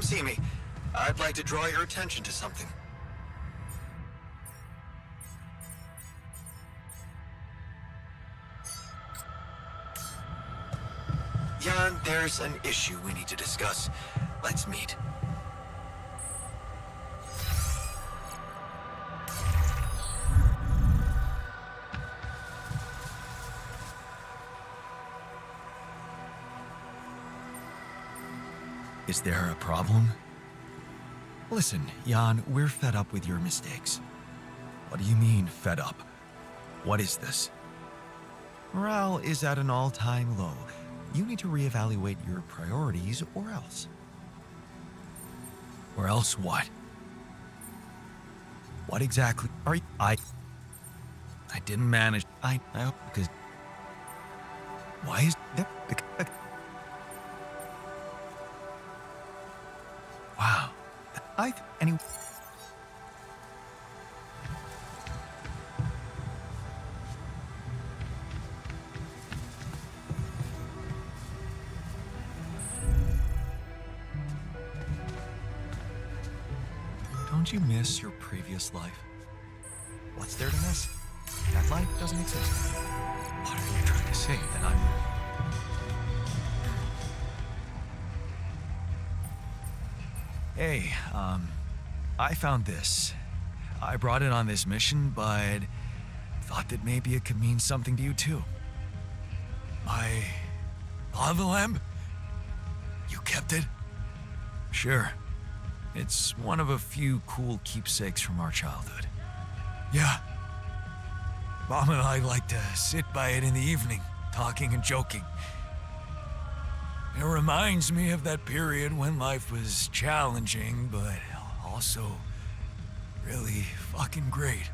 see me. I'd like to draw your attention to something. Jan, there's an issue we need to discuss. Let's meet. Is there a problem? Listen, Jan, we're fed up with your mistakes. What do you mean, fed up? What is this? Morale is at an all-time low. You need to reevaluate your priorities, or else. Or else what? What exactly are you? I didn't manage. I hope because. Why is that? Wow. Anyway. Don't you miss your previous life? What's there to miss? That life doesn't exist. What are you trying to say? That I'm... Hey, I found this. I brought it on this mission, but thought that maybe it could mean something to you too. My lava lamp? You kept it? Sure. It's one of a few cool keepsakes from our childhood. Yeah. Mom and I like to sit by it in the evening, talking and joking. It reminds me of that period when life was challenging, but also really fucking great.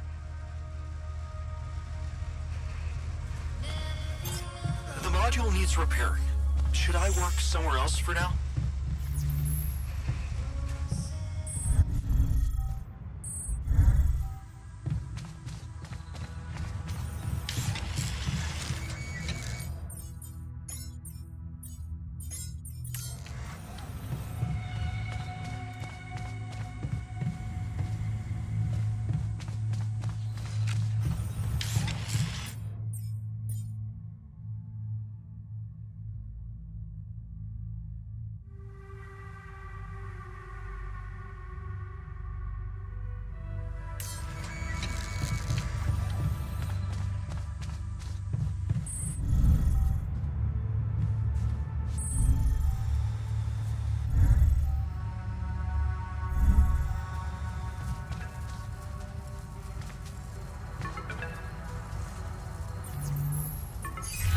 The module needs repairing. Should I work somewhere else for now?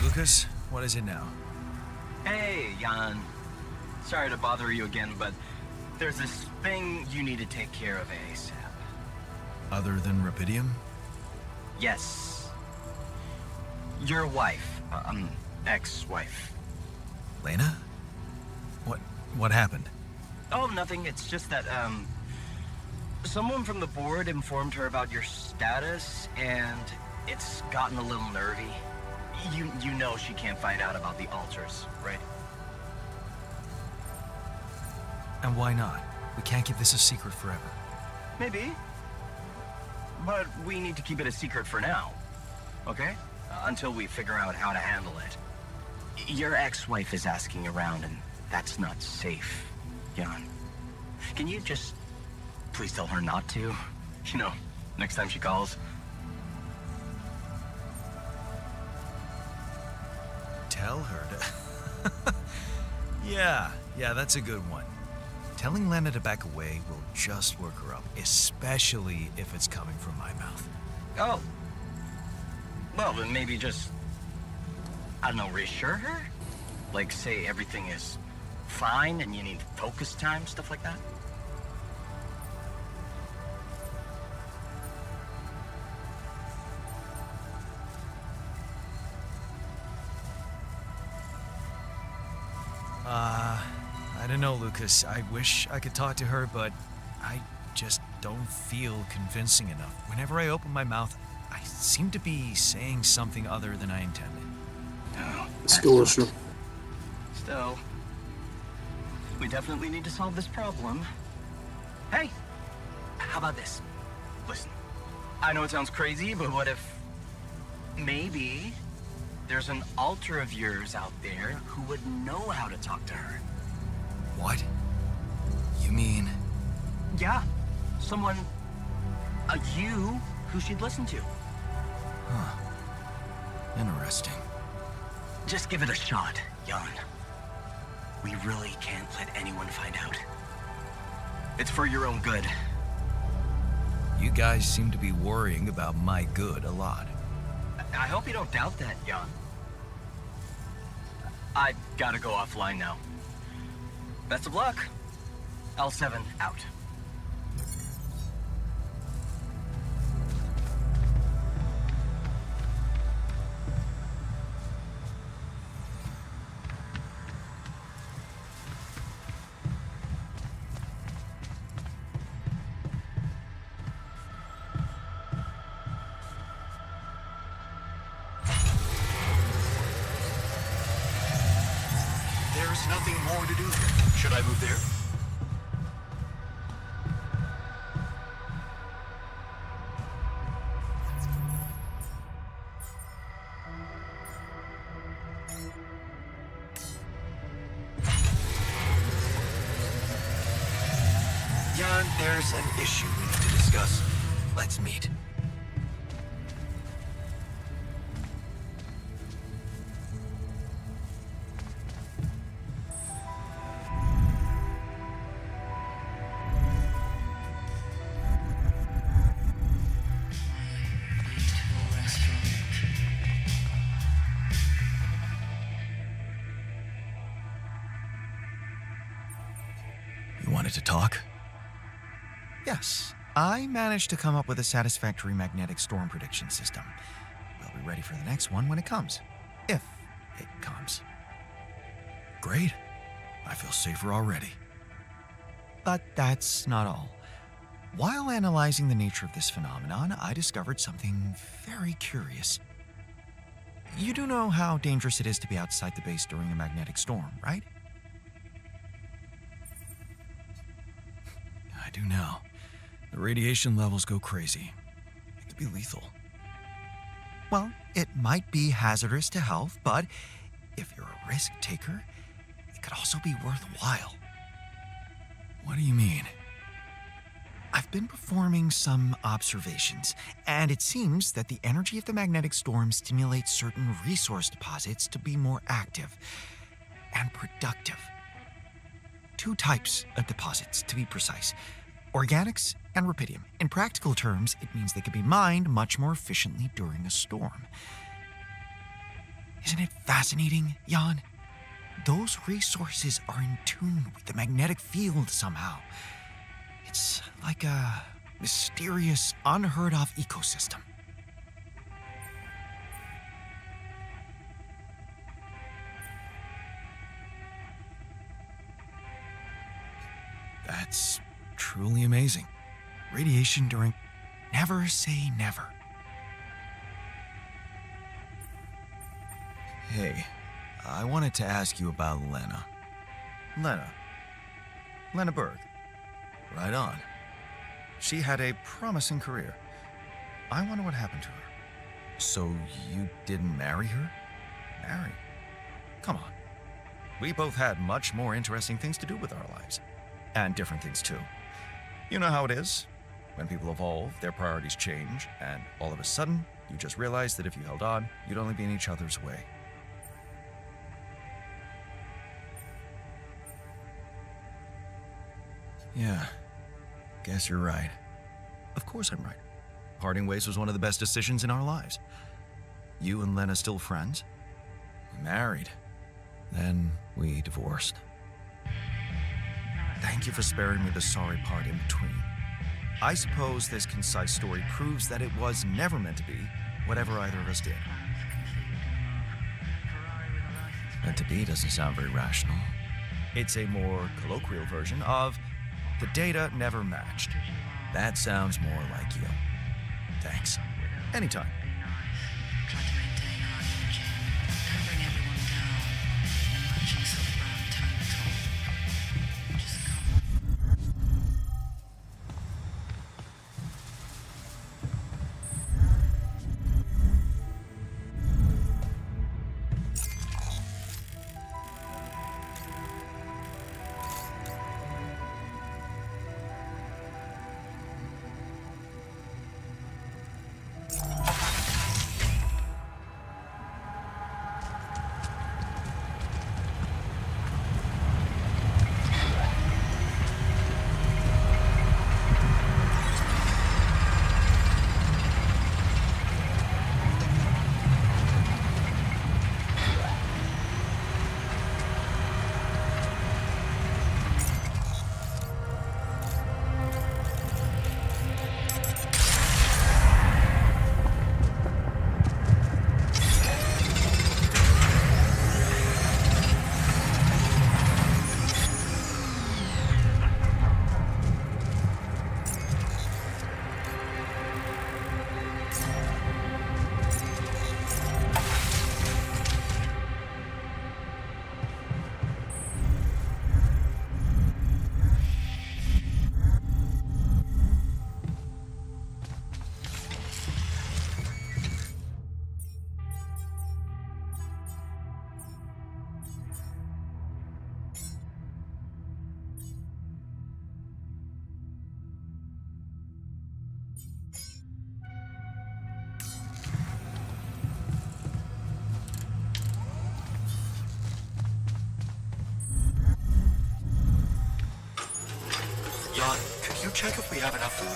Lucas, what is it now? Hey, Jan. Sorry to bother you again, but there's this thing you need to take care of ASAP. Other than Rapidium? Yes. Your wife, ex-wife. Lena? What happened? Oh, nothing. It's just that, someone from the board informed her about your status, and it's gotten a little nervy. You know she can't find out about the altars, right? And why not? We can't keep this a secret forever. Maybe. But we need to keep it a secret for now, okay? Until we figure out how to handle it. Your ex-wife is asking around, and that's not safe, Jan. Can you just please tell her not to? You know, next time she calls. Tell her to... Yeah, that's a good one. Telling Lena to back away will just work her up, especially if it's coming from my mouth. Oh. Well, then maybe just, I don't know, reassure her? Like, say everything is fine and you need focus time, stuff like that? I don't know, Lucas. I wish I could talk to her, but I just don't feel convincing enough. Whenever I open my mouth, I seem to be saying something other than I intended. No. Skill issue. Still. We definitely need to solve this problem. Hey, how about this? Listen, I know it sounds crazy, but what if maybe there's an alter of yours out there who would know how to talk to her? What? You mean... Yeah, someone, you, who she'd listen to. Huh. Interesting. Just give it a shot, Jan. We really can't let anyone find out. It's for your own good. You guys seem to be worrying about my good a lot. I hope you don't doubt that, Jan. I gotta go offline now. Best of luck. L7 out. There's nothing more to do. Should I move there? Jan, there's an issue we need to discuss. Let's meet. You wanted to talk? Yes, I managed to come up with a satisfactory magnetic storm prediction system. We'll be ready for the next one when it comes. If it comes. Great. I feel safer already. But that's not all. While analyzing the nature of this phenomenon, I discovered something very curious. You do know how dangerous it is to be outside the base during a magnetic storm, right? I do now. The radiation levels go crazy. It could be lethal. Well, it might be hazardous to health, but if you're a risk taker, it could also be worthwhile. What do you mean? I've been performing some observations, and it seems that the energy of the magnetic storm stimulates certain resource deposits to be more active and productive. 2 types of deposits, to be precise. Organics and rubidium. In practical terms, it means they can be mined much more efficiently during a storm. Isn't it fascinating, Jan? Those resources are in tune with the magnetic field somehow. It's like a mysterious, unheard-of ecosystem. That's truly amazing. Radiation during... Never say never. Hey, I wanted to ask you about Lena. Lena Berg. Right on. She had a promising career. I wonder what happened to her. So you didn't marry her? Marry? Come on. We both had much more interesting things to do with our lives. And different things too. You know how it is. When people evolve, their priorities change, and all of a sudden, you just realize that if you held on, you'd only be in each other's way. Yeah, guess you're right. Of course I'm right. Parting ways was one of the best decisions in our lives. You and Lena still friends? We married. Then we divorced. Thank you for sparing me the sorry part in between. I suppose this concise story proves that it was never meant to be whatever either of us did. Meant to be doesn't sound very rational. It's a more colloquial version of the data never matched. That sounds more like you. Thanks. Anytime. Try to maintain high energy. Don't bring everyone down. And punch yourself around time at all. Jan, could you check if we have enough food?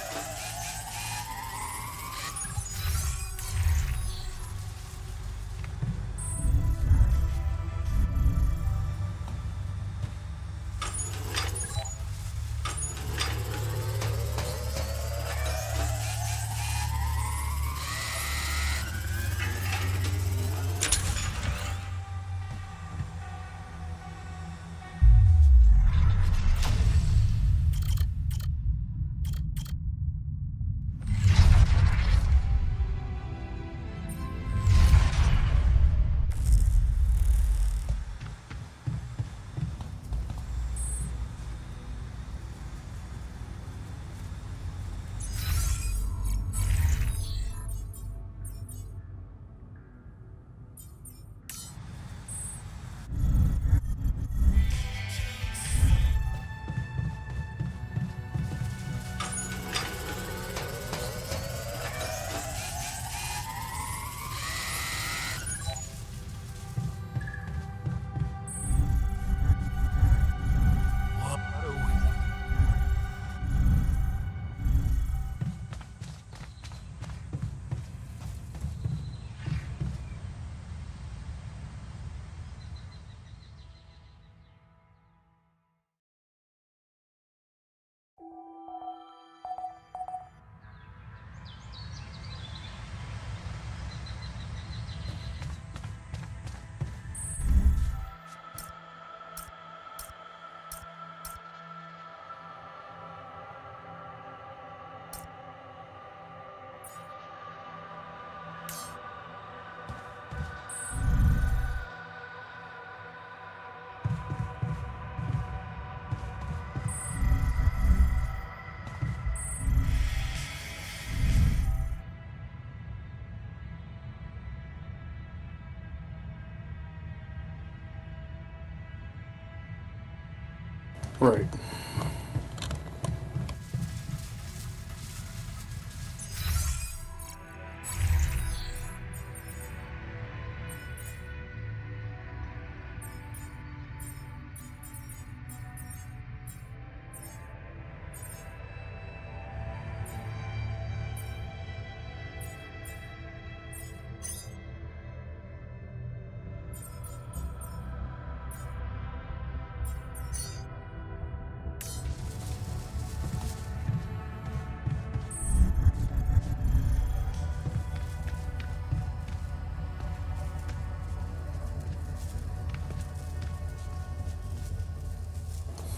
Right.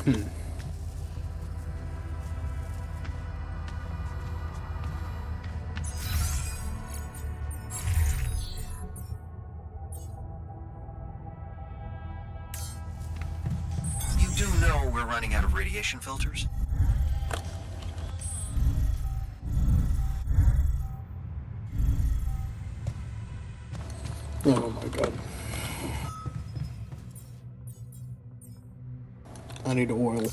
You do know we're running out of radiation filters? Oh my god. I need oil.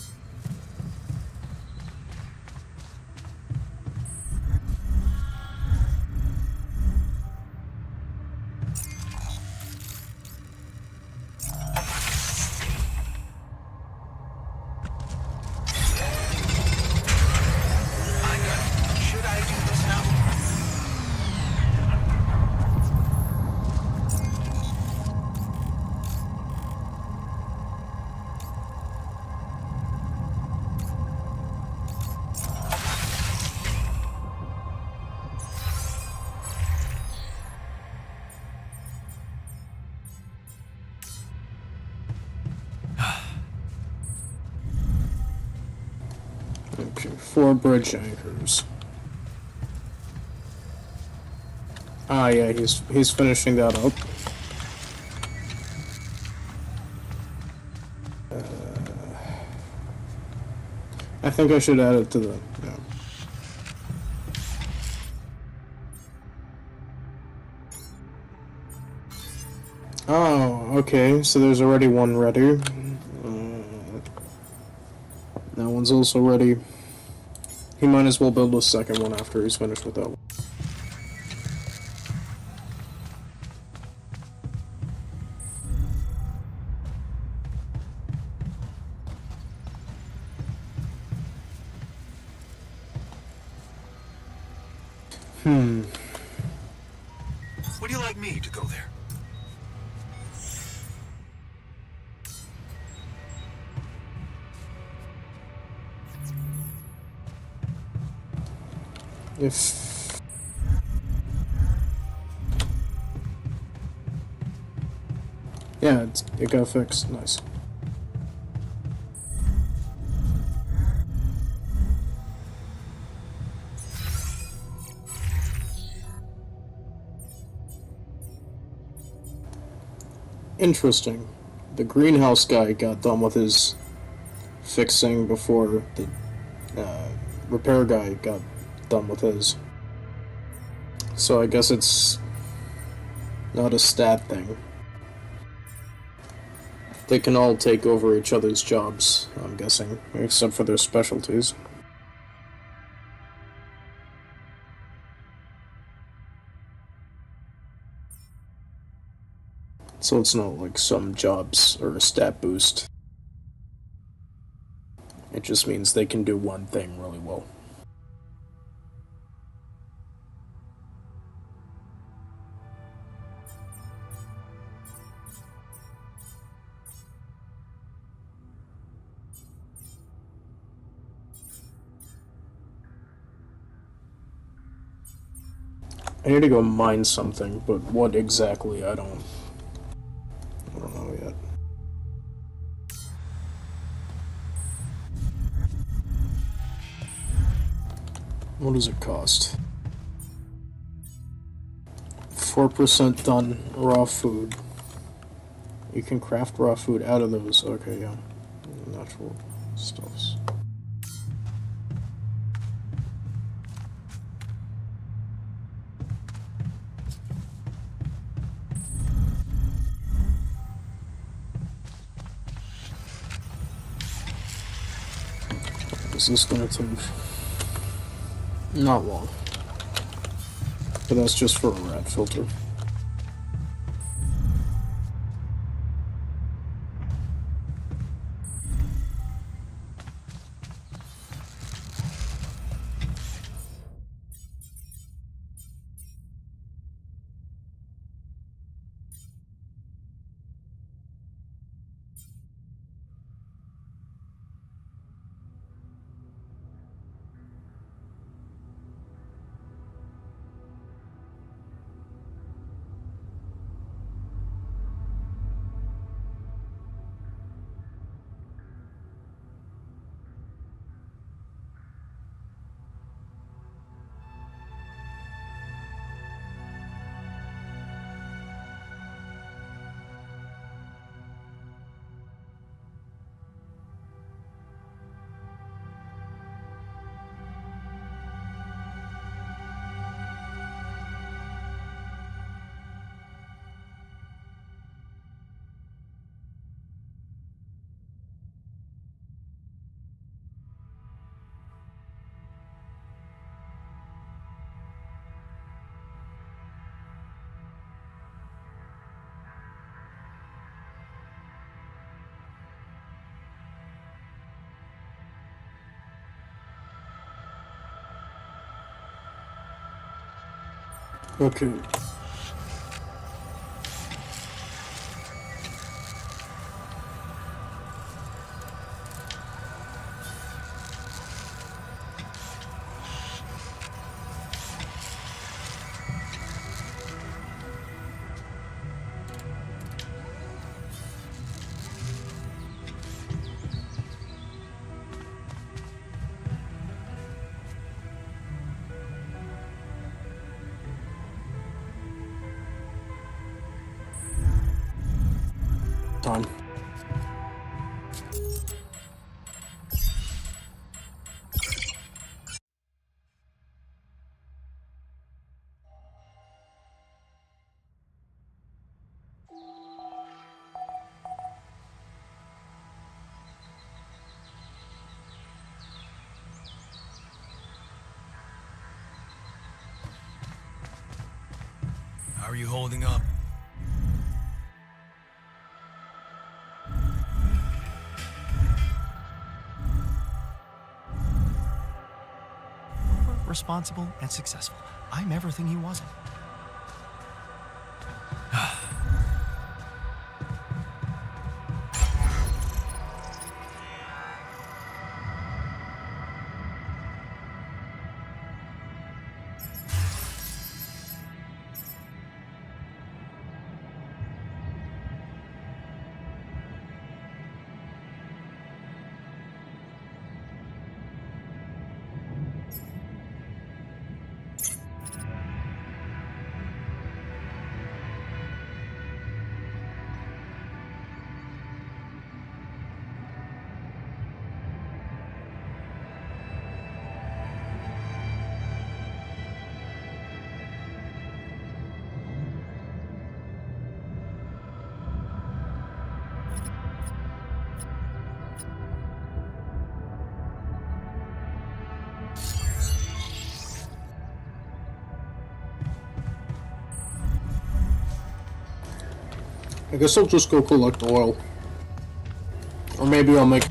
Should I do this now? Okay, 4 bridge anchors. Ah, yeah, he's finishing that up. I think I should add it to the... Yeah. Oh, okay, so there's already one ready. That one's also ready. He might as well build a second one after he's finished with that one. Would you like me to go there? If... Yeah, it got fixed. Nice. Interesting. The greenhouse guy got done with his fixing before the repair guy got done with his. So I guess it's not a stat thing. They can all take over each other's jobs, I'm guessing, except for their specialties. So it's not like some jobs are a stat boost. It just means they can do one thing really well. I need to go mine something, but what exactly, I don't know yet. What does it cost? 4% done raw food. You can craft raw food out of those. Okay, yeah. Natural stuffs. Is this gonna take? Not long. But that's just for a rat filter. Okay. Time. How are you holding up? Responsible and successful. I'm everything he wasn't. I guess I'll just go collect oil. Or maybe I'll make...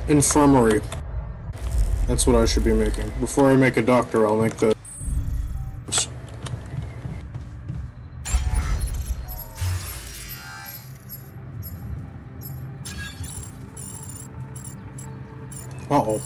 Infirmary. That's what I should be making. Before I make a doctor, I'll make the... Uh-oh.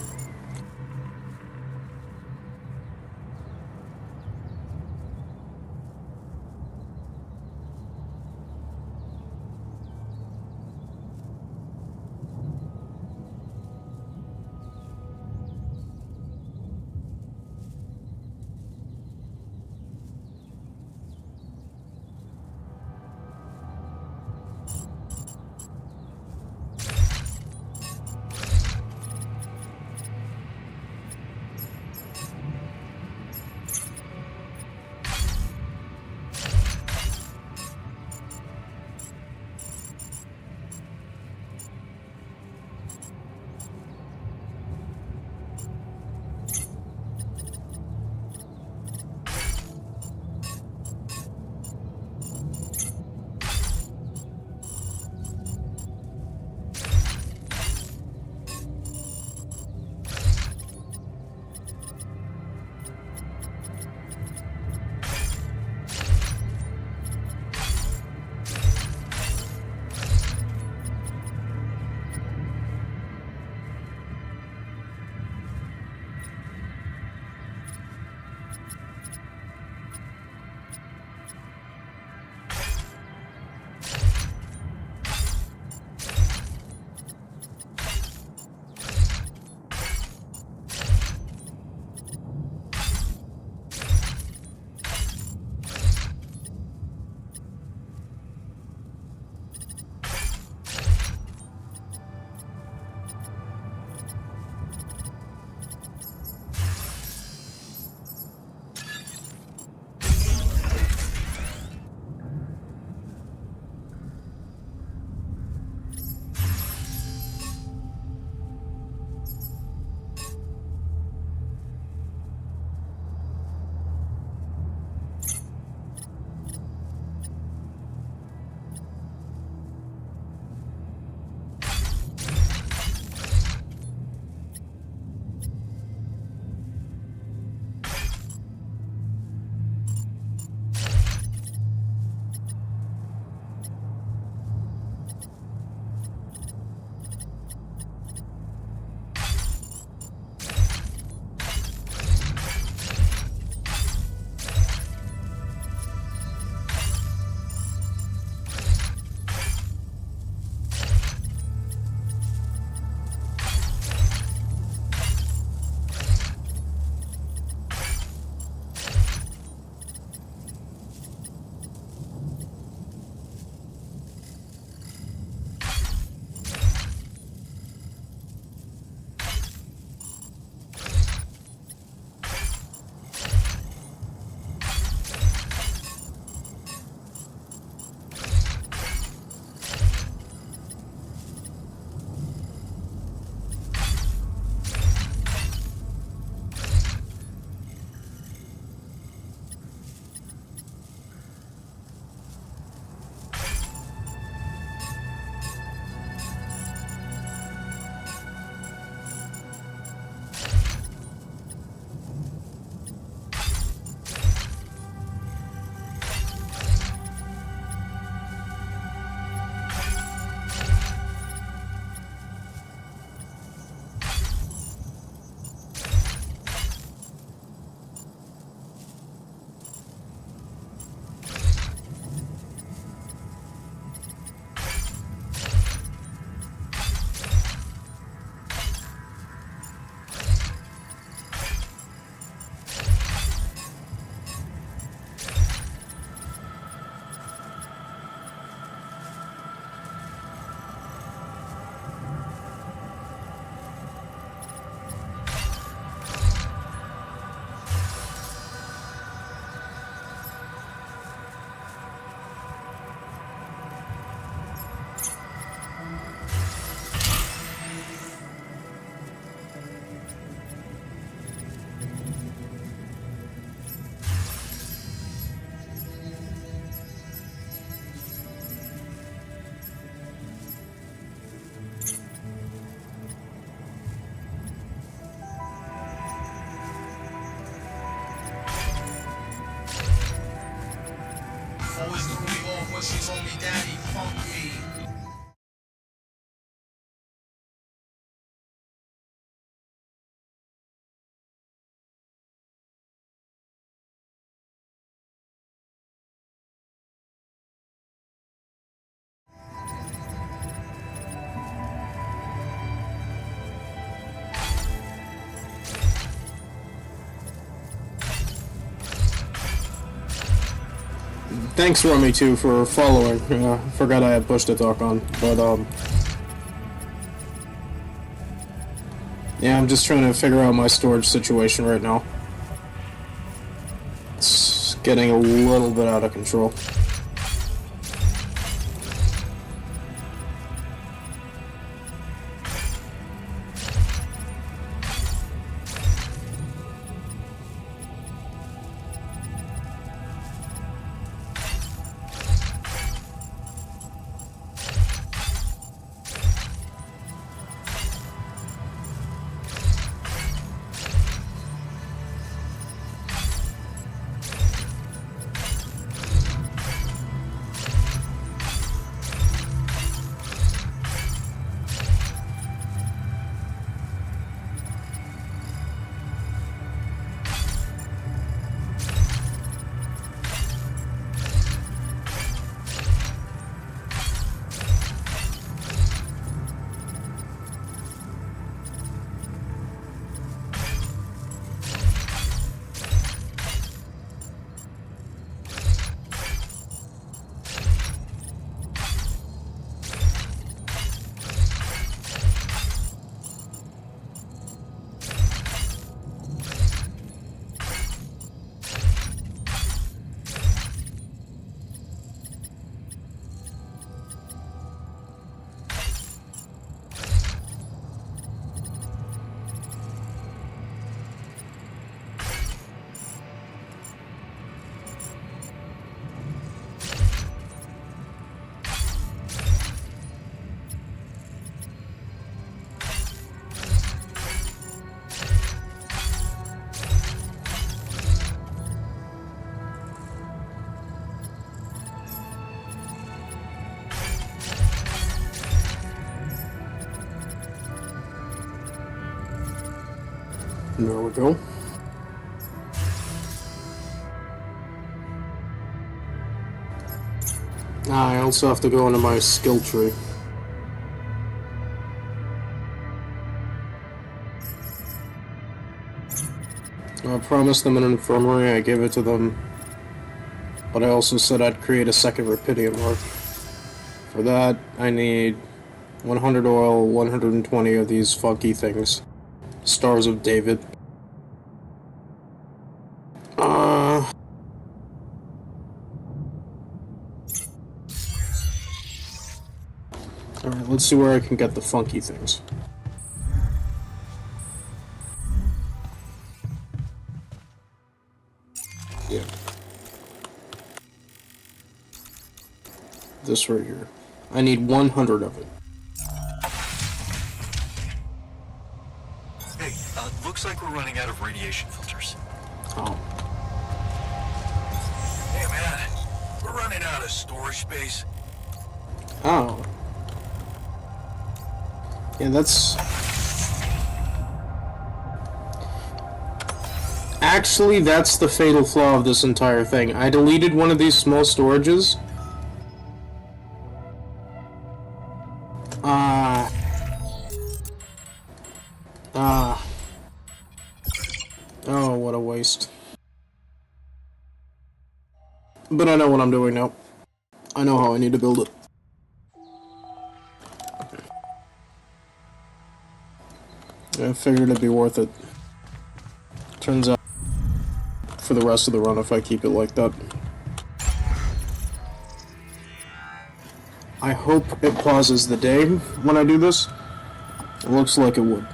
Thanks, Rummy, too, for following. Forgot I had push to talk on, but, yeah, I'm just trying to figure out my storage situation right now. It's getting a little bit out of control. There we go. I also have to go into my skill tree. I promised them an infirmary, I gave it to them, but I also said I'd create a second Rapidium Mark. For that, I need 100 oil, 120 of these funky things. Stars of David. Alright, let's see where I can get the funky things. Yeah. This right here. I need 100 of it. Hey, looks like we're running out of radiation filters. Oh. Hey, man, we're running out of storage space. Oh. Yeah, that's... Actually, that's the fatal flaw of this entire thing. I deleted one of these small storages. Oh, what a waste. But I know what I'm doing now. I know how I need to build it. I figured it'd be worth it. Turns out, for the rest of the run, if I keep it like that. I hope it pauses the day when I do this. It looks like it would.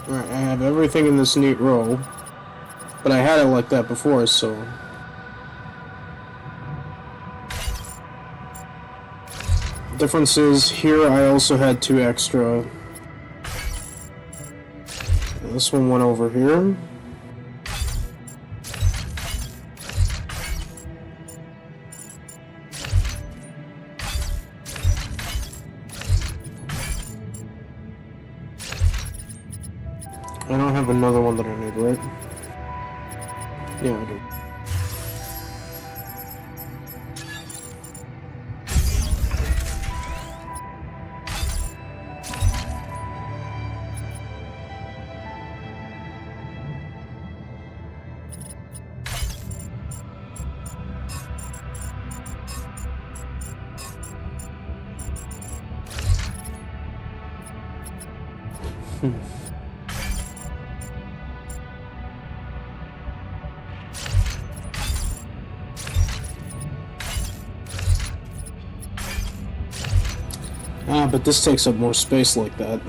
Alright, I have everything in this neat row. But I had it like that before, so... Difference is, here I also had 2 extra. This one went over here. I don't have another one that I need, right? Yeah, I do. Ah, but this takes up more space like that.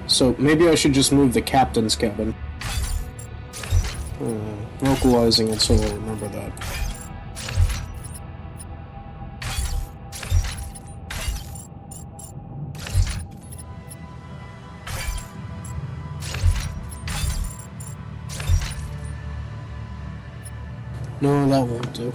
So maybe I should just move the captain's cabin. Localizing it so I'll remember that. No, that won't do.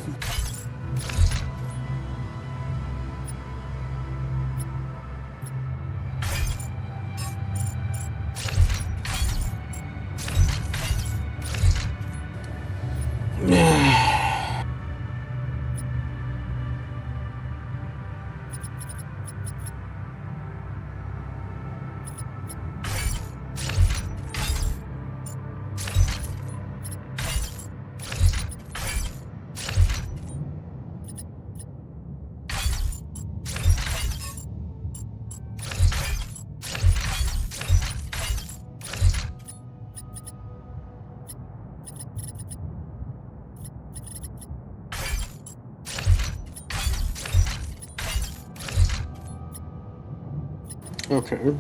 Okay.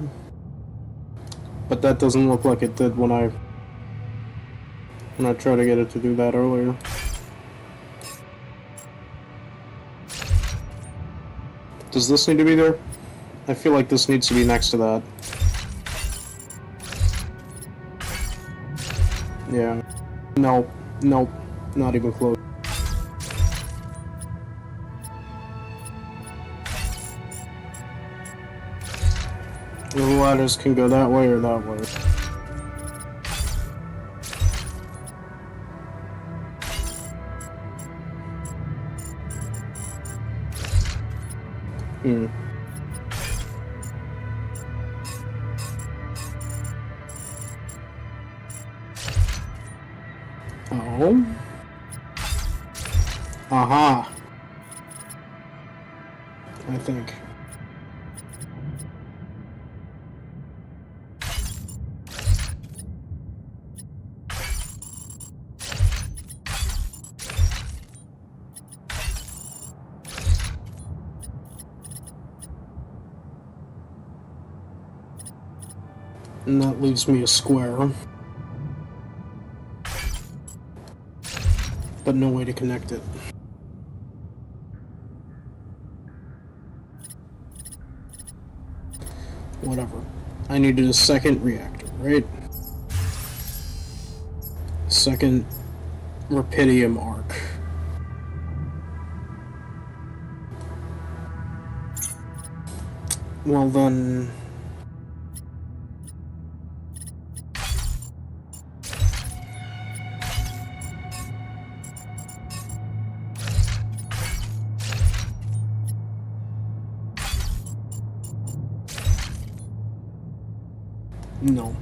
But that doesn't look like it did when I tried to get it to do that earlier. Does this need to be there? I feel like this needs to be next to that. Yeah. No. Nope. Not even close. The ladders can go that way or that way. Oh. Aha. I think. And that leaves me a square. But no way to connect it. Whatever. I needed a second reactor, right? Second Rapidium arc. Well then... No.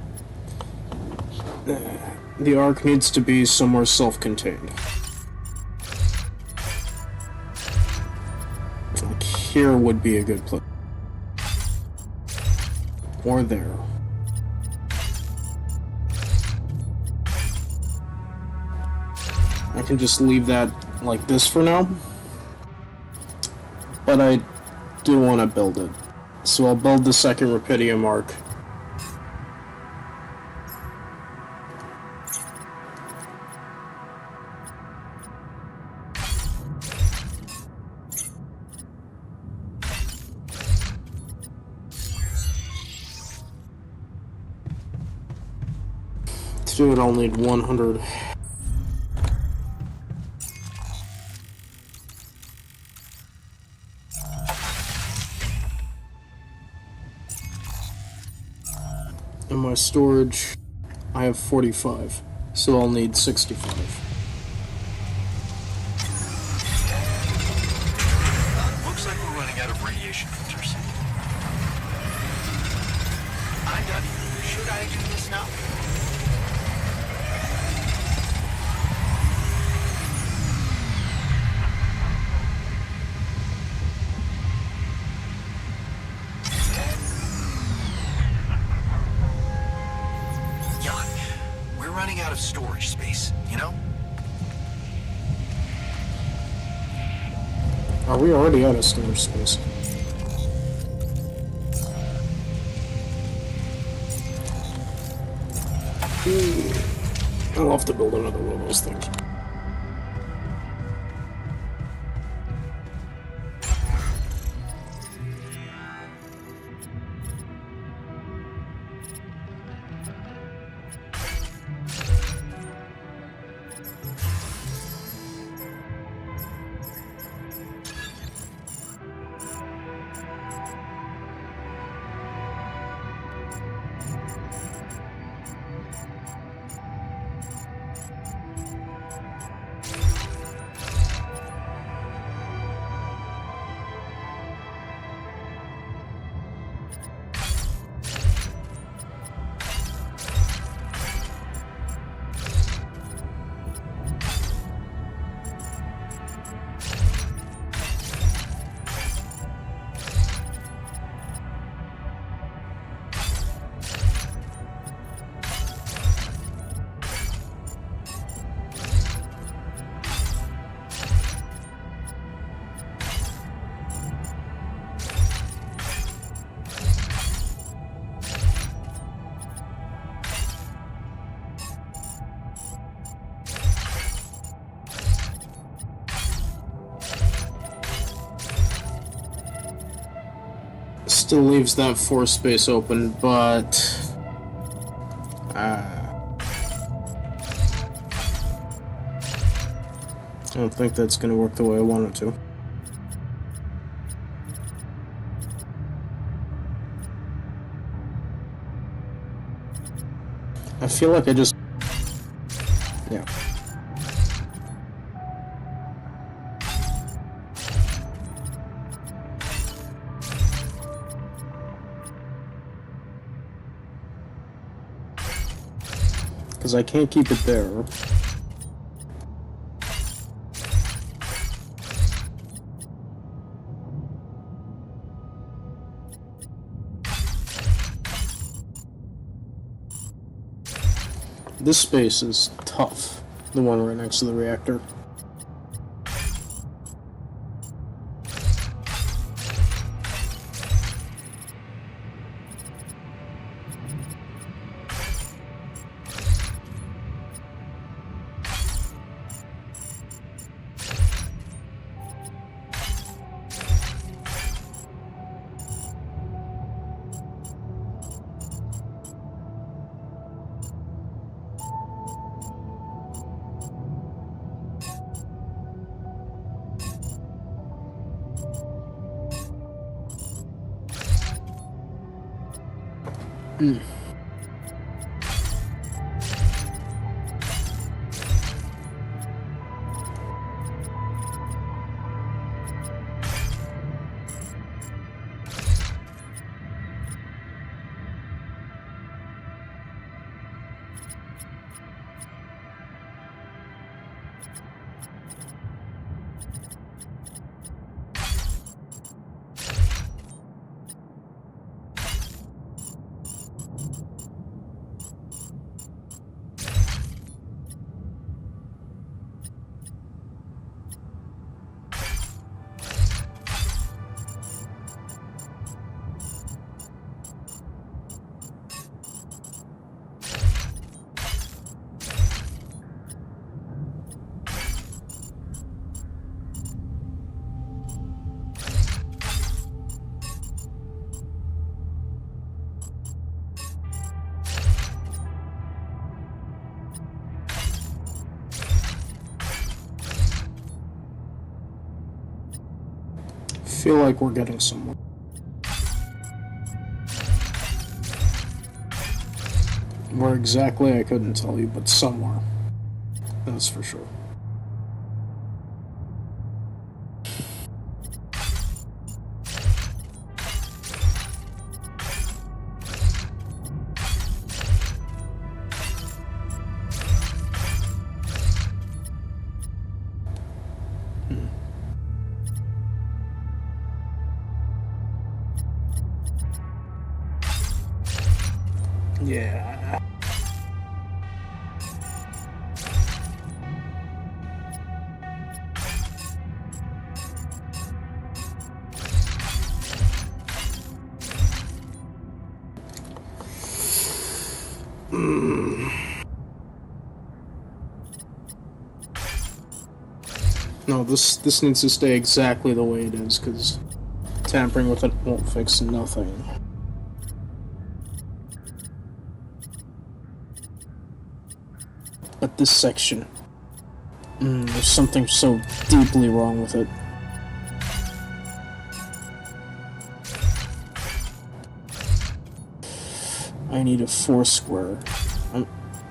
The arc needs to be somewhere self-contained. Like here would be a good place. Or there. I can just leave that like this for now. But I do want to build it. So I'll build the second Rapidium arc. To do it, I'll need 100. In my storage, I have 45, so I'll need 65. Looks like we're running out of radiation filters. I'm done. Should I do this now? storage space, you know? Are we already out of storage space? I'll have to build another one of those things. Still leaves that force space open, but I don't think that's going to work the way I want it to. I feel like I just... yeah. Because I can't keep it there. This space is tough, the one right next to the reactor. Feel like we're getting somewhere. Where exactly I couldn't tell you, but somewhere. That's for sure. Yeah. No, this needs to stay exactly the way it is, because tampering with it won't fix nothing. But this section, there's something so deeply wrong with it. I need a 4 square.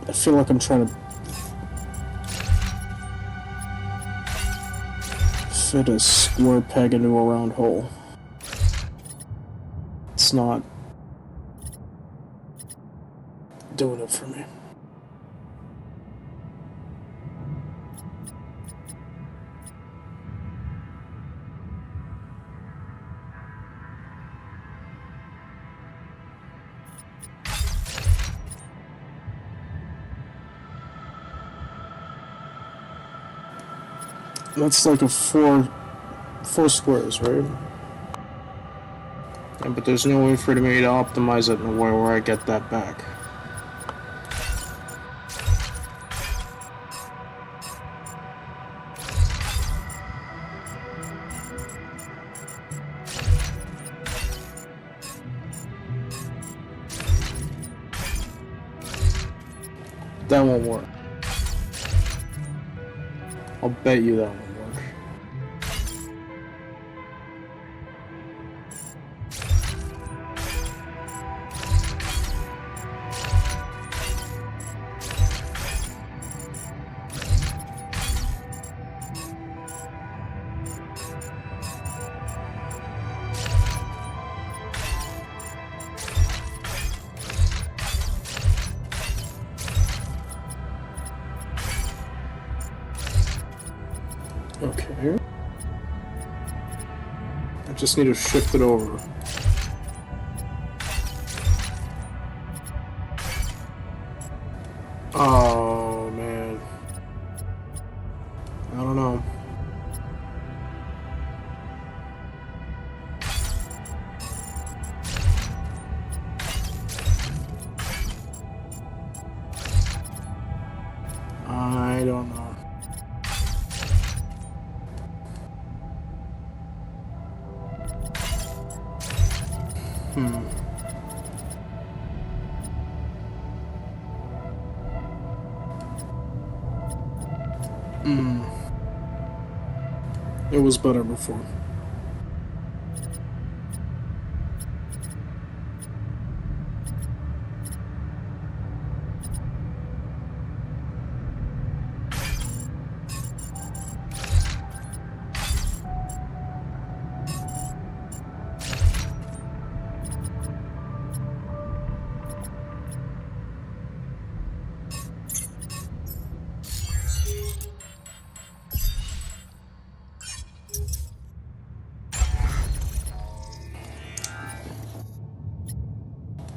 I feel like I'm trying to fit a square peg into a round hole. It's not doing it for me. That's like a four squares, right? Yeah, but there's no way for me to optimize it in a way where I get that back. That won't work. I'll bet you that won't work. Okay. I just need to shift it over. Oh, man. I don't know. I don't know. It was better before.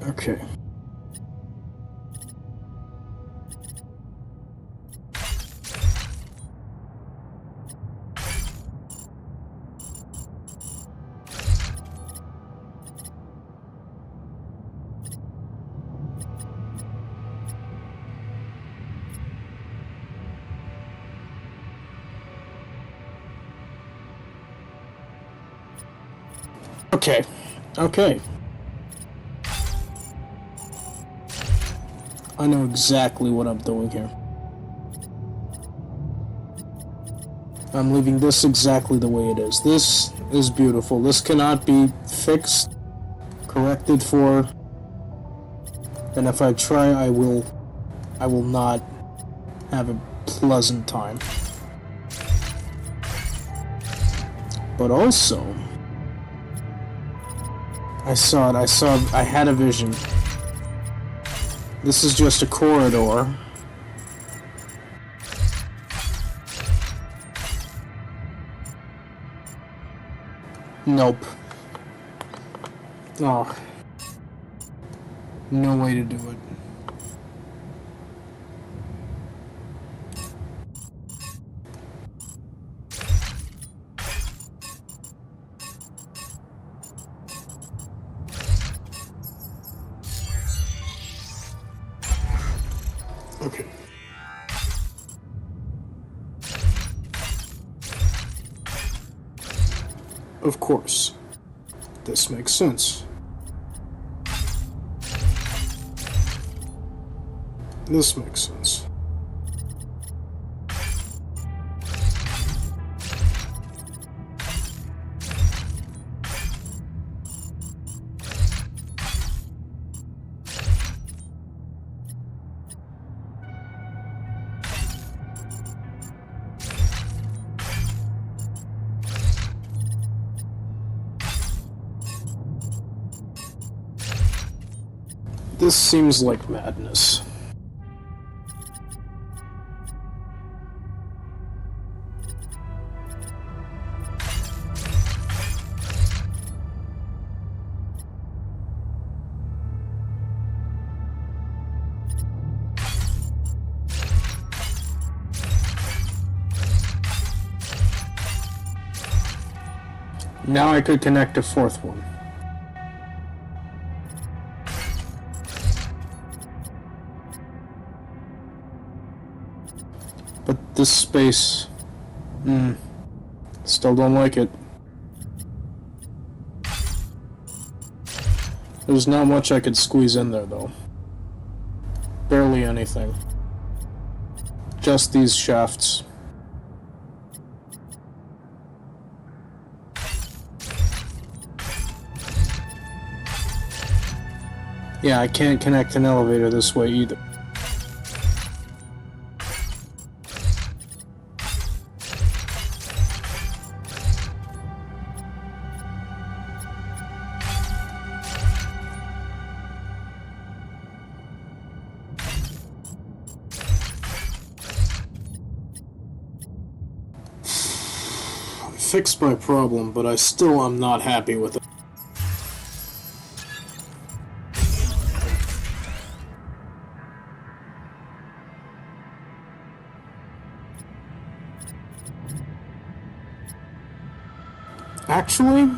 Okay. Okay. Okay. I know exactly what I'm doing here. I'm leaving this exactly the way it is. This is beautiful. This cannot be fixed, corrected for, and if I try, I will not have a pleasant time. But also, I had a vision. This is just a corridor. Nope. Oh. No way to do it. Okay. Of course. This makes sense. This makes sense. This seems like madness. Now I could connect a fourth one. But this space... still don't like it. There's not much I could squeeze in there, though. Barely anything. Just these shafts. Yeah, I can't connect an elevator this way either. I fixed my problem, but I still am not happy with it. Actually,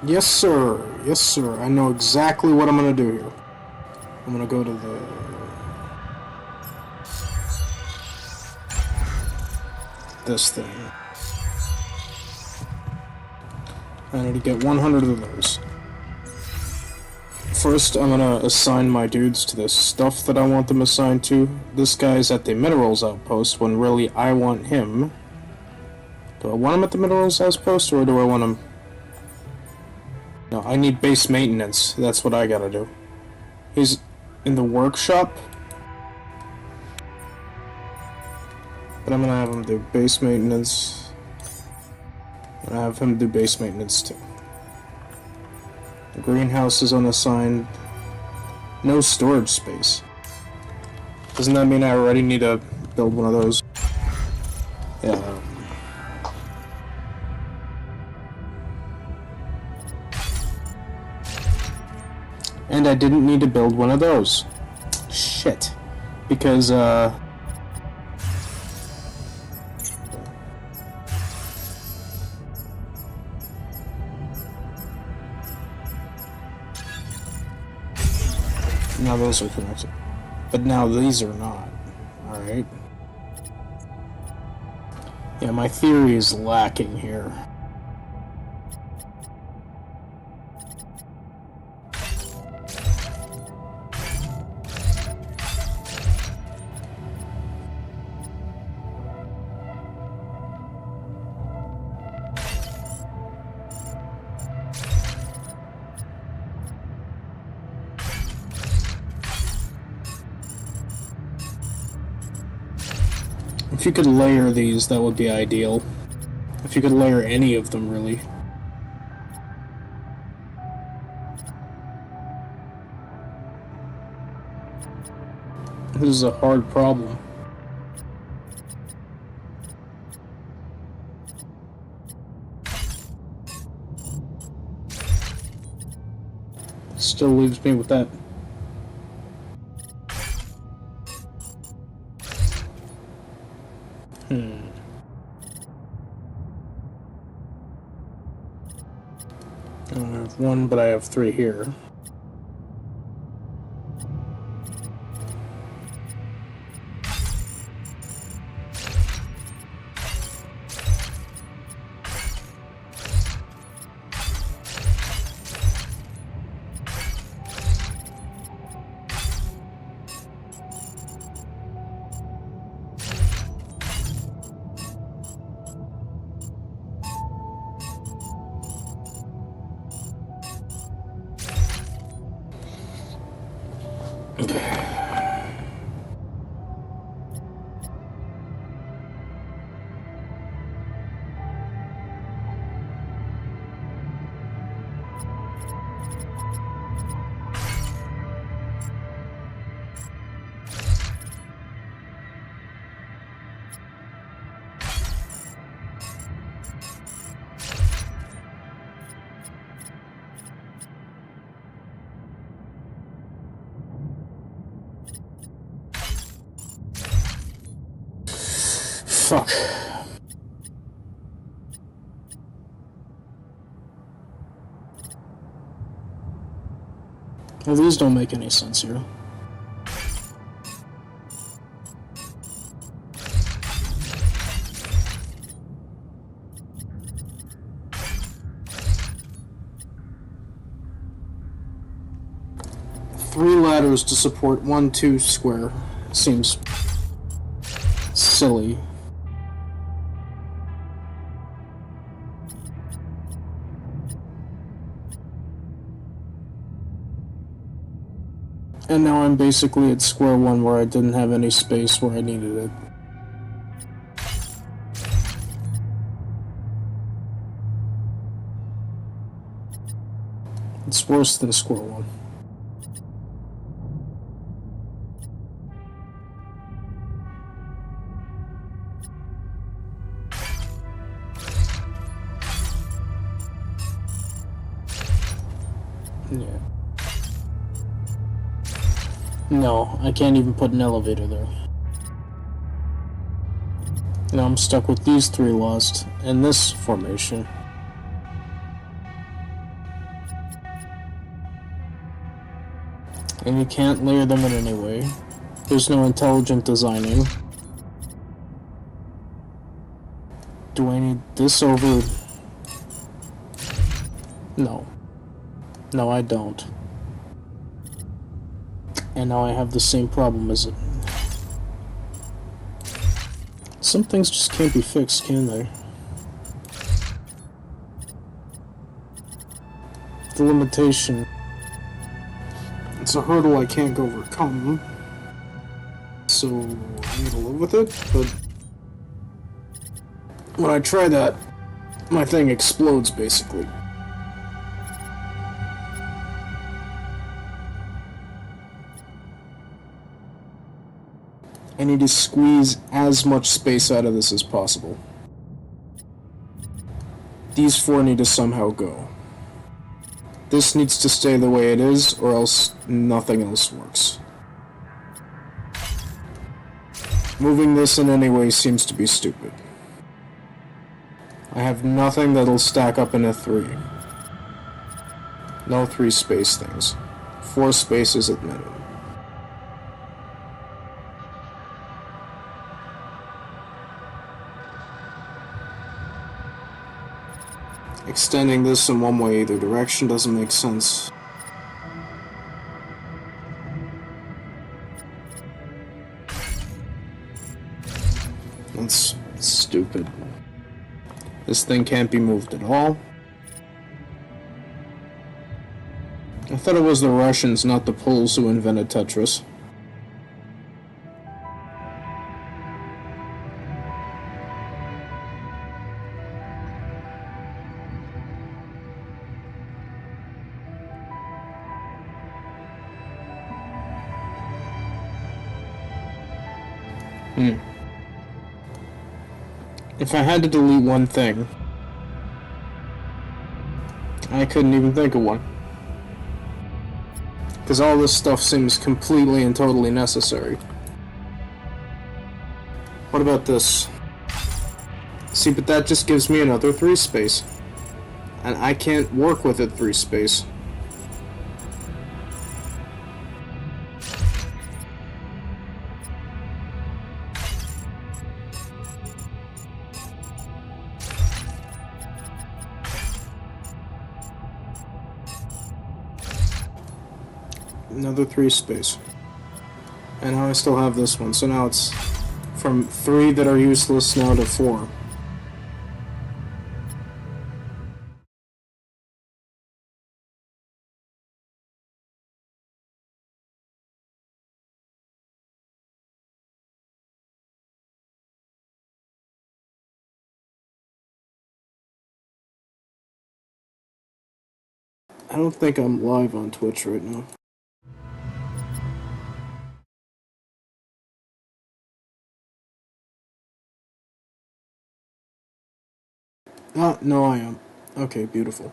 yes sir, I know exactly what I'm gonna do here. I'm gonna go to this thing. I need to get 100 of those. First, I'm gonna assign my dudes to the stuff that I want them assigned to. This guy's at the minerals outpost when really I want him. Do I want him at the minerals outpost, or do I want him... No, I need base maintenance. That's what I gotta do. He's in the workshop. But I'm gonna have him do base maintenance. And I have him do base maintenance too. The greenhouse is unassigned. No storage space. Doesn't that mean I already need to build one of those? Yeah. And I didn't need to build one of those. Shit. Because, Now those are connected. But now these are not. Alright. Yeah, my theory is lacking here. If you could layer these, that would be ideal. If you could layer any of them, really. This is a hard problem. Still leaves me with that. I don't have one, but I have 3 here. Fuck. Well, these don't make any sense here. Three ladders to support 1-2 square seems silly. And now I'm basically at square one where I didn't have any space where I needed it. It's worse than square one. Yeah. No, I can't even put an elevator there. Now I'm stuck with these three lost in this formation. And you can't layer them in any way. There's no intelligent designing. Do I need this over? No. No, I don't. And now I have the same problem as it. Some things just can't be fixed, can they? The limitation. It's a hurdle I can't overcome. So I need to live with it, but when I try that, my thing explodes basically. I need to squeeze as much space out of this as possible. These four need to somehow go. This needs to stay the way it is, or else nothing else works. Moving this in any way seems to be stupid. I have nothing that'll stack up in a 3. No 3 space things. 4 spaces at minimum. Extending this in one way either direction doesn't make sense. That's stupid. This thing can't be moved at all. I thought it was the Russians, not the Poles, who invented Tetris. If I had to delete one thing, I couldn't even think of one. Because all this stuff seems completely and totally necessary. What about this? See, but that just gives me another 3 space. And I can't work with it 3 space. Another 3 space. And now I still have this one, so now it's from 3 that are useless now to 4. don't think I'm live on Twitch right now. Ah, no, I am. Okay, beautiful.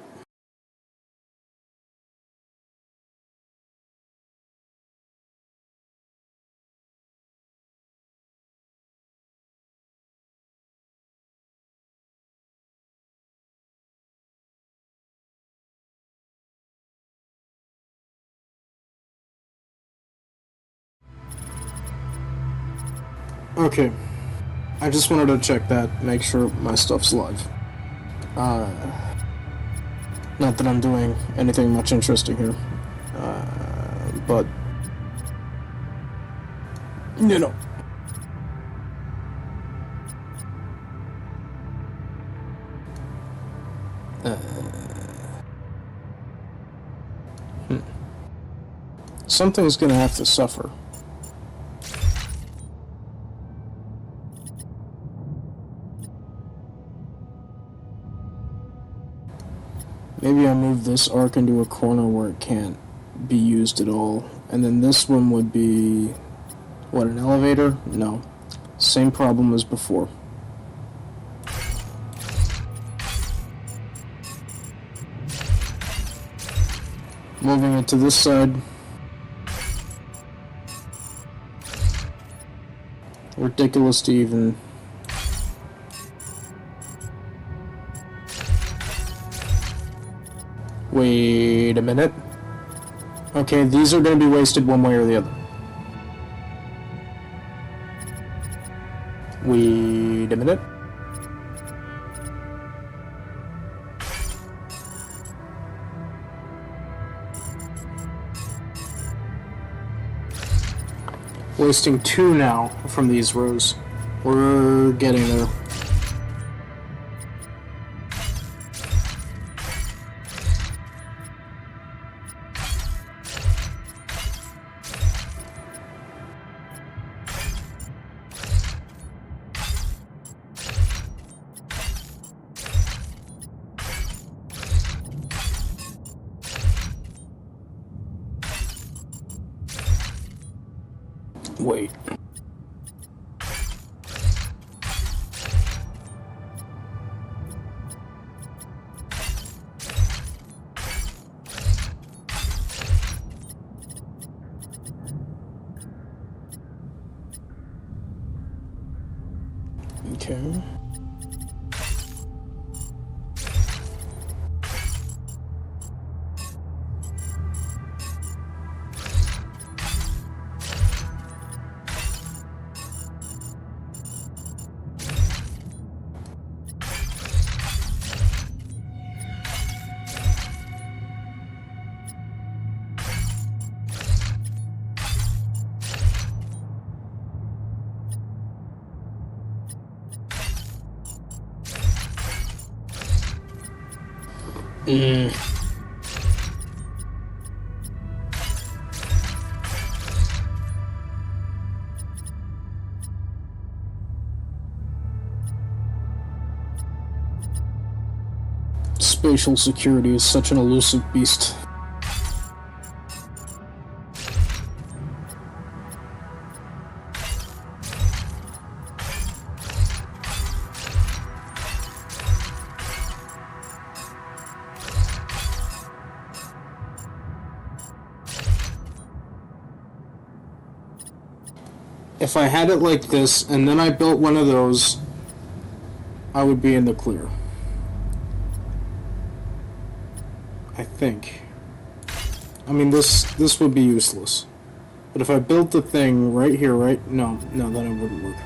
Okay. I just wanted to check that, make sure my stuff's live. Not that I'm doing anything much interesting here. But... you know. Something's gonna have to suffer. Maybe I move this arc into a corner where it can't be used at all. And then this one would be... what, an elevator? No. Same problem as before. Moving it to this side. Ridiculous to even... Wait a minute. Okay, these are going to be wasted one way or the other. Wait a minute. Wasting 2 now from these rows. We're getting there. Wait. Okay. Spatial security is such an elusive beast. If I had it like this, and then I built one of those, I would be in the clear. I think. I mean, this would be useless. But if I built the thing right here, right? No, then it wouldn't work.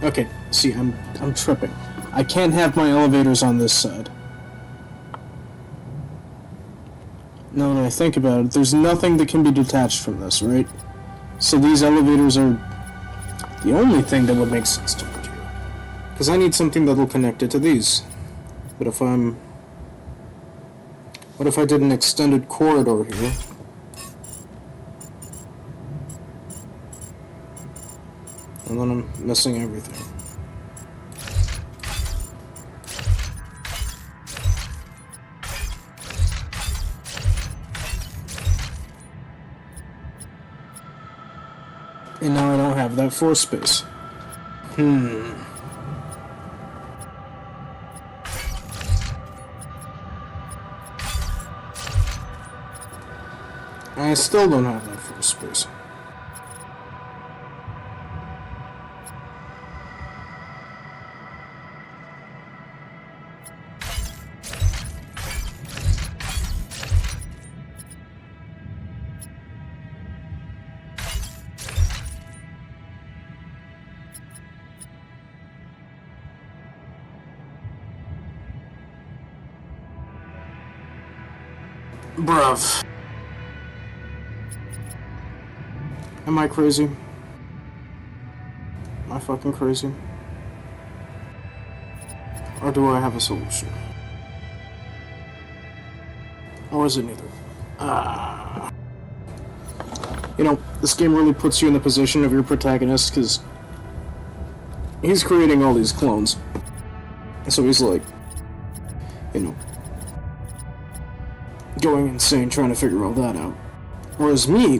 Okay, see, I'm tripping. I can't have my elevators on this side. Now that I think about it, there's nothing that can be detached from this, right? So these elevators are the only thing that would make sense to put here. Because I need something that'll connect it to these. But if I'm... what if I did an extended corridor here? And then I'm missing everything. And now I don't have that force space. I still don't have that force space. Bruv. Am I crazy? Am I fucking crazy? Or do I have a solution? Or is it neither? You know, this game really puts you in the position of your protagonist, because he's creating all these clones. So he's like, you know, going insane trying to figure all that out. Whereas me,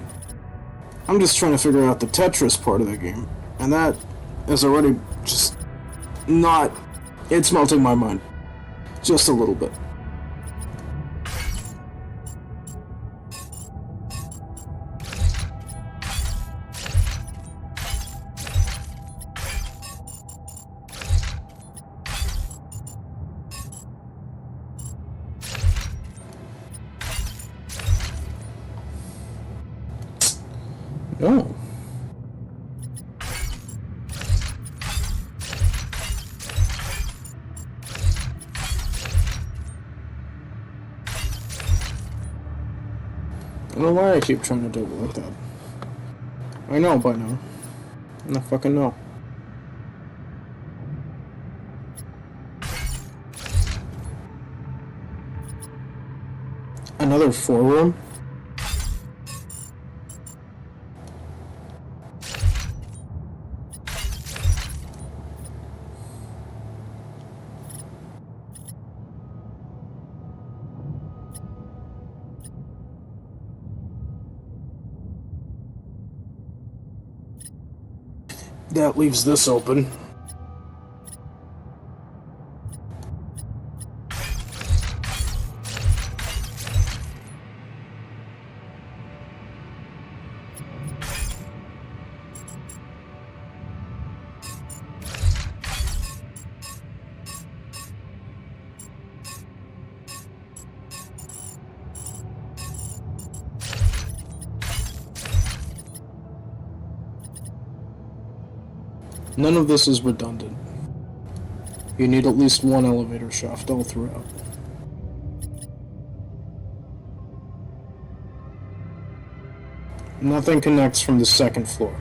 I'm just trying to figure out the Tetris part of the game. And that is already just not... It's melting my mind. Just a little bit. No. I don't know why I keep trying to do it like that. I know by now. I fucking know. Another 4-room? That leaves this open. None of this is redundant. You need at least one elevator shaft all throughout. Nothing connects from the second floor.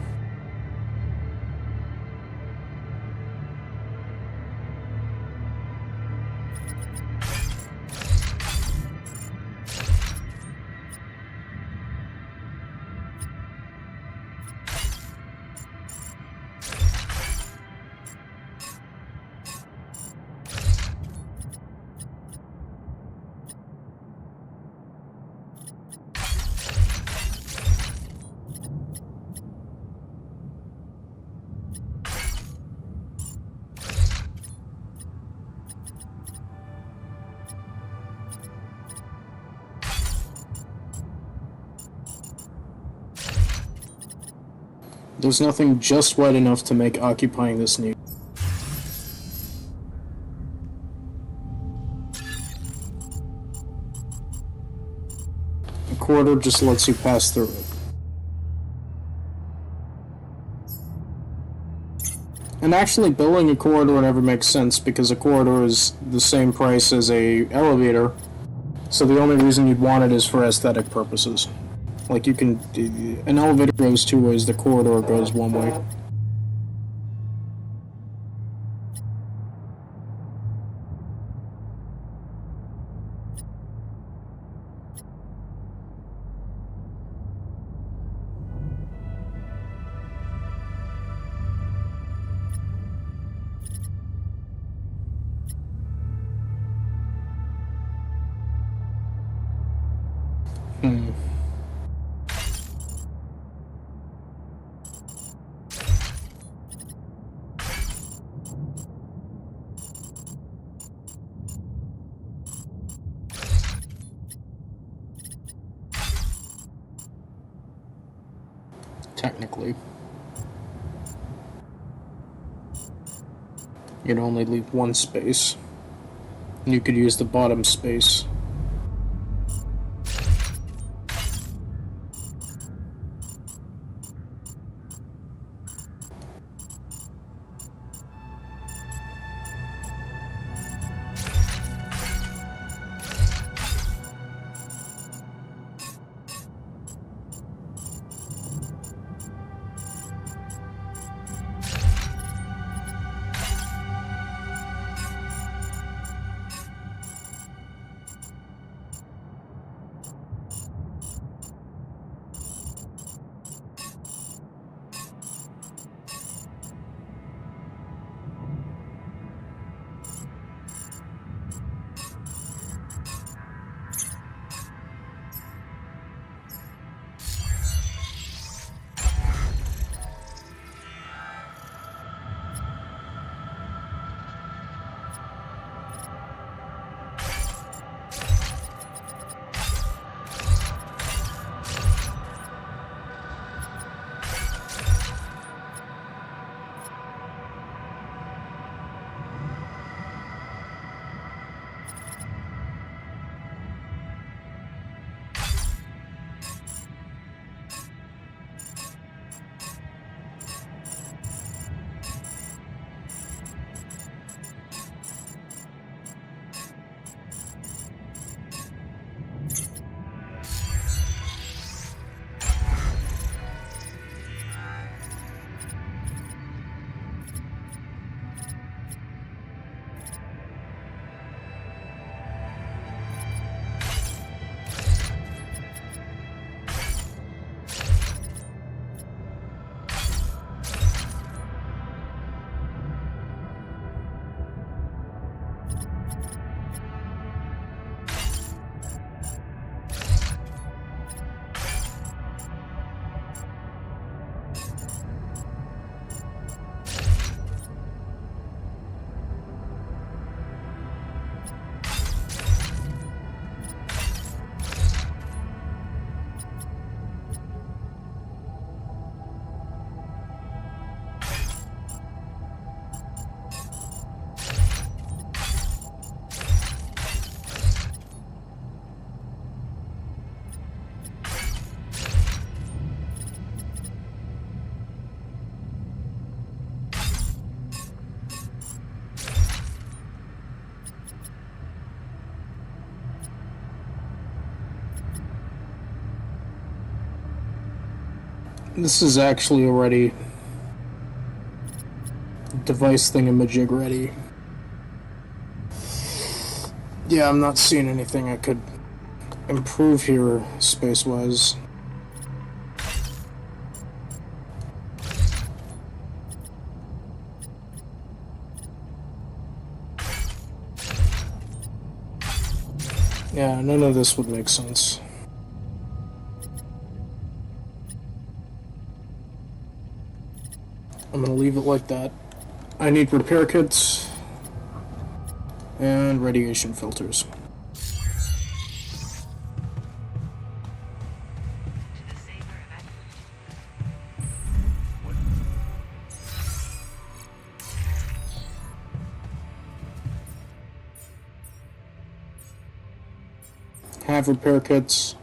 There's nothing just wide enough to make occupying this neat. A corridor just lets you pass through it. And actually building a corridor never makes sense because a corridor is the same price as a elevator, so the only reason you'd want it is for aesthetic purposes. Like you can, an elevator goes two ways, the corridor goes one way. technically. You'd only leave one space. You could use the bottom space. This is actually already device thingamajig ready. Yeah, I'm not seeing anything I could improve here space-wise. Yeah, none of this would make sense. I'm gonna leave it like that. I need repair kits and radiation filters. Have repair kits.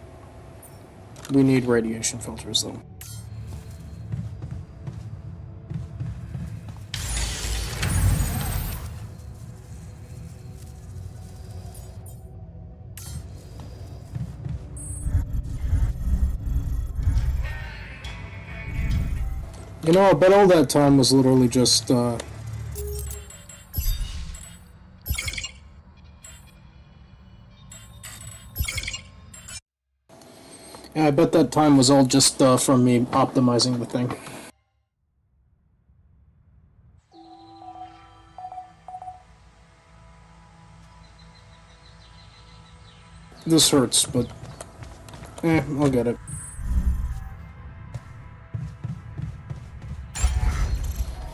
We need radiation filters though. You know, I bet all that time was literally just, yeah, I bet that time was all just, from me optimizing the thing. This hurts, but, I'll get it.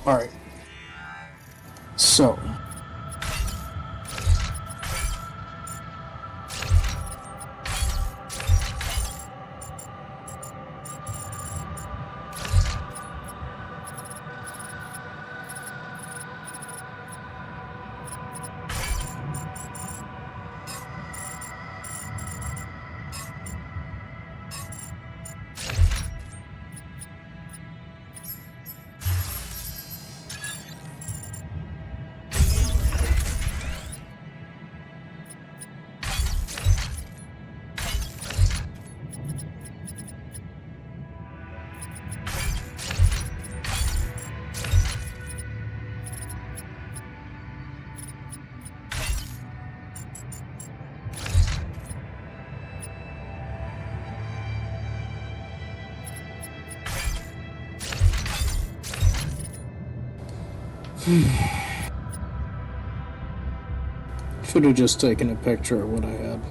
Alright. So. Should have just taken a picture of what I had.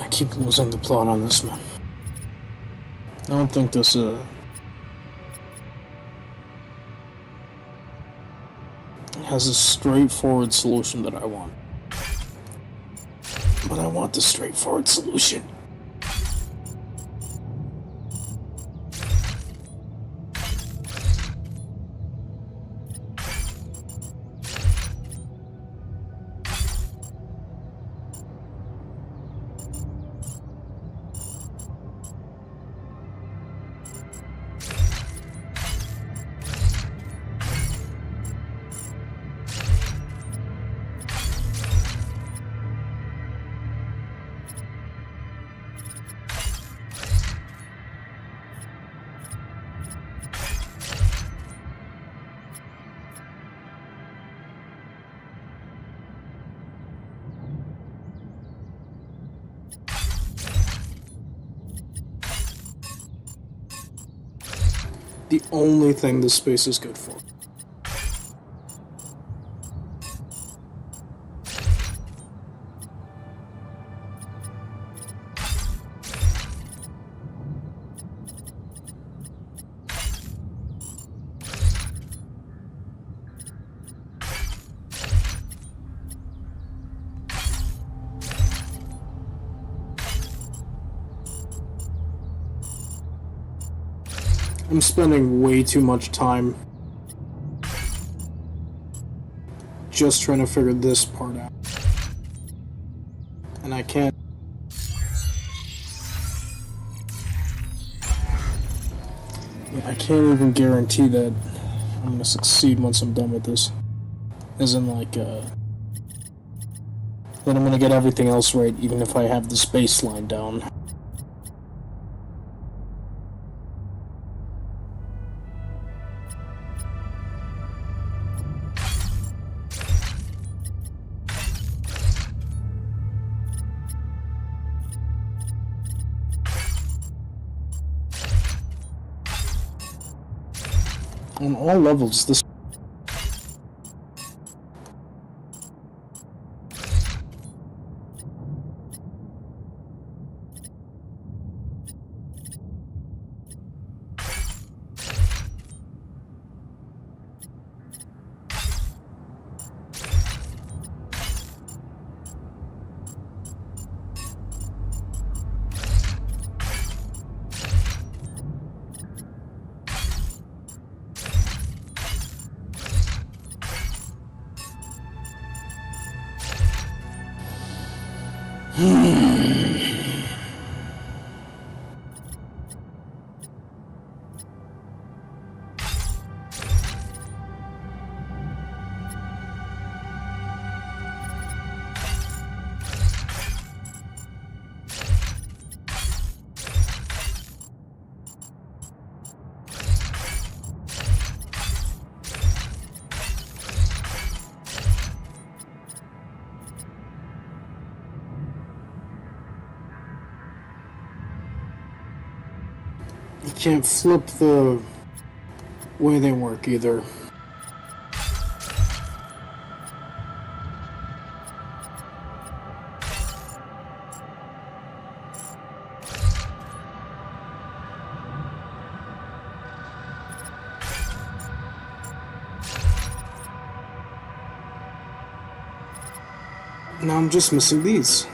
I keep losing the plot on this one. I don't think this has a straightforward solution that I want. But I want the straightforward solution. The only thing this space is good for. I'm spending way too much time just trying to figure this part out. And I can't. I can't even guarantee that I'm gonna succeed once I'm done with this. As in, like, that I'm gonna get everything else right, even if I have this baseline down. On all levels, this Can't flip the way they work either. Now I'm just missing these.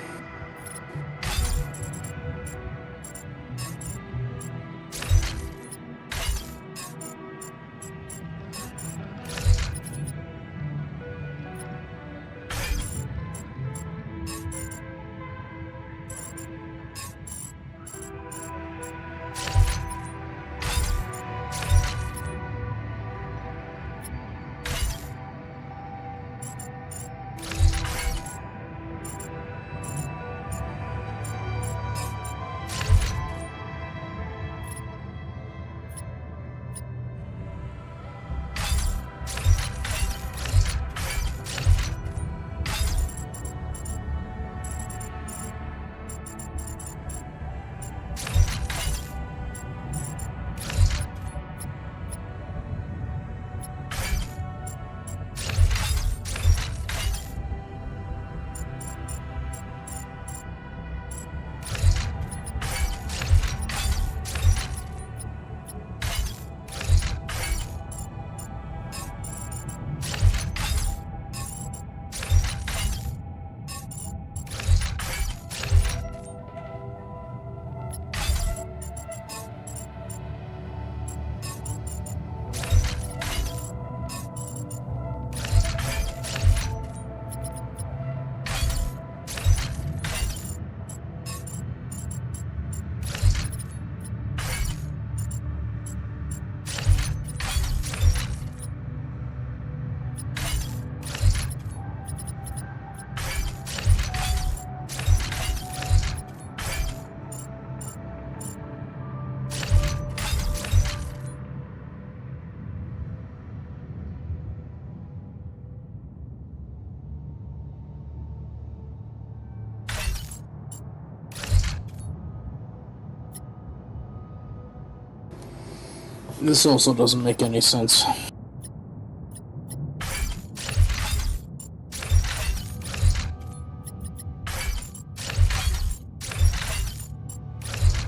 This also doesn't make any sense.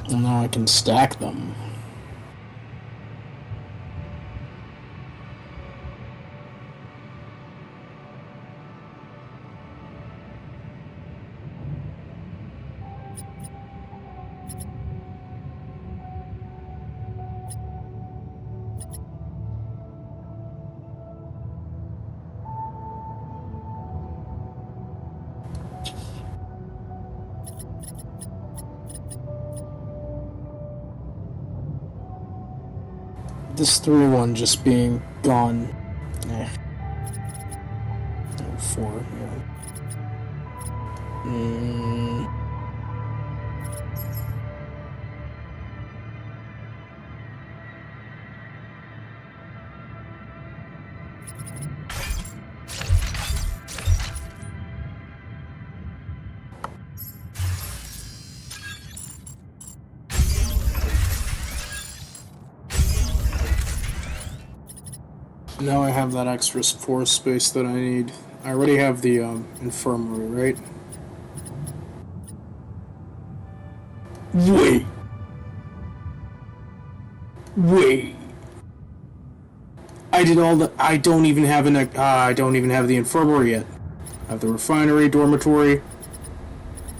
Well, now I can stack them. This 3-1 just being gone. Eh. 4, yeah. Now I have that extra force space that I need. I already have the infirmary, right? Wait. I did all the. I don't even have I don't even have the infirmary yet. I have the refinery, dormitory.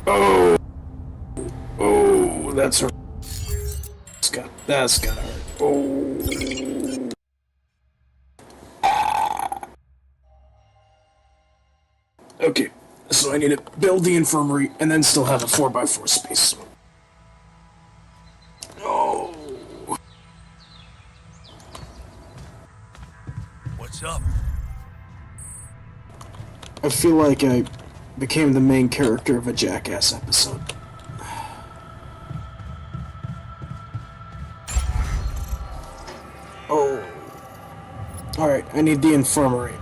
Oh, that's hurt. That's gotta hurt. Oh. Okay, so I need to build the infirmary and then still have a 4x4 space. Oh. What's up? I feel like I became the main character of a Jackass episode. Oh. Alright, I need the infirmary.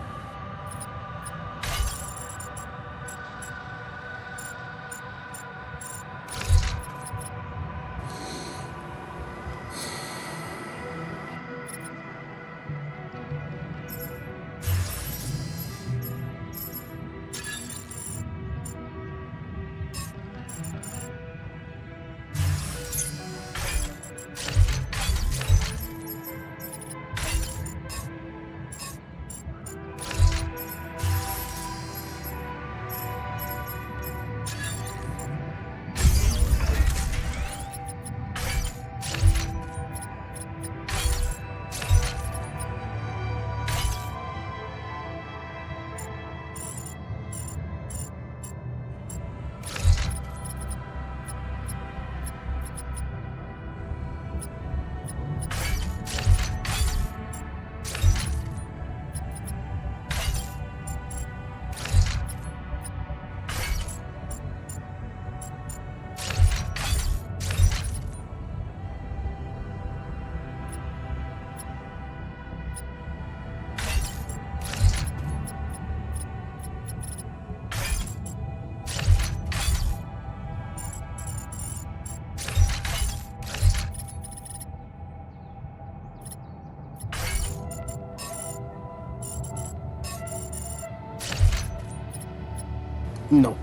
No.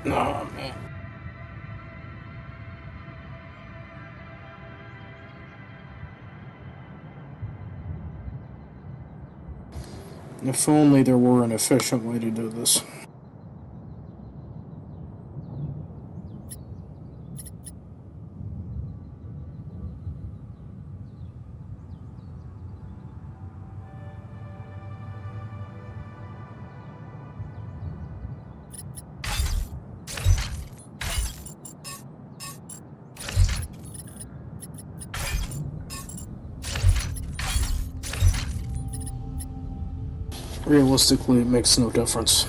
Oh, man. If only there were an efficient way to do this. Realistically, it makes no difference.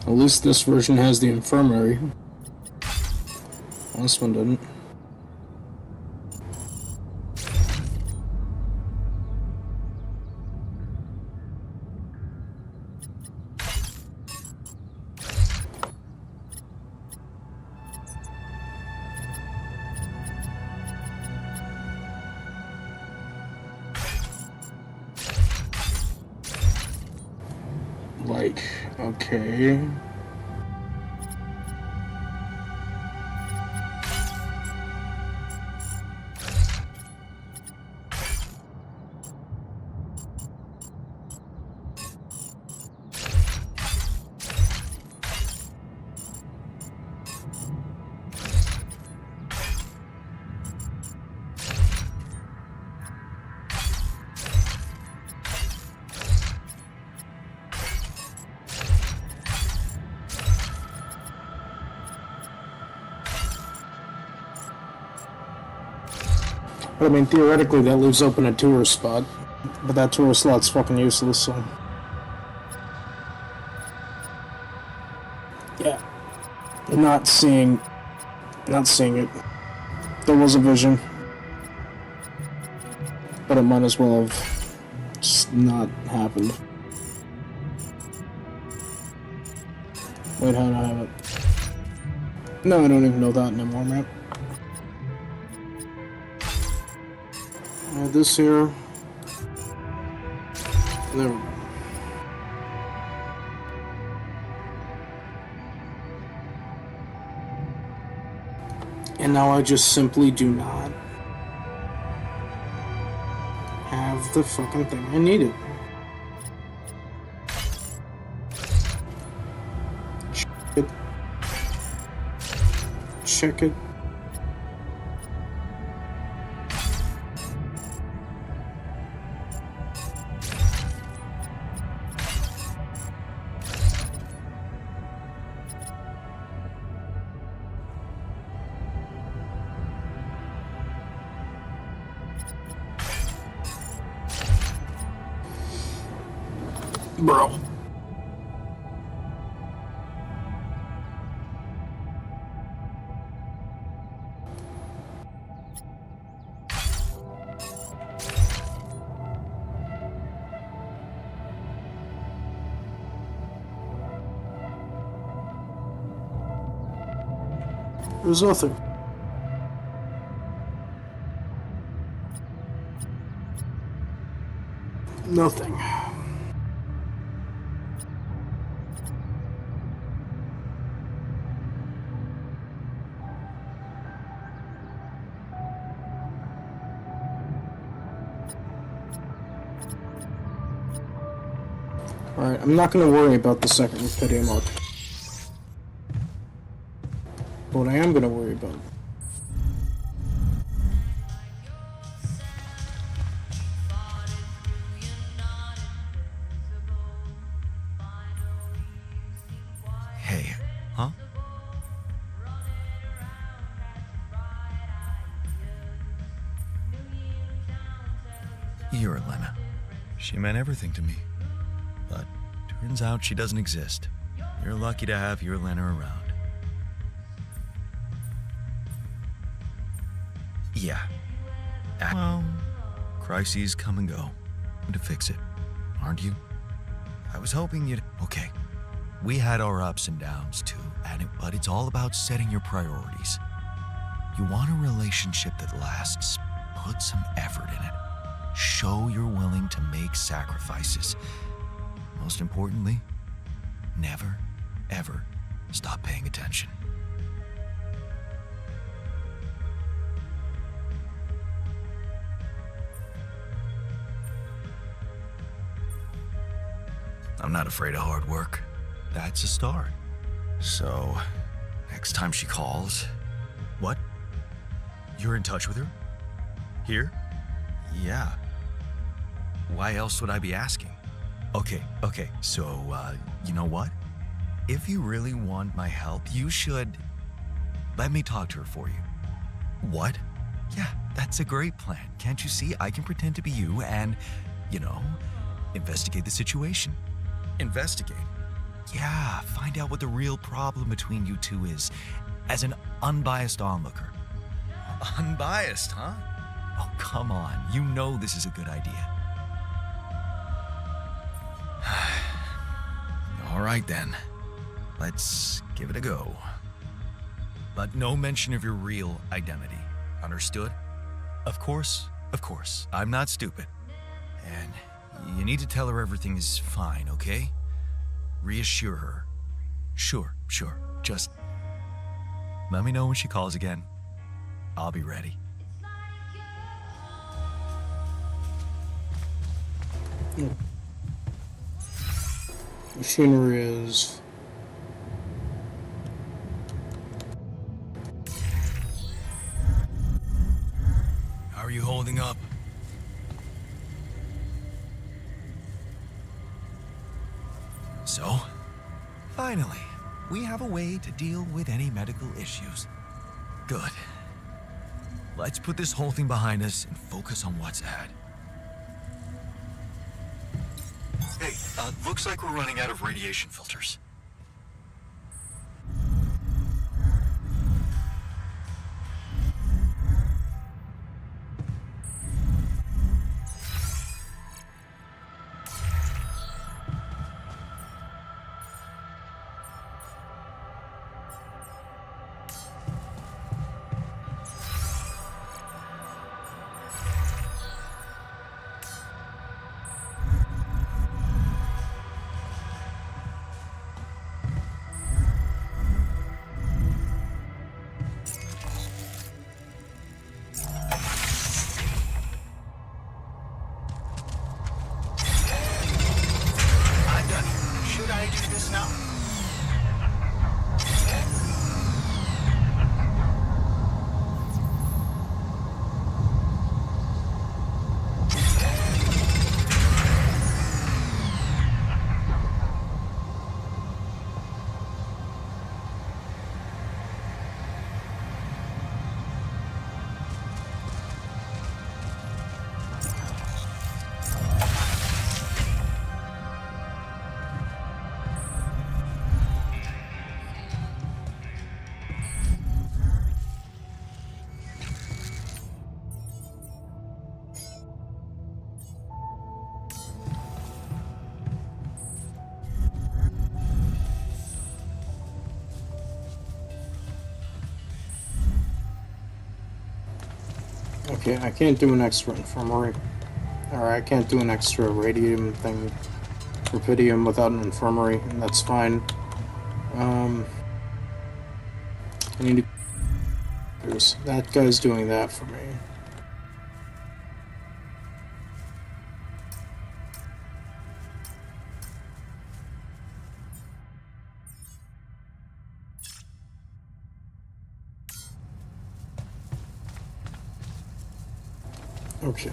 At least this version has the infirmary. This one didn't. Like, okay. But I mean, theoretically, that leaves open a tour spot. But that tour slot's fucking useless, so... yeah. Not seeing it. There was a vision. But it might as well have just not happened. Wait, how do I have it? No, I don't even know that anymore, man. This here. There we go. And now I just simply do not have the fucking thing I needed. Check it. Check it. Bro. There's nothing. Nothing. Alright, I'm not going to worry about the second Wikipedia mark. But what I am going to worry about Hey, huh? You're Elena. She meant everything to me. But turns out she doesn't exist. You're lucky to have your Elena around. Yeah. Well, crises come and go. To fix it, aren't you? I was hoping you'd... Okay. We had our ups and downs too, but it's all about setting your priorities. You want a relationship that lasts. Put some effort in it. Show you're willing to make sacrifices. Most importantly, never, ever stop paying attention. I'm not afraid of hard work. That's a start. So, next time she calls... What? You're in touch with her? Here? Yeah. Why else would I be asking? Okay, so, you know what? If you really want my help, you should... Let me talk to her for you. What? Yeah, that's a great plan. Can't you see? I can pretend to be you and, investigate the situation. Investigate? Yeah, find out what the real problem between you two is, as an unbiased onlooker. Unbiased, huh? Oh, come on. You know this is a good idea. All right, then. Let's give it a go. But no mention of your real identity. Understood? Of course. I'm not stupid. And you need to tell her everything is fine, okay? Reassure her. Sure. Just let me know when she calls again. I'll be ready. machinery is. How are you holding up? So, finally, we have a way to deal with any medical issues. Good. Let's put this whole thing behind us and focus on what's ahead. Hey, looks like we're running out of radiation filters. Okay, I can't do an extra infirmary. Or I can't do an extra radium thing, rubidium without an infirmary, and that's fine. I need to... That guy's doing that for me. Okay.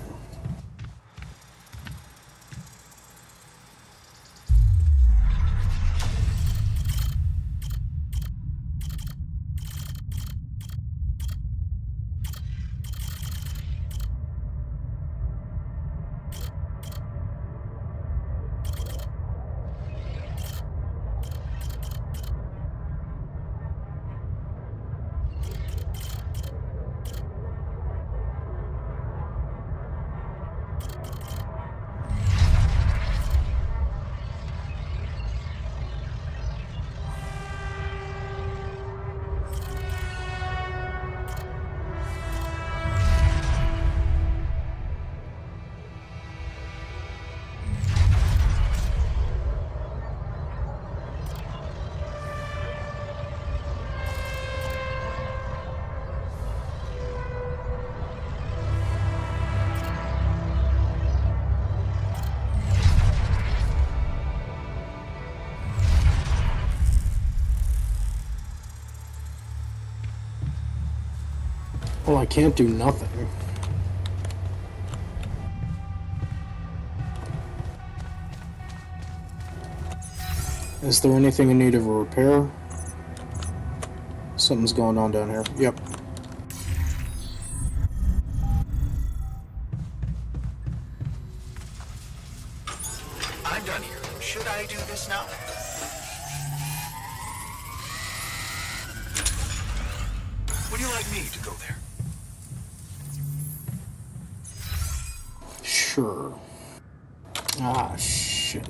Well, I can't do nothing. Is there anything in need of a repair? Something's going on down here. Yep. I'm done here. Should I do this now? Would you like me to go there? Sure. Ah, shit.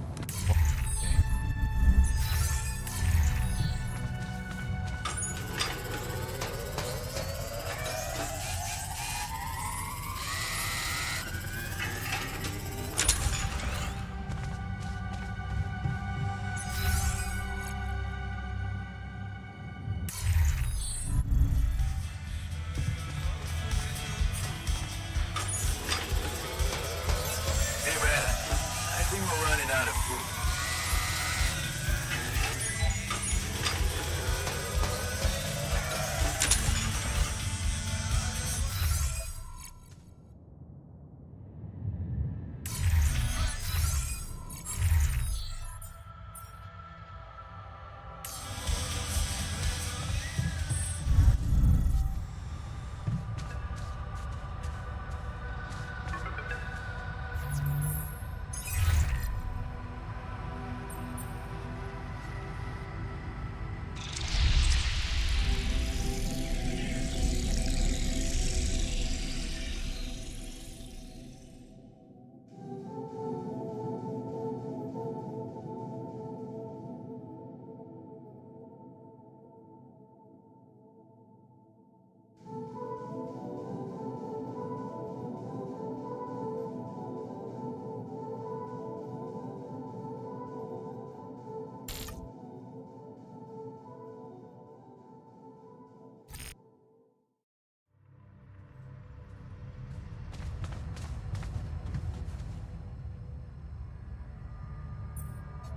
Hey, man. I think we're running out of food.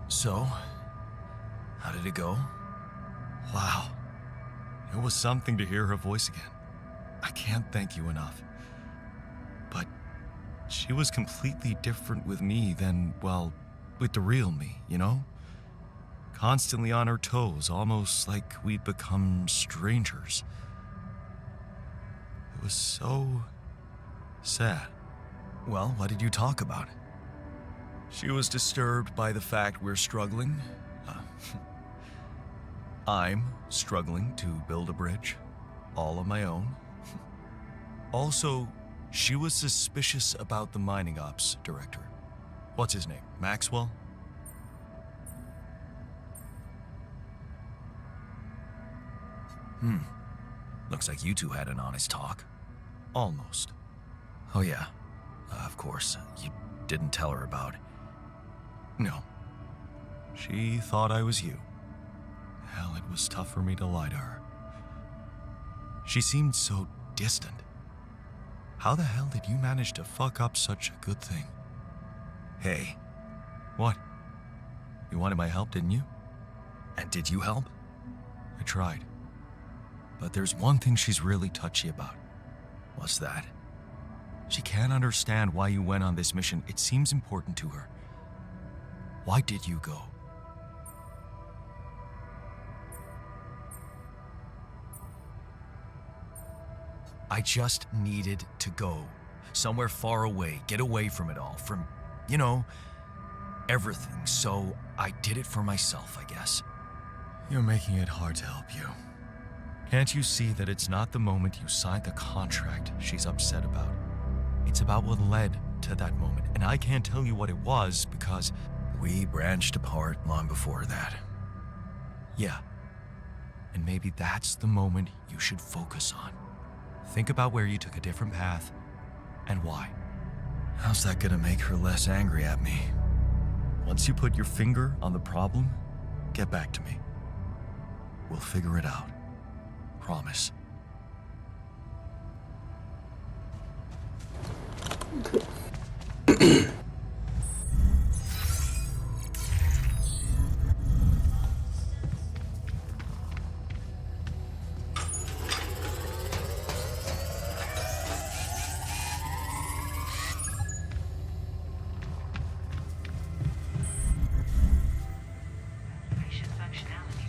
So, how did it go? Wow. It was something to hear her voice again. I can't thank you enough. But she was completely different with me than, well, with the real me, you know? Constantly on her toes, almost like we'd become strangers. It was so sad. Well, what did you talk about? She was disturbed by the fact we're struggling. I'm struggling to build a bridge, all on my own. Also, she was suspicious about the mining ops director. What's his name? Maxwell? Looks like you two had an honest talk. Almost. Oh, yeah. Of course. You didn't tell her about. No. She thought I was you. Hell, it was tough for me to lie to her. She seemed so distant. How the hell did you manage to fuck up such a good thing? Hey. What? You wanted my help, didn't you? And did you help? I tried. But there's one thing she's really touchy about. What's that? She can't understand why you went on this mission. It seems important to her. Why did you go? I just needed to go. Somewhere far away. Get away from it all. From, everything. So I did it for myself, I guess. You're making it hard to help you. Can't you see that it's not the moment you signed the contract she's upset about? It's about what led to that moment. And I can't tell you what it was because we branched apart long before that. Yeah. And maybe that's the moment you should focus on. Think about where you took a different path and why. How's that gonna make her less angry at me? Once you put your finger on the problem, get back to me. We'll figure it out. Promise. Patient functionality.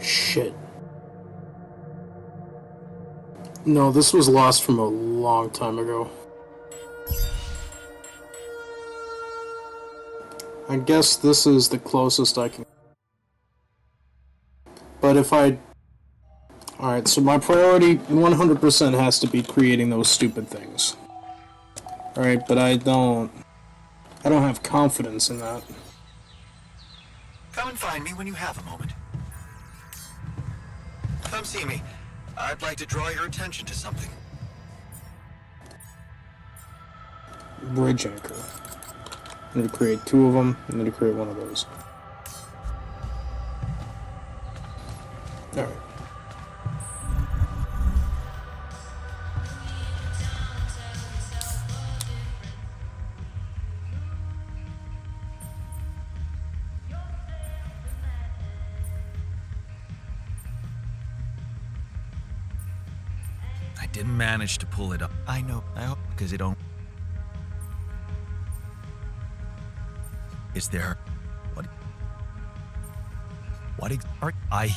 Shit. No, this was lost from a long time ago. I guess this is the closest I can. But if I... Alright, so my priority 100% has to be creating those stupid things. Alright, but I don't have confidence in that. Come and find me when you have a moment. Come see me. I'd like to draw your attention to something. Bridge anchor. I need to create 2 of them. I need to create 1 of those. Alright. I didn't manage to pull it up. I know. I hope because it don't. Is there? What? What? Are I?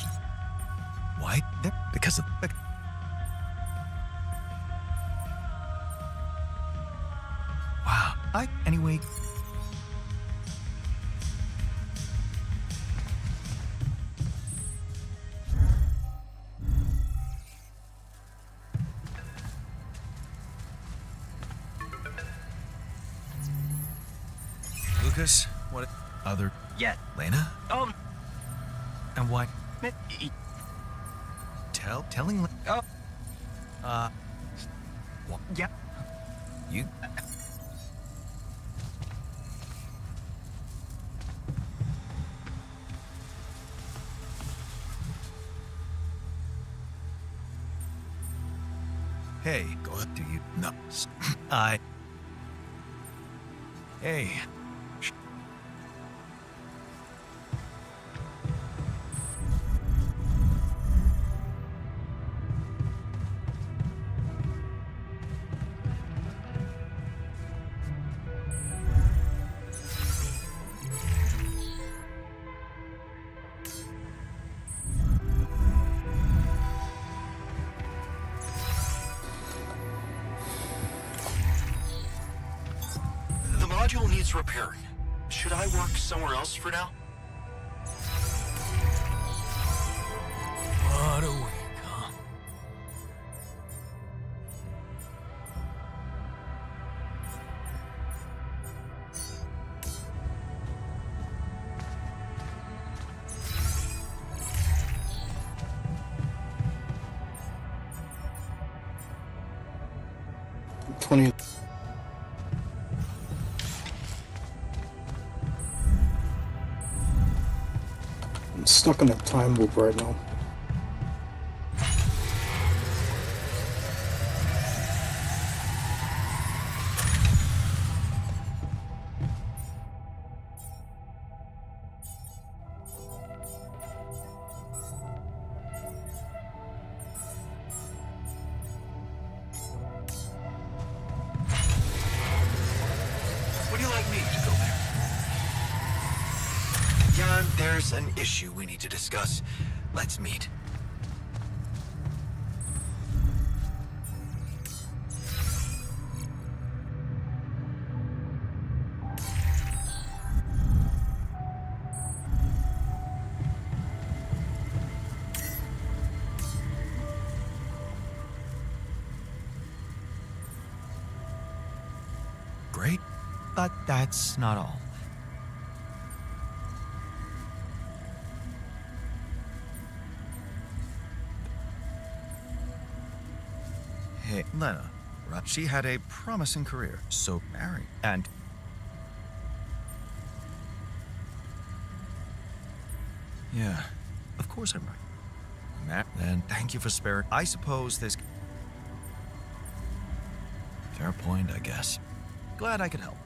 Why? Because of. Wow. Anyway. Lucas, what other Yeah. Lena? Oh. And why y- telling Oh. Yeah. you Hey, go ahead, do you no Hey. The module needs repairing. Should I work somewhere else for now? What a week, huh? #20. I'm stuck in a time loop right now. Would you like me to go there? Jan, there's an issue we need to discuss. Let's meet. Great, but that's not all. Hey, Lena, right? She had a promising career, so married, and yeah, of course I'm right. Then thank you for sparing. I suppose this. Fair point, I guess. Glad I could help.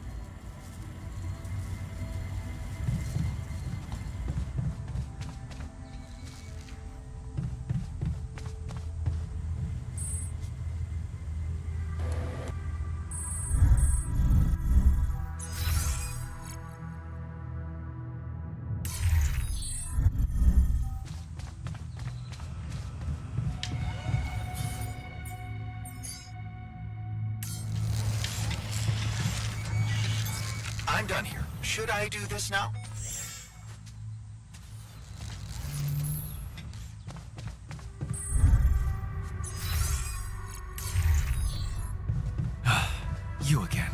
I'm done here. Should I do this now? You again.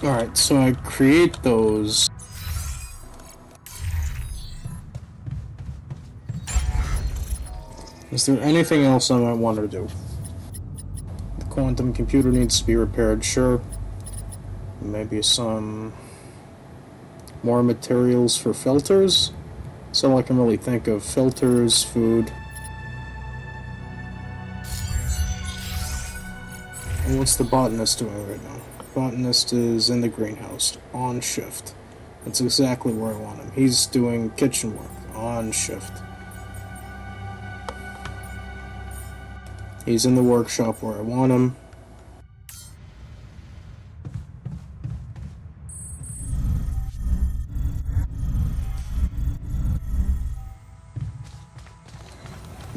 Alright, so I create those. Is there anything else I might want to do? The quantum computer needs to be repaired, sure. Maybe some more materials for filters? That's all I can really think of. Filters, food. And what's the botanist doing right now? Botanist is in the greenhouse, on shift. That's exactly where I want him. He's doing kitchen work, on shift. He's in the workshop where I want him.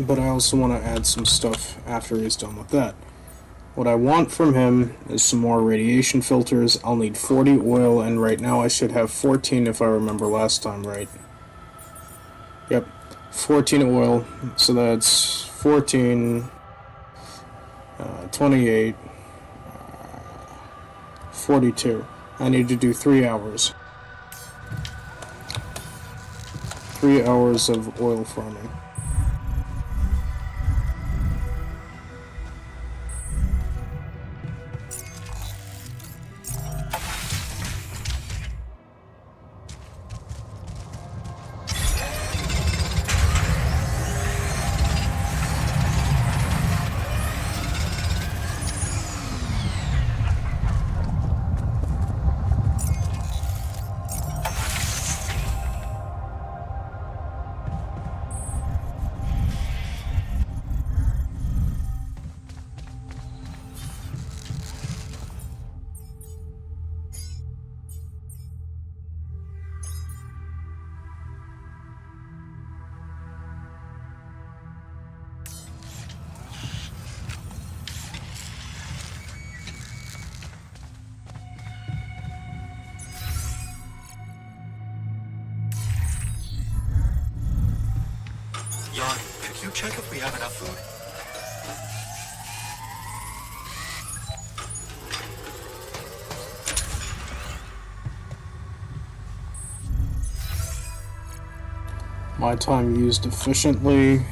But I also want to add some stuff after he's done with that. What I want from him is some more radiation filters. I'll need 40 oil, and right now I should have 14 if I remember last time right. Yep, 14 oil, so that's 14, 28, 42. I need to do 3 hours. 3 hours of oil farming. You check if we have enough food. My time used efficiently.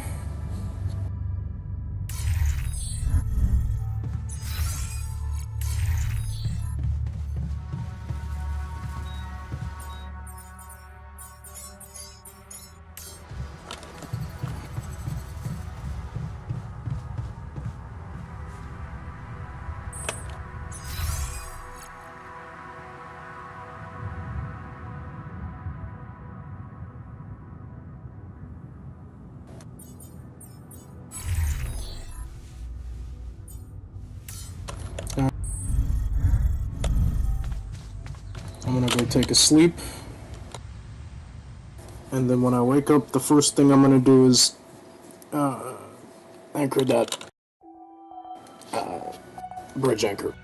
I'm gonna go take a sleep. And then when I wake up, the first thing I'm gonna do is anchor that bridge anchor.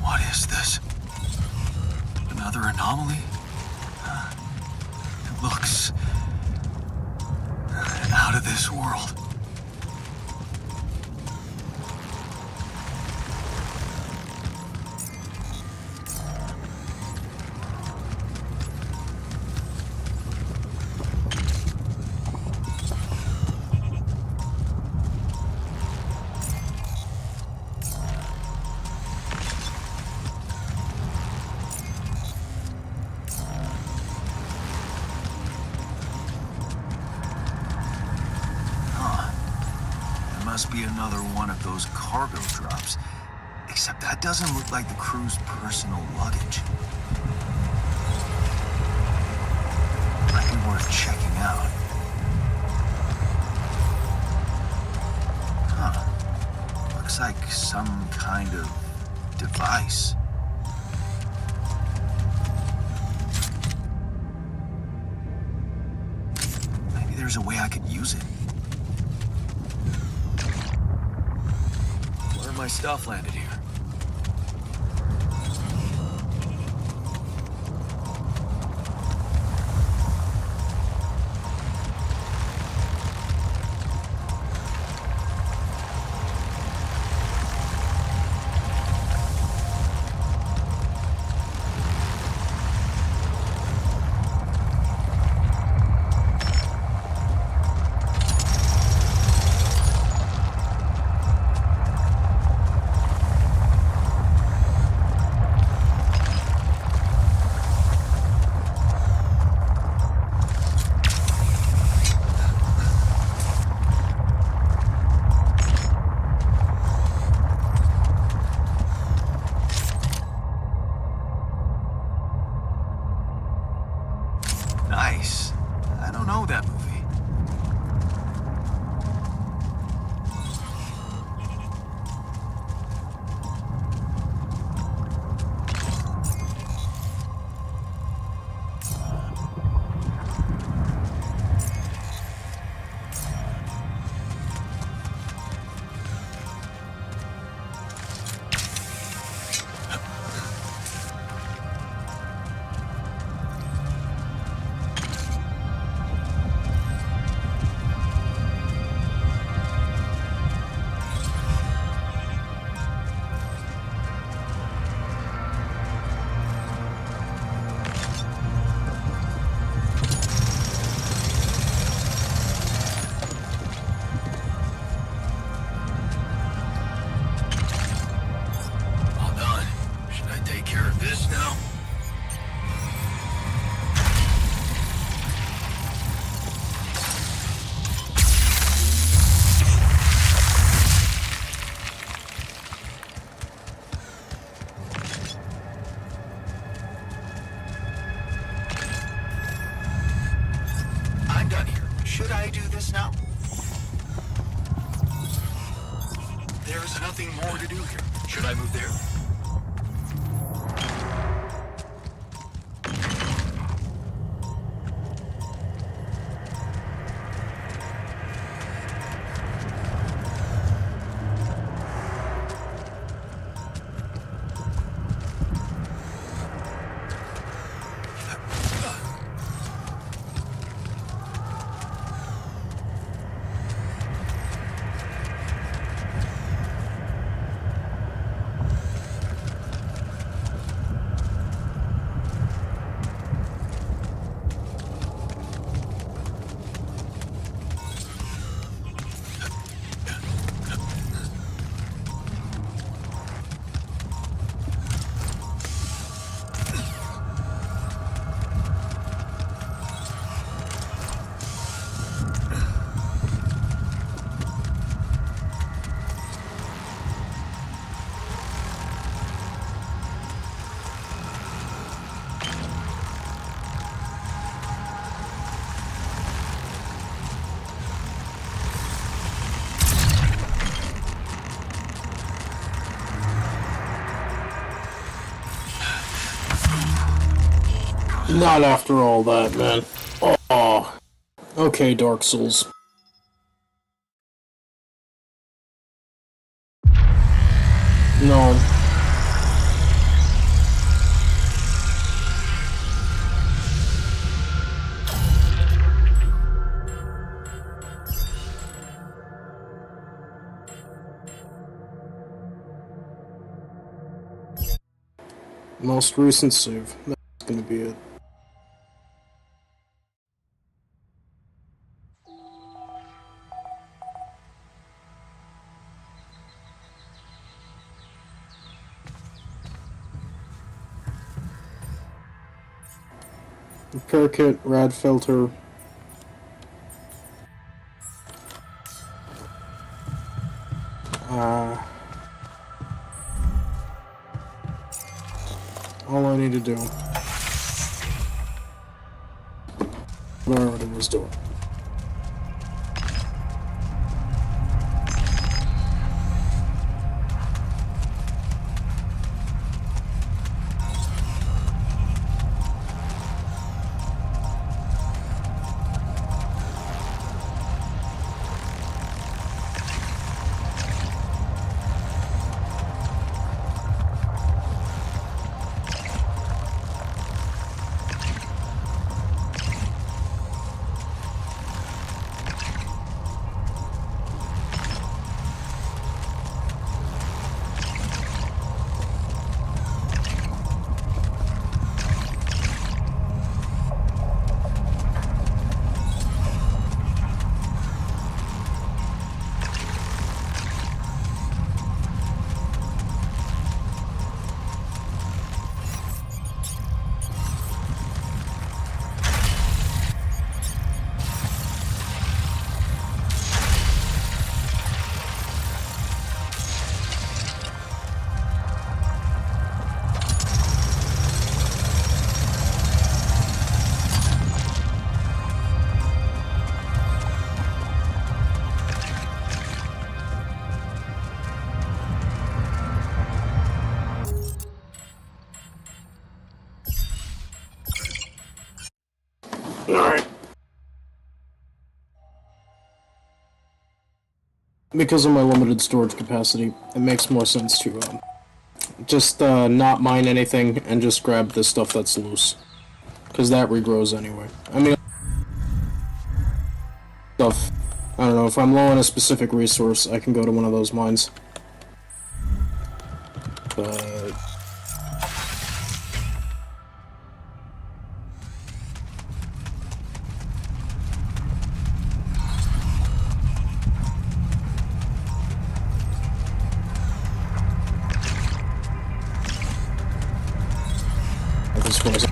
What is this? Another anomaly? It looks out of this world. Must be another one of those cargo drops. Except that doesn't look like the crew's personal luggage. Might be worth checking out. Huh. Looks like some kind of device. Maybe there's a way I could use it. My stuff landed here. Should I do this now? There's nothing more to do here. Should I move there? Not after all that, man. Oh. Okay, Dark Souls. No. Most recent save. That's gonna be it. Repair kit, rad filter. All I need to do. What I already was doing. Alright. Because of my limited storage capacity, it makes more sense to just not mine anything and just grab the stuff that's loose. Because that regrows anyway. I mean, stuff. I don't know, if I'm low on a specific resource, I can go to one of those mines. But as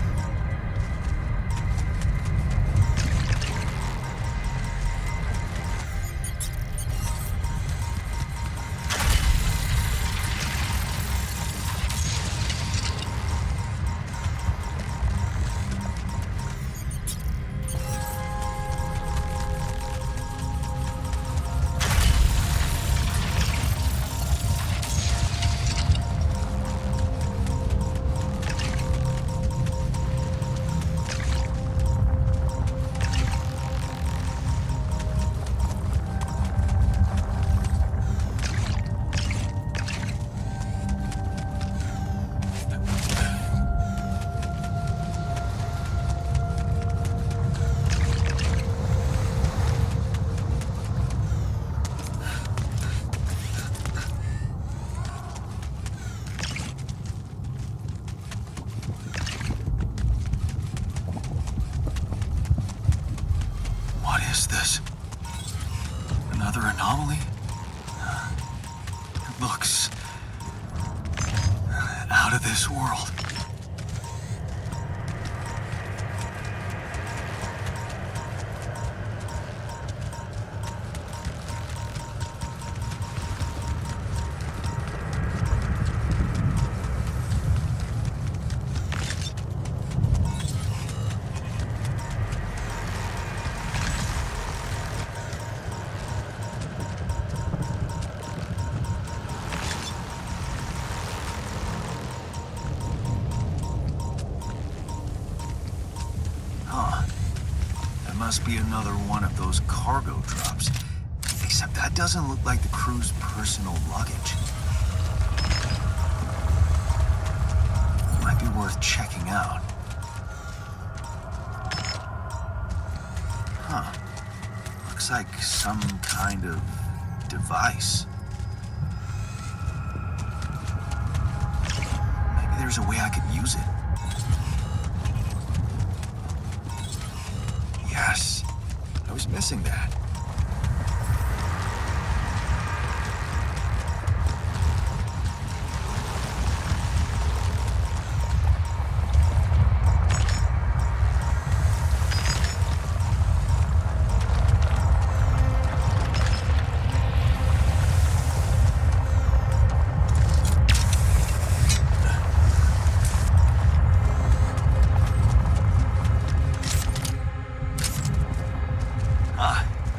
this world. Must be another one of those cargo drops. Except that doesn't look like the crew's personal luggage. Might be worth checking out. Huh. Looks like some kind of device. Maybe there's a way I could use it. Yes, I was missing that.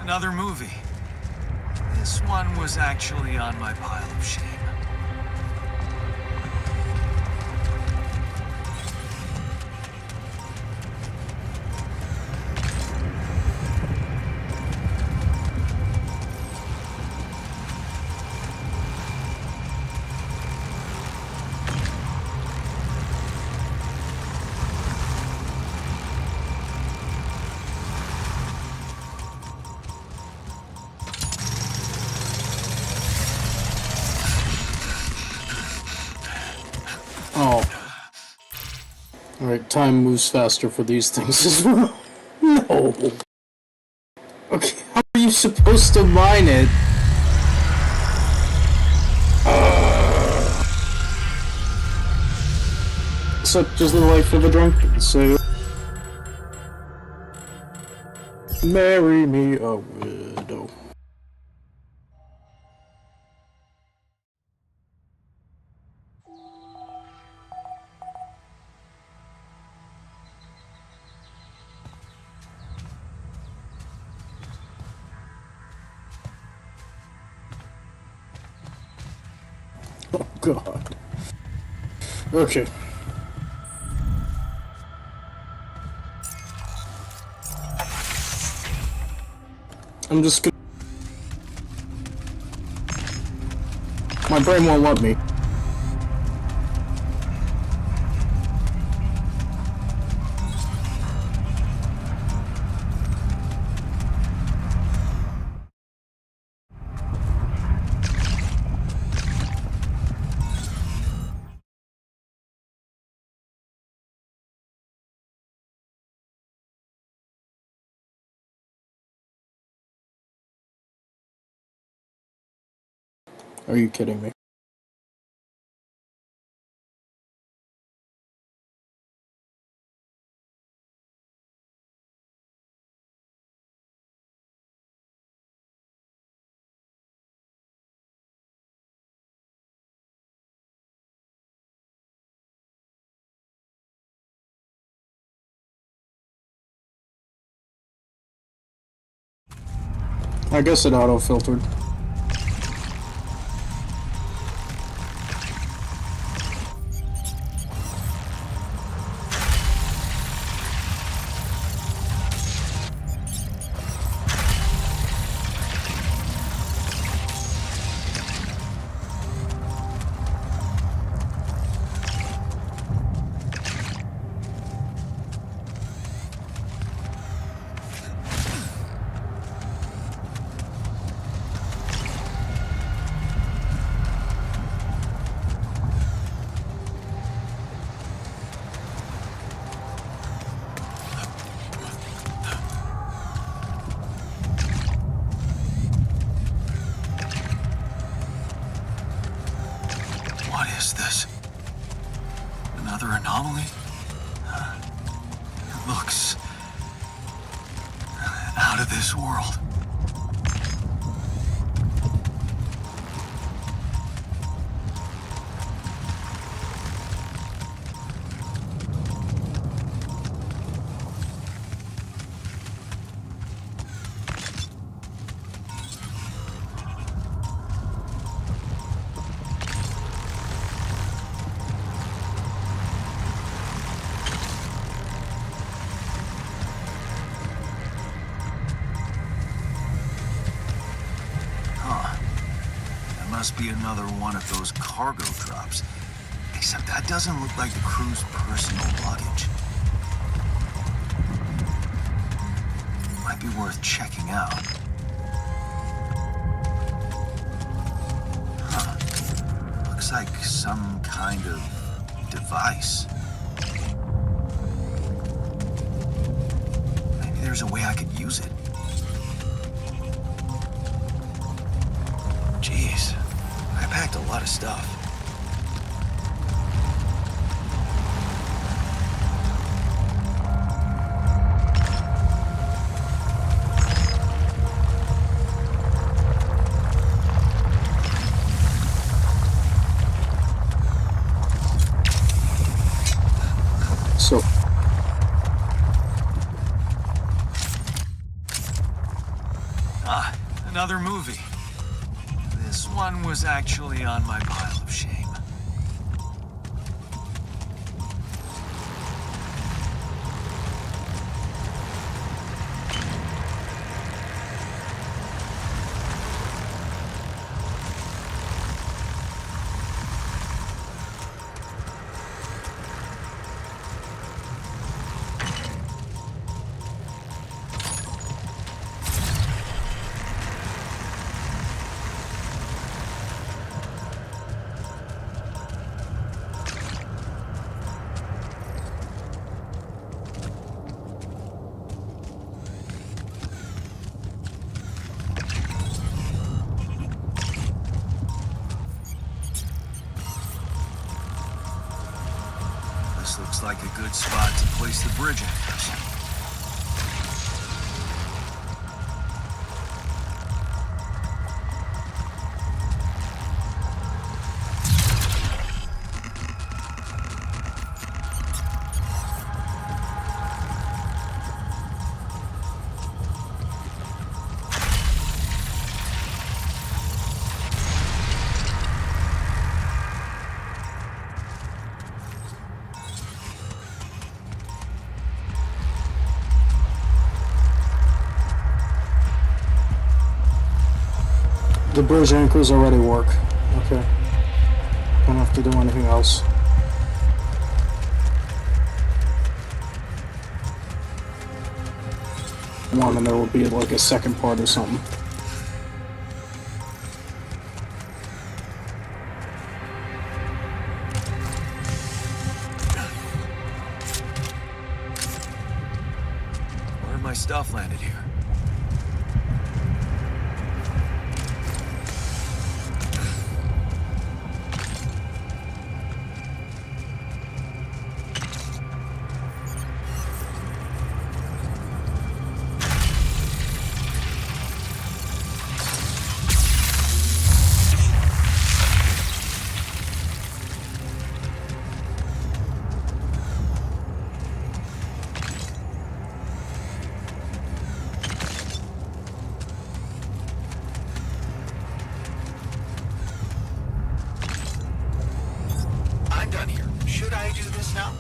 Another movie. This one was actually on my pile of shame. Oh. Alright, time moves faster for these things as well. No! Okay, how are you supposed to mine it? Such is the life of a drunken sailor. Marry me a widow. Oh god. Okay. I'm just gonna... My brain won't let me. Are you kidding me? I guess it auto-filtered. Another anomaly? It looks out of this world. Must be another one of those cargo drops. Except that doesn't look like the crew's personal luggage. Might be worth checking out. Huh. Looks like some kind of device. Maybe there's a way I could use it. Jeez. I packed a lot of stuff. So, Another movie. This one was actually on my pile of shame. This looks like a good spot to place the bridge anchors. the bridge anchors already work. Okay. Don't have to do anything else. One, and there will be like a second part or something. Where'd my stuff landed here? I'm done here. Should I do this now?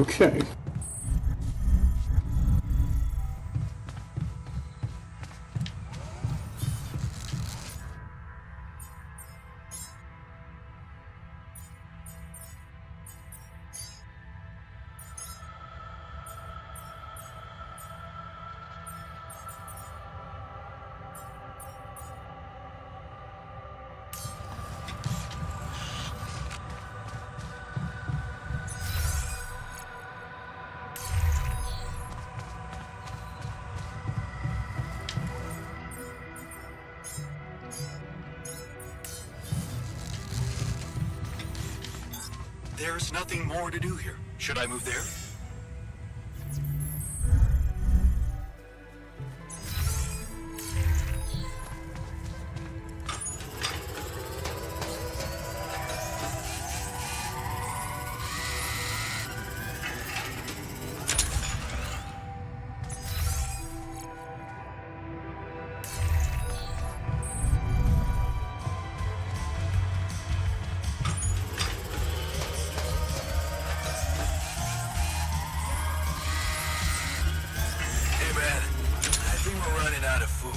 Okay. There's nothing more to do here. Should I move there? Hey man, I think we're running out of food.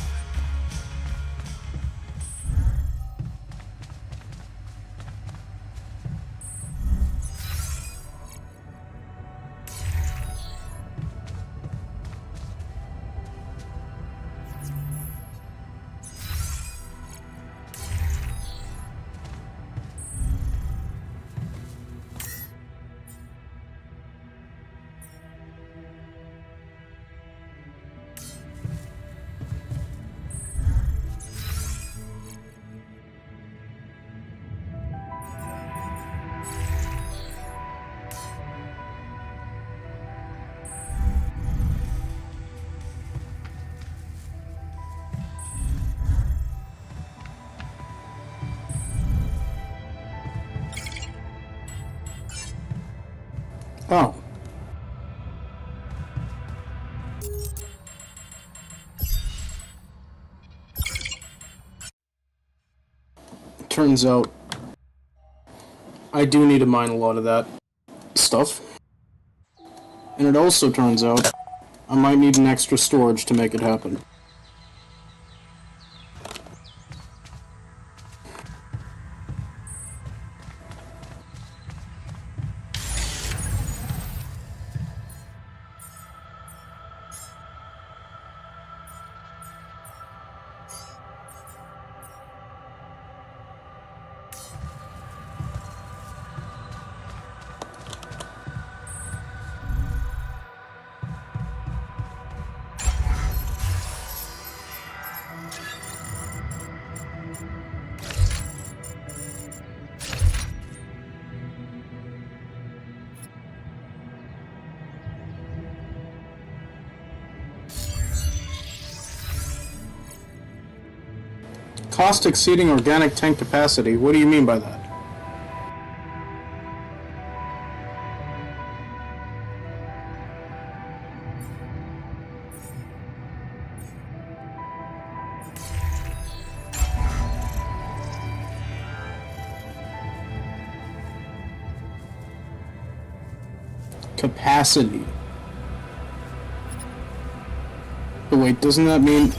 Oh. Turns out I do need to mine a lot of that stuff. And it also turns out I might need an extra storage to make it happen. Cost exceeding organic tank capacity. What do you mean by that? Capacity. But wait, doesn't that mean...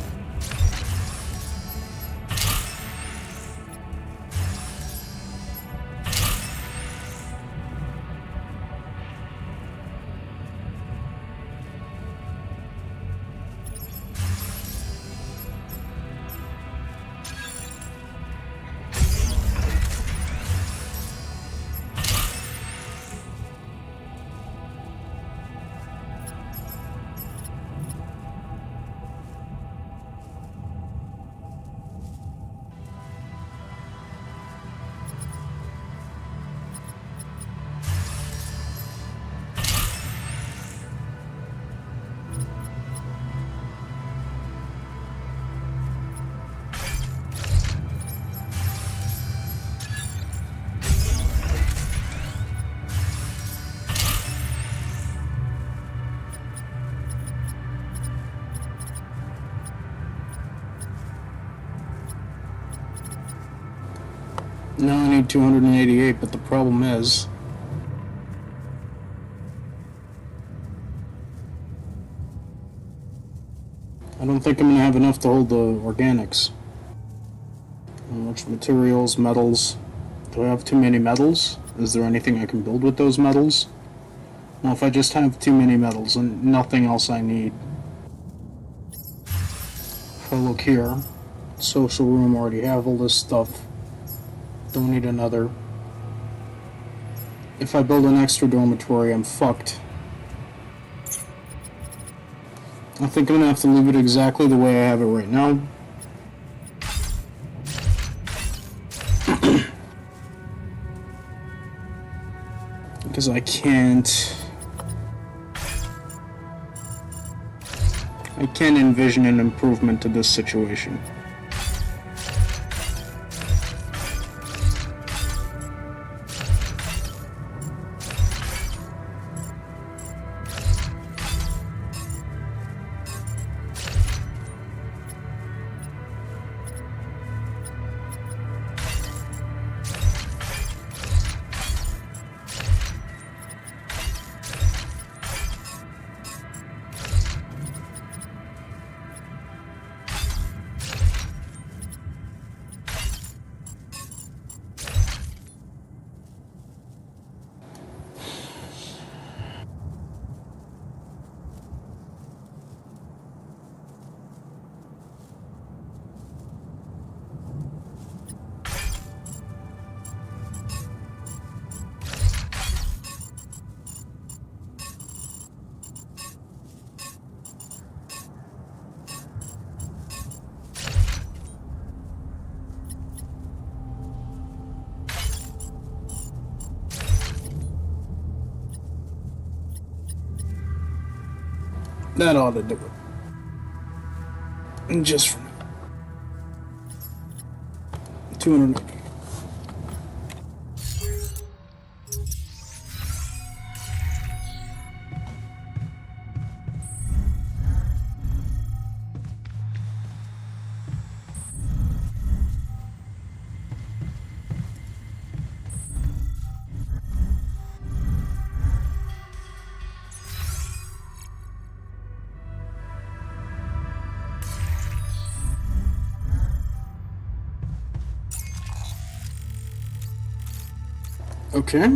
Now I need 288, but the problem is... I don't think I'm gonna have enough to hold the organics. How much materials, metals? Do I have too many metals? Is there anything I can build with those metals? Well, if I just have too many metals and nothing else I need. If I look here, social room, already have all this stuff. Don't need another. If I build an extra dormitory, I'm fucked. I think I'm gonna have to leave it exactly the way I have it right now. Because I can't envision an improvement to this situation. That ought to do it. And just for now. 200. Okay.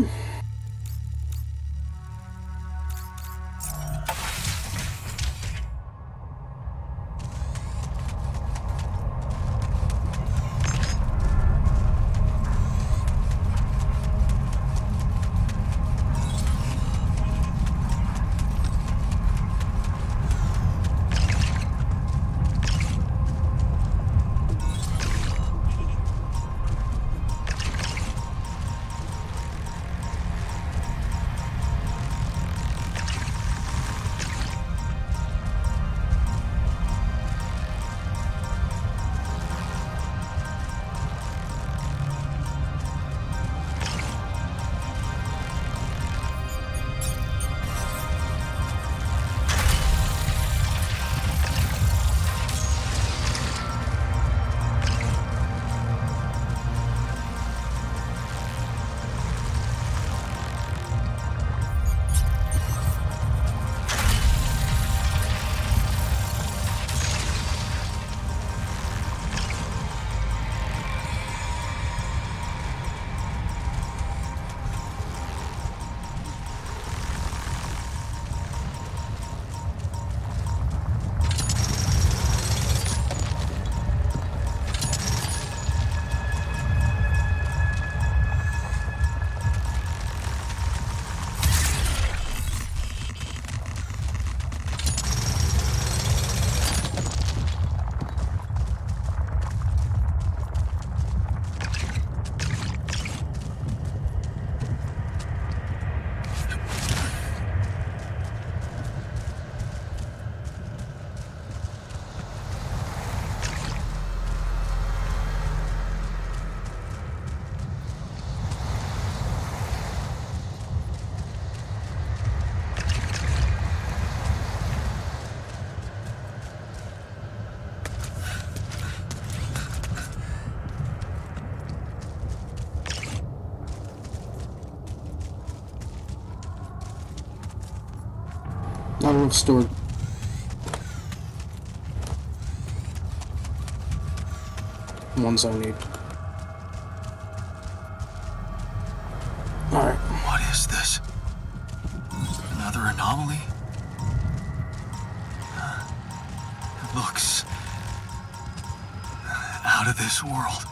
Not enough stored. ones I need. Alright. What is this? Another anomaly? It looks out of this world.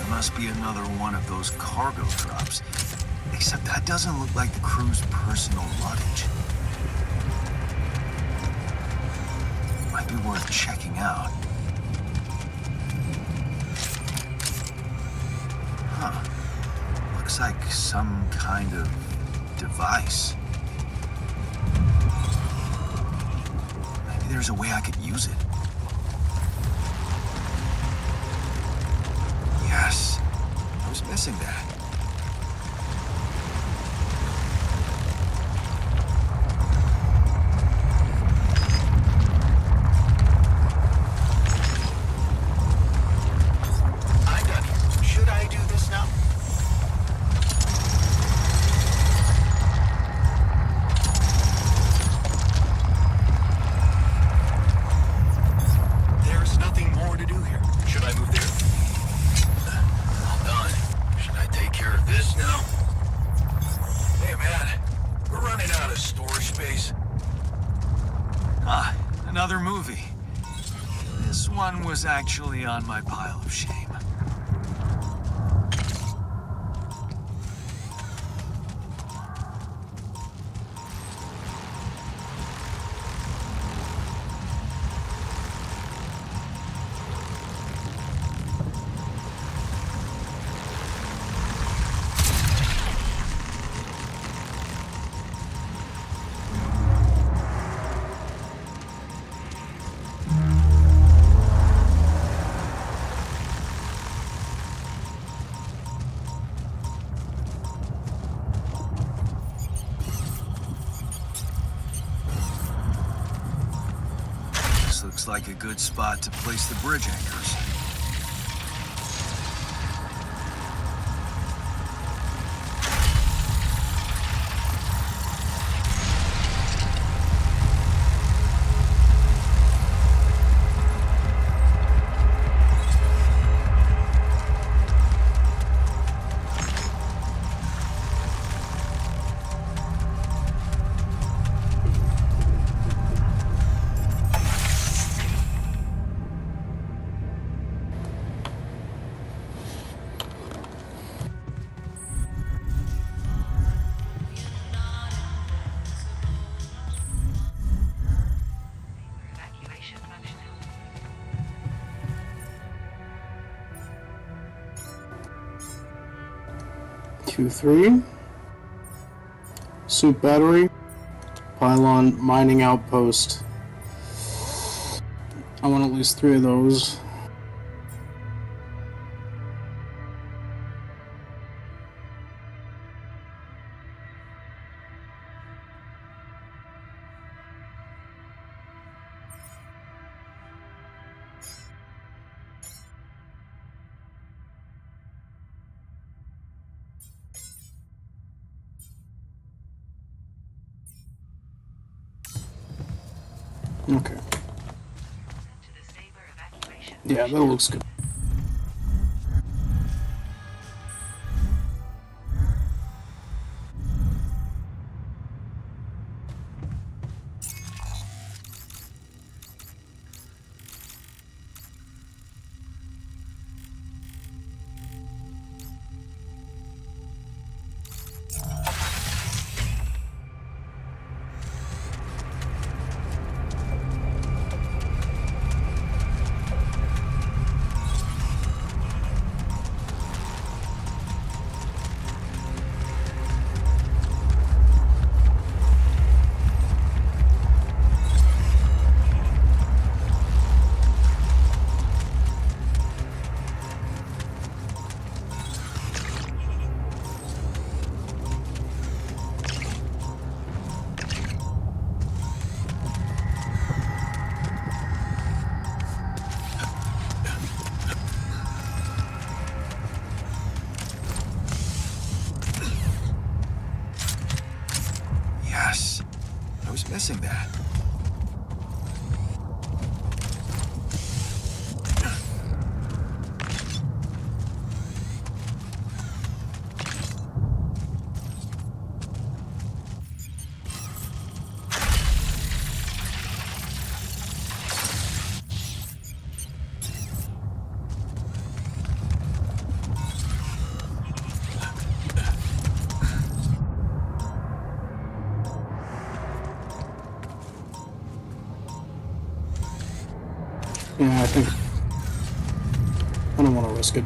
Must be another one of those cargo drops. Except that doesn't look like the crew's personal luggage. Might be worth checking out. Huh. Looks like some kind of device. Maybe there's a way I could use it. Yes, I was missing that. I'm done here. Should I do this now? There's nothing more to do here. Should I move there? Should I take care of this now? Hey man, we're running out of storage space. Ah, another movie. This one was actually on my pile of shame. Looks like a good spot to place the bridge anchors. Evacuation functionality. 2-3. Suit battery. Pylon mining outpost. I want at least 3 of those. Okay. To the Saber evacuation. Yeah, that looks good. Guessing that. Yeah, I think I don't want to risk it.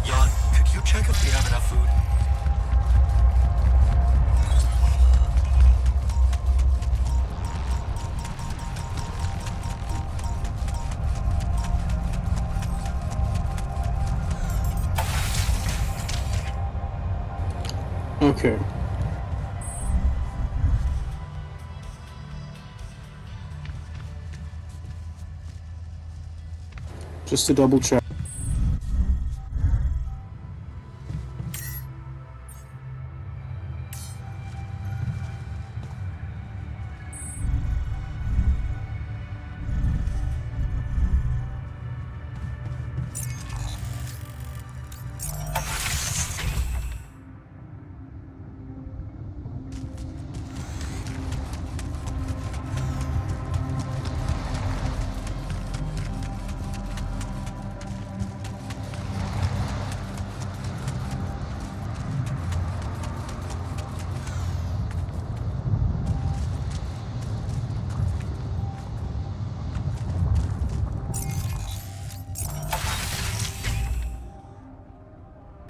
Jan, could you check if we have enough food? Okay. Just to double check.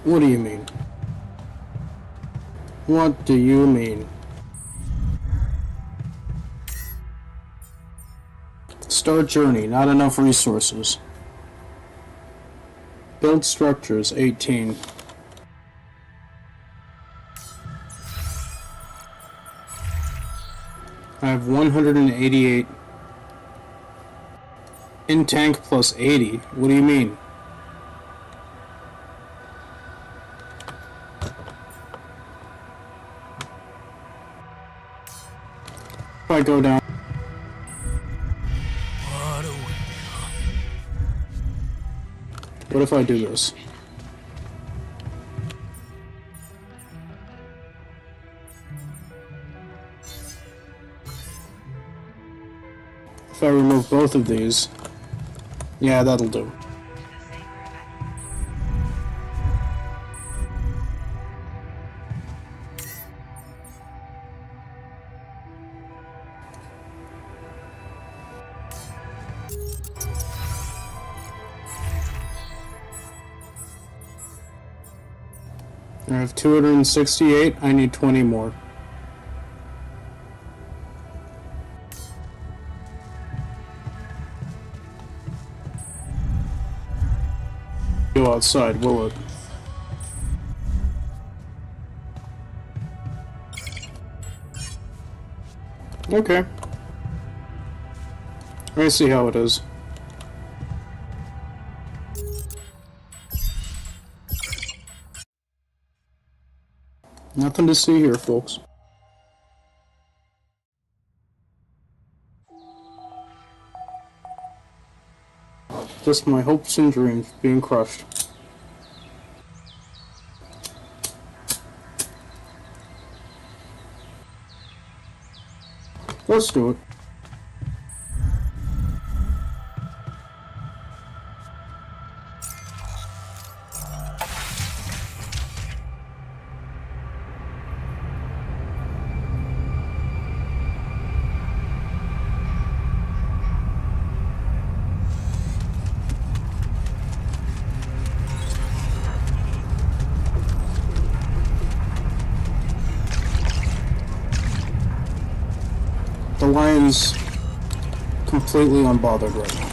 What do you mean? What do you mean? Start journey, not enough resources. Build structures, 18. I have 188. In tank plus 80? What do you mean? If I go down. What if I do this? If I remove both of these, yeah, that'll do. I have 268, I need 20 more. Go outside, will it? Okay. I see how it is. Nothing to see here, folks. Just my hopes and dreams being crushed. Let's do it. The lion's completely unbothered right now.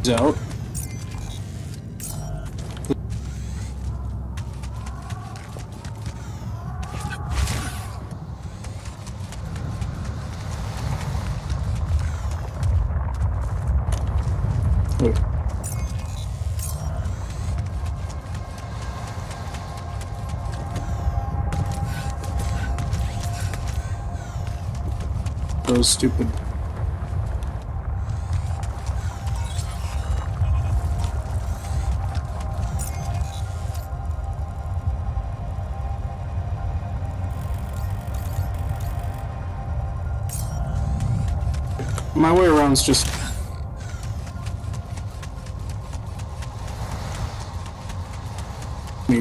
He's out. Wait. Those stupid. My way around is just. Me.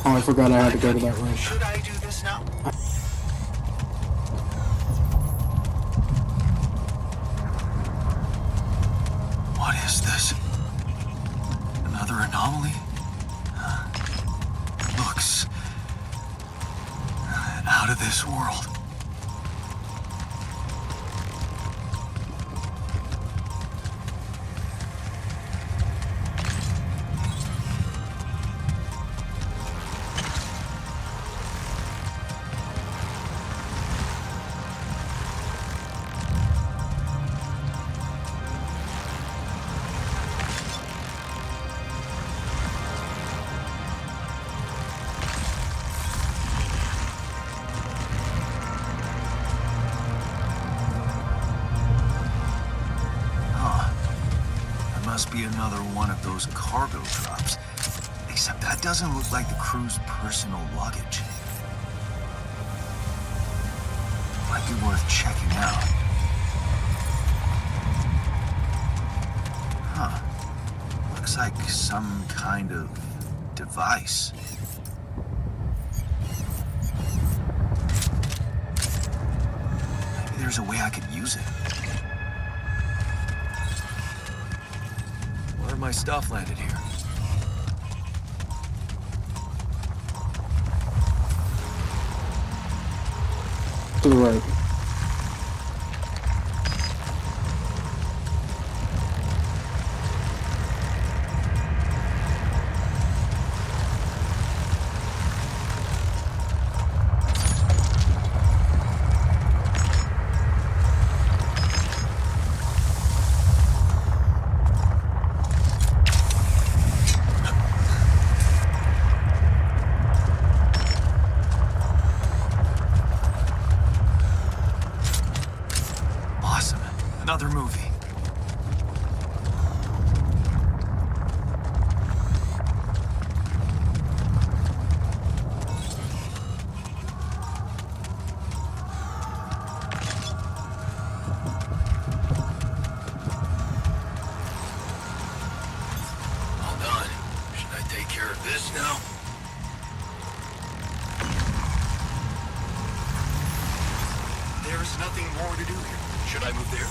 Oh, I forgot I had to go to that room. Should I do this now? What is this? Another anomaly? Looks out of this world. Must be another one of those cargo drops. Except that doesn't look like the crew's personal luggage. Might be worth checking out. Huh. Looks like some kind of device. Maybe there's a way I could use it. My stuff landed here. To the right. another movie. All done. Should I take care of this now? There's nothing more to do here. Should I move there?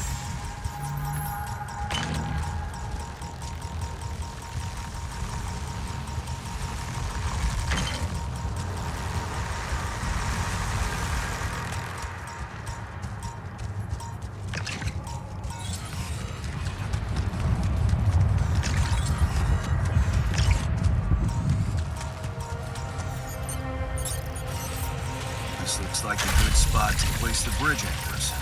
This looks like a good spot to place the bridge anchors.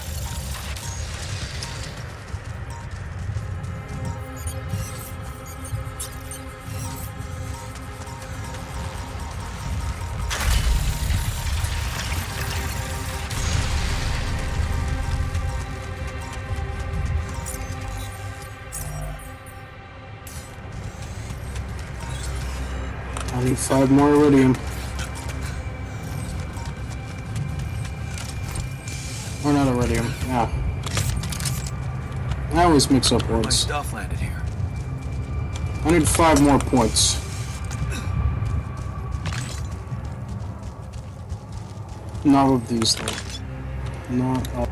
I need 5 more iridium. Or not iridium, yeah. I always mix up My words. stuff landed here. I need 5 more points. Not of these though. Not of...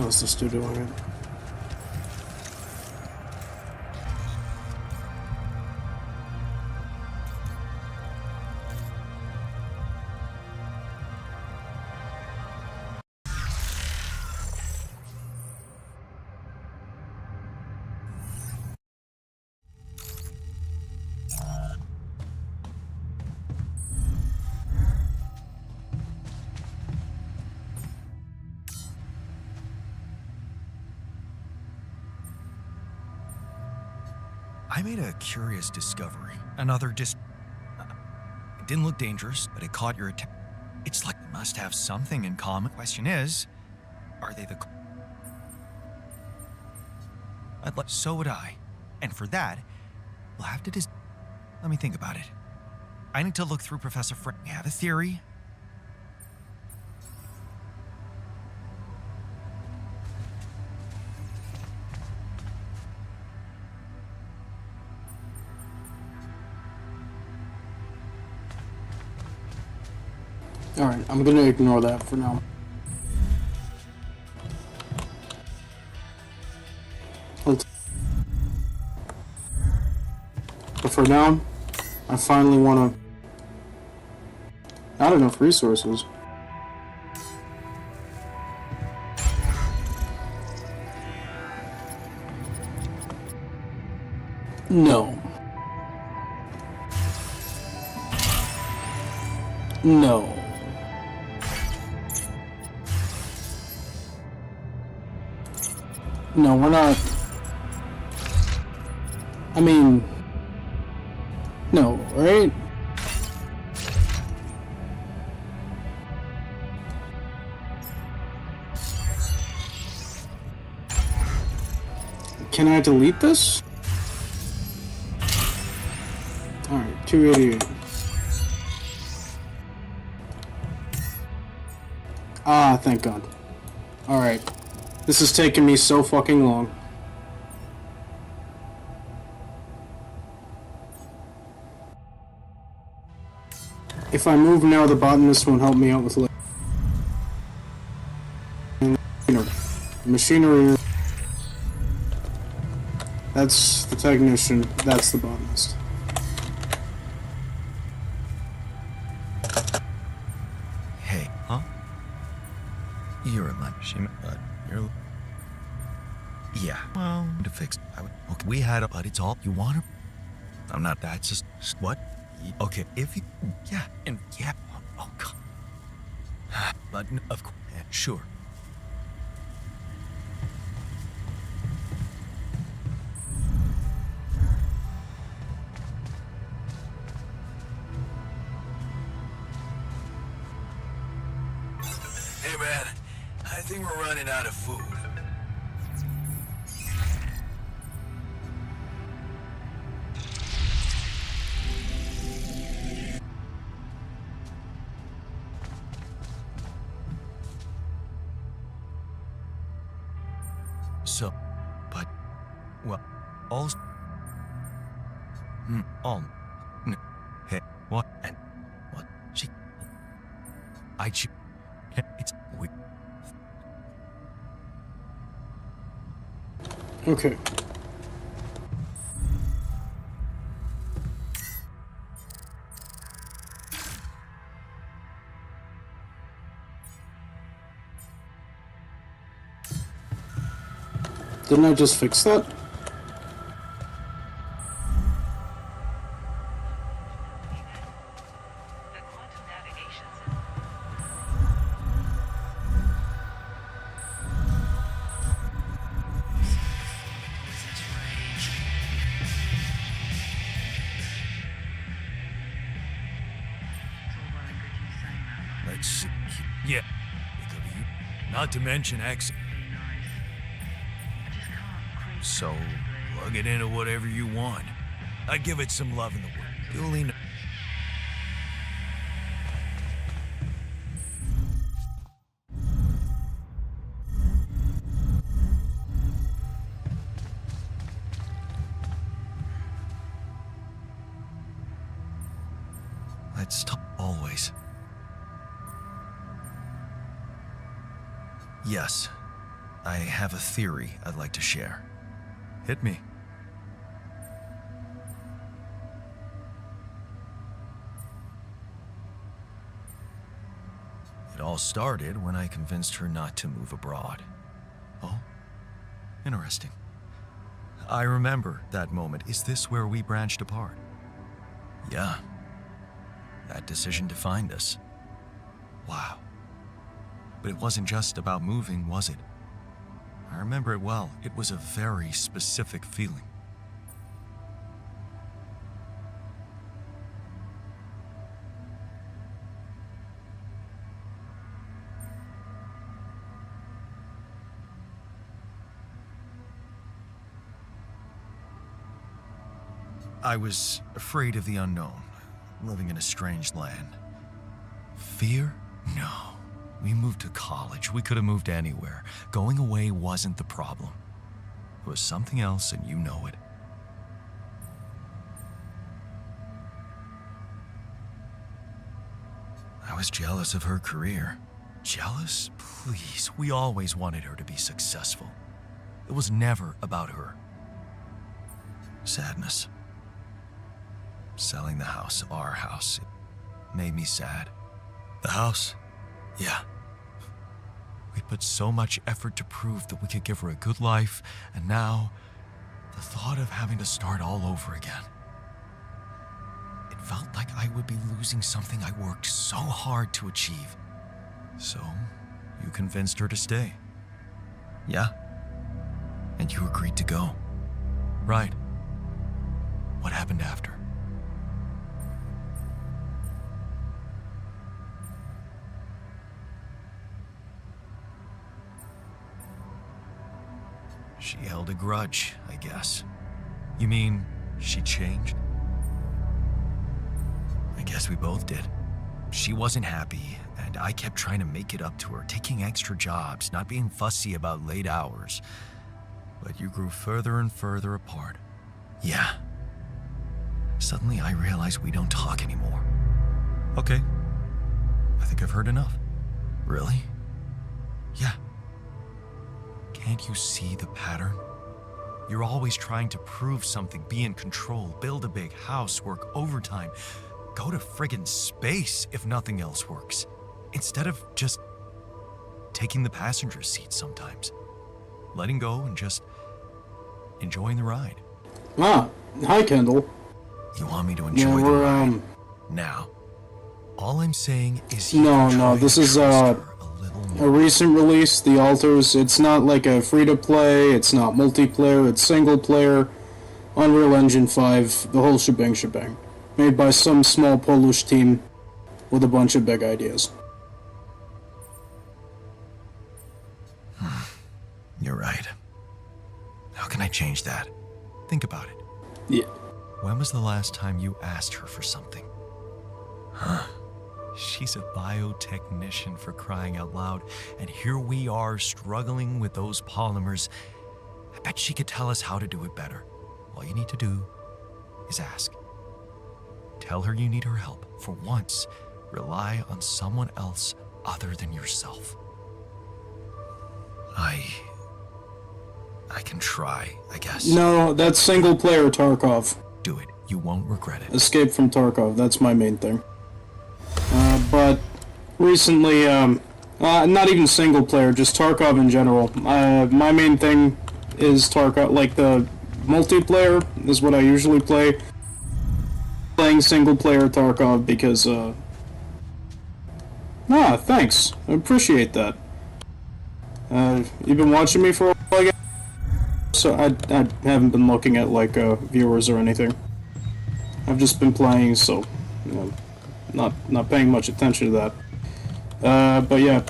Unless they're still doing it. I made a curious discovery. Another it didn't look dangerous, but it caught your attention. It's like they must have something in common. Question is, are they the... So would I. And for that, we'll have to let me think about it. I need to look through Professor Frank. I have a theory. Alright, I'm gonna ignore that for now. But for now, I finally want to... Not enough resources. No. No. No, we're not... I mean... No, right? Can I delete this? Alright, 288. Ah, thank God. Alright. This has taken me so fucking long. If I move now, the botanist won't help me out with machinery. That's the technician. That's the botanist. Hey, huh? You're a machine, but you're... Yeah, well, to fix... Okay, we had a... But it's all... You want to... I'm not... That's just... What? Okay, if you... Yeah, and... Yeah. Oh, God. But, of course... Yeah, sure. Hey, man. I think we're running out of food. So... But... Well... All... All... Hey, what? And... What? She... It's... We... Okay. Didn't I just fix that? The quantum navigation system. Let's see... Yeah. It could be... Not to mention X... So, plug it into whatever you want. I'd give it some love in the world. Duly no- Let's talk always. Yes. I have a theory I'd like to share. Hit me. It all started when I convinced her not to move abroad. Oh, interesting. I remember that moment. Is this where we branched apart? Yeah. That decision defined us. Wow. But it wasn't just about moving, was it? I remember it well. It was a very specific feeling. I was afraid of the unknown, living in a strange land. Fear? No. We moved to college. We could have moved anywhere. Going away wasn't the problem. It was something else, and you know it. I was jealous of her career. Jealous? Please, we always wanted her to be successful. It was never about her. Sadness. Selling the house, our house, it made me sad. The house? Yeah. We put so much effort to prove that we could give her a good life, and now, the thought of having to start all over again. It felt like I would be losing something I worked so hard to achieve. So, you convinced her to stay. Yeah. And you agreed to go. Right. What happened after? She held a grudge, I guess. You mean she changed? I guess we both did. She wasn't happy, and I kept trying to make it up to her, taking extra jobs, not being fussy about late hours. But you grew further and further apart. Yeah. Suddenly I realized we don't talk anymore. Okay. I think I've heard enough. Really? Yeah. Can't you see the pattern? You're always trying to prove something, be in control, build a big house, work overtime, go to friggin' space if nothing else works, instead of just taking the passenger seat sometimes, letting go and just enjoying the ride. Ah, hi, Kendall. You want me to enjoy Yeah, the we're, ride now? All I'm saying is No, this is, a recent release, The Alters. It's not like a free-to-play, it's not multiplayer, it's single-player, Unreal Engine 5, the whole shebang. Made by some small Polish team with a bunch of big ideas. You're right. How can I change that? Think about it. Yeah. When was the last time you asked her for something? Huh? She's a biotechnician, for crying out loud, and here we are struggling with those polymers. I bet she could tell us how to do it better. All you need to do is ask. Tell her you need her help. For once, rely on someone else other than yourself. I can try, I guess. No, that's single-player Tarkov. Do it. You won't regret it. Escape from Tarkov, that's my main thing. But recently, not even single player, just Tarkov in general. My main thing is Tarkov, like the multiplayer is what I usually play. Playing single player Tarkov because, thanks. I appreciate that. You've been watching me for a while, I guess? So I haven't been looking at, like, viewers or anything. I've just been playing, so, you know, not paying much attention to that. But yeah.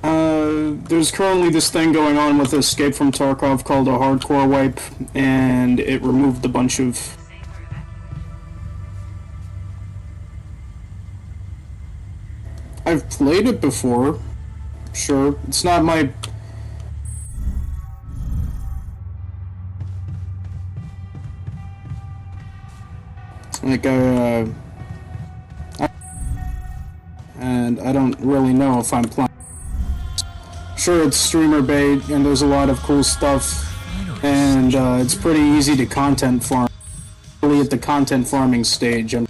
There's currently this thing going on with Escape from Tarkov called a hardcore wipe, and it removed a bunch of... I've played it before. Sure. It's not my... Like, and I don't really know if I'm playing. sure it's streamer bait, and there's a lot of cool stuff, and it's pretty easy to content farm. Really at the content farming stage, I'm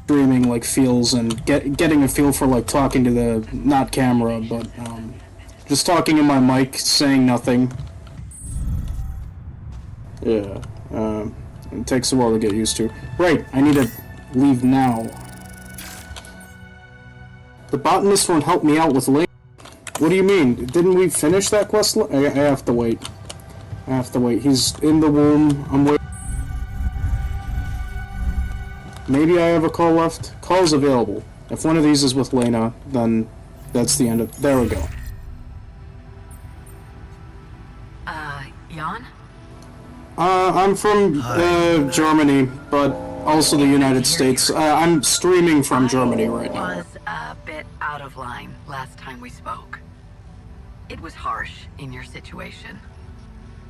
streaming like feels and getting a feel for like talking to the not camera, but just talking in my mic, saying nothing. Yeah, it takes a while to get used to. Right, I need to leave now. The botanist won't help me out with Lane. What do you mean? Didn't we finish that quest? I have to wait. I have to wait. He's in the womb. I'm waiting. Maybe I have a call left. Call's available. If one of these is with Lena, then that's the end of... There we go. Jan? I'm from Germany, but also the United States. I'm streaming from Germany right now. I was a bit out of line last time we spoke. It was harsh in your situation.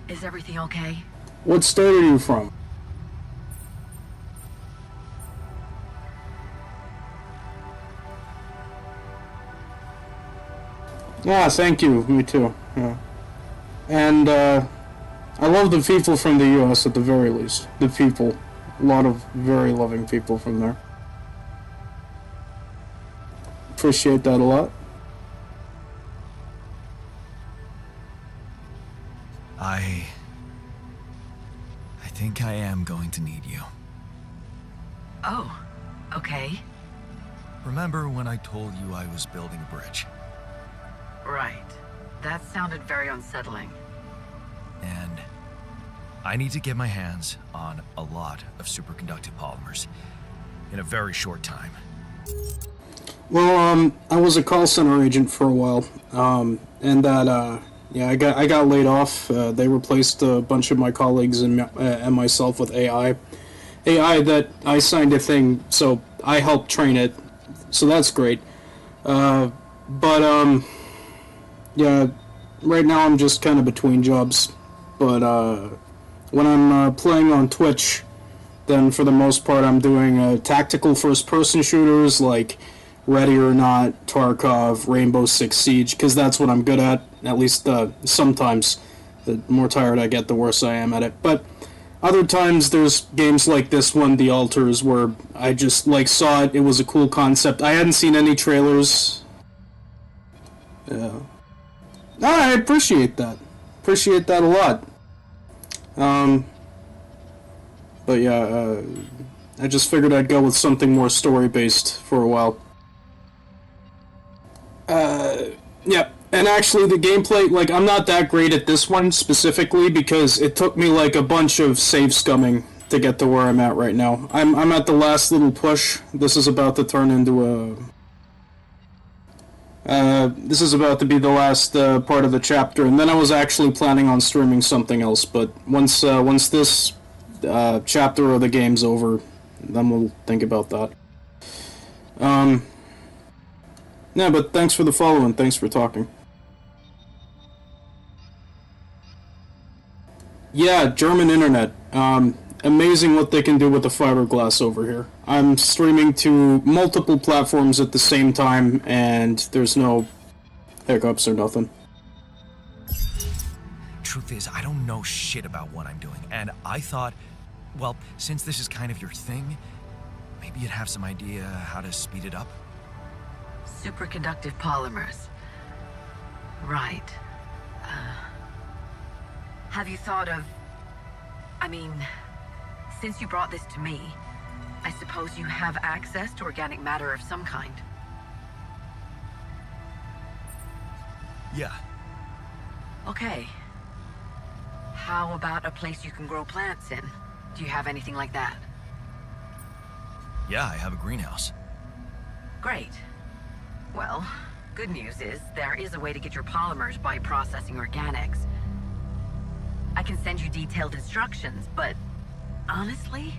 Is everything okay? What state are you from? Yeah, thank you. Me too. Yeah. And, I love the people from the US at the very least. The people. A lot of very loving people from there. Appreciate that a lot. I think I am going to need you. Oh, okay. Remember when I told you I was building a bridge? Right. That sounded very unsettling. And I need to get my hands on a lot of superconductive polymers in a very short time. Well, I was a call center agent for a while, and that, yeah, I got laid off. They replaced a bunch of my colleagues and myself with AI. AI that I signed a thing, so I helped train it, so that's great. But, yeah, right now I'm just kind of between jobs. But, when I'm playing on Twitch, then for the most part I'm doing tactical first-person shooters like Ready or Not, Tarkov, Rainbow Six Siege, because that's what I'm good at least sometimes. The more tired I get, the worse I am at it. But other times there's games like this one, The Altars, where I just like saw it, it was a cool concept. I hadn't seen any trailers. Yeah. I appreciate that. Appreciate that a lot. But yeah, I just figured I'd go with something more story-based for a while. Yeah, and actually the gameplay, like, I'm not that great at this one specifically because it took me like a bunch of save scumming to get to where I'm at right now. I'm at the last little push. This is about to turn into this is about to be the last part of the chapter, and then I was actually planning on streaming something else, but once this chapter of the game's over, then we'll think about that. Yeah, but thanks for the follow and thanks for talking. Yeah, German internet. Amazing what they can do with the fiberglass over here. I'm streaming to multiple platforms at the same time, and there's no hiccups or nothing. Truth is, I don't know shit about what I'm doing, and I thought, well, since this is kind of your thing, maybe you'd have some idea how to speed it up? Superconductive polymers. Right. Have you thought of... I mean, since you brought this to me, I suppose you have access to organic matter of some kind. Yeah. Okay. How about a place you can grow plants in? Do you have anything like that? Yeah, I have a greenhouse. Great. Well, good news is there is a way to get your polymers by processing organics. I can send you detailed instructions, but honestly,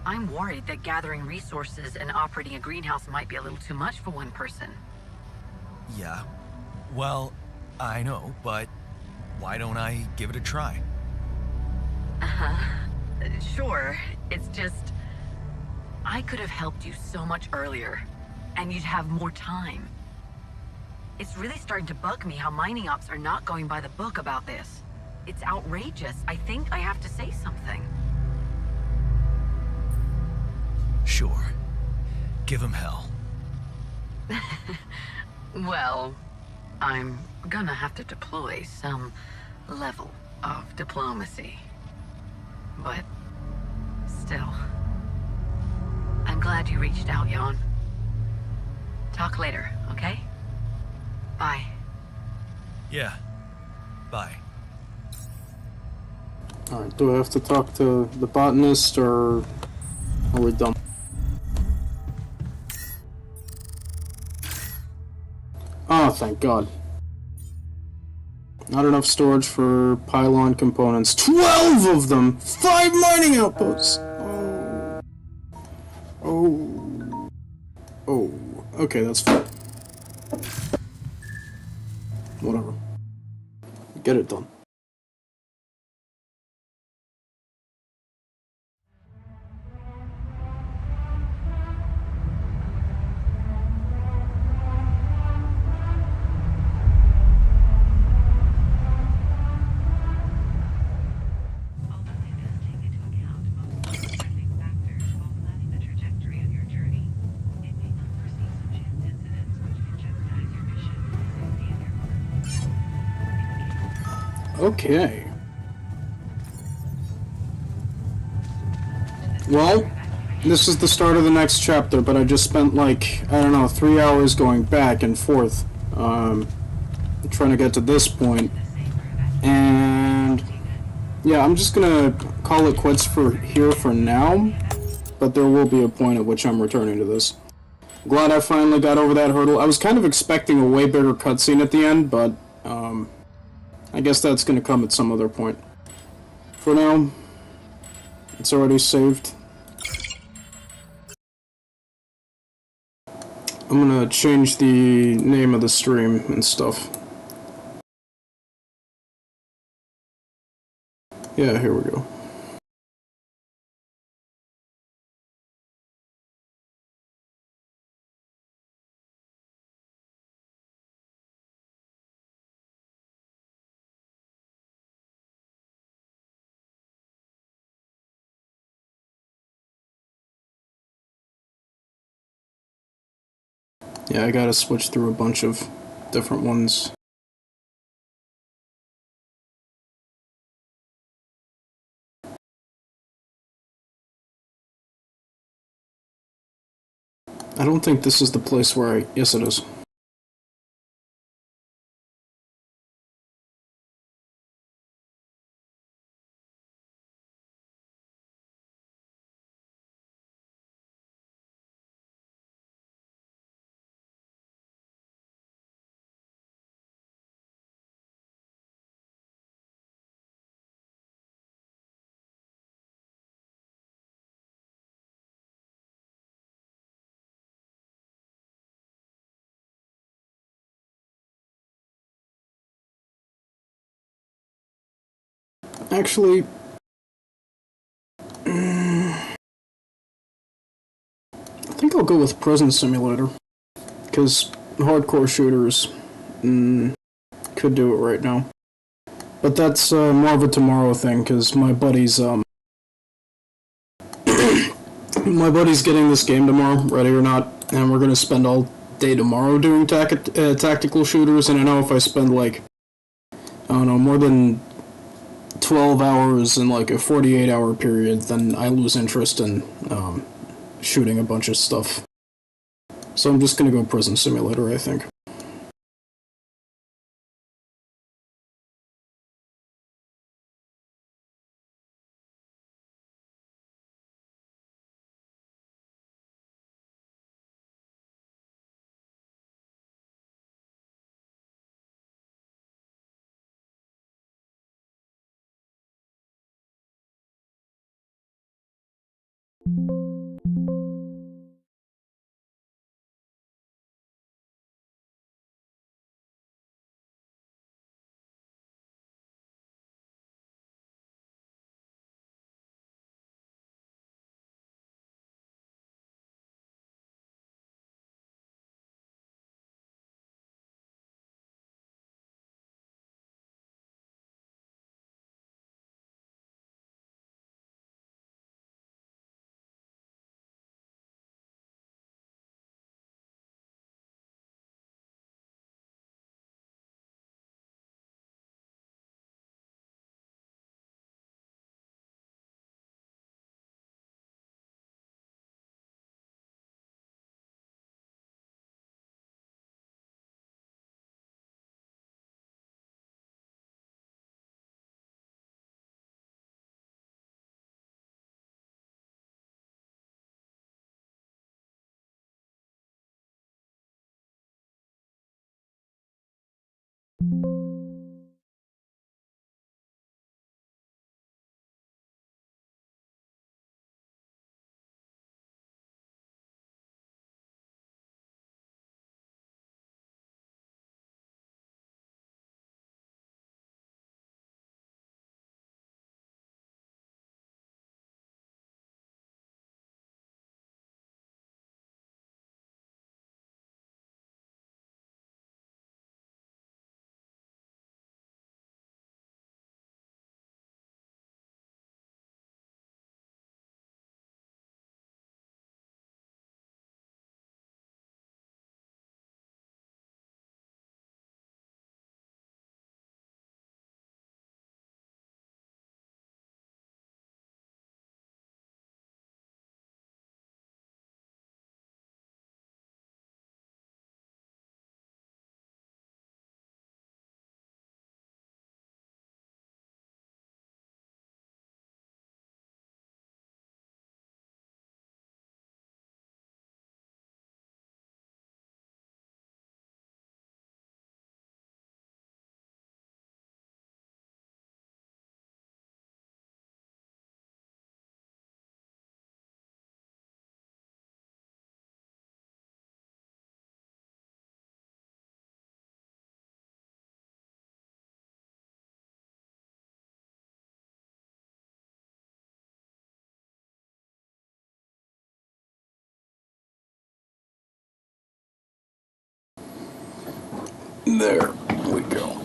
I'm worried that gathering resources and operating a greenhouse might be a little too much for one person. Yeah. Well, I know, but why don't I give it a try? Sure, it's just... I could have helped you so much earlier. and you'd have more time. It's really starting to bug me how mining ops are not going by the book about this. It's outrageous. I think I have to say something. Sure. Give him hell. Well, I'm gonna have to deploy some level of diplomacy. But still, I'm glad you reached out, Jan. Talk later, okay? Bye. Yeah. Bye. Alright, do I have to talk to the botanist, or are we done? Oh, thank God. Not enough storage for pylon components. 12 of them! 5 mining outposts! Oh. Oh. Oh. Okay, that's fine. Whatever. Get it done. Okay. Well, this is the start of the next chapter, but I just spent like, I don't know, 3 hours going back and forth, trying to get to this point. And yeah, I'm just gonna call it quits for here for now, but there will be a point at which I'm returning to this. Glad I finally got over that hurdle. I was kind of expecting a way bigger cutscene at the end, but I guess that's gonna come at some other point. For now, it's already saved. I'm gonna change the name of the stream and stuff. Yeah, here we go. Yeah, I gotta switch through a bunch of different ones. I don't think this is the place where I... Yes, it is. Actually... I think I'll go with Prison Simulator. Because hardcore shooters... could do it right now. But that's more of a tomorrow thing, because my buddy's, my buddy's getting this game tomorrow, ready or not, and we're gonna spend all day tomorrow doing tactical shooters, and I know if I spend, like, I don't know, more than 12 hours in, like, a 48-hour period, then I lose interest in, shooting a bunch of stuff. So I'm just gonna go Prison Simulator, I think. There we go.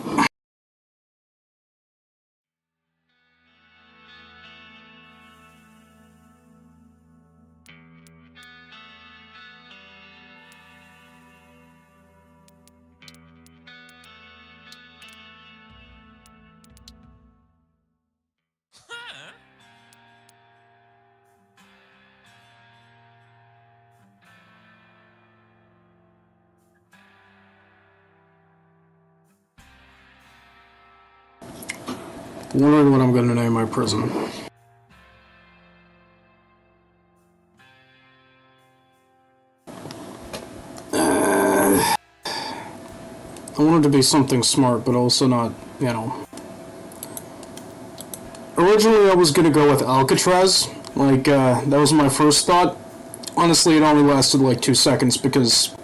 Wondering what I'm going to name my prison. I wanted to be something smart, but also not, you know. Originally, I was going to go with Alcatraz. Like, that was my first thought. Honestly, it only lasted like 2 seconds because,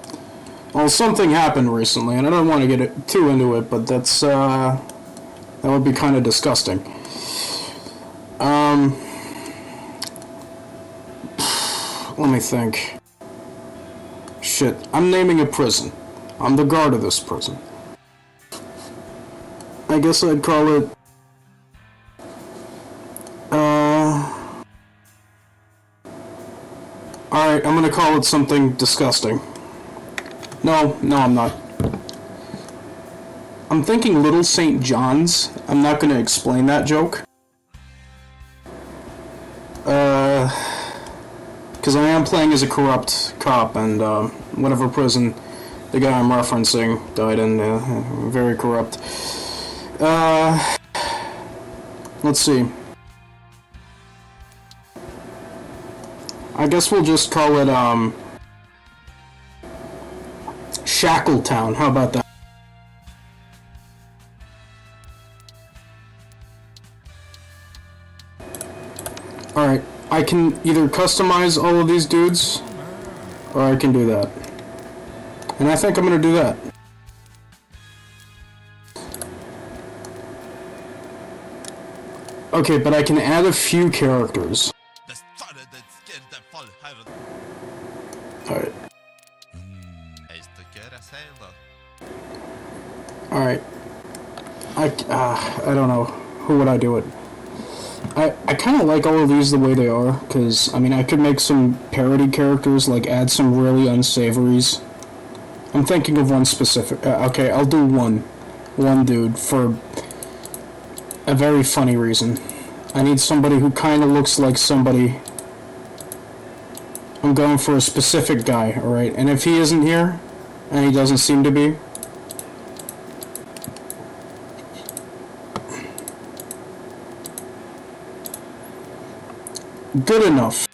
well, something happened recently, and I don't want to get too into it, but that's, that would be kind of disgusting. Let me think. Shit, I'm naming a prison. I'm the guard of this prison. I guess I'd call it... Alright, I'm gonna call it something disgusting. No, I'm not. I'm thinking Little St. John's. I'm not gonna explain that joke. Because I am playing as a corrupt cop, and whatever prison the guy I'm referencing died in, very corrupt. Let's see. I guess we'll just call it, Shackletown. How about that? Alright, I can either customize all of these dudes, or I can do that. And I think I'm gonna do that. Okay, but I can add a few characters. Alright. Alright. I don't know. Who would I do it? I kind of like all of these the way they are, because, I mean, I could make some parody characters, like add some really unsavories. I'm thinking of one specific... okay, I'll do one dude for a very funny reason. I need somebody who kind of looks like somebody... I'm going for a specific guy, alright? And if he isn't here, and he doesn't seem to be... good enough.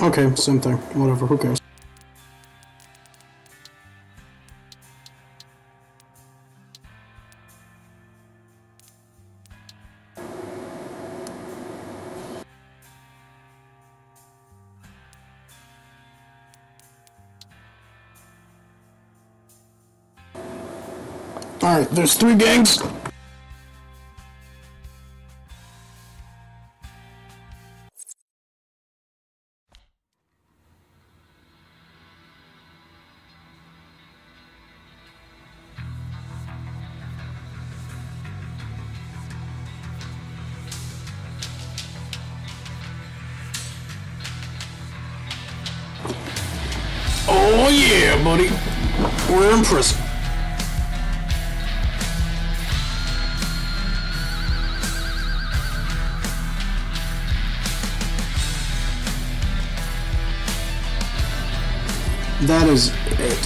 Okay, same thing. Whatever, who cares? Alright, there's 3 gangs. Oh yeah, buddy. We're in prison. That is it.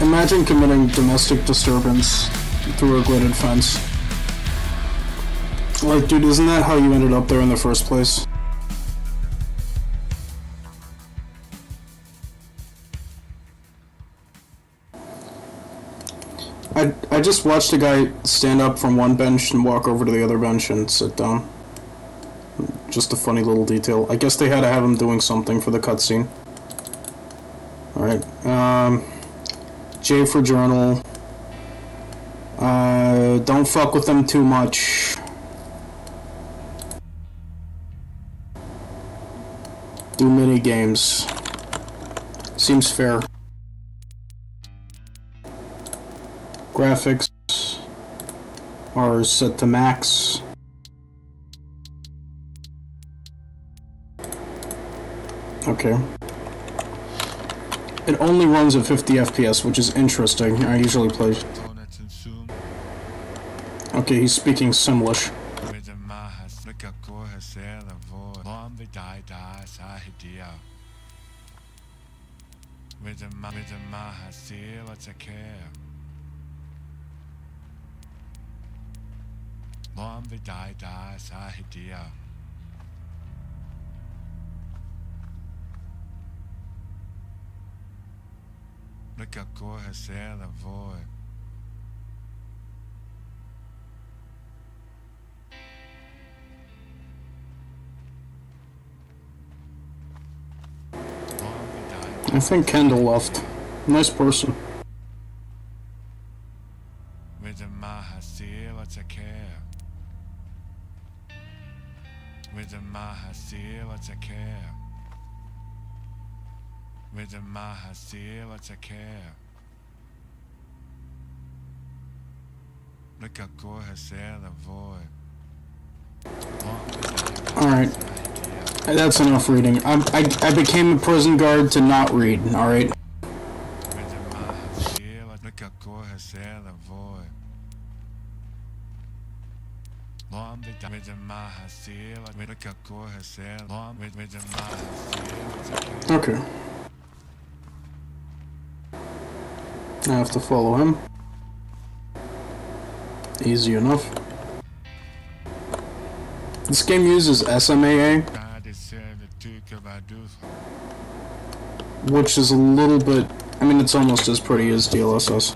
Imagine committing domestic disturbance through a gridded fence. Like, dude, isn't that how you ended up there in the first place? I just watched a guy stand up from one bench and walk over to the other bench and sit down. Just a funny little detail. I guess they had to have him doing something for the cutscene. Alright, J for journal. Don't fuck with them too much. Do mini games. Seems fair. Graphics are set to max. Okay. It only runs at 50 FPS, which is interesting. I usually play. Okay, he's speaking Simlish. I think Kendall left. Nice person. Alright. That's enough reading. I became a prison guard to not read, alright? Okay. I have to follow him. Easy enough. This game uses SMAA, which is a little bit... I mean, it's almost as pretty as DLSS.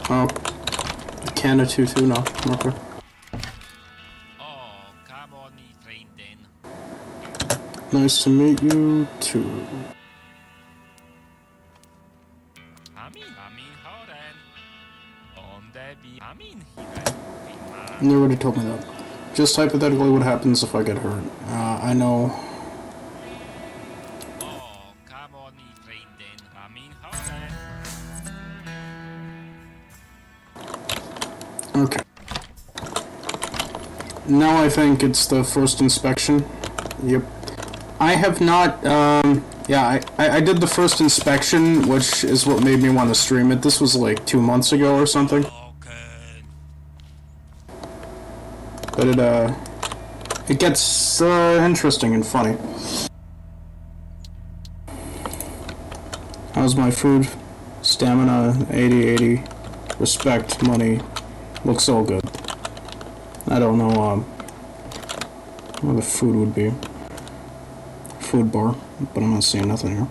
Oh, Canna 2-2 now. Okay. Nice to meet you, too. You already told me that. Just hypothetically, what happens if I get hurt? I know. Okay. Now I think it's the first inspection. Yep. I have not, yeah, I did the first inspection, which is what made me want to stream it. This was like 2 months ago or something. But it gets, interesting and funny. How's my food? Stamina 80, respect, money. Looks all good. I don't know where the food would be. Food bar, but I'm not seeing nothing here.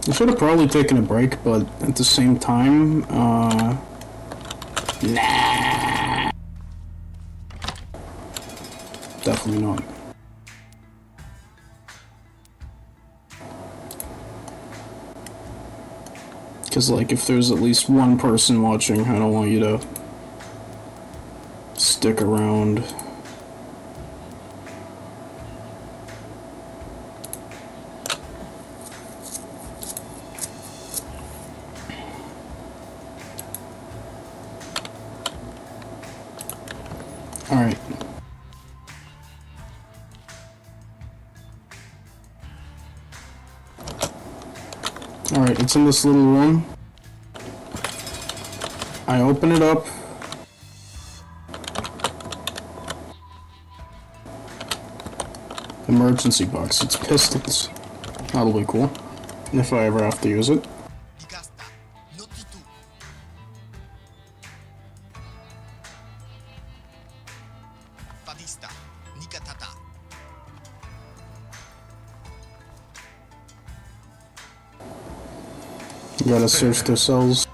I should have probably taken a break, but at the same time, nah. Definitely not. Because, like, if there's at least one person watching, I don't want you to stick around. Alright. Alright, it's in this little room. I open it up. Emergency box. It's pistols. That'll be cool. If I ever have to use it. You gotta search their cells.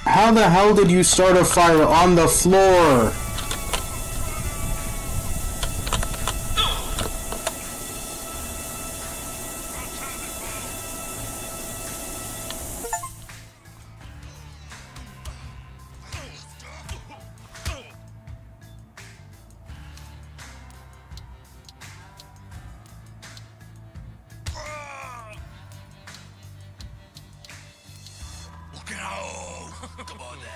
How the hell did you start a fire on the floor? Come on then.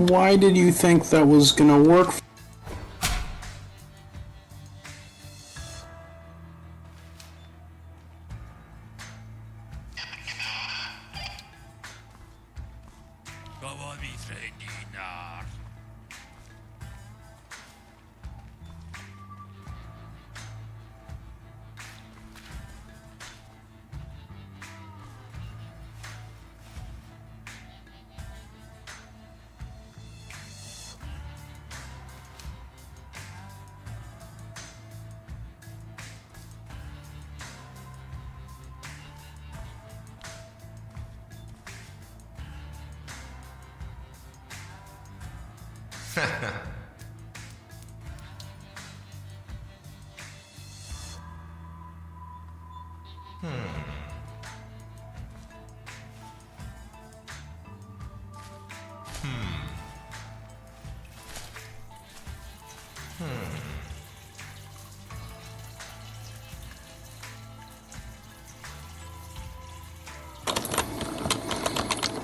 Why did you think that was gonna work?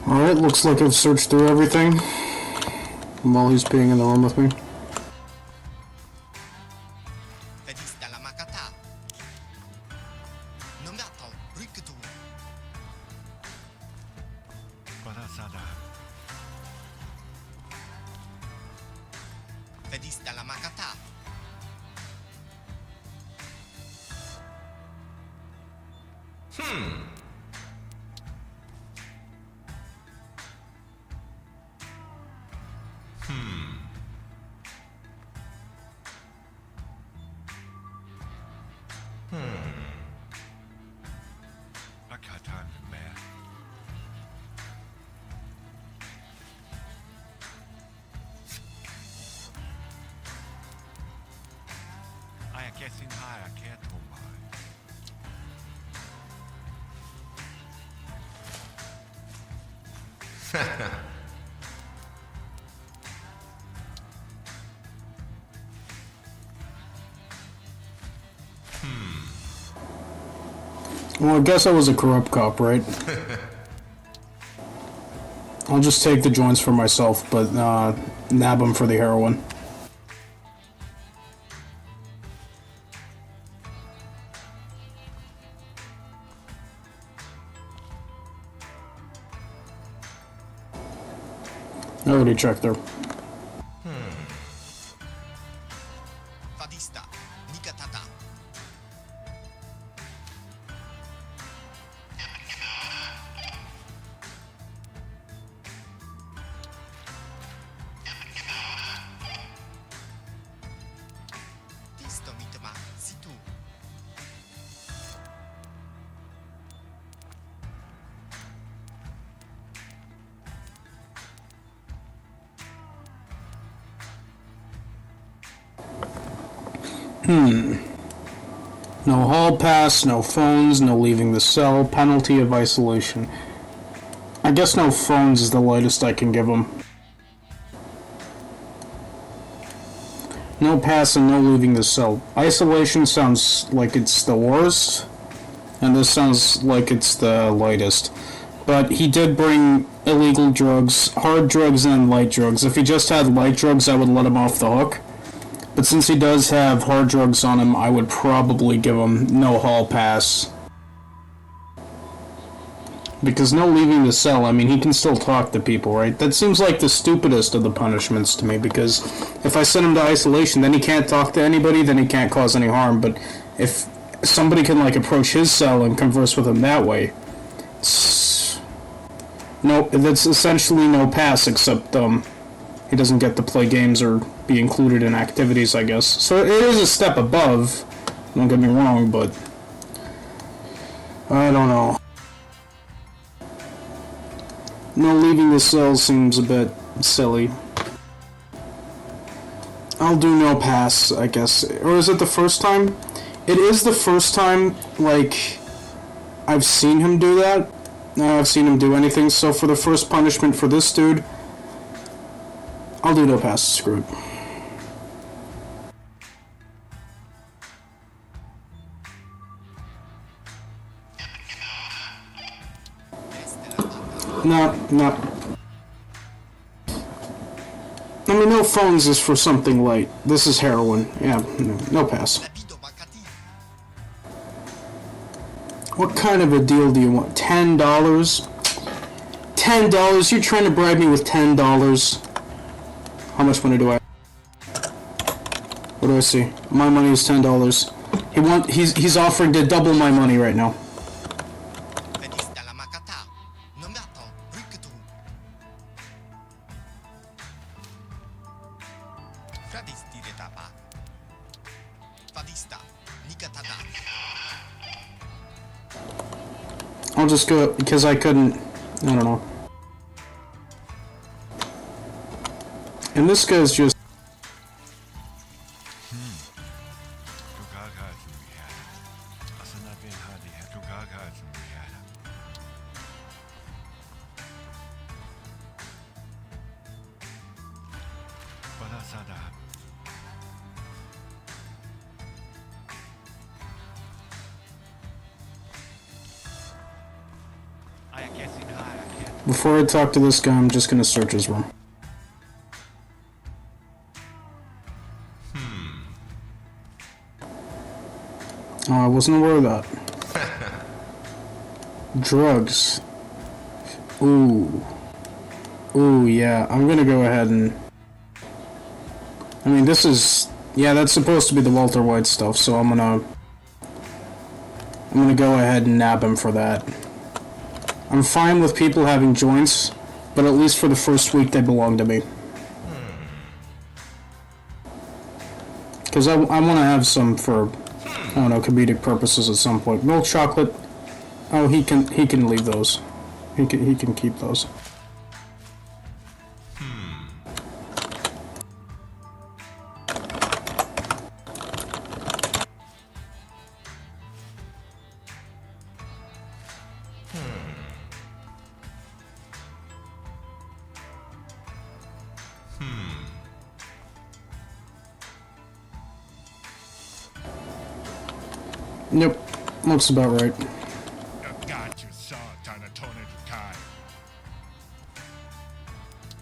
Alright, looks like I've searched through everything while he's being in the room with me. I got time for math. I guess in high I can't hold my. Well, I guess I was a corrupt cop, right? I'll just take the joints for myself, but nab them for the heroin. I already checked there. Fadista, Nikatata. Tisto mitoma, situ. No hall pass, no phones, no leaving the cell, penalty of isolation. I guess no phones is the lightest I can give him. No pass and no leaving the cell. Isolation sounds like it's the worst, and this sounds like it's the lightest. But he did bring illegal drugs, hard drugs and light drugs. If he just had light drugs, I would let him off the hook. But since he does have hard drugs on him, I would probably give him no hall pass. Because no leaving the cell, I mean, he can still talk to people, right? That seems like the stupidest of the punishments to me, because if I send him to isolation, then he can't talk to anybody, then he can't cause any harm. But if somebody can, like, approach his cell and converse with him that way, no, that's essentially no pass, except, he doesn't get to play games or be included in activities, I guess. So it is a step above, don't get me wrong, but I don't know. No leaving the cell seems a bit silly. I'll do no pass, I guess. Or is it the first time? It is the first time, like, I've seen him do that. I've seen him do anything, so for the first punishment for this dude, I'll do no pass, screw it. No. I mean, no phones is for something light. This is heroin. Yeah, no pass. Lapido Makati. What kind of a deal do you want? $10? $10? You're trying to bribe me with $10? How much money do I have? What do I see? My money is $10. He's offering to double my money right now. Fadista la Makata. Nomerton, Rikutu. Fradisti retapa. Fadista, Nikatata. I'll just go because I couldn't. I don't know. And this guy's just. Before I talk to this guy, I'm just gonna search his room. Oh, I wasn't aware of that. Drugs. Ooh, yeah, I'm gonna go ahead and... I mean, this is... Yeah, that's supposed to be the Walter White stuff, so I'm gonna go ahead and nab him for that. I'm fine with people having joints, but at least for the first week they belong to me. Because I want to have some for, I don't know, comedic purposes at some point. Milk chocolate. Oh, he can leave those. He can keep those. Nope. Looks about right. Got you saw tana tone kai.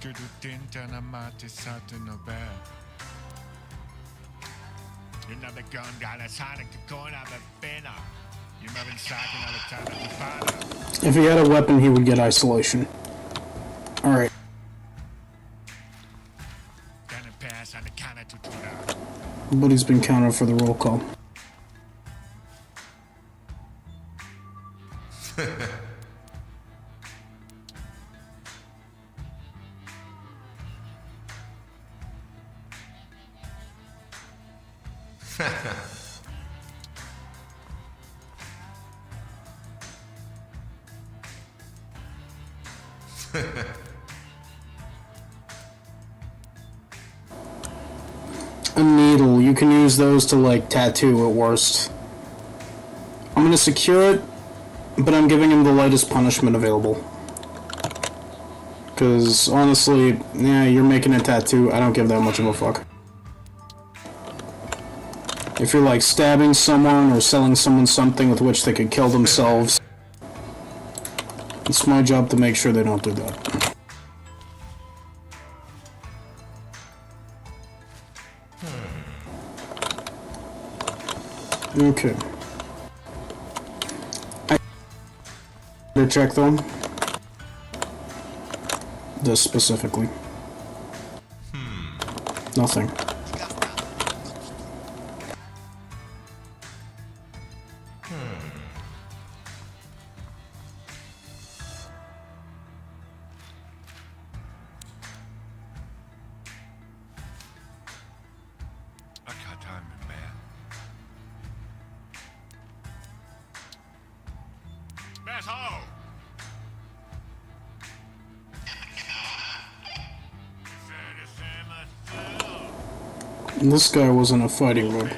Kudu tintana mati satu no bad. Another gun got a sonic to coin on the banner. You never sacking on the time of the banner. If he had a weapon, he would get isolation. Alright. Gonna pass on the counter to Tuna. Buddy's been counted for the roll call. A needle. You can use those to, like, tattoo at worst. I'm gonna secure it, but I'm giving him the lightest punishment available. Because, honestly, yeah, you're making a tattoo. I don't give that much of a fuck. If you're, like, stabbing someone or selling someone something with which they could kill themselves, it's my job to make sure they don't do that. Okay. I check though. This specifically. Nothing. I got time, man. Smash hole! This guy was in a fighting mood.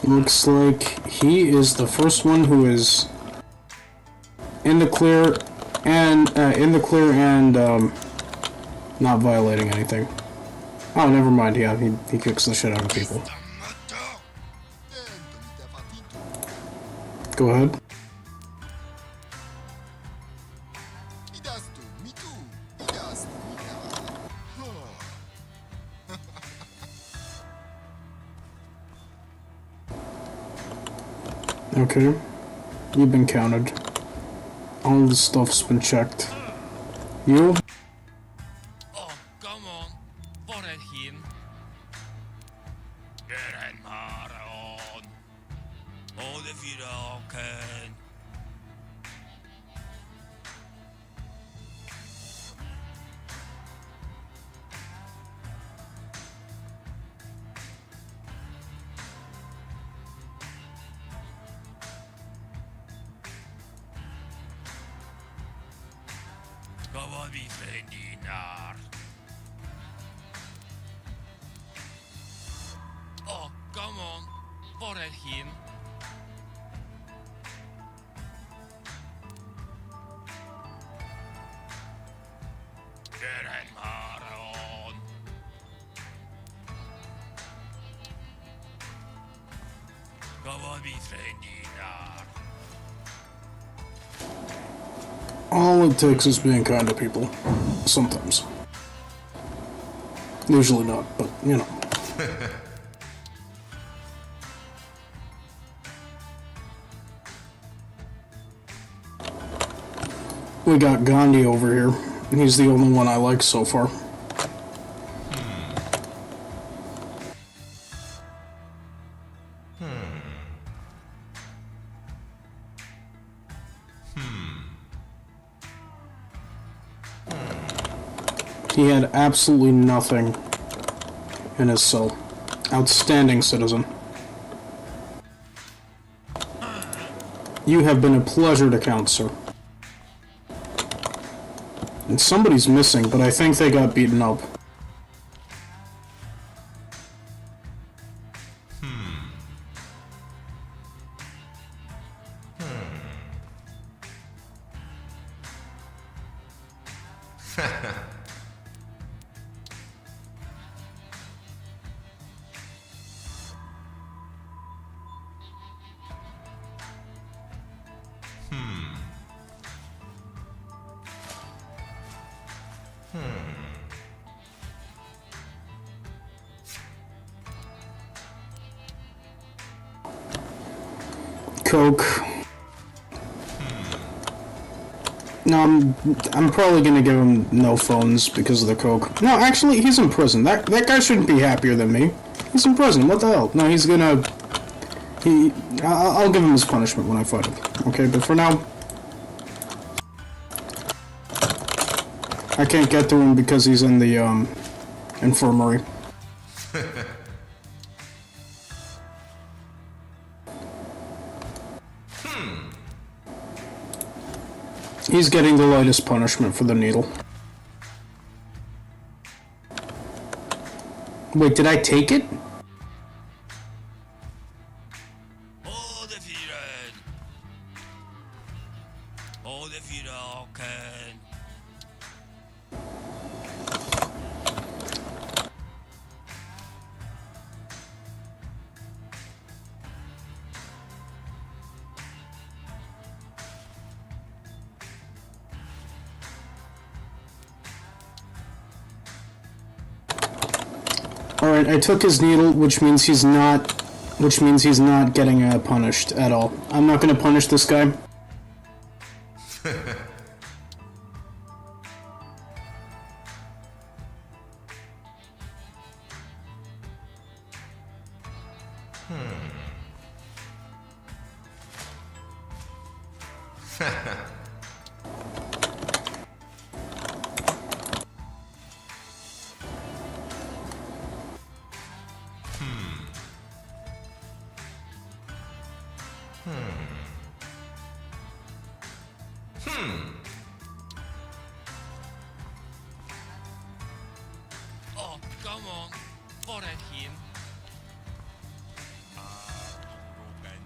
Looks like he is the first one who is in the clear and not violating anything. Oh, never mind. Yeah, he kicks the shit out of people. Go ahead. Okay, you've been counted. All the stuff's been checked. You? Oh, come on. Var är hin? Är en maron. Och det fyra haken. Ska vara visa en dinar. Oh, come on. Var är hin? Är en maron. Ska vara visa en dinar. All it takes is being kind to people. Sometimes. Usually not, but, you know. We got Gandhi over here. He's the only one I like so far. He had absolutely nothing in his cell. Outstanding citizen. You have been a pleasure to count, sir. And somebody's missing, but I think they got beaten up. Coke. No, I'm probably gonna give him no phones because of the coke. No, actually, he's in prison. That guy shouldn't be happier than me. He's in prison. What the hell? No, he's gonna. I'll give him his punishment when I fight him. Okay, but for now, I can't get to him because he's in the infirmary. He's getting the lightest punishment for the needle. Wait, did I take it? All defeated. All defeated. Okay. Alright, I took his needle, which means he's not getting punished at all. I'm not gonna punish this guy. Oh, come on. For him. Ruben.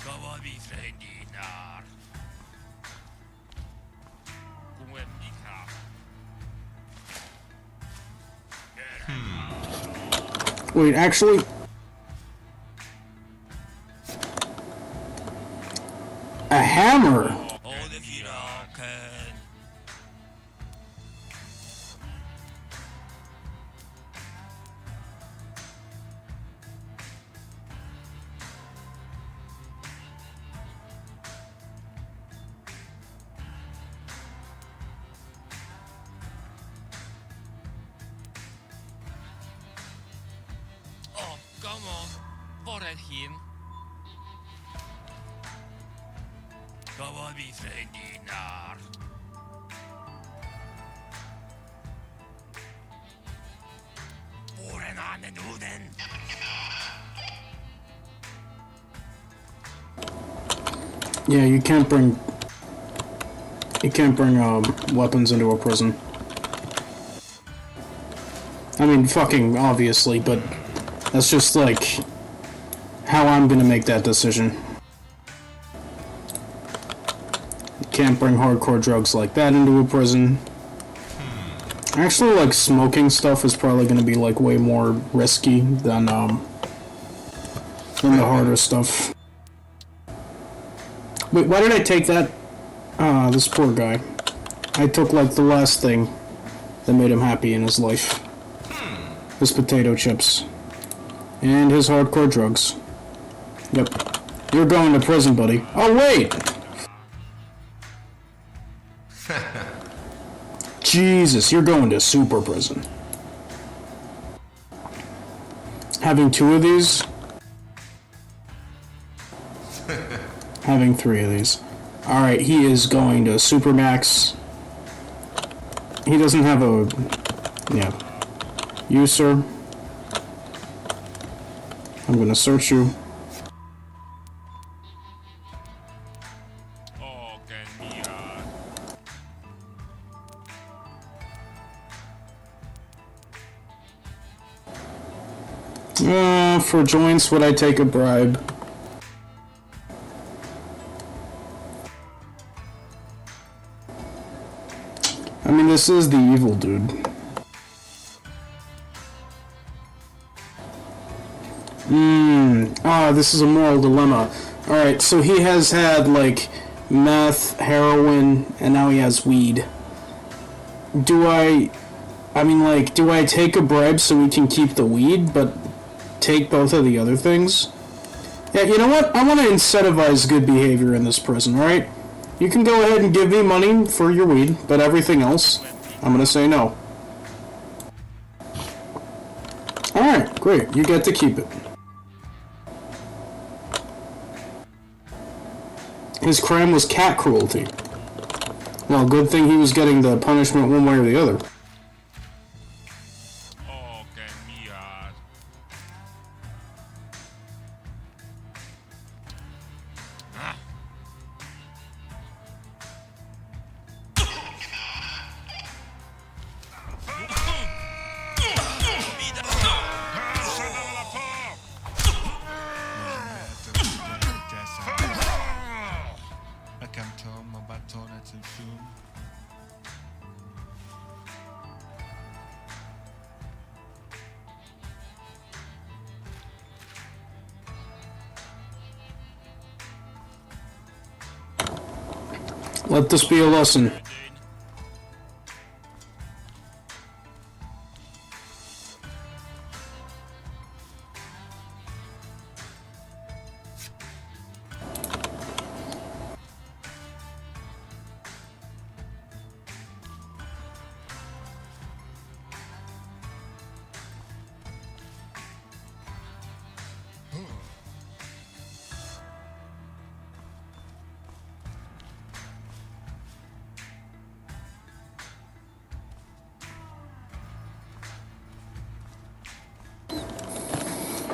Come on, be friendly, nar. Kungen Dikra. Wait, actually... A hammer! All defeated. Okay. Oh, come on. For him. Come on, be friendly, nar. Oren an den Uden. Yeah, you can't bring weapons into a prison. I mean, fucking obviously, but that's just like how I'm gonna make that decision. You can't bring hardcore drugs like that into a prison. Actually, like, smoking stuff is probably gonna be like way more risky than the harder stuff. Wait, why did I take that? Ah, this poor guy. I took like the last thing that made him happy in his life. His potato chips. And his hardcore drugs. Yep. You're going to prison, buddy. Oh, wait! Jesus, you're going to super prison. Having 2 of these? Having 3 of these. Alright, he is going to Supermax. He doesn't have a... Yeah. You, sir. I'm gonna search you. Oh, can be, For joints, would I take a bribe? I mean, this is the evil dude. This is a moral dilemma. Alright, so he has had, like, meth, heroin, and now he has weed. Do I take a bribe so we can keep the weed, but take both of the other things? Yeah, you know what? I want to incentivize good behavior in this prison, alright? You can go ahead and give me money for your weed, but everything else, I'm gonna say no. Alright, great. You get to keep it. His crime was cat cruelty. Well, good thing he was getting the punishment one way or the other. oh, can be, Let this be a lesson.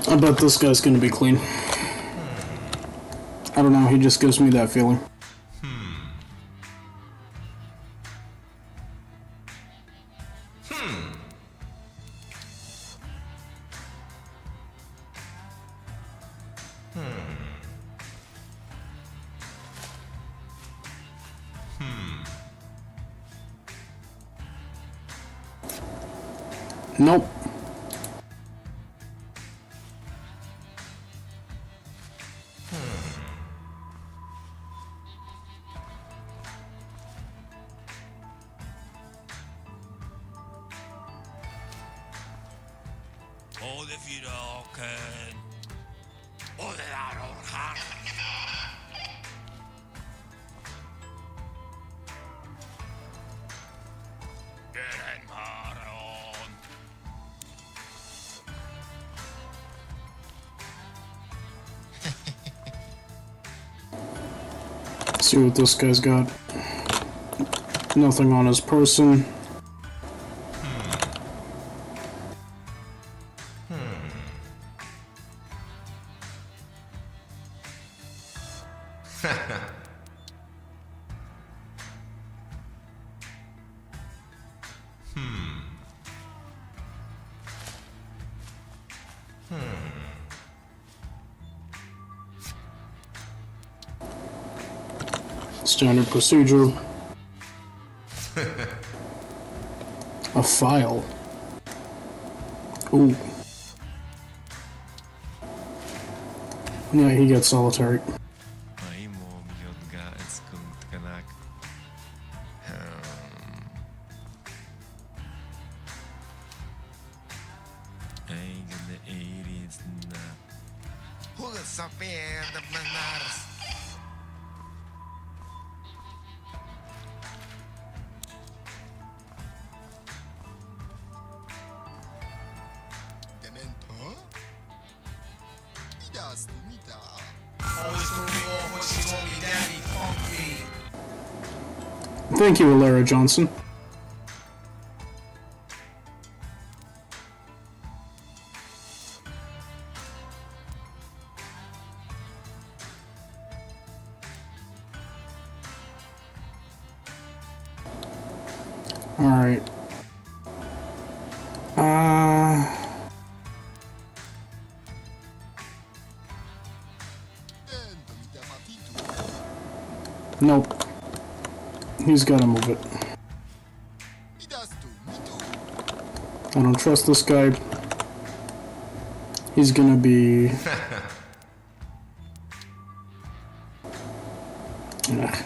I bet this guy's gonna be clean. I don't know, he just gives me that feeling. Nope. Oh, the vida, okay. Oh, the Arorhan. Get Maron. See what this guy's got. Nothing on his person. Standard procedure. A file. Ooh. Yeah, he gets solitary. Eigen de aliens. Hoe sapien de menars. Demento? Midas tu mita. Always put me on when she told me daddy funk me. Thank you, Alara Johnson. Alright. Dento mita patitu. Nope. He's gotta move it. Midas tu mitu. I don't trust this guy. He's gonna be... Ugh.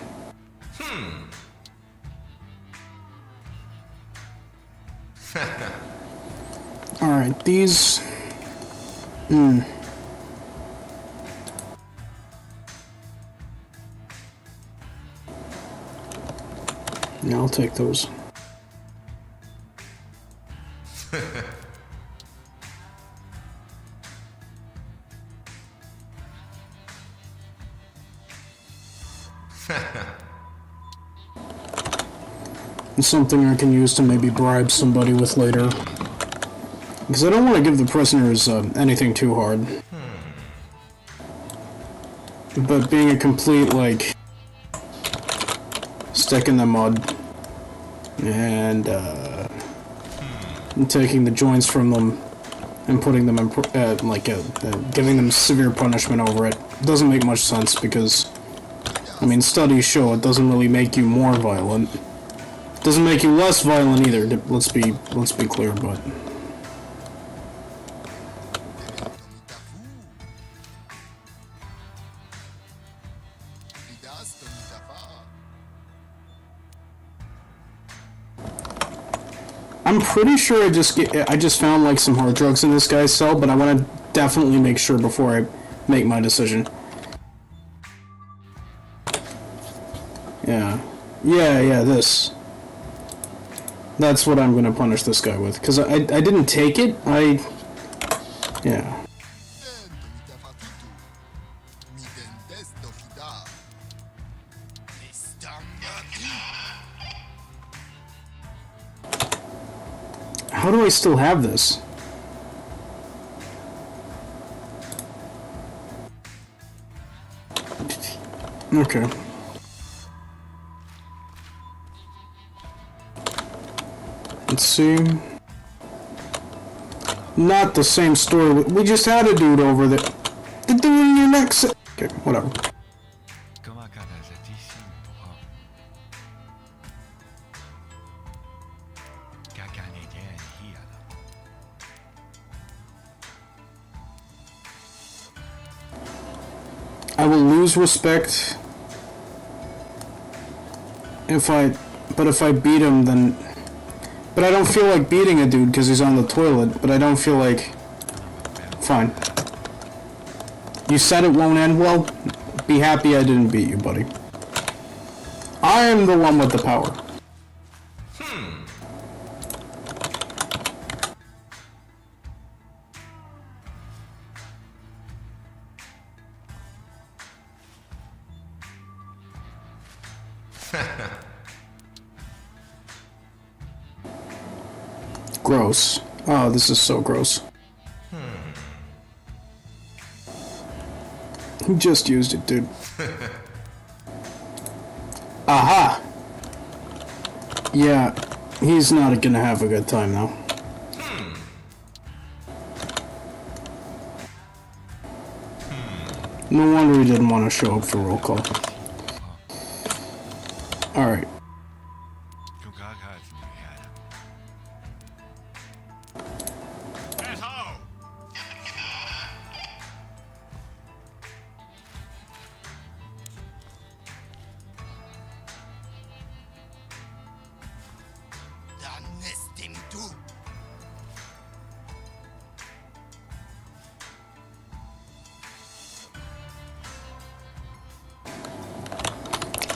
Alright, these... Yeah, I'll take those. It's something I can use to maybe bribe somebody with later. Because I don't want to give the prisoners anything too hard. But being a complete, like, stick in the mud and taking the joints from them and putting them in, giving them severe punishment over it doesn't make much sense because, I mean, studies show it doesn't really make you more violent. Doesn't make you less violent either. Let's be clear, but. Midas tu mita fa. I'm pretty sure I just found like some hard drugs in this guy's cell, but I want to definitely make sure before I make my decision. Yeah, this. That's what I'm gonna punish this guy with, because I didn't take it, yeah. Dento mita patitu. Mi dentes do fida. Estambati. How do I still have this? Okay. Let's see. Not the same story. We just had a dude over there. The dude in your neck. Okay, whatever. I will lose respect if I beat him, then. But I don't feel like beating a dude because he's on the toilet, but I don't feel like... Fine. You said it won't end well? Be happy I didn't beat you, buddy. I am the one with the power. Gross. Oh, this is so gross. He just used it, dude. Aha! Yeah, he's not gonna have a good time now. No wonder he didn't want to show up for roll call. Alright. Asshole! Danestim tu.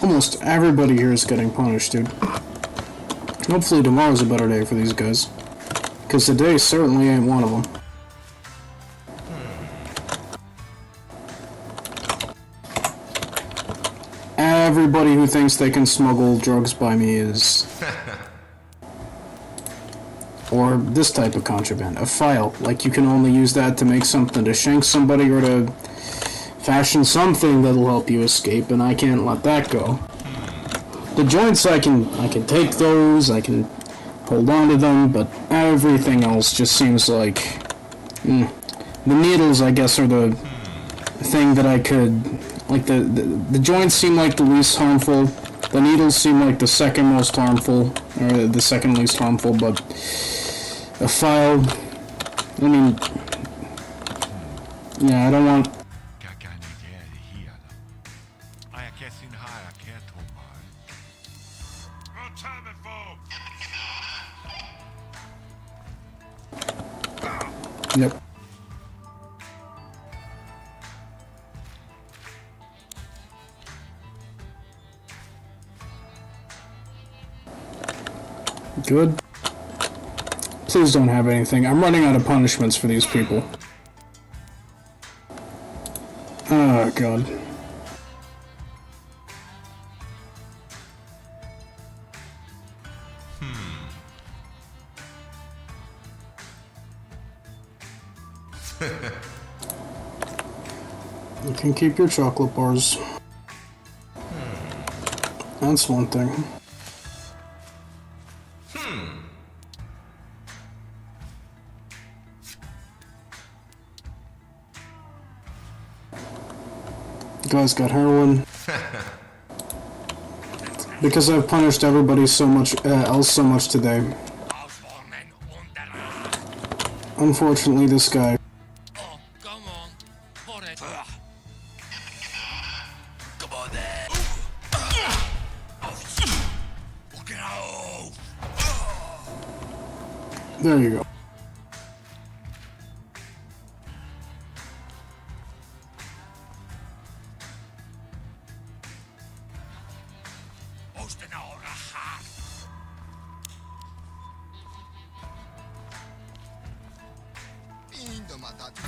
Almost everybody here is getting punished, dude. Hopefully tomorrow's a better day for these guys. Because today certainly ain't one of them. Everybody who thinks they can smuggle drugs by me is... or this type of contraband. A file. Like you can only use that to make something, to shank somebody or to fashion something that'll help you escape, and I can't let that go. The joints, I can take those, I can hold on to them, but everything else just seems like... The needles, I guess, are the thing that I could... Like, the joints seem like the least harmful, the needles seem like the second most harmful, or the second least harmful, but... A file... I mean... Yeah, I don't want... Yep. Good. Please don't have anything. I'm running out of punishments for these people. Oh, God. You can keep your chocolate bars. That's one thing. You guys got heroin. Because I've punished everybody so much else so much today. Unfortunately, this guy. Oh, come on. Put it. Come on then. Look it out. There you go. Indo matatu.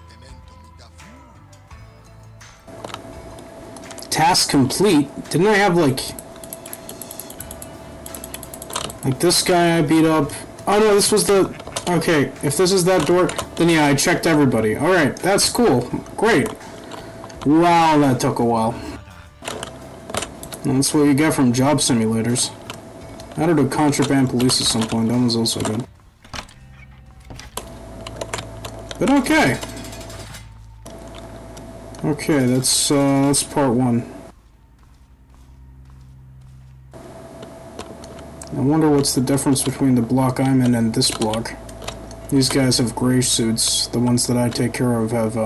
Memento mitafu. Task complete? Didn't I have like this guy I beat up? Oh no, this was the... Okay, if this is that door, then yeah, I checked everybody. Alright, that's cool. Great. Wow, that took a while. That's what you get from job simulators. I had to do contraband police at some point, that was also good. But okay. Okay, that's part one. I wonder what's the difference between the block I'm in and this block. These guys have gray suits. The ones that I take care of have,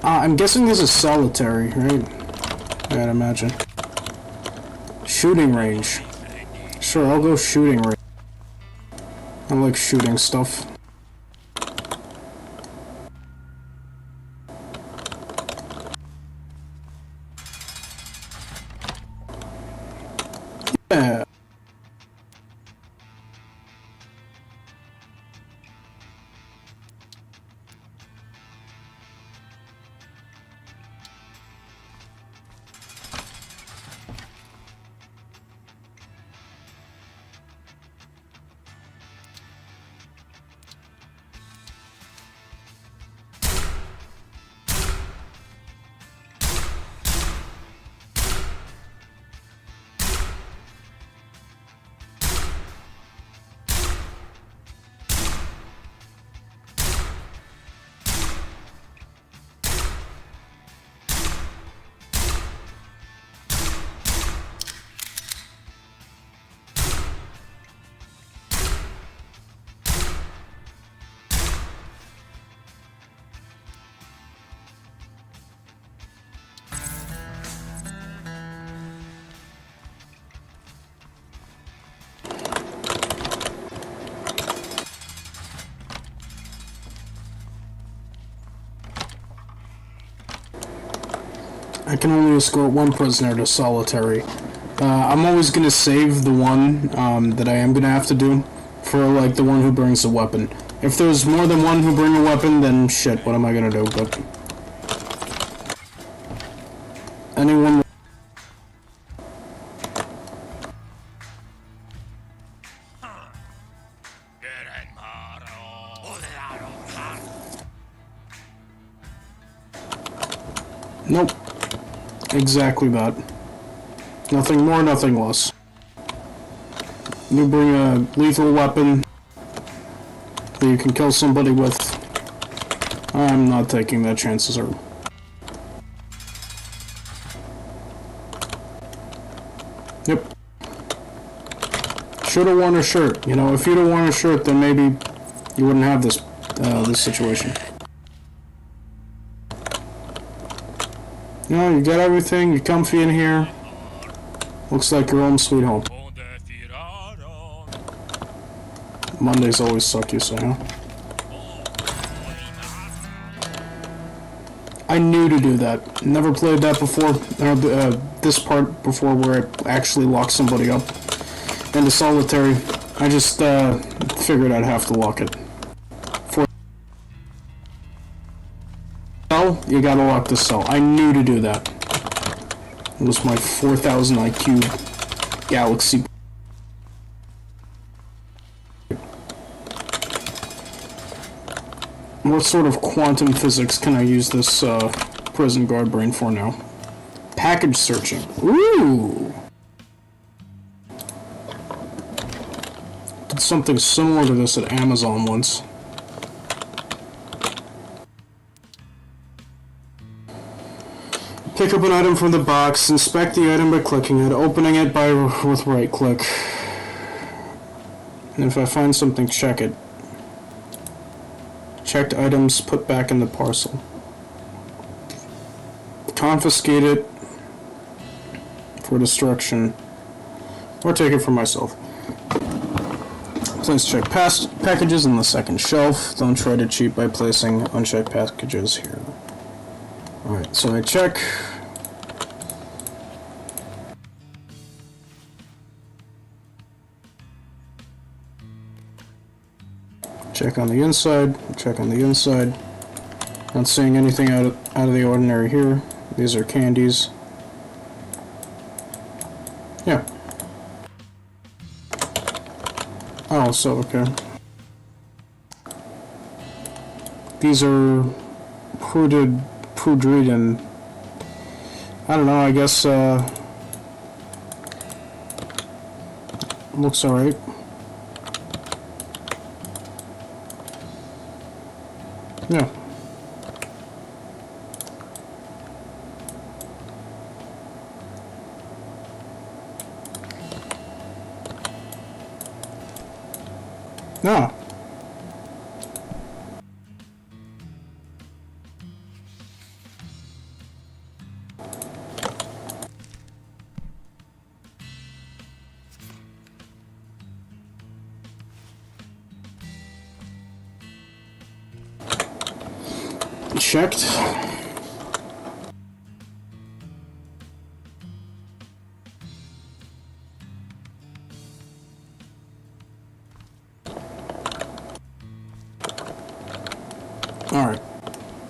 I'm guessing this is solitary, right? I'd imagine. Shooting range. Sure, I'll go shooting range. I like shooting stuff. Yeah. I can only escort one prisoner to solitary. I'm always gonna save the one that I am gonna have to do for like the one who brings a weapon. If there's more than one who bring a weapon, then shit, what am I gonna do? But anyone. Nope. Exactly that. Nothing more, nothing less. You bring a lethal weapon that you can kill somebody with. I'm not taking that chance, sir. Yep. Should've worn a shirt. You know, if you'd have worn a shirt, then maybe you wouldn't have this this situation. You know, you got everything, you're comfy in here. Looks like your home sweet home. Mondays always suck, you say, huh? I knew to do that. Never played that before. This part before where it actually locks somebody up into solitary. I just figured I'd have to lock it. For cell, you gotta lock the cell. I knew to do that. It was my 4,000 IQ galaxy. What sort of quantum physics can I use this prison guard brain for now? Package searching. Ooh! Did something similar to this at Amazon once. Pick up an item from the box, inspect the item by clicking it, opening it with right click. And if I find something, check it. Checked items put back in the parcel. Confiscate it for destruction, or take it for myself. Please check past packages on the second shelf. Don't try to cheat by placing unchecked packages here. Alright, so I check. Check on the inside, check on the inside. Not seeing anything out of the ordinary here. These are candies. Yeah. Oh, so okay. These are Prudridan. I don't know, I guess looks alright. Yeah. No. Checked. Alright,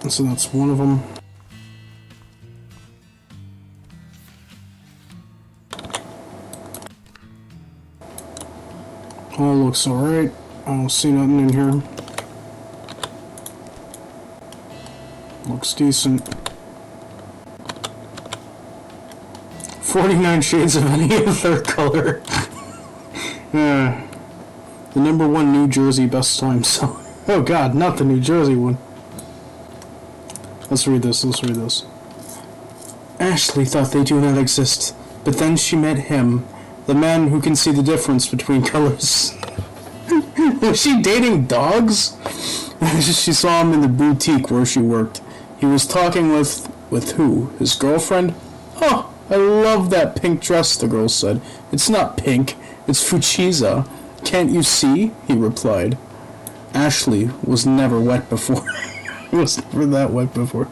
so that's one of them. All looks alright. I don't see nothing in here. Looks decent. 49 shades of any other color. The #1 New Jersey best time song. Oh god, not the New Jersey one. Let's read this, let's read this. Ashley thought they do not exist, but then she met him, the man who can see the difference between colors. Was she dating dogs? She saw him in the boutique where she worked. He was talking with who? His girlfriend? Oh, I love that pink dress, the girl said. It's not pink, it's fuchsia. Can't you see? He replied. Ashley was never wet before. Was never that wet before.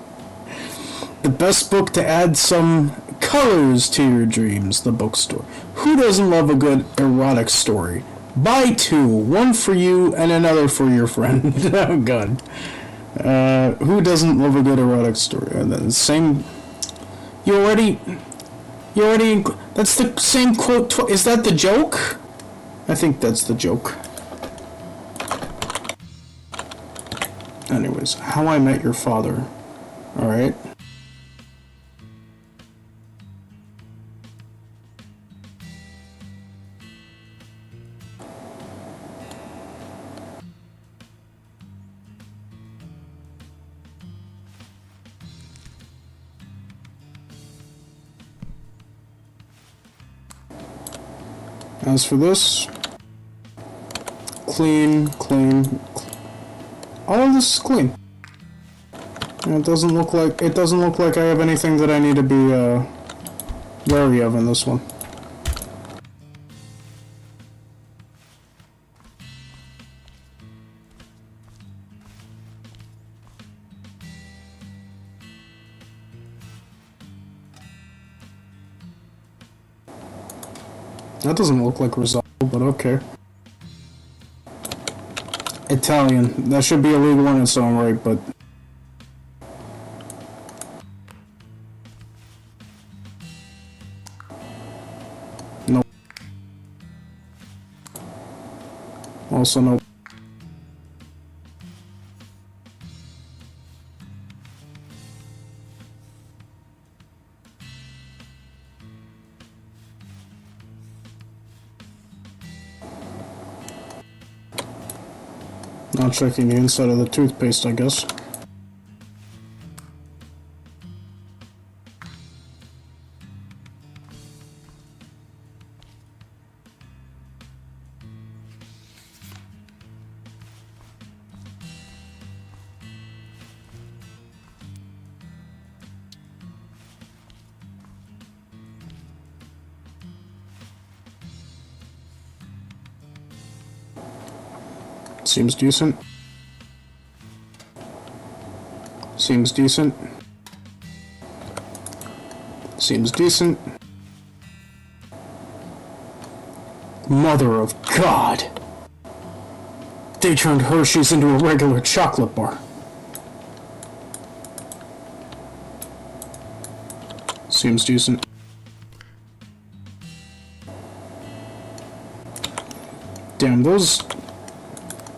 The best book to add some colors to your dreams, the bookstore. Who doesn't love a good erotic story? Buy two, one for you and another for your friend. Oh god. Who doesn't love a good erotic story? The same. You already. That's the same quote. Is that the joke? I think that's the joke. Anyways, How I Met Your Father. Alright. As for this, clean. All of this is clean. And it doesn't look like I have anything that I need to be wary of in this one. That doesn't look like Rizal, but okay. Italian. That should be illegal in its own right, but... Nope. Also nope. Not checking the inside of the toothpaste, I guess. Seems decent. Seems decent. Seems decent. Mother of God! They turned Hershey's into a regular chocolate bar. Seems decent. Damn, those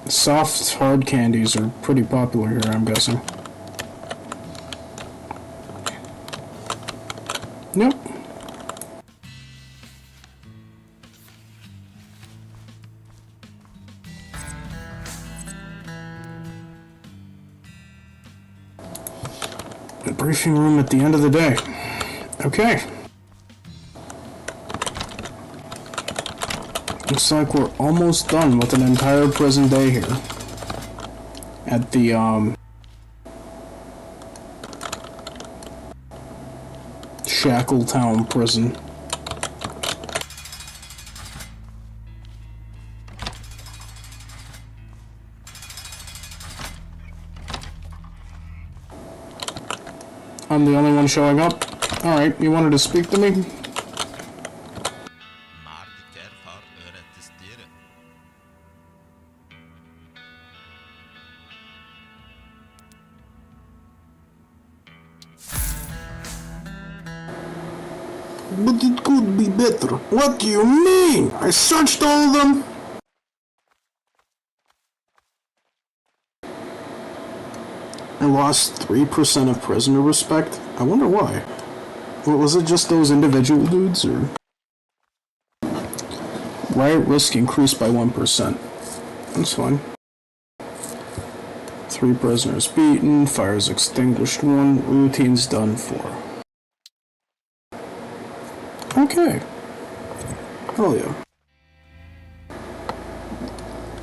soft, hard candies are pretty popular here, I'm guessing. Nope. The briefing room at the end of the day. Okay. Looks like we're almost done with an entire prison day here. At the, Shackletown prison. I'm the only one showing up? Alright, you wanted to speak to me? But it could be better. What do you mean? I searched all of them. I lost 3% of prisoner respect? I wonder why. Well, was it just those individual dudes, or... Riot risk increased by 1%. That's fine. 3 prisoners beaten, fires extinguished 1, routines done 4. Okay. Hell yeah.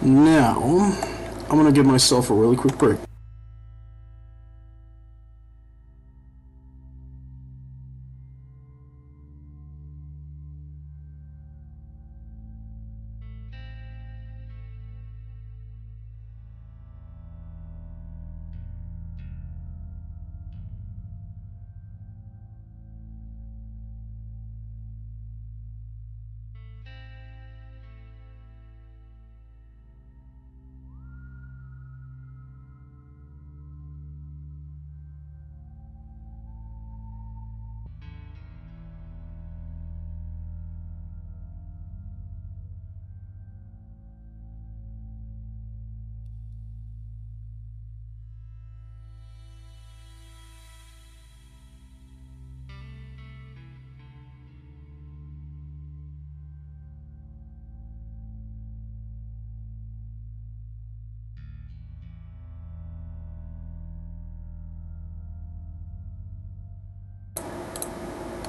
Now, I'm gonna give myself a really quick break.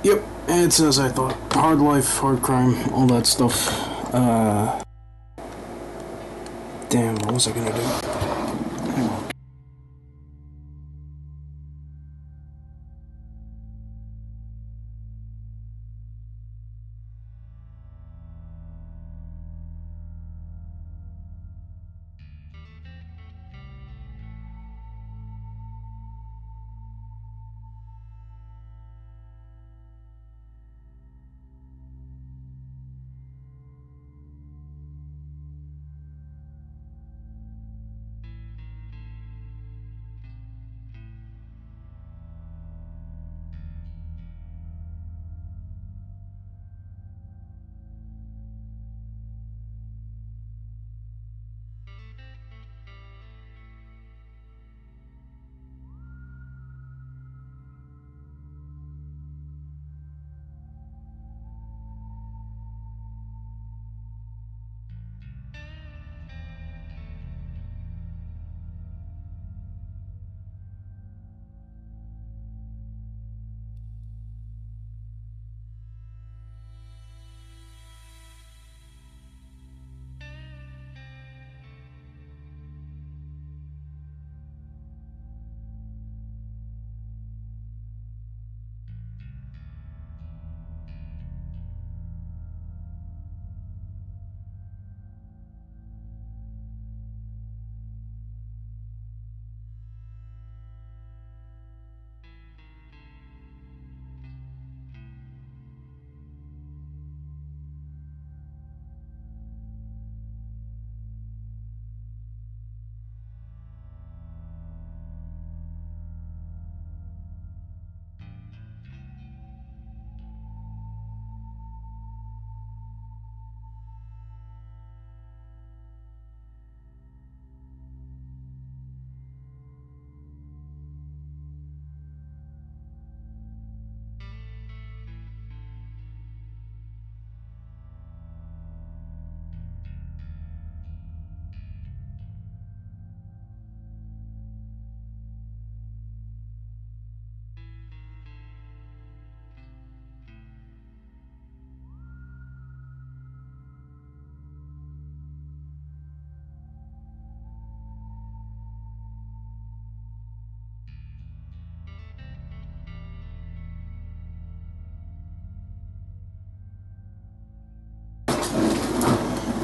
Yep, it's as I thought. Hard life, hard crime, all that stuff. Damn, what was I gonna do? Hang on.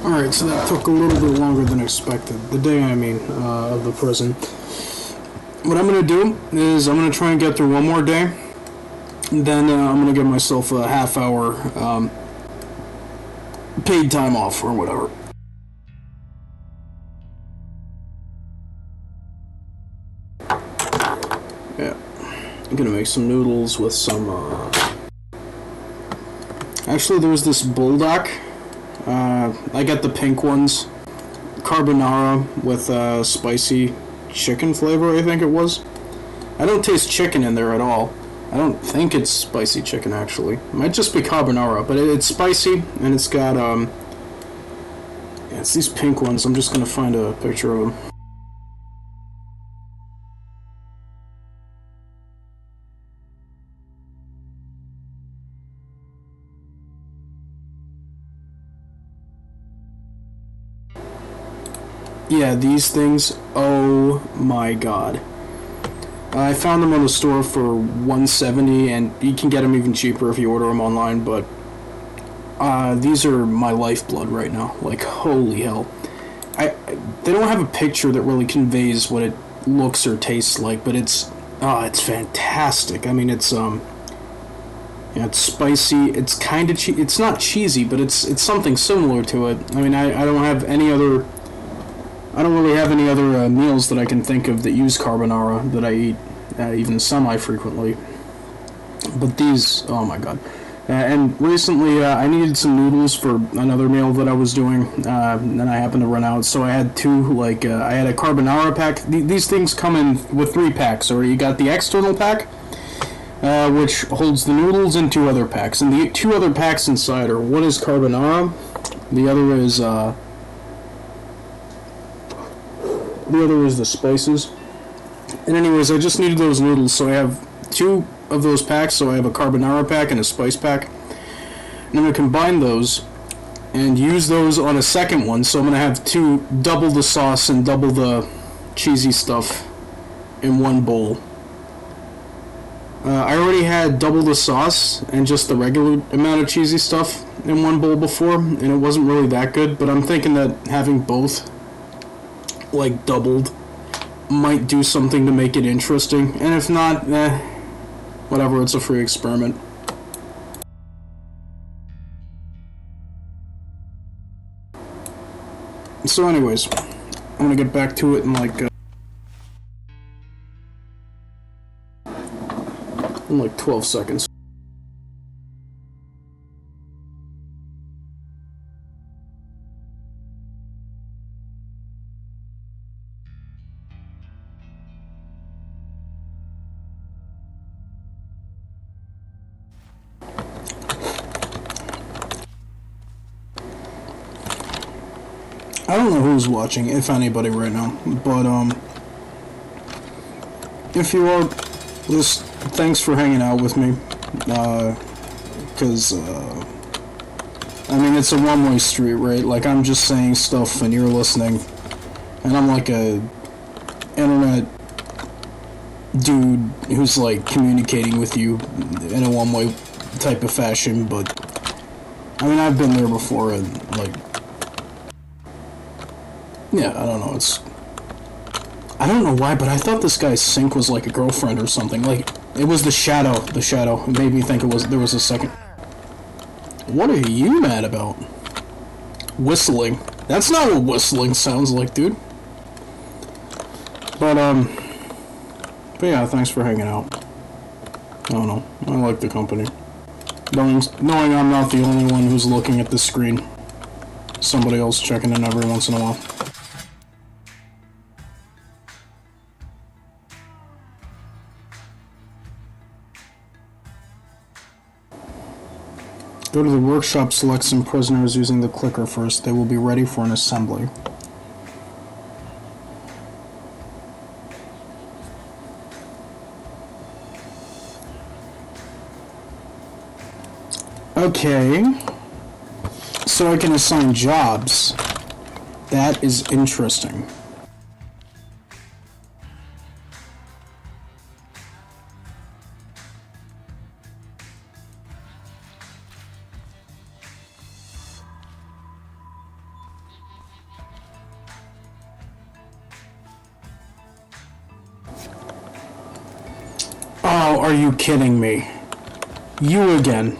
Alright, so that took a little bit longer than expected. The day, I mean, of the prison. What I'm going to do is I'm going to try and get through one more day. Then I'm going to give myself a half hour paid time off or whatever. Yeah. I'm going to make some noodles with some... Actually, there's this bulldog. I got the pink ones. Carbonara with spicy chicken flavor, I think it was. I don't taste chicken in there at all. I don't think it's spicy chicken, actually. It might just be carbonara, but it's spicy, and it's got, yeah, it's these pink ones. I'm just gonna find a picture of them. Yeah, these things, oh my god. I found them on the store for $170, and you can get them even cheaper if you order them online, but these are my lifeblood right now. Like, holy hell. They don't have a picture that really conveys what it looks or tastes like, but it's fantastic. I mean, it's spicy, it's kind of it's not cheesy, but it's something similar to it. I mean, I don't have any other... I don't really have any other meals that I can think of that use carbonara that I eat, even semi-frequently. But these, oh my god. And recently, I needed some noodles for another meal that I was doing, and I happened to run out, so I had two, I had a carbonara pack. These things come in with 3 packs, or you got the external pack, which holds the noodles, and 2 other packs. And the 2 other packs inside are, one is carbonara, the other is, the spices. And anyways, I just needed those noodles, so I have 2 of those packs, so I have a carbonara pack and a spice pack. And I'm going to combine those and use those on a second one, so I'm going to have double the sauce and double the cheesy stuff in one bowl. I already had double the sauce and just the regular amount of cheesy stuff in one bowl before, and it wasn't really that good, but I'm thinking that having both, like, doubled might do something to make it interesting, and if not, whatever, it's a free experiment. So anyways, I'm gonna get back to it in like 12 seconds. I don't know who's watching, if anybody right now, but if you are, just thanks for hanging out with me, because, I mean, it's a one-way street, right? Like, I'm just saying stuff and you're listening, and I'm like a internet dude who's, like, communicating with you in a one-way type of fashion, but, I mean, I've been there before, and, like, yeah, I don't know, I don't know why, but I thought this guy's sink was like a girlfriend or something. Like, it was the shadow. It made me think there was a second. What are you mad about? Whistling. That's not what whistling sounds like, dude. But yeah, thanks for hanging out. I don't know, I like the company. Knowing I'm not the only one who's looking at the screen. Somebody else checking in every once in a while. Go to the workshop, select some prisoners using the clicker first. They will be ready for an assembly. Okay. So I can assign jobs. That is interesting. Oh, are you kidding me? You again.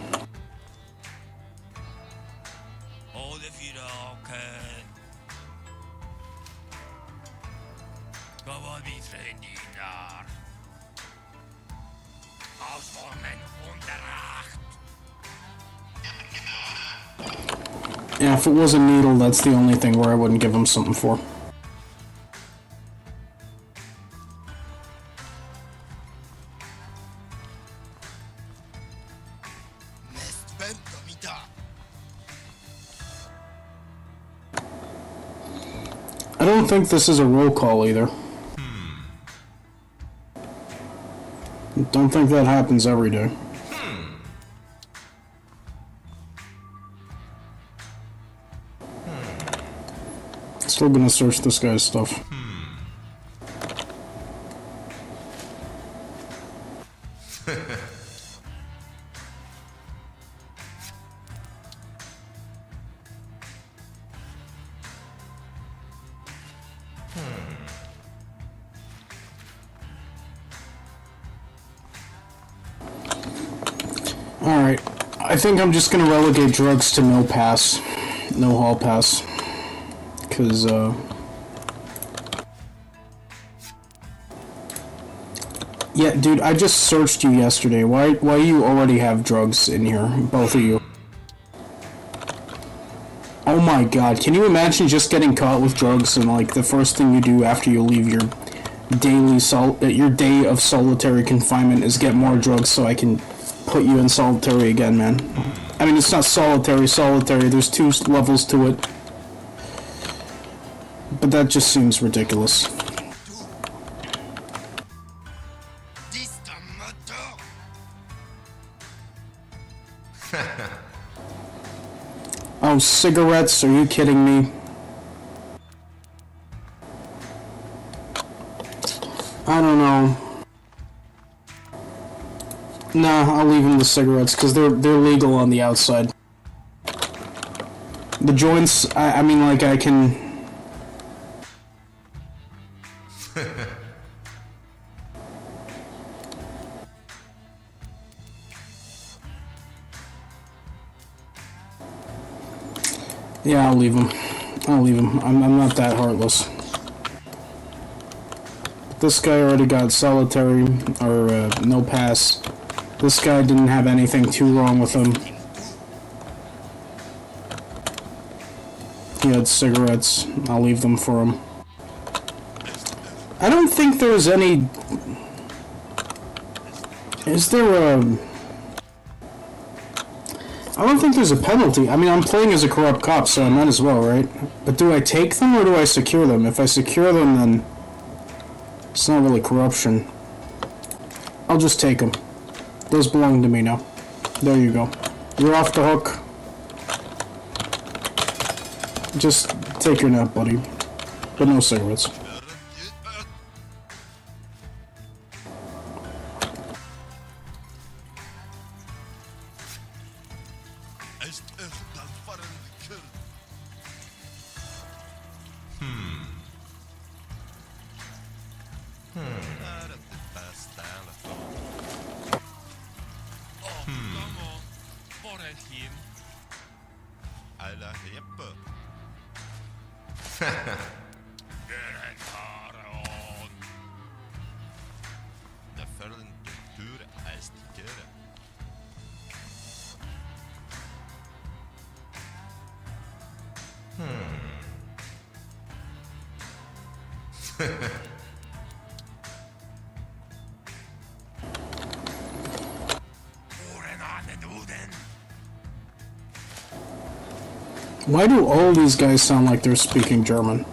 Yeah, if it was a needle, that's the only thing where I wouldn't give him something for. I don't think this is a roll call either. Don't think that happens every day. Still gonna search this guy's stuff. Alright, I think I'm just gonna relegate drugs to no pass. No hall pass. Because, yeah, dude, I just searched you yesterday. Why you already have drugs in here? Both of you. Oh my god, can you imagine just getting caught with drugs and, like, the first thing you do after you leave your your day of solitary confinement is get more drugs so I can put you in solitary again, man. I mean, it's not solitary, there's 2 levels to it. But that just seems ridiculous. Oh, cigarettes? Are you kidding me? I don't know. Nah, I'll leave him the cigarettes, because they're legal on the outside. The joints, I mean, like, I can... Yeah, I'll leave him. I'll leave him. I'm not that heartless. This guy already got solitary, or no pass. This guy didn't have anything too wrong with him. He had cigarettes. I'll leave them for him. I don't think there's any... Is there a... I don't think there's a penalty. I mean, I'm playing as a corrupt cop, so I might as well, right? But do I take them or do I secure them? If I secure them, then it's not really corruption. I'll just take them. Those belong to me now. There you go. You're off the hook. Just take your nap, buddy. But no cigarettes. Why do all these guys sound like they're speaking German?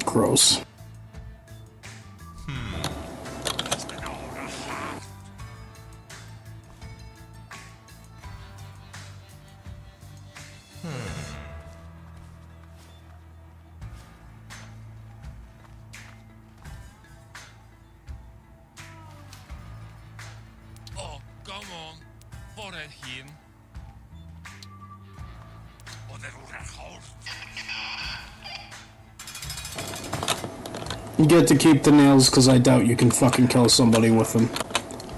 Gross. Oh, come on. Voorheen. You get to keep the nails because I doubt you can fucking kill somebody with them.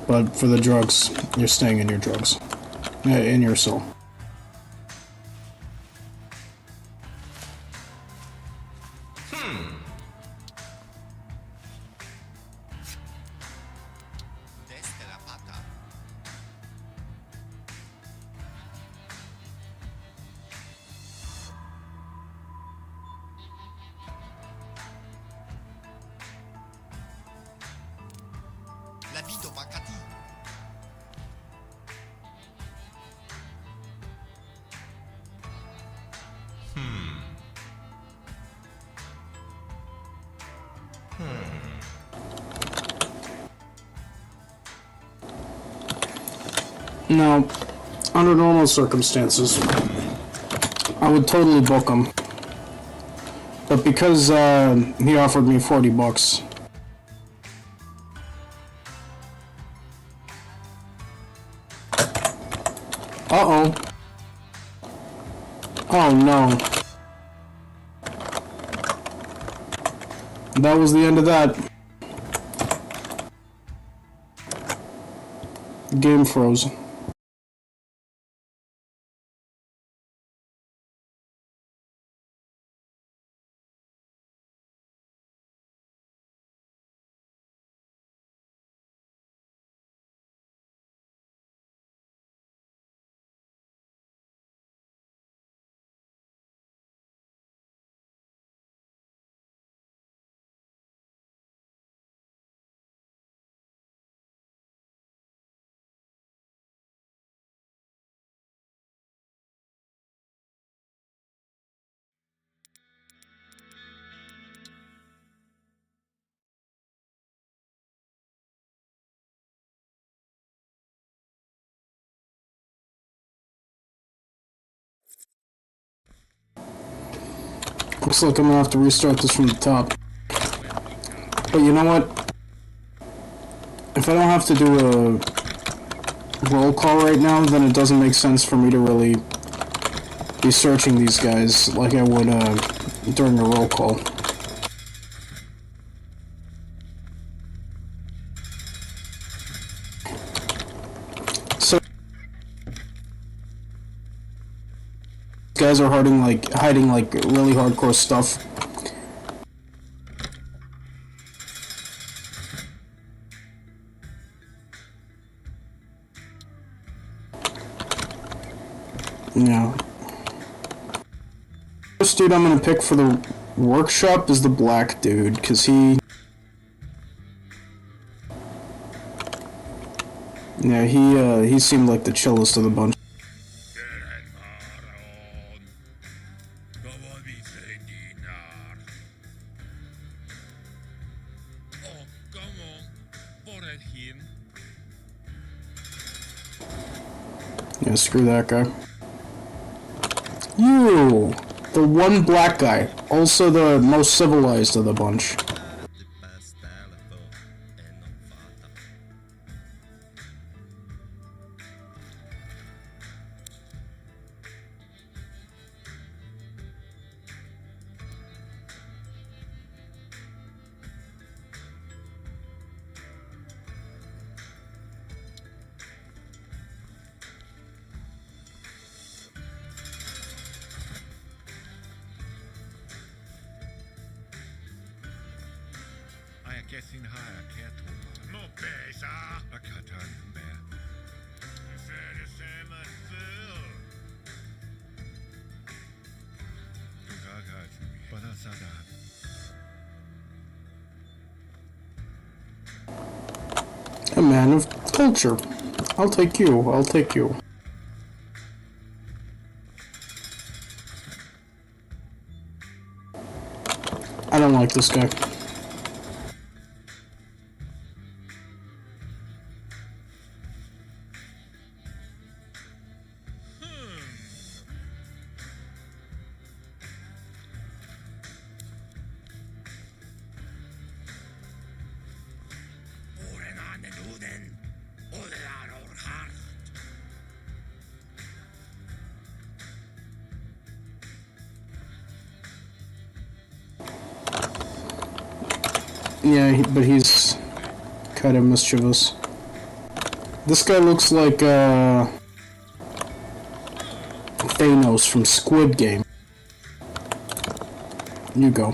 But for the drugs, you're staying in your drugs. In your cell. Desde la pata. La vito Makati. Now, under normal circumstances, I would totally book him. But because he offered me $40. Uh-oh. Oh no. That was the end of that. Game froze. Looks like I'm gonna have to restart this from the top. But you know what? If I don't have to do a roll call right now, then it doesn't make sense for me to really be searching these guys like I would during a roll call. So guys are hiding like really hardcore stuff. Yeah. First dude I'm gonna pick for the workshop is the black dude, cause he seemed like the chillest of the bunch. Yeah, screw that guy. You! The one black guy. Also the most civilized of the bunch. Getting higher, Kertova. No pesa! I can't turn from there. You said the same as Phil. Du gagart me. Banasada. A man of culture. I'll take you. I'll take you. I don't like this guy. Yeah, but he's kind of mischievous. This guy looks like Thanos from Squid Game. You go.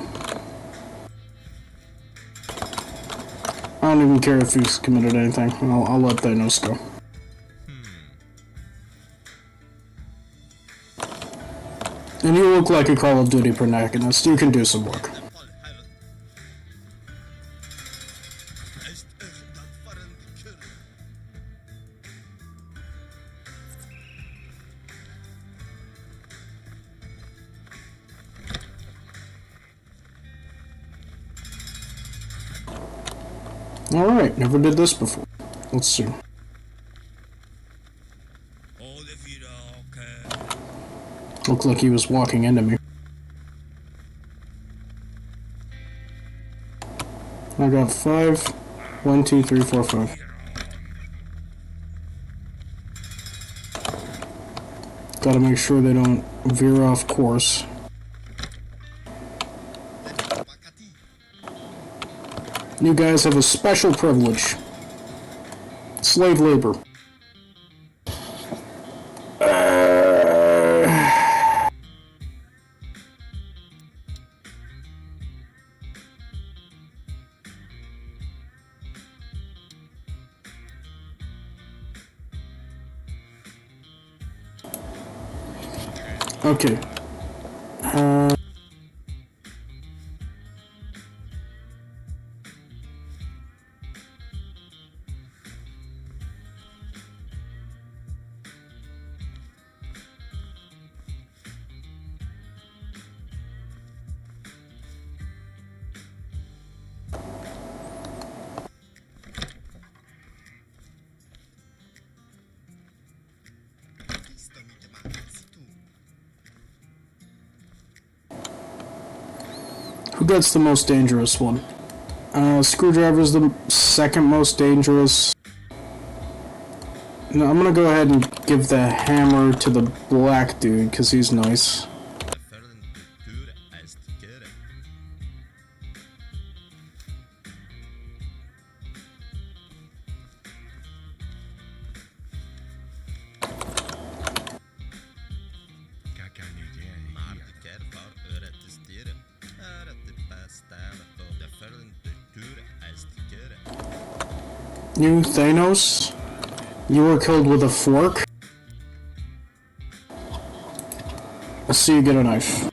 I don't even care if he's committed anything. I'll let Thanos go. And you look like a Call of Duty protagonist. You can do some work. Alright, never did this before. Let's see. Looked like he was walking into me. I got 5. 1, 2, 3, 4, 5. Gotta make sure they don't veer off course. You guys have a special privilege. Slave labor. Okay. Who gets the most dangerous one? Screwdriver's the second most dangerous. No, I'm gonna go ahead and give the hammer to the black dude, because he's nice. You, Thanos? You were killed with a fork? Let's see you get a knife.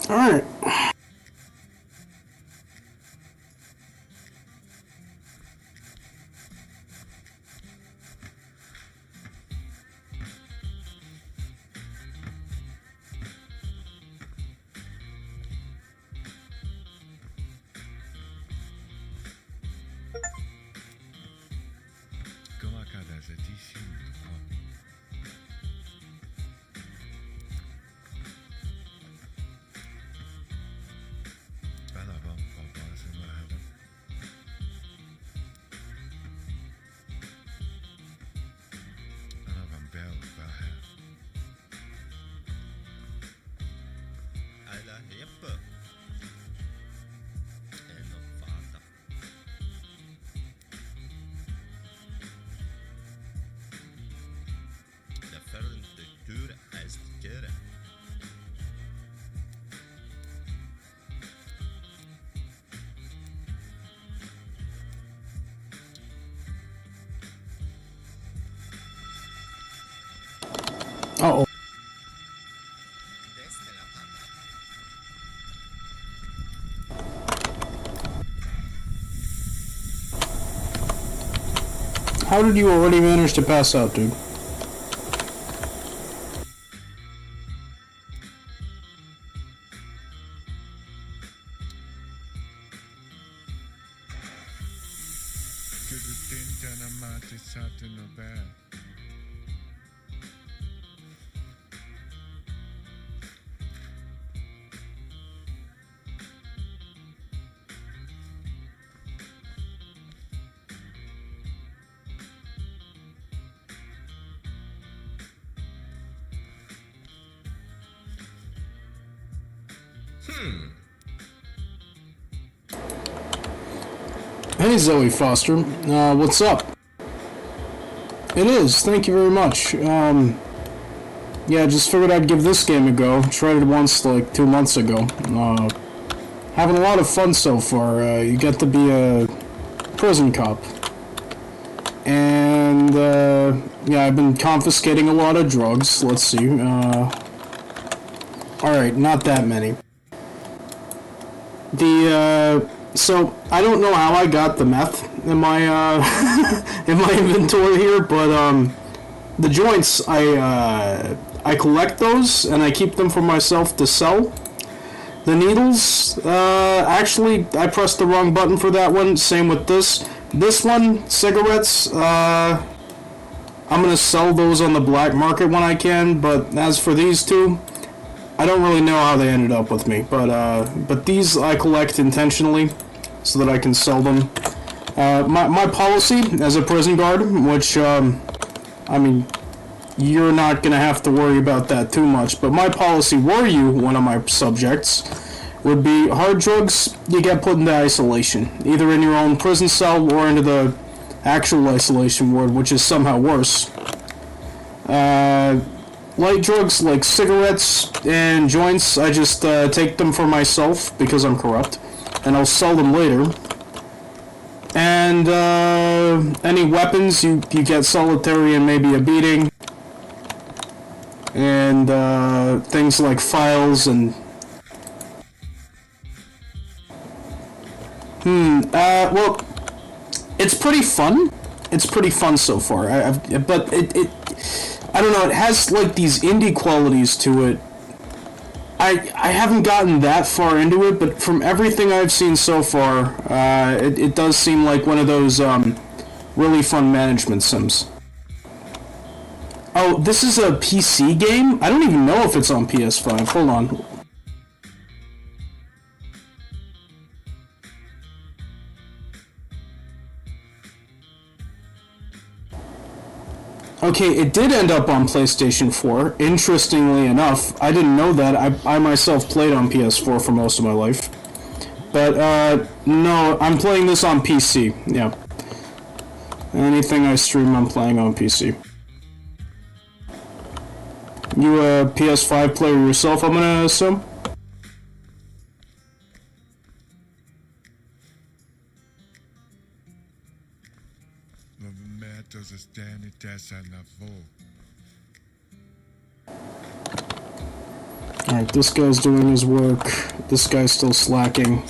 Alright. Uh-oh. How did you already manage to pass out, dude? Hey Zoe Foster, what's up? It is, thank you very much. Yeah, just figured I'd give this game a go. Tried it once like 2 months ago. Having a lot of fun so far. You get to be a prison cop. And, yeah, I've been confiscating a lot of drugs. Let's see, alright, not that many. So, I don't know how I got the meth in my, in my inventory here, but, the joints, I collect those, and I keep them for myself to sell. The needles, actually, I pressed the wrong button for that one, same with this. This one, cigarettes, I'm gonna sell those on the black market when I can, but as for these two, I don't really know how they ended up with me, but these I collect intentionally so that I can sell them. My policy as a prison guard, which, I mean, you're not gonna have to worry about that too much, but my policy, were you one of my subjects, would be hard drugs, you get put into isolation, either in your own prison cell or into the actual isolation ward, which is somehow worse. Light drugs like cigarettes and joints, I just take them for myself because I'm corrupt, and I'll sell them later. And any weapons, you get solitary and maybe a beating. And things like files and... well, it's pretty fun. It's pretty fun so far. But I don't know, it has like these indie qualities to it. I haven't gotten that far into it, but from everything I've seen so far, it does seem like one of those really fun management sims. Oh, this is a PC game? I don't even know if it's on PS5. Hold on. Okay, it did end up on PlayStation 4. Interestingly enough, I didn't know that. I myself played on PS4 for most of my life. But, no, I'm playing this on PC, yeah. Anything I stream, I'm playing on PC. You a PS5 player yourself, I'm gonna assume? Alright, this guy's doing his work. This guy's still slacking.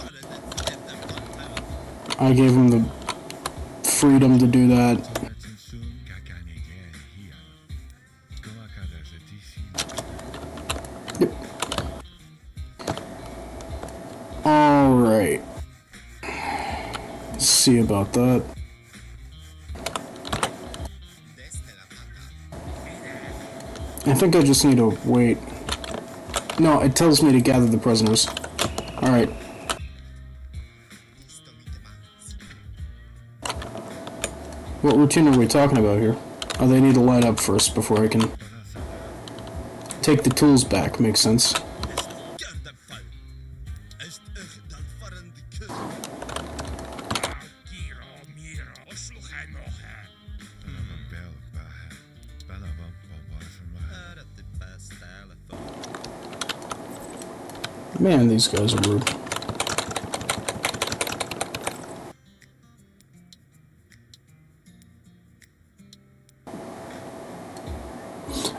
I gave him the freedom to do that. Yep. Alright. Let's see about that. I think I just need to wait. No, it tells me to gather the prisoners. Alright. What routine are we talking about here? Oh, they need to line up first before I can take the tools back. Makes sense. Man, these guys are rude.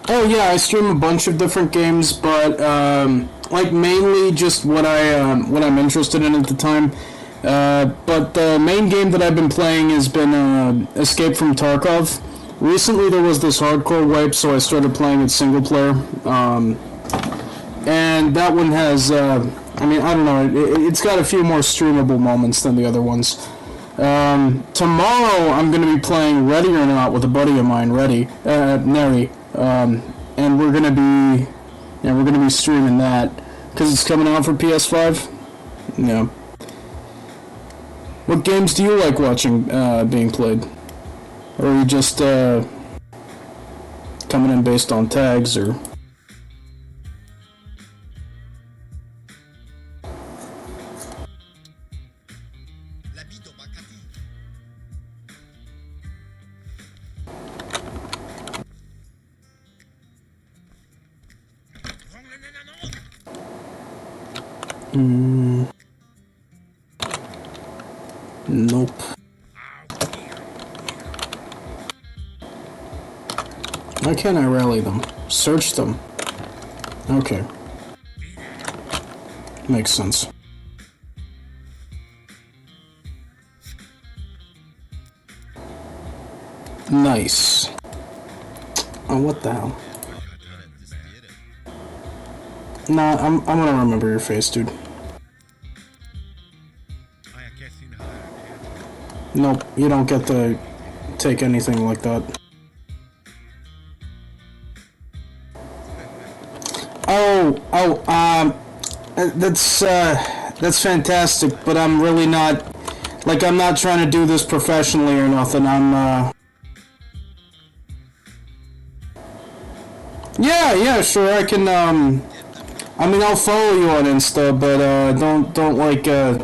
Oh yeah, I stream a bunch of different games, but like mainly just what I'm interested in at the time. But the main game that I've been playing has been Escape from Tarkov. Recently there was this hardcore wipe, so I started playing it single player. And that one has, I mean, I don't know, it's got a few more streamable moments than the other ones. Tomorrow I'm going to be playing Ready or Not with a buddy of mine, Neri, and we're going to be streaming that, because it's coming out for PS5. Yeah. What games do you like watching, being played? Or are you just, coming in based on tags, or... Nope. Why can't I rally them? Search them. Okay. Makes sense. Nice. Oh, what the hell? Nah, I'm gonna remember your face, dude. Nope, you don't get to take anything like that. That's fantastic, but I'm really not, like, I'm not trying to do this professionally or nothing. Yeah, sure, I can, I mean, I'll follow you on Insta, but, don't like, yeah,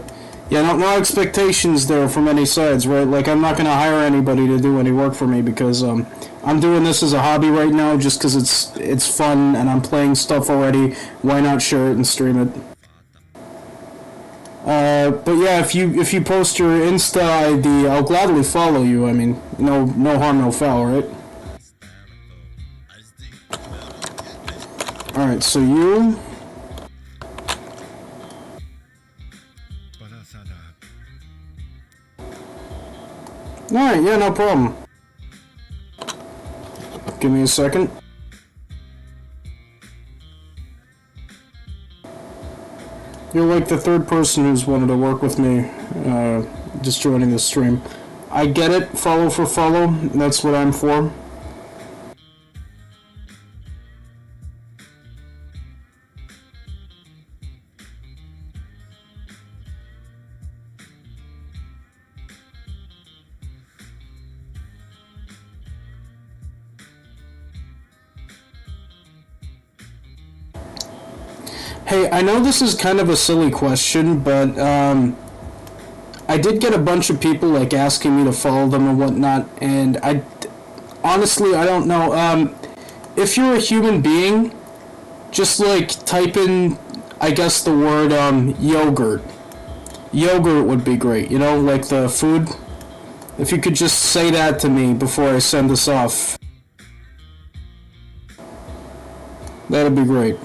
no expectations there from any sides, right? Like, I'm not gonna hire anybody to do any work for me, because, I'm doing this as a hobby right now, just because it's fun, and I'm playing stuff already. Why not share it and stream it? But yeah, if you post your Insta ID, I'll gladly follow you. I mean, no harm, no foul, right? Alright, so you... Alright, yeah, no problem. Give me a second. You're like the third person who's wanted to work with me, just joining the stream. I get it, follow for follow, that's what I'm for. Hey, I know this is kind of a silly question, but I did get a bunch of people like asking me to follow them and whatnot, and honestly I don't know. If you're a human being, just like type in, I guess, the word yogurt. Yogurt would be great, you know, like the food. If you could just say that to me before I send this off, that'd be great.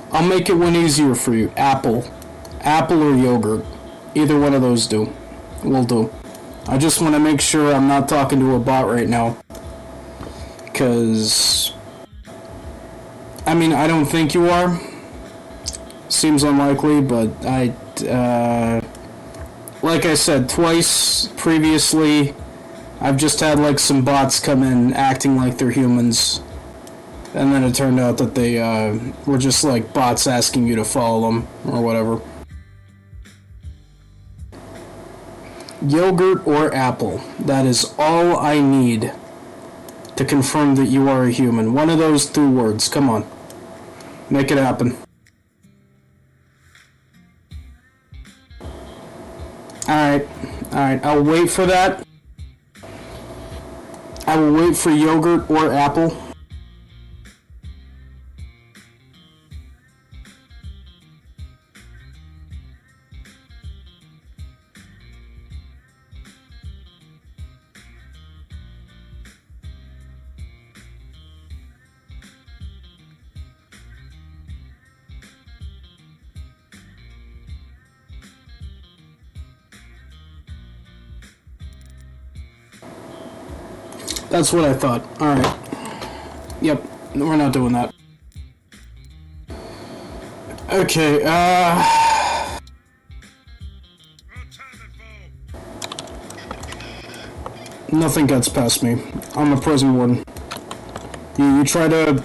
I'll make it one easier for you. Apple. Apple or yogurt. Either one of those do. Will do. I just want to make sure I'm not talking to a bot right now. Because... I mean, I don't think you are. Seems unlikely, but like I said, twice previously, I've just had like some bots come in acting like they're humans. And then it turned out that they were just like bots asking you to follow them or whatever. Yogurt or apple. That is all I need to confirm that you are a human. One of those two words. Come on. Make it happen. Alright. Alright. I'll wait for that. I will wait for yogurt or apple. That's what I thought. Alright. Yep, we're not doing that. Okay, nothing gets past me. I'm a prison warden. You try to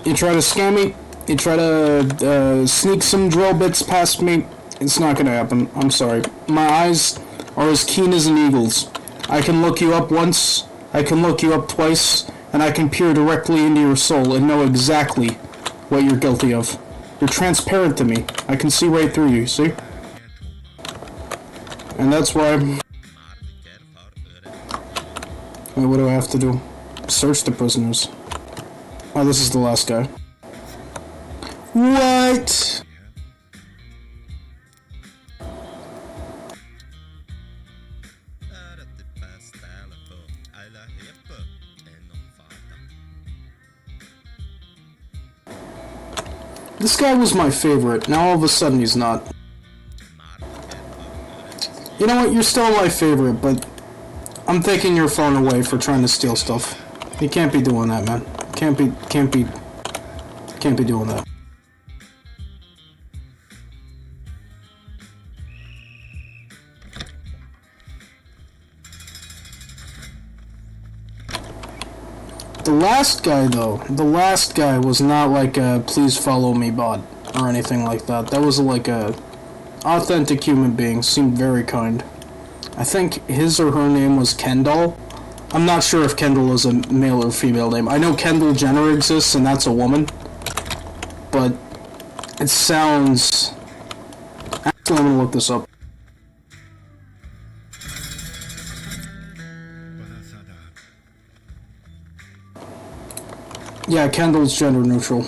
scam me, you try to sneak some drill bits past me, it's not gonna happen. I'm sorry. My eyes are as keen as an eagle's. I can look you up once, I can look you up twice, and I can peer directly into your soul and know exactly what you're guilty of. You're transparent to me. I can see right through you, see? And that's why... Wait, what do I have to do? Search the prisoners. Oh, this is the last guy. What? This guy was my favorite, now all of a sudden he's not. You know what, you're still my favorite, but I'm taking your phone away for trying to steal stuff. You can't be doing that, man. Can't be doing that. The last guy, though, the last guy was not like a please follow me bot or anything like that. That was like a authentic human being, seemed very kind. I think his or her name was Kendall. I'm not sure if Kendall is a male or female name. I know Kendall Jenner exists and that's a woman. But it sounds... Actually, I'm gonna look this up. Yeah, Kendall's gender neutral,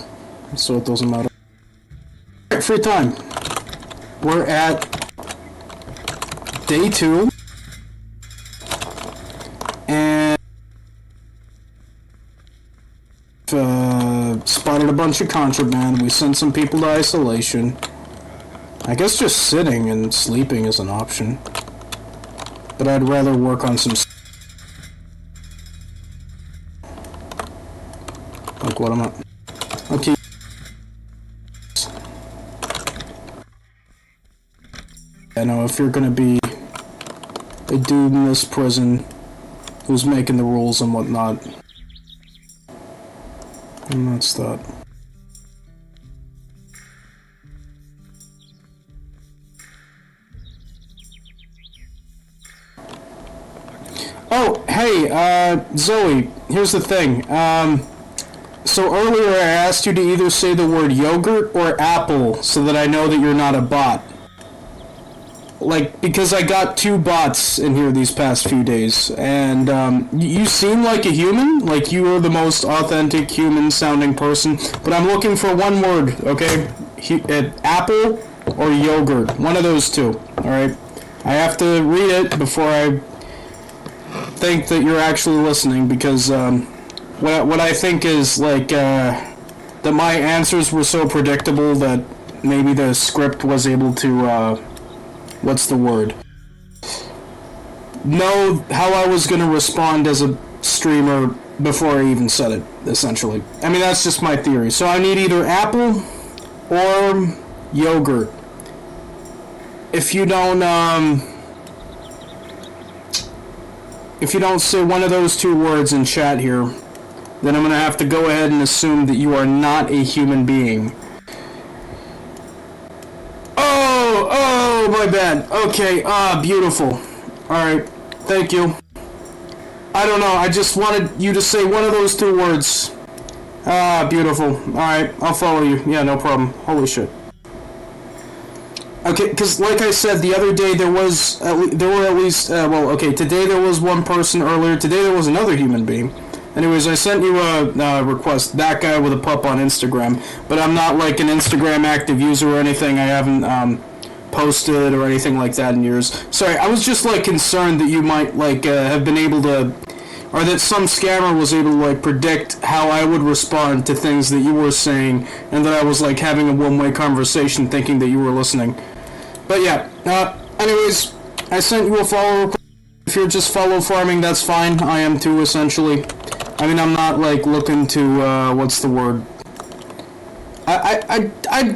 so it doesn't matter. Alright, free time. We're at day 2. And spotted a bunch of contraband. We sent some people to isolation. I guess just sitting and sleeping is an option. but I'd rather work on some... Like what am I... Okay. I know, if you're gonna be a dude in this prison who's making the rules and whatnot, and that's that. Oh, hey, Zoe, here's the thing. So earlier I asked you to either say the word yogurt or apple so that I know that you're not a bot. Like, because I got 2 bots in here these past few days, and you seem like a human, like you are the most authentic human-sounding person, but I'm looking for one word, okay? Apple or yogurt, one of those two, alright? I have to read it before I think that you're actually listening, because what I think is, like, that my answers were so predictable that maybe the script was able to, what's the word? Know how I was going to respond as a streamer before I even said it, essentially. I mean, that's just my theory. So I need either apple or yogurt. If you don't say one of those 2 words in chat here, then I'm going to have to go ahead and assume that you are not a human being. Oh, my bad. Okay, beautiful. Alright, thank you. I don't know, I just wanted you to say one of those 2 words. Beautiful. Alright, I'll follow you. Yeah, no problem. Holy shit. Okay, because like I said, the other day there were at least, today there was one person earlier, today there was another human being. Anyways, I sent you a request, that guy with a pup on Instagram, but I'm not like an Instagram active user or anything. I haven't posted or anything like that in years. Sorry, I was just like concerned that you might like have been able to, or that some scammer was able to like predict how I would respond to things that you were saying, and that I was like having a one-way conversation thinking that you were listening. But yeah, anyways, I sent you a follow request. If you're just follow farming, that's fine. I am too, essentially. I mean, I'm not, like, looking to, what's the word? I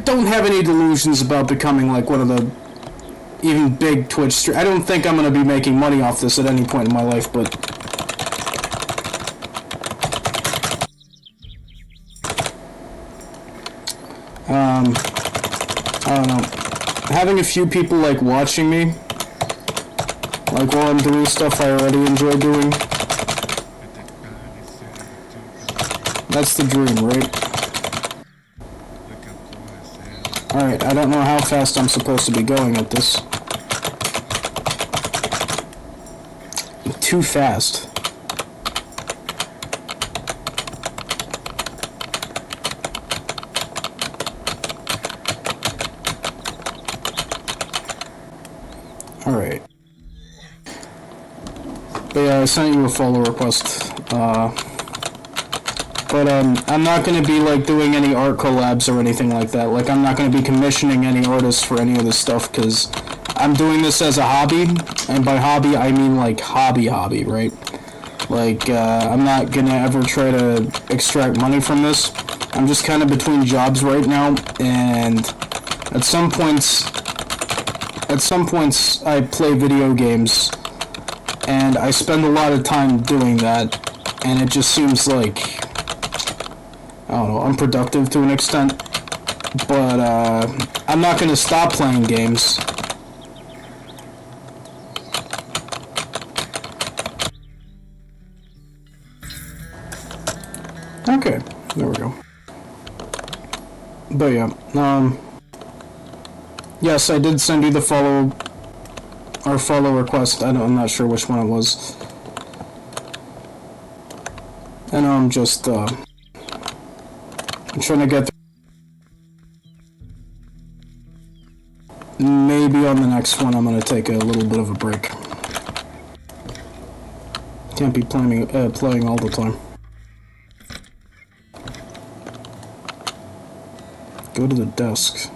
don't have any delusions about becoming, like, one of the even big Twitch streamers. I don't think I'm going to be making money off this at any point in my life, but... I don't know. Having a few people, like, watching me, like, while I'm doing stuff I already enjoy doing, that's the dream, right? Alright, I don't know how fast I'm supposed to be going at this. Too fast. Alright. But yeah, I sent you a follow request. But I'm not going to be like doing any art collabs or anything like that. Like, I'm not going to be commissioning any artists for any of this stuff, because I'm doing this as a hobby, and by hobby I mean like hobby, right? Like, I'm not going to ever try to extract money from this. I'm just kind of between jobs right now, and at some points I play video games, and I spend a lot of time doing that, and it just seems like, I don't know, unproductive to an extent, but I'm not going to stop playing games. Okay, there we go. But yeah, yes, I did send you the follow request. I'm not sure which one it was. I know I'm just, I'm trying to get maybe on the next one I'm going to take a little bit of a break. Can't be playing all the time. Go to the desk.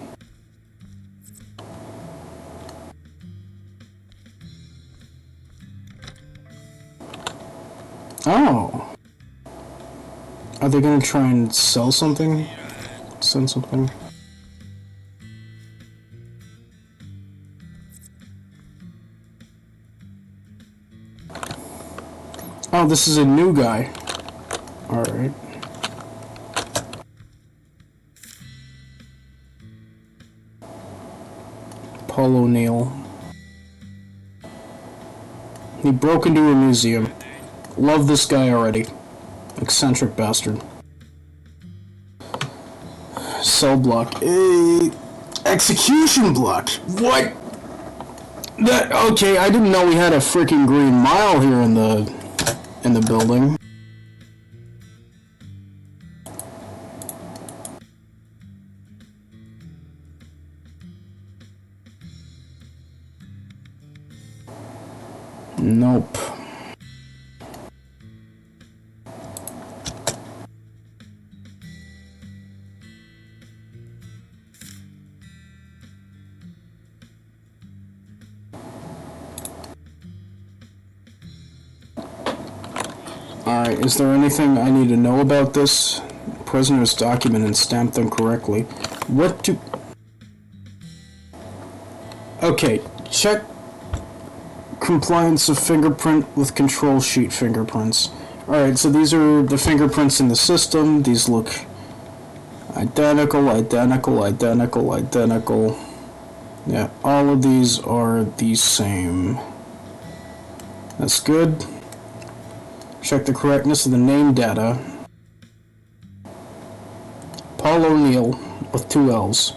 Oh. Are they gonna try and sell something? Send something? Oh, this is a new guy. Alright. Paul O'Neill. He broke into a museum. Love this guy already. Eccentric bastard. Cell block. Execution block. What? That okay? I didn't know we had a freaking Green Mile here in the building. Nope. Alright, is there anything I need to know about this? Prisoners document and stamp them correctly. What do... Okay, check compliance of fingerprint with control sheet fingerprints. Alright, so these are the fingerprints in the system. These look identical, identical, identical, identical. Yeah, all of these are the same. That's good. Check the correctness of the name data. Paul O'Neill with 2 L's.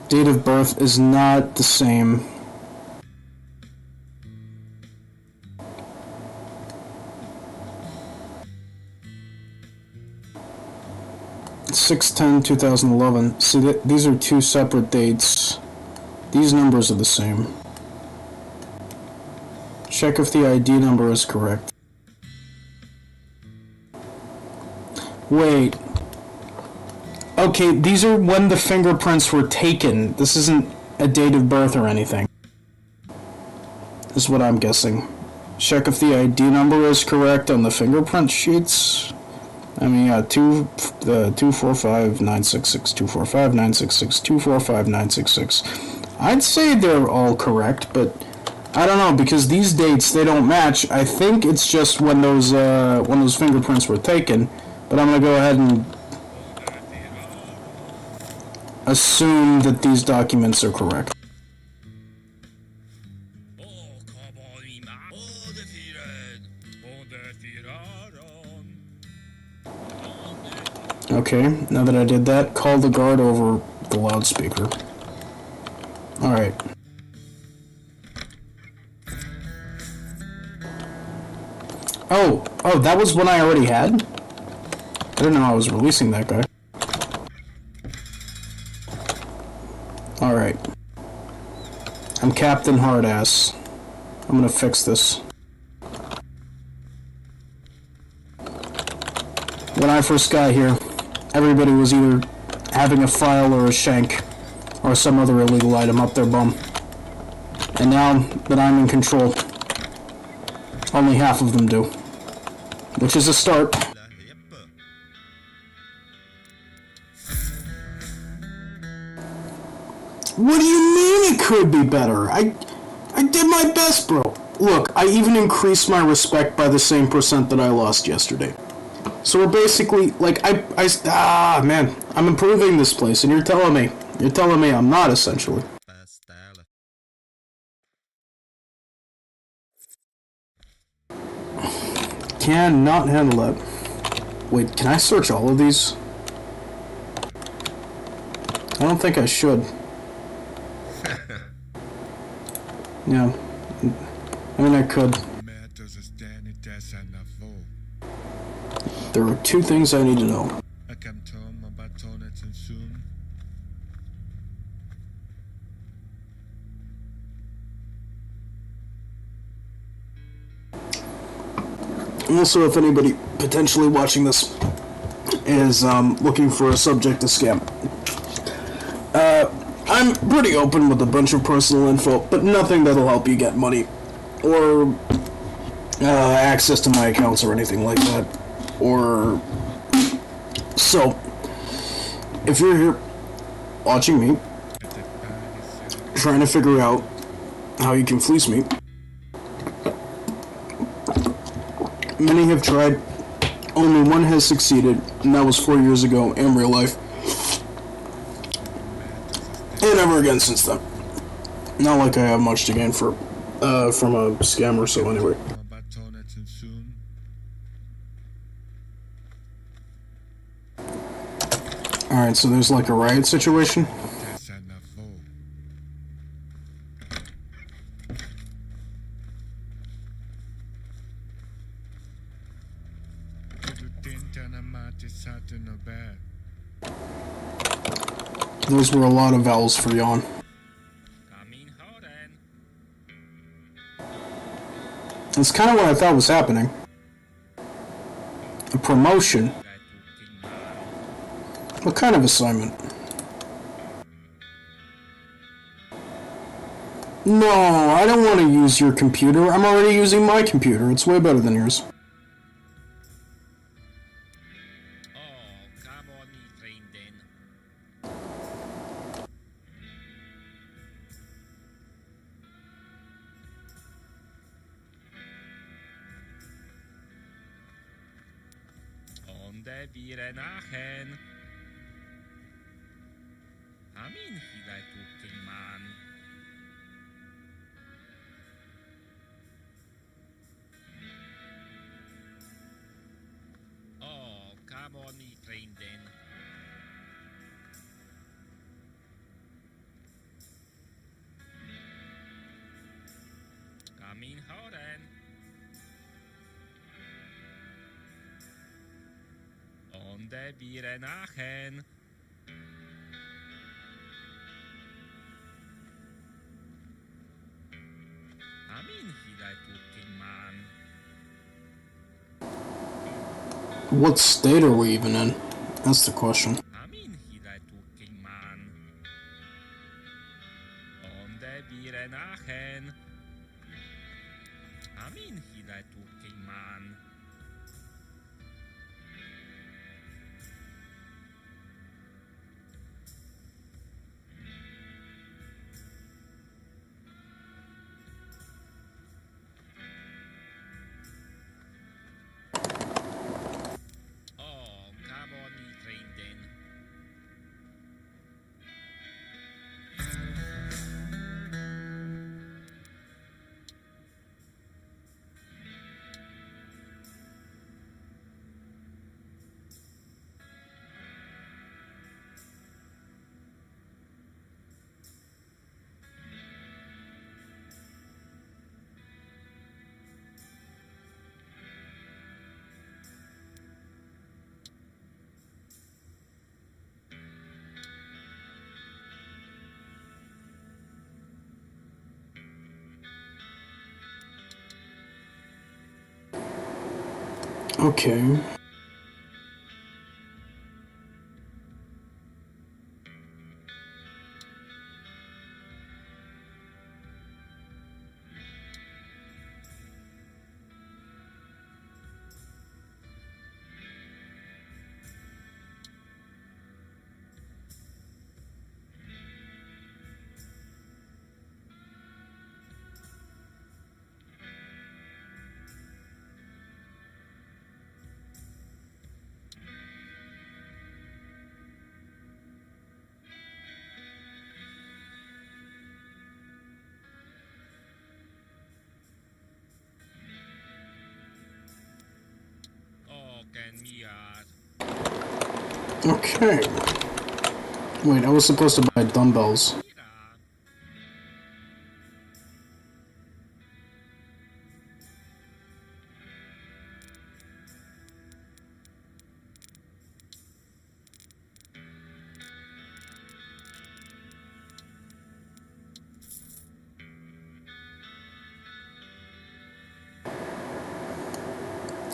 Date of birth is not the same. (6/10/2011). See, these are 2 separate dates. These numbers are the same. Check if the ID number is correct. Wait. Okay, these are when the fingerprints were taken. This isn't a date of birth or anything. Is what I'm guessing. Check if the ID number is correct on the fingerprint sheets. I mean, yeah, 245-966, 245-966, 245-966. I'd say they're all correct, but I don't know, because these dates, they don't match. I think it's just when those fingerprints were taken, but I'm going to go ahead and assume that these documents are correct. Okay, now that I did that, call the guard over the loudspeaker. Alright. Oh, that was one I already had? I didn't know I was releasing that guy. Alright. I'm Captain Hardass. I'm gonna fix this. When I first got here, everybody was either having a file or a shank, or some other illegal item up their bum. And now that I'm in control, only half of them do. Which is a start. What do you mean it could be better? I did my best, bro. Look, I even increased my respect by the same percent that I lost yesterday. So we're basically, like, man, I'm improving this place, and you're telling me I'm not, essentially. Cannot handle that. Wait, can I search all of these? I don't think I should. Yeah. I mean, I could. There are 2 things I need to know. Also, if anybody potentially watching this is looking for a subject to scam, I'm pretty open with a bunch of personal info, but nothing that'll help you get money or access to my accounts or anything like that. Or so, if you're here watching me, trying to figure out how you can fleece me, many have tried. Only one has succeeded, and that was 4 years ago in real life. And never again since then. Not like I have much to gain from a scam or so anyway. Alright, so there's like a riot situation. Those were a lot of vowels for yawn. That's kind of what I thought was happening. A promotion? What kind of assignment? No, I don't want to use your computer. I'm already using my computer. It's way better than yours. Wir nachen. Amin hidai tukilman. Oh, come on, me friend then. Come in, Horen. Und wir nachen. Amin hidai tukilman. What state are we even in? That's the question. Amin hidai tukilman. Und wir nachen. Amin hidai tukilman. Okay. Okay. Wait, I was supposed to buy dumbbells.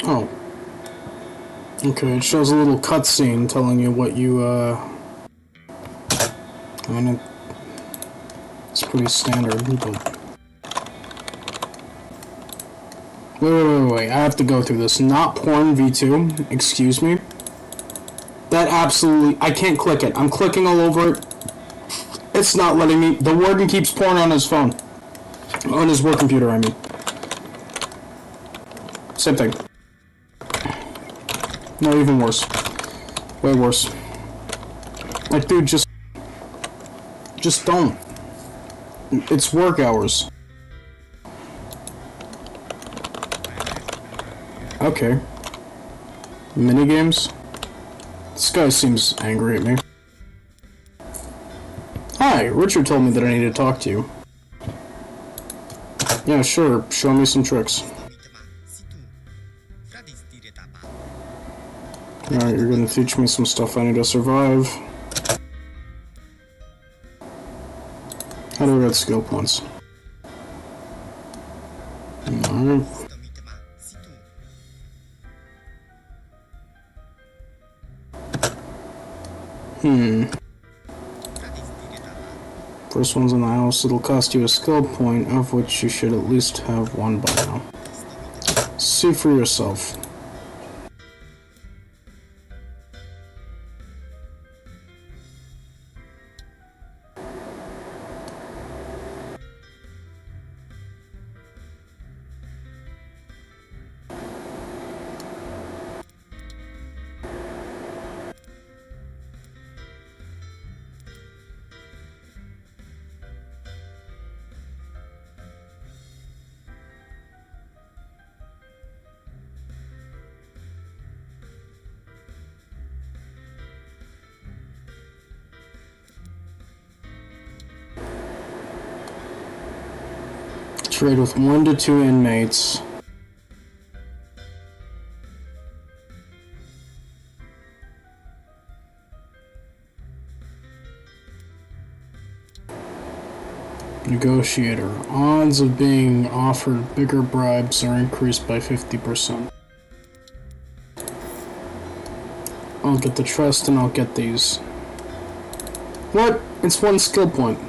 Oh. Okay, it shows a little cutscene telling you what you, I mean, it's pretty standard, but... Wait. I have to go through this. Not porn V2. Excuse me. That absolutely... I can't click it. I'm clicking all over it. It's not letting me... The warden keeps porn on his phone. On his work computer, I mean. Same thing. No, even worse. Way worse. Like, dude, just don't. It's work hours. Okay. Minigames? This guy seems angry at me. Hi, Richard told me that I need to talk to you. Yeah, sure. Show me some tricks. Alright, you're gonna teach me some stuff I need to survive. How do I get skill points? Alright. First one's in the house. It'll cost you a skill point, of which you should at least have one by now. See for yourself. Trade with 1 to 2 inmates. Negotiator. Odds of being offered bigger bribes are increased by 50%. I'll get the trust and I'll get these. What? It's 1 skill point.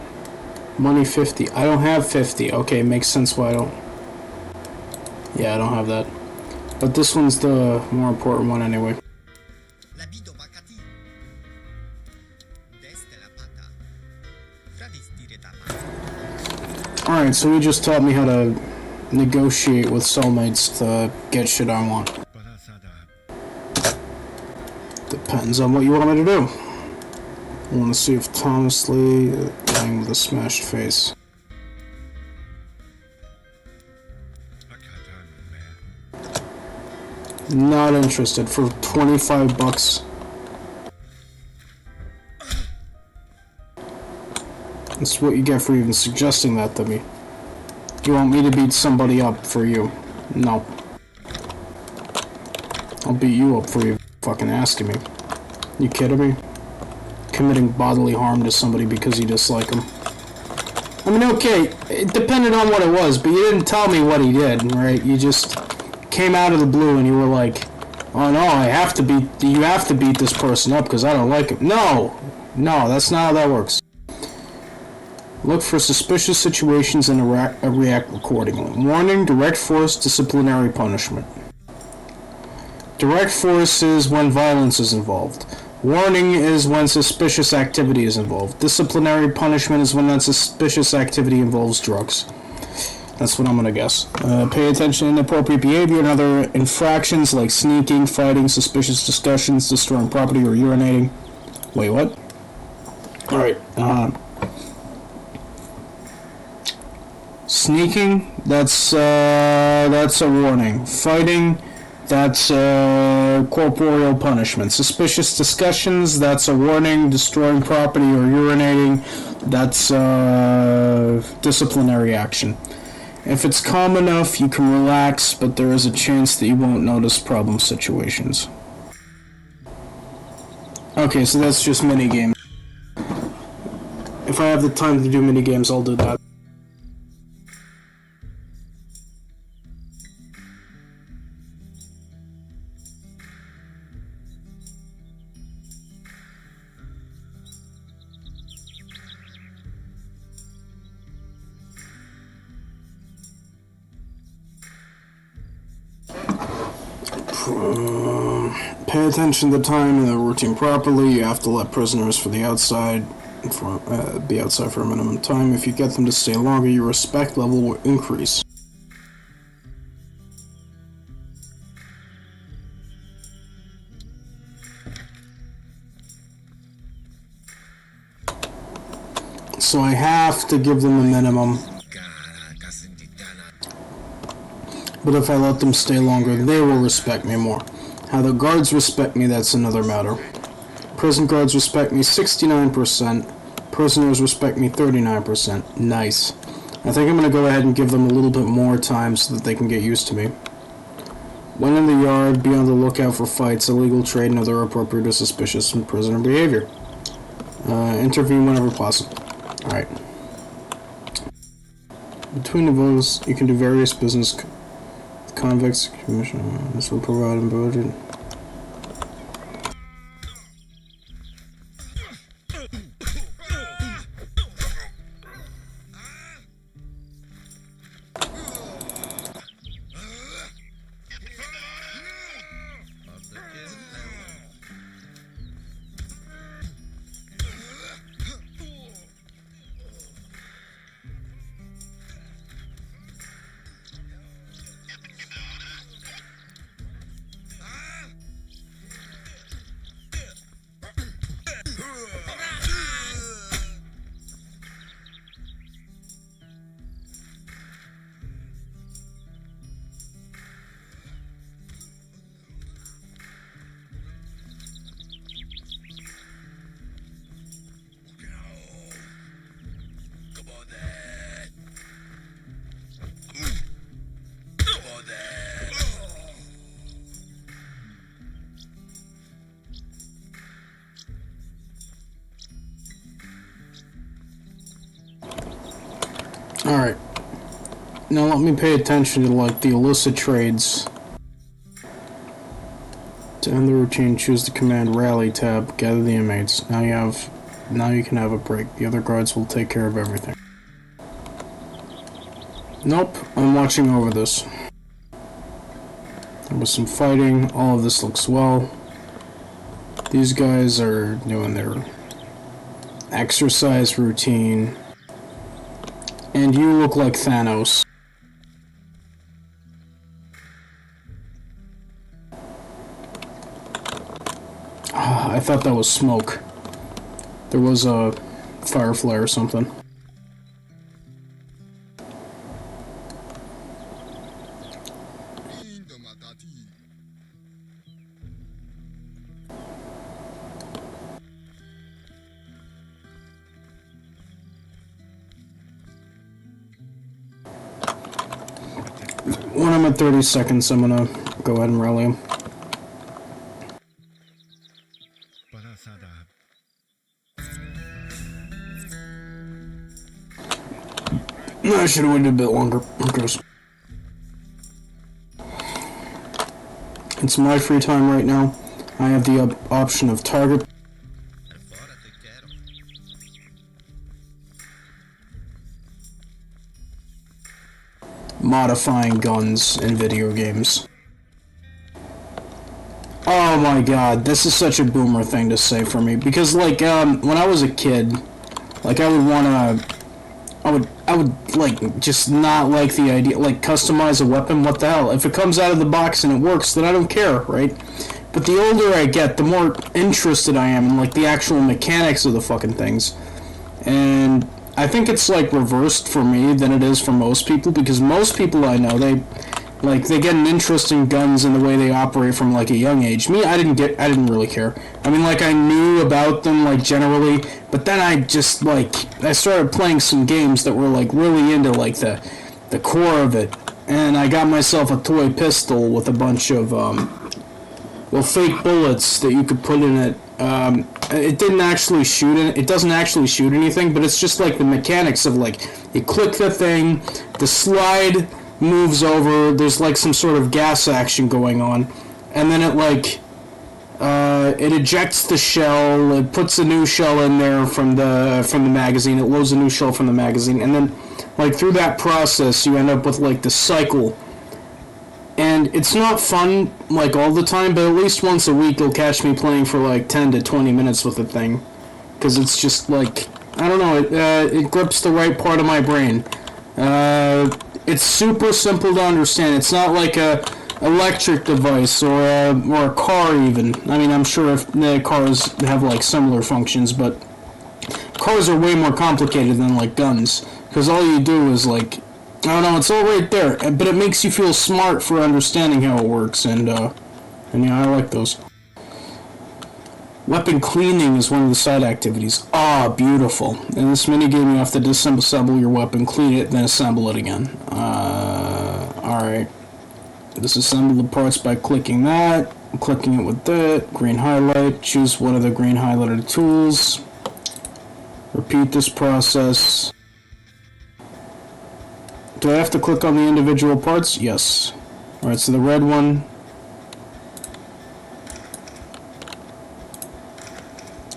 Money 50. I don't have 50. Okay, makes sense why I don't. Yeah, I don't have that. But this one's the more important one anyway. Alright, so he just taught me how to negotiate with cellmates to get shit I want. Depends on what you want me to do. I want to see if Thomas Lee playing with a smashed face. Not interested for 25 bucks. That's what you get for even suggesting that to me. You want me to beat somebody up for you? No. I'll beat you up for you fucking asking me. You kidding me? Committing bodily harm to somebody because you dislike him. I mean, okay, it depended on what it was, but you didn't tell me what he did, right? You just came out of the blue and you were like, oh no, you have to beat this person up because I don't like him. No, that's not how that works. Look for suspicious situations and react accordingly. Warning, direct force, disciplinary punishment. Direct force is when violence is involved. Warning is when suspicious activity is involved. Disciplinary punishment is when that suspicious activity involves drugs. That's what I'm gonna guess. Pay attention to inappropriate behavior and other infractions like sneaking, fighting, suspicious discussions, destroying property, or urinating. Wait, what? Alright, sneaking, that's a warning. Fighting, that's corporeal punishment. Suspicious discussions, that's a warning. Destroying property or urinating, that's disciplinary action. If it's calm enough, you can relax, but there is a chance that you won't notice problem situations. Okay, so that's just minigames. If I have the time to do minigames, I'll do that. Pay attention to the time and the routine properly. You have to let prisoners be outside for a minimum time. If you get them to stay longer, your respect level will increase. So I have to give them a minimum. But if I let them stay longer, they will respect me more. How the guards respect me, that's another matter. Prison guards respect me 69%. Prisoners respect me 39%. Nice. I think I'm going to go ahead and give them a little bit more time so that they can get used to me. When in the yard, be on the lookout for fights, illegal trade, and other appropriate or suspicious prisoner behavior. Intervene whenever possible. Alright. Between the votes, you can do various business. Convicts commission. This will provide a budget. Alright. Now let me pay attention to, like, the illicit trades. To end the routine, choose the command rally tab, gather the inmates. Now you can have a break. The other guards will take care of everything. Nope, I'm watching over this. There was some fighting, all of this looks well. These guys are doing their exercise routine. And you look like Thanos. I thought that was smoke. There was a firefly or something. When I'm at 30 seconds, I'm gonna go ahead and rally him. I should have waited a bit longer. Who cares? It's my free time right now. I have the option of target. Modifying guns in video games. Oh my god, this is such a boomer thing to say for me, because like when I was a kid, like I would like just not like the idea, like customize a weapon. What the hell? If it comes out of the box and it works, then I don't care, right? But the older I get, the more interested I am in like the actual mechanics of the fucking things. And I think it's like reversed for me than it is for most people, because most people I know, they get an interest in guns and the way they operate from like a young age. Me, I didn't really care. I mean, like I knew about them like generally, but then I started playing some games that were like really into like the core of it, and I got myself a toy pistol with a bunch of fake bullets that you could put in it. It didn't actually shoot it. It doesn't actually shoot anything, but it's just like the mechanics of like you click the thing, the slide moves over, there's like some sort of gas action going on, and then it like it ejects the shell, it puts a new shell in there from the magazine, it loads a new shell from the magazine, and then like through that process you end up with like the cycle And it's not fun, like, all the time, but at least once a week you'll catch me playing for, like, 10 to 20 minutes with the thing. Because it's just, like, I don't know, it grips the right part of my brain. It's super simple to understand. It's not like a electric device or a car even. I mean, I'm sure if the cars have, like, similar functions, but cars are way more complicated than, like, guns. Because all you do is, like, I don't know, it's all right there, but it makes you feel smart for understanding how it works, and yeah, I like those. Weapon cleaning is one of the side activities. Ah, beautiful. In this minigame, you have to disassemble your weapon, clean it, then assemble it again. Alright. Disassemble the parts by clicking that, clicking it with that, green highlight, choose one of the green highlighted tools. Repeat this process. Do I have to click on the individual parts? Yes. Alright, so the red one.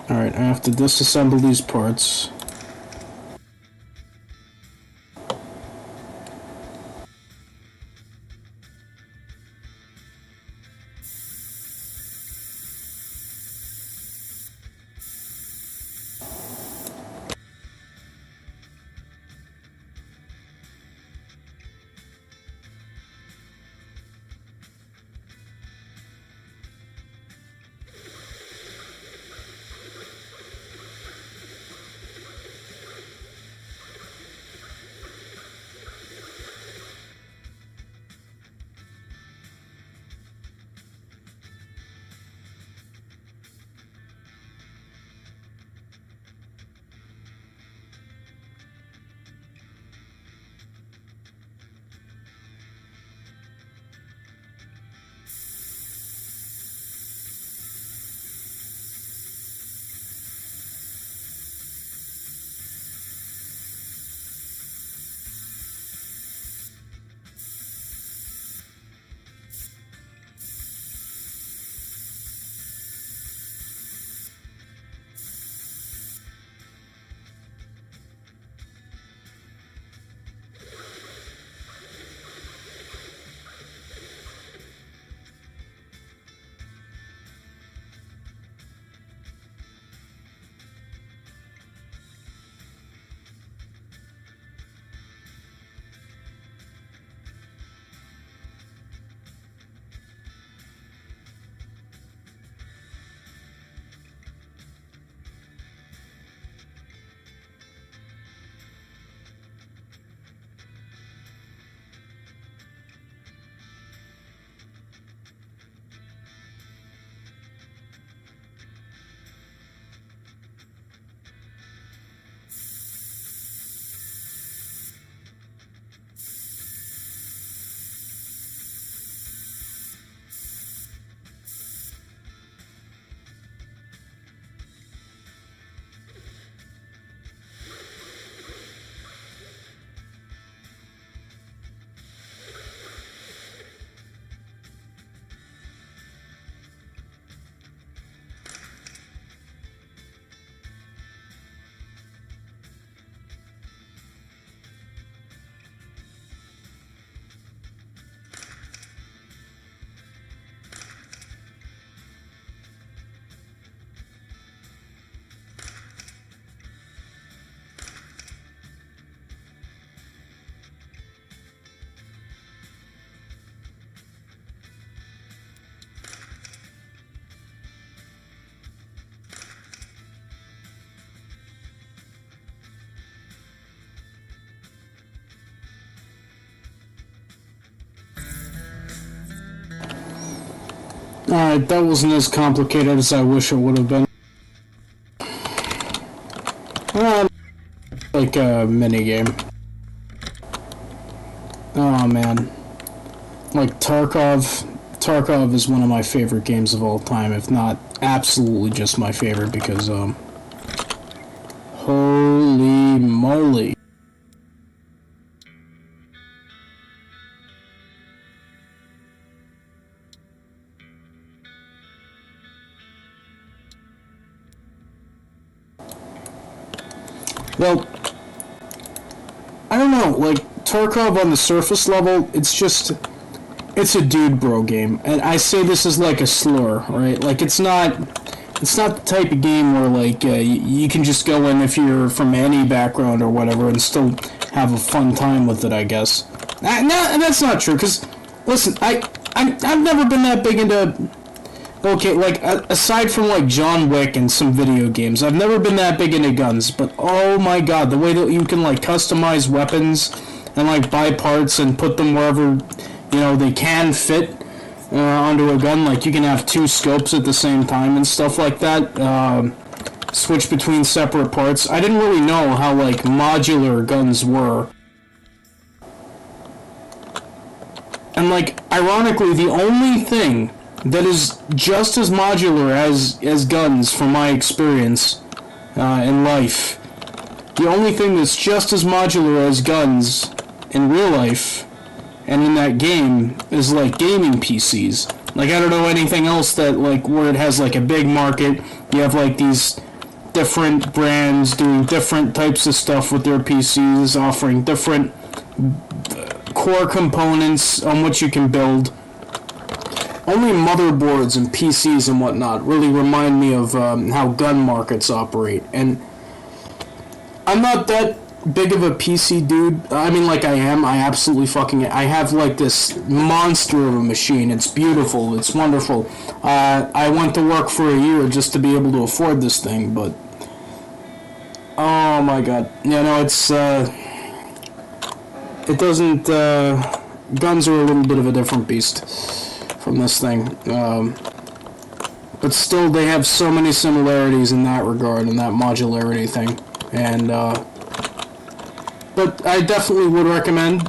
Alright, I have to disassemble these parts. Alright, that wasn't as complicated as I wish it would have been. Like a minigame. Oh man. Like Tarkov. Tarkov is one of my favorite games of all time, if not absolutely just my favorite, because, holy moly. Well, I don't know, like, Tarkov on the surface level, it's it's a dude bro game, and I say this is like a slur, right? Like it's not the type of game where like you can just go in if you're from any background or whatever and still have a fun time with it, I guess. No, that's not true. Cause listen, I've never been that big into. Okay, like aside from like John Wick and some video games, I've never been that big into guns. But oh my god, the way that you can like customize weapons and like buy parts and put them wherever they can fit onto a gun. Like you can have 2 scopes at the same time and stuff like that. Switch between separate parts. I didn't really know how like modular guns were. And like ironically, the only thing that is just as modular as guns, from my experience in life. The only thing that's just as modular as guns in real life and in that game is like gaming PCs. Like I don't know anything else that like where it has like a big market. You have like these different brands doing different types of stuff with their PCs, offering different core components on which you can build. Only motherboards and PCs and whatnot really remind me of how gun markets operate. And I'm not that big of a PC dude. I mean, like I am. I absolutely I have like this monster of a machine. It's beautiful. It's wonderful. I went to work for a year just to be able to afford this thing, but oh my god. It's it doesn't. Guns are a little bit of a different beast from this thing, but still they have so many similarities in that regard, in that modularity thing, and but I definitely would recommend,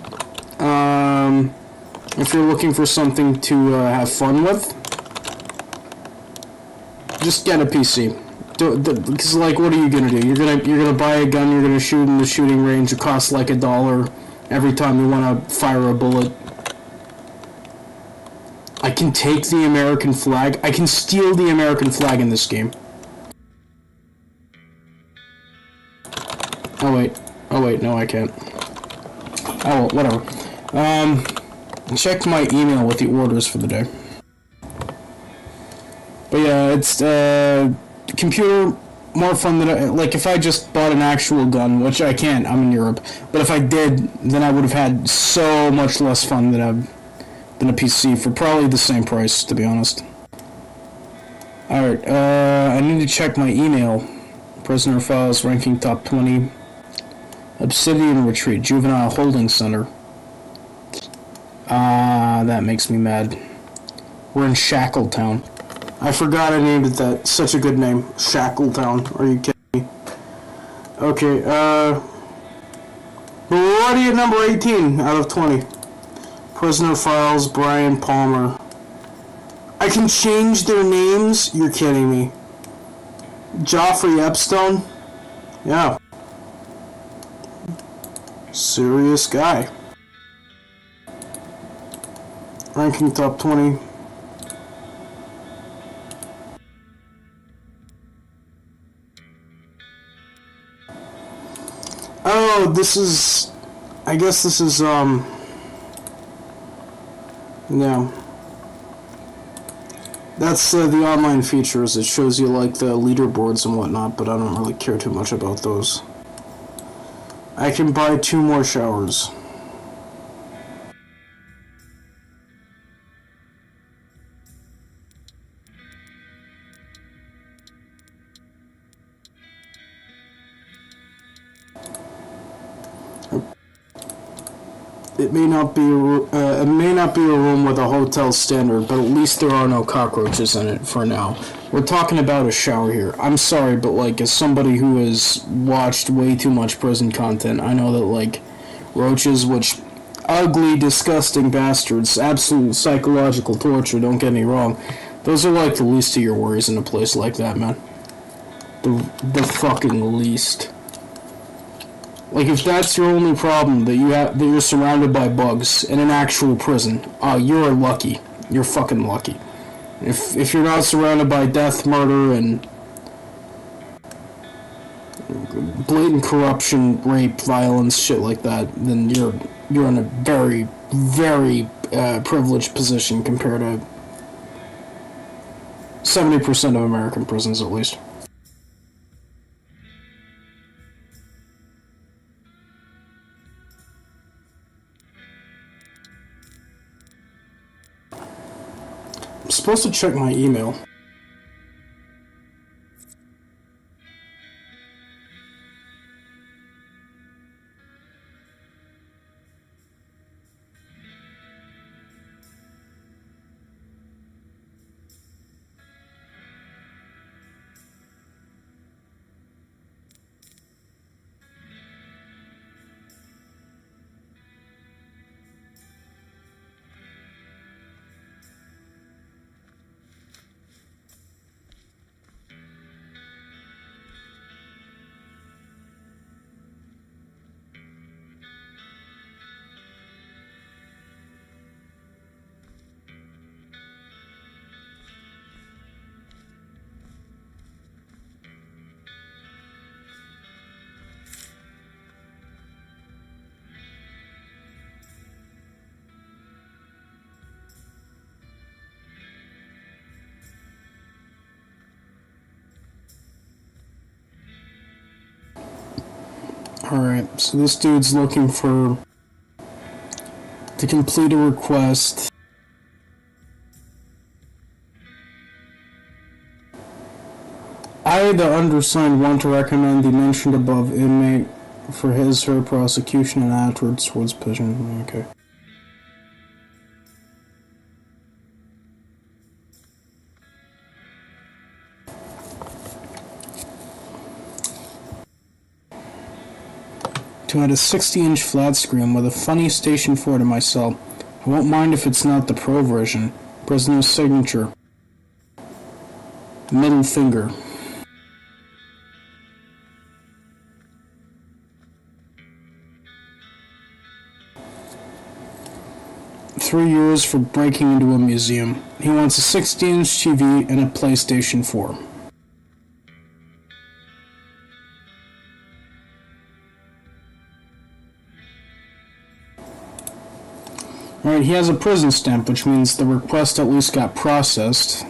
if you're looking for something to have fun with, just get a PC. Because like, what are you gonna do? You're gonna buy a gun, you're gonna shoot in the shooting range. It costs like $1 every time you want to fire a bullet. I can take the American flag. I can steal the American flag in this game. Oh wait, no I can't. Oh, whatever. Check my email with the orders for the day. But yeah, it's, computer, more fun than, like, if I just bought an actual gun, which I can't, I'm in Europe, but if I did, then I would have had so much less fun than a PC for probably the same price, to be honest. Alright, I need to check my email. Prisoner files, ranking top 20. Obsidian Retreat, Juvenile Holding Center. That makes me mad. We're in Shackletown. I forgot I named it that. Such a good name. Shackletown. Are you kidding me? Okay, we're already at number 18 out of 20. Prisoner Files, Brian Palmer. I can change their names? You're kidding me. Joffrey Epstone? Yeah. Serious guy. Ranking top 20. Oh, this is... I guess this is, yeah. That's the online features. It shows you like the leaderboards and whatnot, but I don't really care too much about those. I can buy 2 more showers. It may not be a room with a hotel standard, but at least there are no cockroaches in it for now. We're talking about a shower here. I'm sorry, but like, as somebody who has watched way too much prison content, I know that like roaches, which ugly, disgusting bastards, absolute psychological torture, don't get me wrong, those are like the least of your worries in a place like that, man. The fucking least. Like, if that's your only problem, that you're surrounded by bugs in an actual prison, you're lucky. You're fucking lucky. If you're not surrounded by death, murder, and blatant corruption, rape, violence, shit like that, then you're in a very, very privileged position compared to 70% of American prisons, at least. I'm supposed to check my email. Alright, so this dude's looking to complete a request. I, the undersigned, want to recommend the mentioned above inmate for his/her prosecution and afterwards towards prison. Okay. To add a 60-inch flat screen with a funny Station 4 to my cell. I won't mind if it's not the pro version. Prisoner's signature. Middle finger. $3 years for breaking into a museum. He wants a 60-inch TV and a PlayStation 4. Alright, he has a prison stamp, which means the request at least got processed.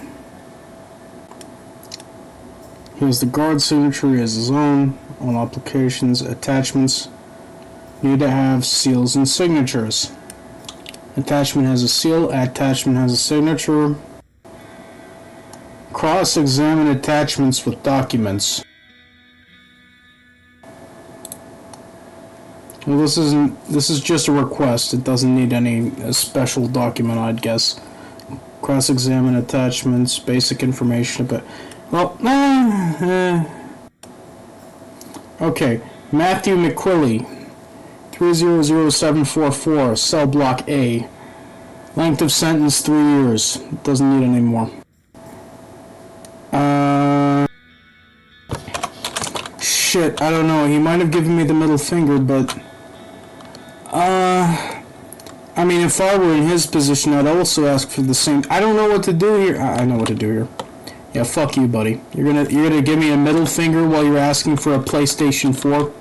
Here's the guard signature, he has his own. All applications, attachments. Need to have seals and signatures. Attachment has a seal, attachment has a signature. Cross-examine attachments with documents. Well, this is just a request. It doesn't need any special document, I'd guess. Cross-examine attachments, basic information about... Well, okay. Matthew McQuilly, 300744, cell block A. Length of sentence 3 years. Doesn't need any more. Shit, I don't know. He might have given me the middle finger, but... I mean, if I were in his position, I'd also ask for the same... I don't know what to do here. I know what to do here. Yeah, fuck you, buddy. You're gonna give me a middle finger while you're asking for a PlayStation 4?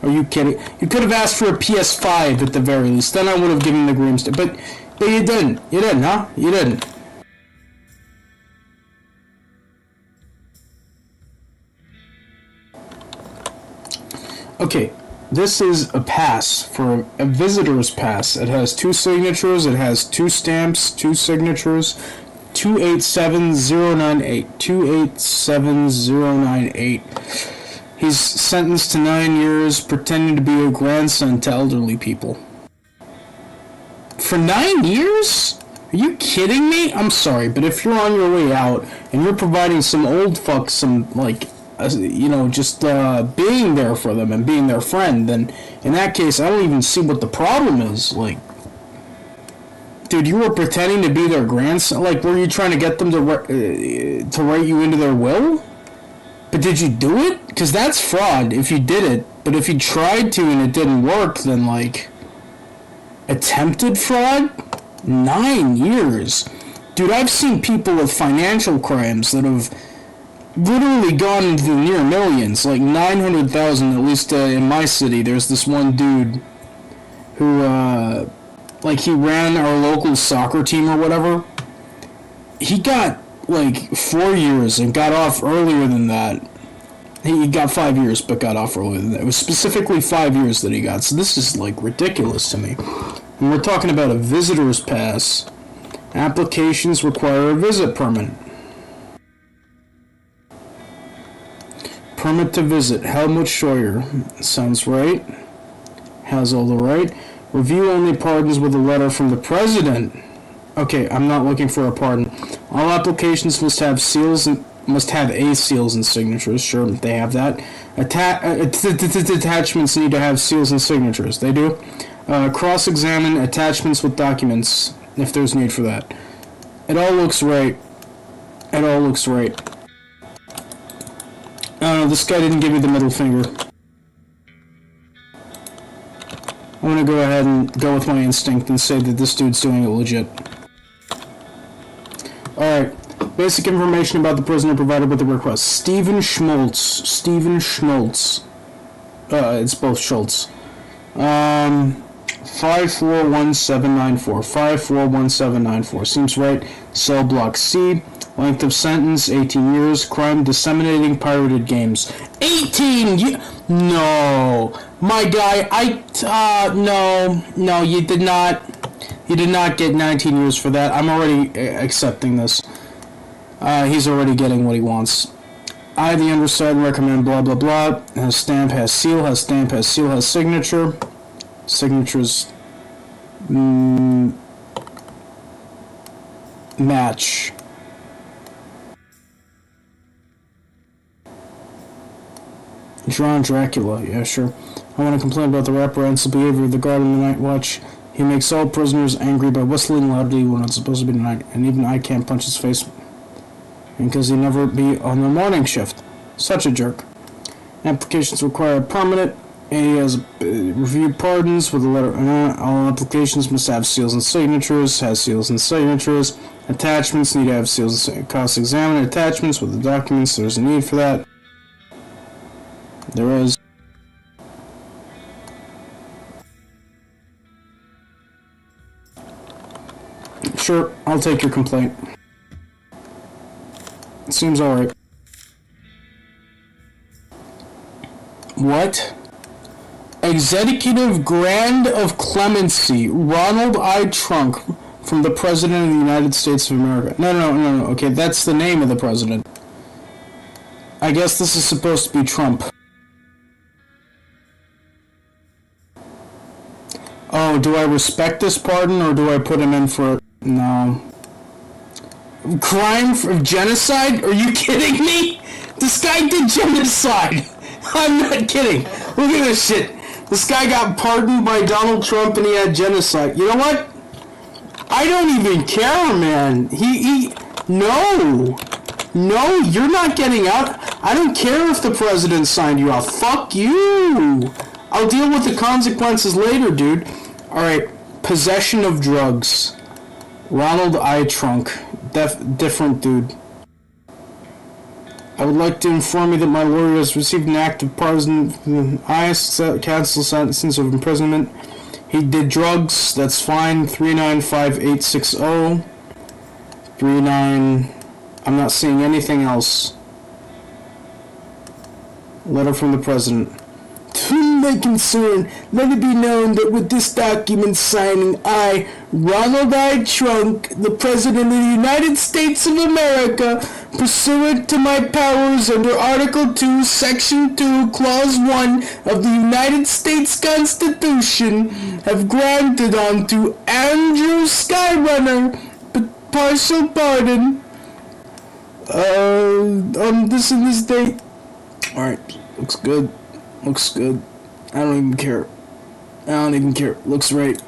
Are you kidding? You could have asked for a PS5 at the very least. Then I would have given the green stick. But you didn't. You didn't, huh? You didn't. Okay. This is a pass, for a visitor's pass. It has 2 signatures, it has 2 stamps, 2 signatures, 287098. 287098. He's sentenced to 9 years pretending to be a grandson to elderly people. For 9 years? Are you kidding me? I'm sorry, but if you're on your way out and you're providing some old fuck some, like, you know, just being there for them and being their friend, then in that case, I don't even see what the problem is. Like, dude, you were pretending to be their grandson? Like, were you trying to get them to write you into their will? But did you do it? Because that's fraud if you did it. But if you tried to and it didn't work, then, like, attempted fraud? 9 years. Dude, I've seen people with financial crimes that have literally gone into the near millions, like 900,000, at least in my city. There's this one dude who like he ran our local soccer team or whatever. He got like 4 years and got off earlier than that. He got 5 years, but got off earlier than that. It was specifically 5 years that he got, so this is, like, ridiculous to me. And we're talking about a visitor's pass. Applications require a visit permit. Permit to visit, Helmut Scheuer. Sounds right. Has all the right. Review only pardons with a letter from the president. Okay, I'm not looking for a pardon. All applications must have seals and seals and signatures. Sure, they have that. Attachments need to have seals and signatures. They do. Cross-examine attachments with documents, if there's need for that. It all looks right. It all looks right. Oh, this guy didn't give me the middle finger. I'm gonna go ahead and go with my instinct and say that this dude's doing it legit. Alright. Basic information about the prisoner provided with the request. Stephen Schmaltz. Stephen Schmaltz. It's both Schultz. 541794. 541794. Seems right. Cell block C. Length of sentence, 18 years. Crime, disseminating pirated games. 18! No! My guy, no, you did not get 19 years for that. I'm already accepting this. He's already getting what he wants. I, the undersigned, recommend blah blah blah. Has stamp, has seal, has stamp, has seal, has signature. Signatures match. Drawn Dracula, yeah, sure. I want to complain about the reprehensible behavior of the guard on the night watch. He makes all prisoners angry by whistling loudly when it's supposed to be night, and even I can't punch his face because he never be on the morning shift. Such a jerk. Applications require a permanent. He has reviewed pardons with a letter. All applications must have seals and signatures. Has seals and signatures. Attachments need to have seals and cross-examine attachments with the documents. There's a need for that. There is. Sure, I'll take your complaint. It seems alright. What? Executive Grant of Clemency, Ronald I. Trump, from the President of the United States of America. No. Okay, that's the name of the president. I guess this is supposed to be Trump. Oh, do I respect this pardon, or do I put him in for... No. Crime for genocide? Are you kidding me? This guy did genocide! I'm not kidding. Look at this shit. This guy got pardoned by Donald Trump and he had genocide. You know what? I don't even care, man. No, you're not getting out. I don't care if the president signed you off. Fuck you. I'll deal with the consequences later, dude. Alright, possession of drugs. Ronald I. Trunk. Different dude. I would like to inform you that my lawyer has received an act of pardon. I cancel sentence of imprisonment. He did drugs. That's fine. 395-860. 39. I'm not seeing anything else. Letter from the president. To my concern, let it be known that with this document signing, I, Ronald I. Trunk, the President of the United States of America, pursuant to my powers under Article 2, Section 2, Clause 1 of the United States Constitution, have granted unto Andrew Skyrunner partial pardon on this and this date. Alright, looks good. Looks good. I don't even care. Looks right.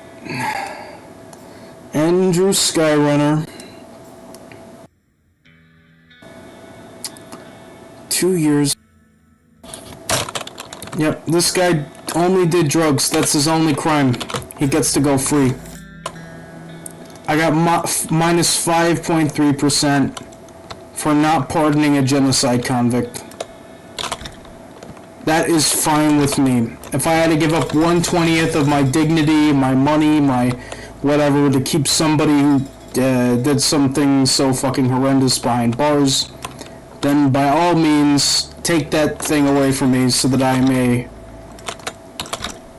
Andrew Skyrunner. 2 years. Yep, this guy only did drugs. That's his only crime. He gets to go free. I got minus 5.3% for not pardoning a genocide convict. That is fine with me. If I had to give up 1/20th of my dignity, my money, my whatever, to keep somebody who did something so fucking horrendous behind bars, then by all means, take that thing away from me so that I may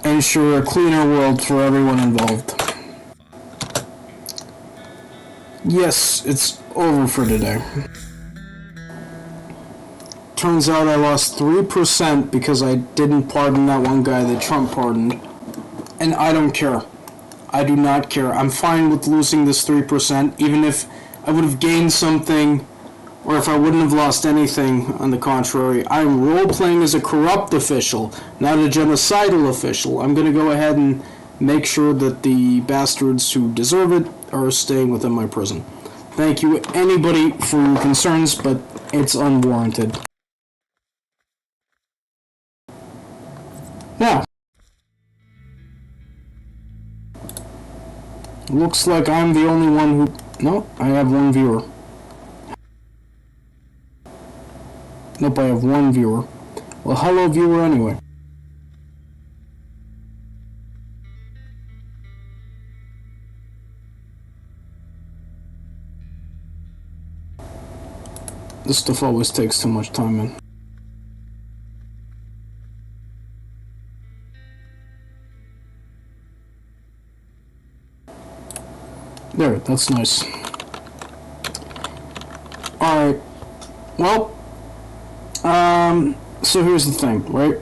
ensure a cleaner world for everyone involved. Yes, it's over for today. Turns out I lost 3% because I didn't pardon that one guy that Trump pardoned. And I don't care. I do not care. I'm fine with losing this 3%, even if I would have gained something, or if I wouldn't have lost anything. On the contrary, I'm role-playing as a corrupt official, not a genocidal official. I'm going to go ahead and make sure that the bastards who deserve it are staying within my prison. Thank you, anybody, for your concerns, but it's unwarranted. Now, looks like I'm the only one who... No, I have one viewer. Nope, I have one viewer. Well, hello, viewer, anyway. This stuff always takes too much time, man. There, that's nice. Alright. Well, so here's the thing, right?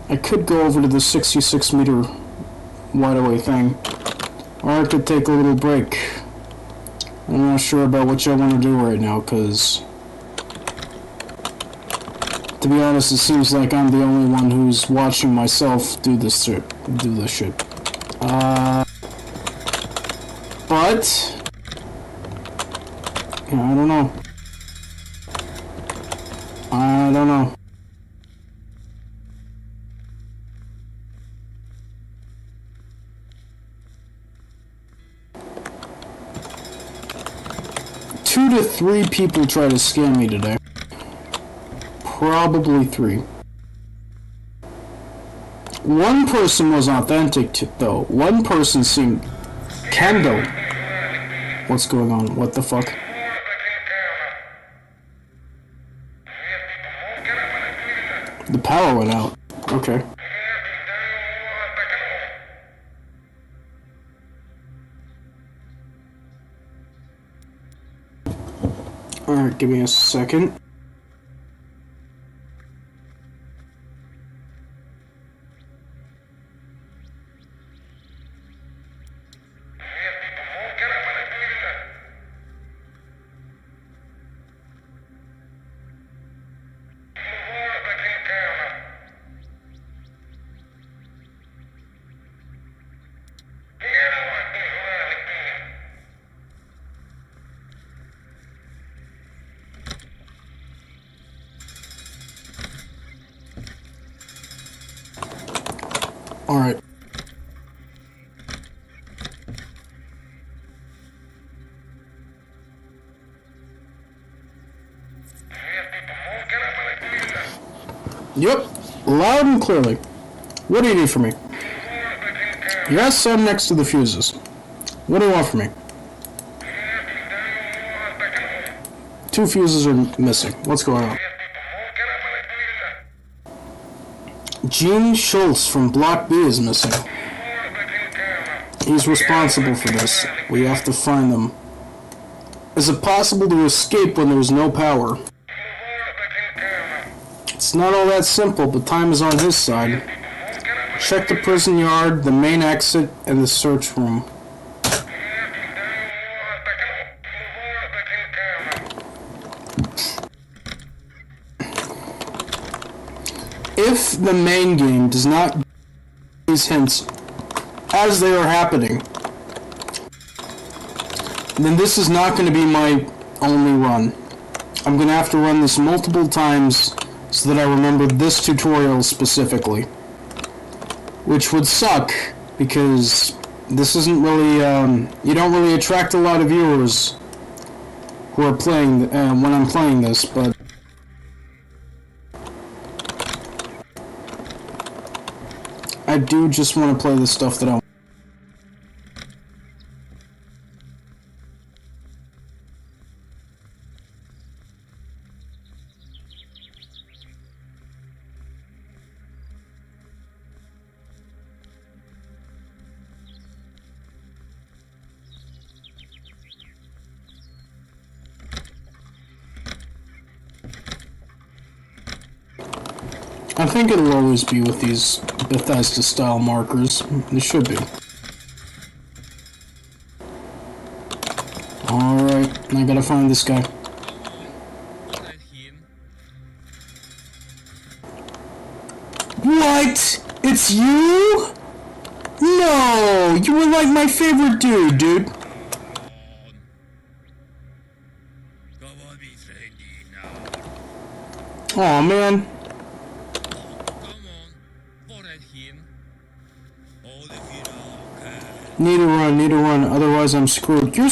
I could go over to the 66 meter wide away thing, or I could take a little break. I'm not sure about what I want to do right now, because to be honest, it seems like I'm the only one who's watching myself do this shit. But yeah, I don't know. I don't know. Two to three people try to scam me today. Probably 3. One person was authentic, though. One person seemed... Kendo. What's going on? What the fuck? The power went out. Okay. Alright, give me a second. Alright. Yep, loud and clearly. What do you need from me? Yes, I'm next to the fuses. What do you want from me? 2 fuses are missing. What's going on? Gene Schultz from Block B is missing. He's responsible for this. We have to find them. Is it possible to escape when there's no power? It's not all that simple, but time is on his side. Check the prison yard, the main exit, and the search room. If the main game does not give these hints as they are happening, then this is not going to be my only run. I'm going to have to run this multiple times so that I remember this tutorial specifically. Which would suck, because this isn't really, you don't really attract a lot of viewers who are playing, when I'm playing this, but I do just want to play the stuff that I want. I think it'll always be with these Bethesda-style markers. It should be. Alright, I gotta find this guy. What? It's you? No! You were like my favorite dude. Aw, man. Need to run, otherwise I'm screwed. You're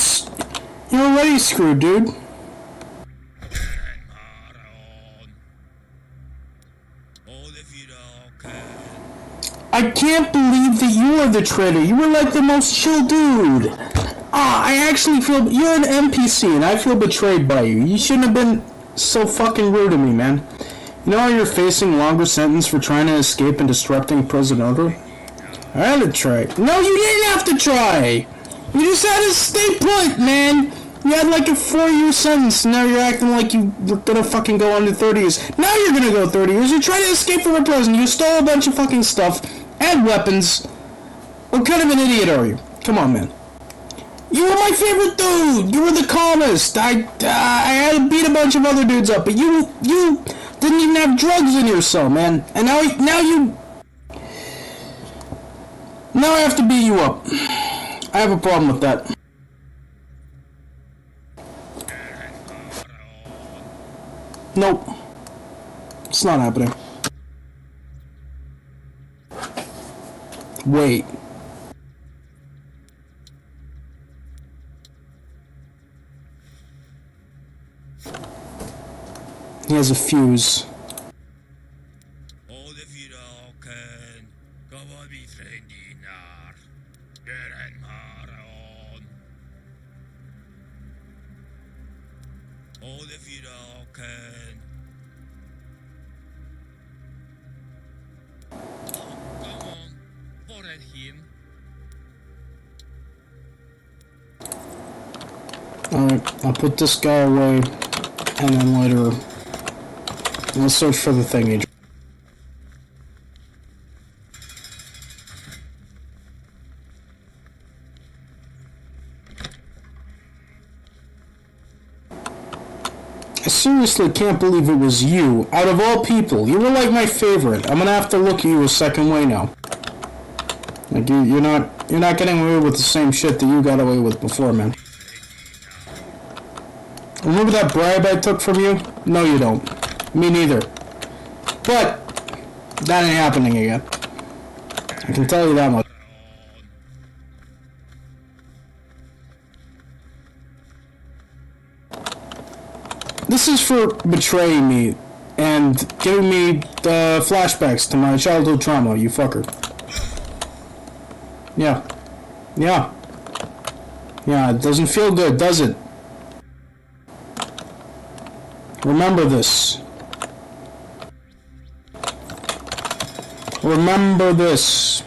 already screwed, dude. I can't believe that you are the traitor. You were like the most chill dude. I actually feel... You're an NPC, and I feel betrayed by you. You shouldn't have been so fucking rude to me, man. You know how you're facing longer sentence for trying to escape and disrupting prison order? I had to try. No, you didn't have to try! You just had to stay put, man! You had like a 4-year sentence, and now you're acting like you were gonna fucking go on to 30 years. Now you're gonna go 30 years. You're trying to escape from a prison. You stole a bunch of fucking stuff and weapons. What kind of an idiot are you? Come on, man. You were my favorite dude. You were the calmest. I had to beat a bunch of other dudes up, but you didn't even have drugs in your cell, man. And now I have to beat you up. I have a problem with that. Nope. It's not happening. Wait. He has a fuse. Alright, I'll put this guy away, and then later I'll search for the thingy. I seriously can't believe it was you. Out of all people, you were like my favorite. I'm gonna have to look at you a second way now. Like you're not getting away with the same shit that you got away with before, man. Remember that bribe I took from you? No, you don't. Me neither. But that ain't happening again. I can tell you that much. This is for betraying me and giving me the flashbacks to my childhood trauma, you fucker. Yeah. Yeah. Yeah, it doesn't feel good, does it? Remember this. Remember this.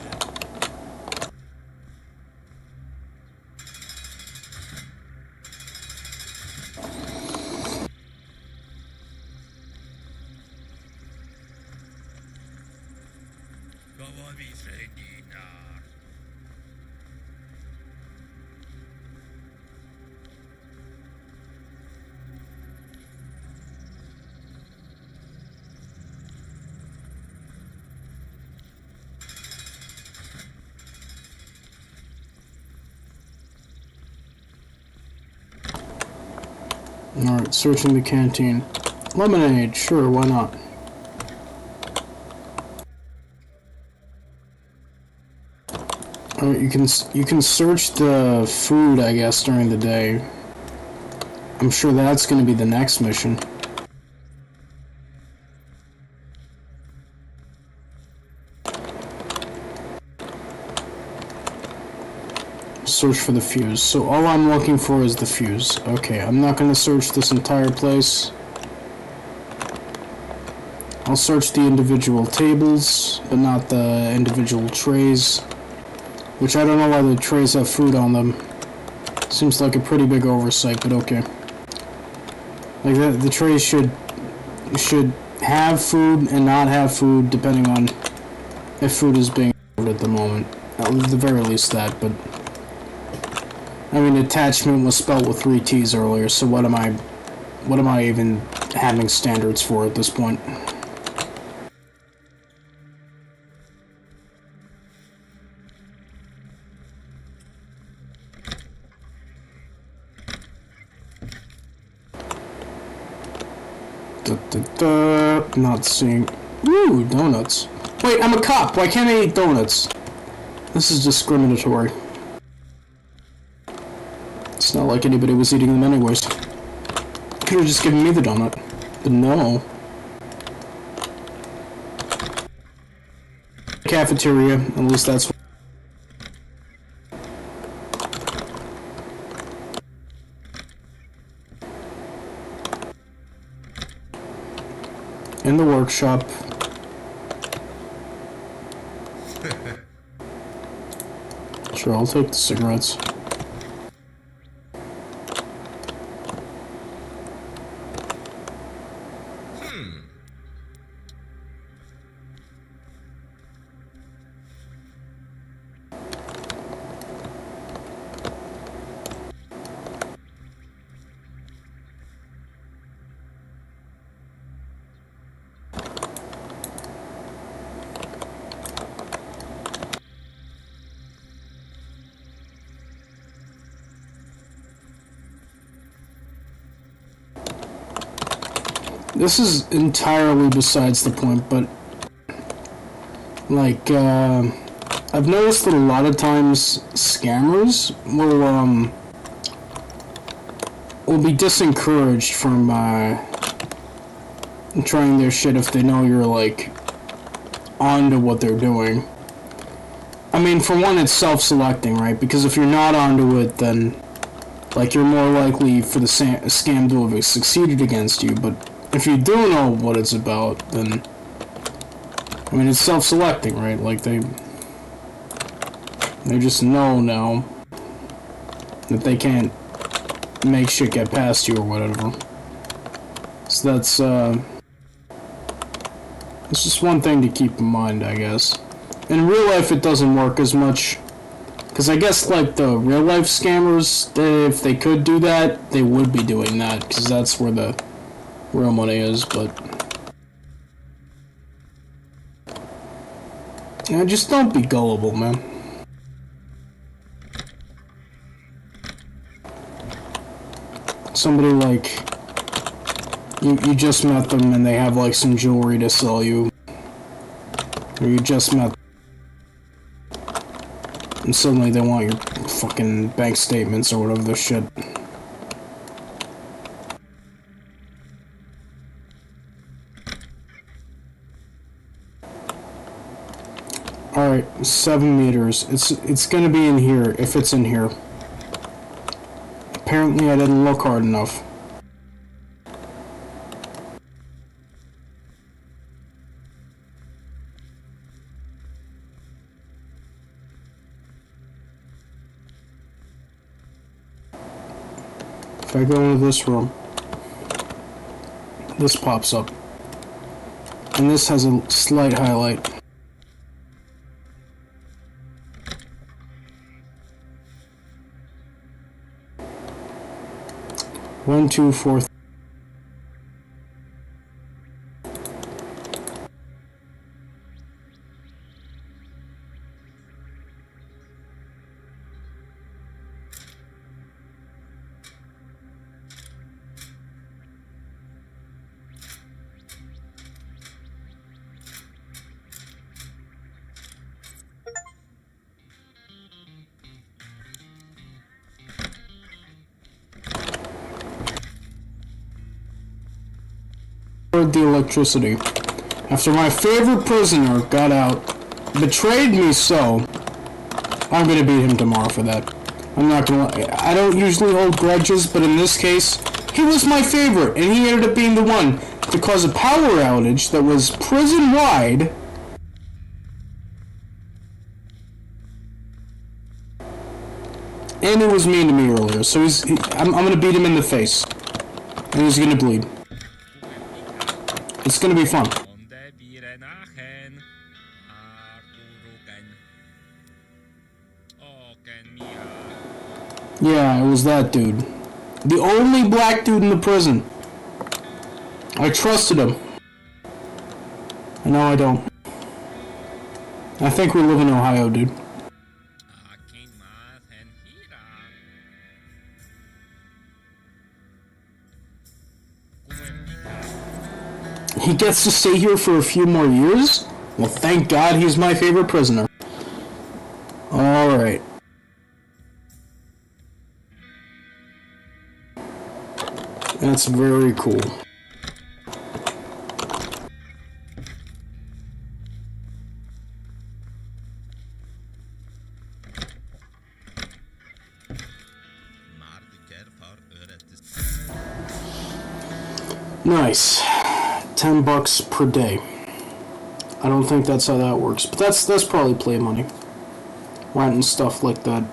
Alright, searching the canteen. Lemonade, sure, why not? Alright, you can search the food, I guess, during the day. I'm sure that's gonna be the next mission. Search for the fuse. So all I'm looking for is the fuse. Okay, I'm not gonna search this entire place. I'll search the individual tables, but not the individual trays. Which I don't know why the trays have food on them. Seems like a pretty big oversight, but okay. Like the trays should have food and not have food depending on if food is being ordered at the moment. At the very least that, but I mean attachment was spelled with 3 T's earlier, so what am I even having standards for at this point? Not seeing. Ooh, donuts. Wait, I'm a cop. Why can't I eat donuts? This is discriminatory. It's not like anybody was eating them anyways. Could have just given me the donut. But no. Cafeteria. At least that's. In the workshop. Sure, I'll take the cigarettes. This is entirely besides the point, but like I've noticed that a lot of times scammers will be disencouraged from trying their shit if they know you're like onto what they're doing. I mean, for one, it's self-selecting, right? Because if you're not onto it, then like you're more likely for the scam to have succeeded against you. But if you do know what it's about, then I mean, it's self-selecting, right? Like they just know now that they can't make shit get past you or whatever. So that's it's just one thing to keep in mind, I guess. In real life, it doesn't work as much, because I guess like the real life scammers, if they could do that, they would be doing that, because that's where the real money is. But yeah, just don't be gullible, man. Somebody like you just met them and they have like some jewelry to sell you, or you just met and suddenly they want your fucking bank statements or whatever the shit. Alright, 7 meters. It's gonna be in here, if it's in here. Apparently I didn't look hard enough. If I go into this room, this pops up. And this has a slight highlight. One, two, four. The electricity. After my favorite prisoner got out, betrayed me so, I'm gonna beat him tomorrow for that. I'm not gonna lie. I don't usually hold grudges, but in this case, he was my favorite, and he ended up being the one to cause a power outage that was prison-wide. And he was mean to me earlier, so I'm gonna beat him in the face. And he's gonna bleed. It's gonna be fun. Yeah, it was that dude. The only black dude in the prison. I trusted him. And now I don't. I think we live in Ohio, dude. He gets to stay here for a few more years? Well, thank God he's my favorite prisoner. Alright. That's very cool. Nice. $10 per day. I don't think that's how that works, but that's probably play money. Rent and stuff like that.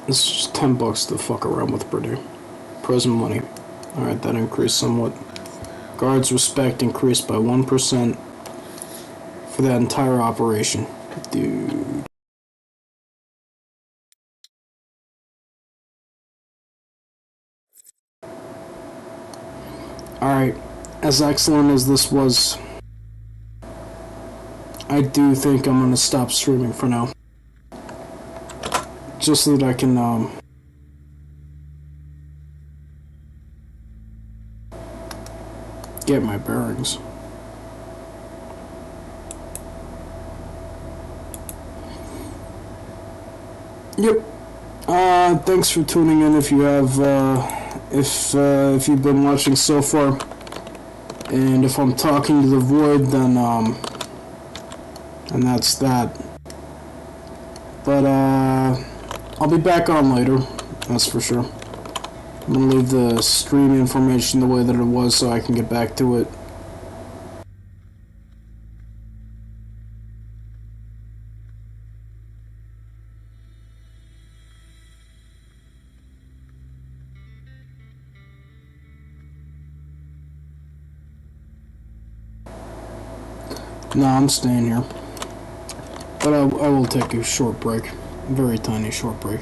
It's just $10 to fuck around with per day. Prison money. Alright, that increased somewhat. Guards respect increased by 1% for that entire operation. Dude. Alright, as excellent as this was, I do think I'm gonna stop streaming for now. Just so that I can, get my bearings. Yep. Thanks for tuning in if you have, if you've been watching so far. And if I'm talking to the void, then, and that's that. But, I'll be back on later, that's for sure. I'm gonna leave the stream information the way that it was so I can get back to it. No, I'm staying here. But I will take a short break. A very tiny short break.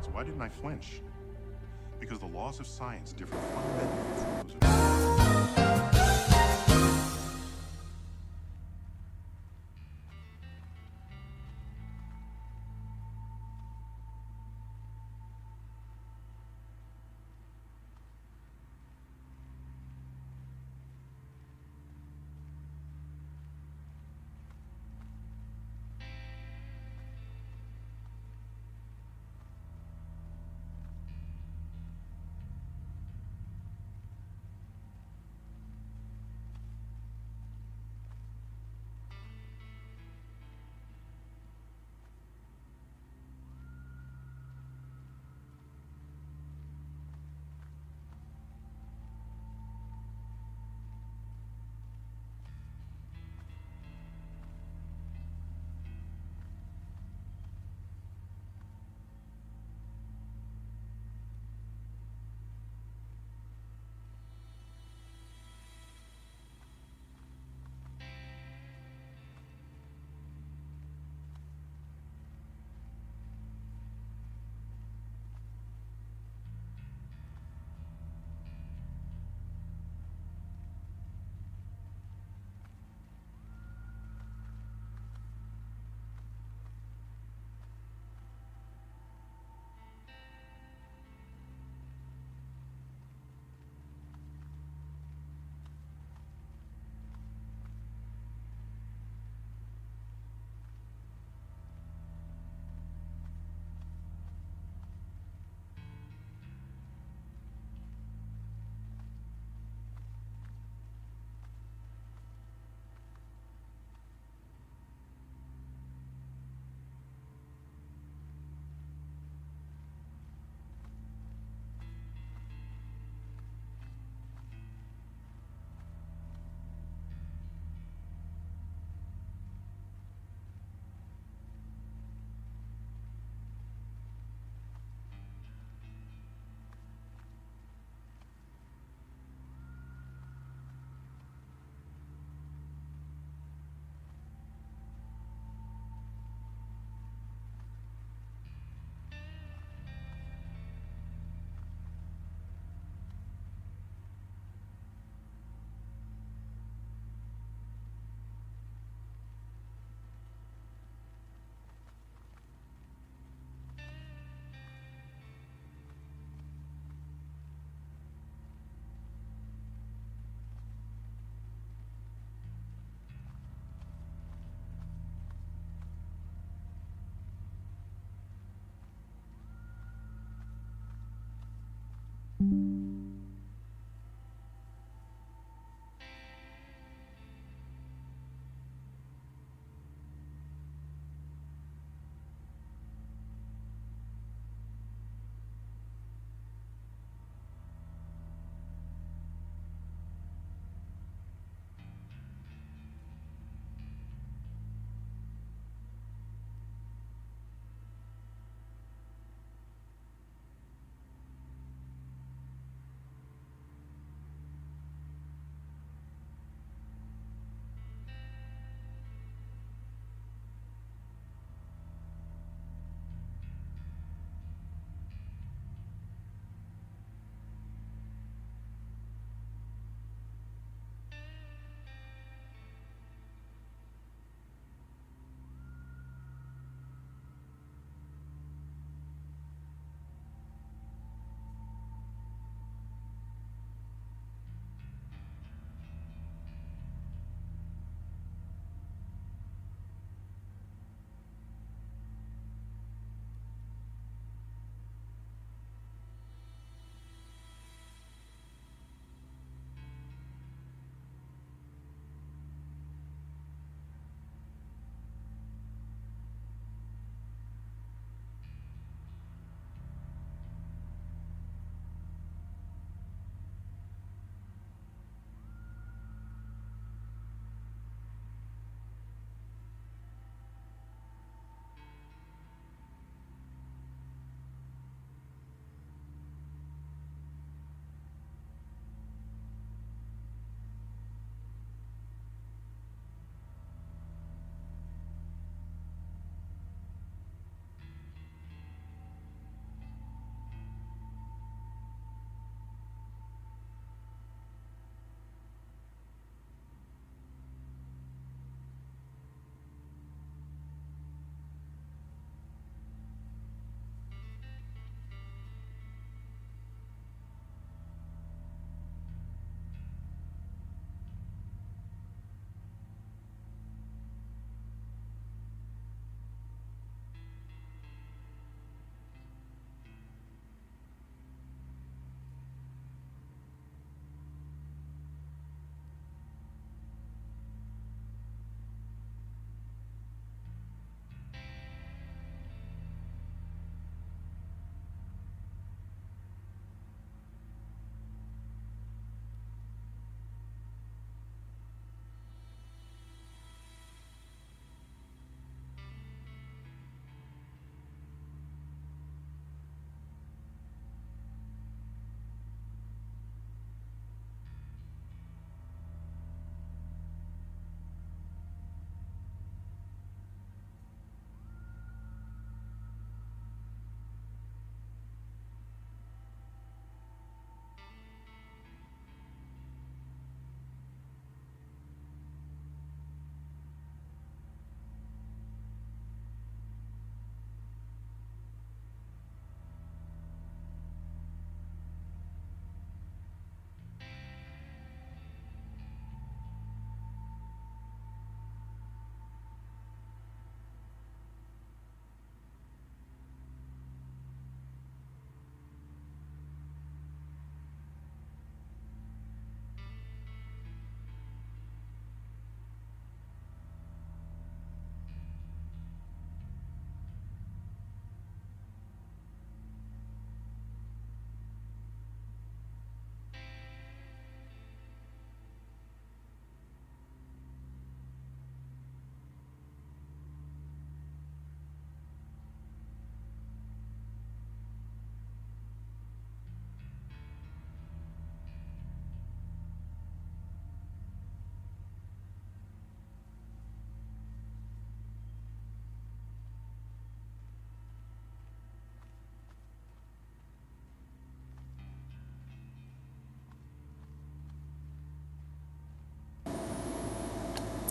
So why didn't I flinch? Because the laws of science differ fundamentally from those of...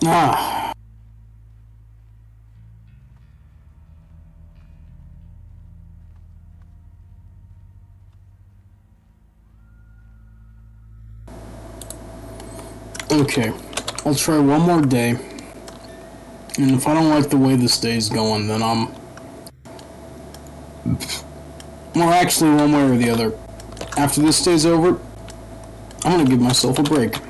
Ah. Okay, I'll try one more day, and if I don't like the way this day's going, then well, actually, one way or the other. After this day's over, I'm gonna give myself a break.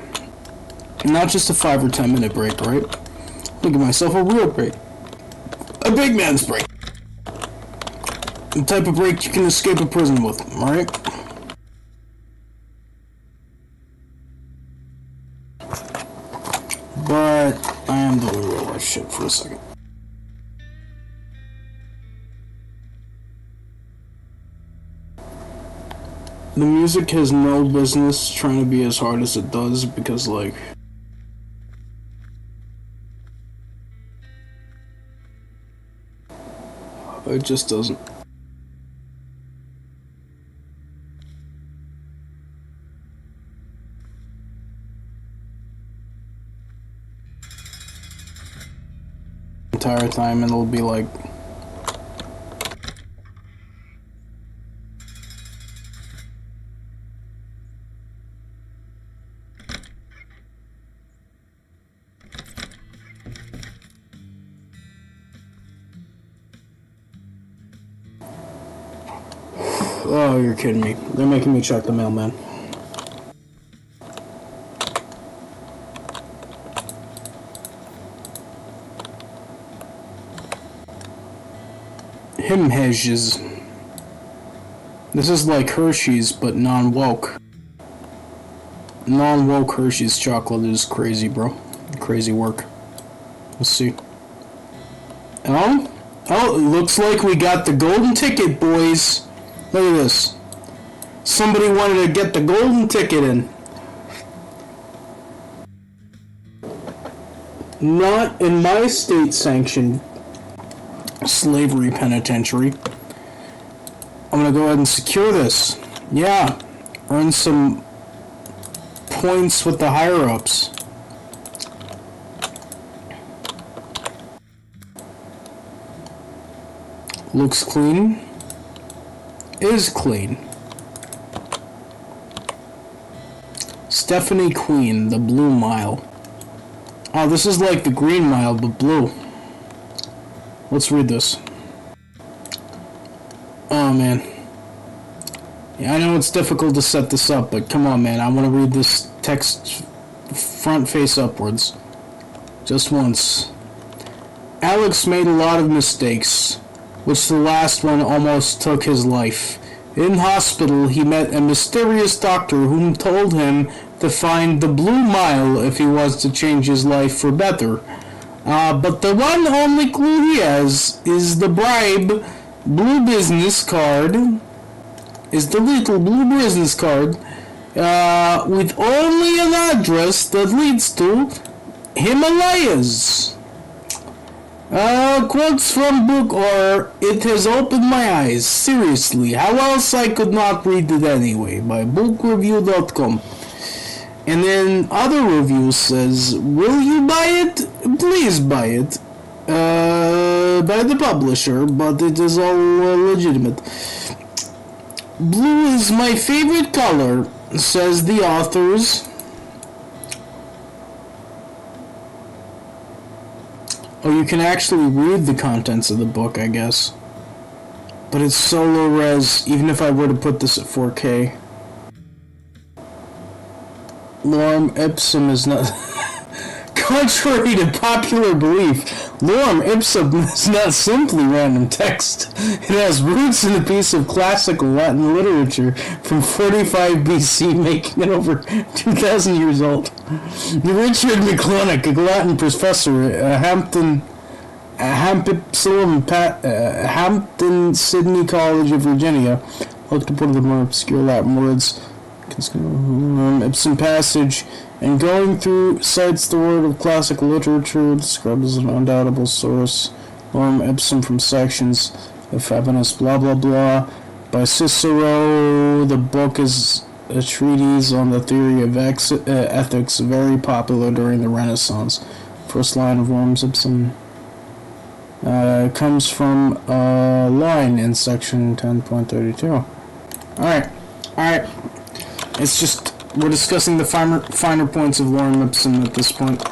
Not just a 5 or 10 minute break, right? I'm gonna give myself a real break. A big man's break. The type of break you can escape a prison with, alright? But I am doing real life shit for a second. The music has no business trying to be as hard as it does because, like, it just doesn't. Entire time, and it'll be like oh, you're kidding me. They're making me check the mail, man. Him Hedges. This is like Hershey's, but non-woke. Non-woke Hershey's chocolate is crazy, bro. Crazy work. Let's see. Oh, it looks like we got the golden ticket, boys. Look at this. Somebody wanted to get the golden ticket in. Not in my state-sanctioned slavery penitentiary. I'm gonna go ahead and secure this. Yeah. Earn some points with the higher-ups. Looks clean. Is clean. Stephanie Queen, the Blue Mile. Oh, this is like the Green Mile, but blue. Let's read this. Oh, man. Yeah, I know it's difficult to set this up, but come on, man. I want to read this text front face upwards. Just once. Alex made a lot of mistakes, which the last one almost took his life. In hospital, he met a mysterious doctor whom told him to find the Blue Mile if he was to change his life for better. But the one only clue he has is the bribe blue business card, is the little blue business card, with only an address that leads to Himalayas. Quotes from book or it has opened my eyes. Seriously, how else I could not read it anyway? By bookreview.com. And then other reviews says, will you buy it? Please buy it. By the publisher, but it is all legitimate. Blue is my favorite color, says the authors. Oh, you can actually read the contents of the book, I guess. But it's so low res, even if I were to put this at 4K. Lorem ipsum is not... Contrary to popular belief, lorem ipsum is not simply random text. It has roots in a piece of classical Latin literature from 45 BC, making it over 2,000 years old. Richard McClintock, a Latin professor at Hampton Sydney College of Virginia, looked up one of the more obscure Latin words, ipsum passage, and going through cites the word of classical literature described as an undoubtable source. Lorem ipsum from sections of Fabinus blah blah blah by Cicero. The book is a treatise on the theory of ethics, very popular during the Renaissance. First line of Lorem Ipsum comes from a line in section 10.32. Alright. It's just, we're discussing the finer points of Lorem Ipsum at this point.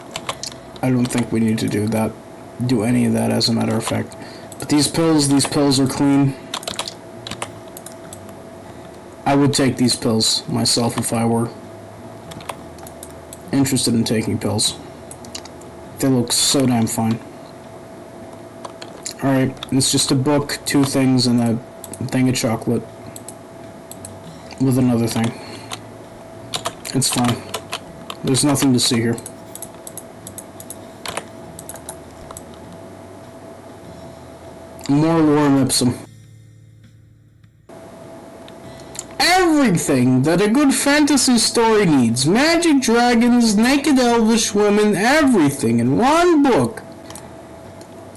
I don't think we need to do any of that, as a matter of fact. But these pills are clean. I would take these pills myself if I were interested in taking pills. They look so damn fine. Alright, it's just a book, 2 things, and a thing of chocolate. With another thing. It's fine. There's nothing to see here. More Lorem Ipsum. Everything that a good fantasy story needs. Magic dragons, naked elvish women, everything in one book.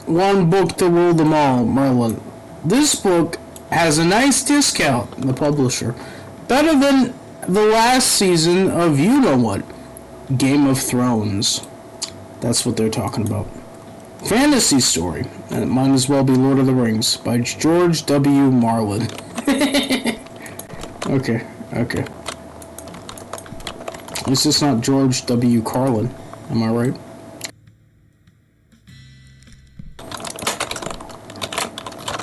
One book to rule them all, Merlin. This book has a nice discount, the publisher. Better than the last season of you-know-what. Game of Thrones. That's what they're talking about. Fantasy story. And it might as well be Lord of the Rings by George W. Marlin. Okay. At least it's not George W. Carlin. Am I right?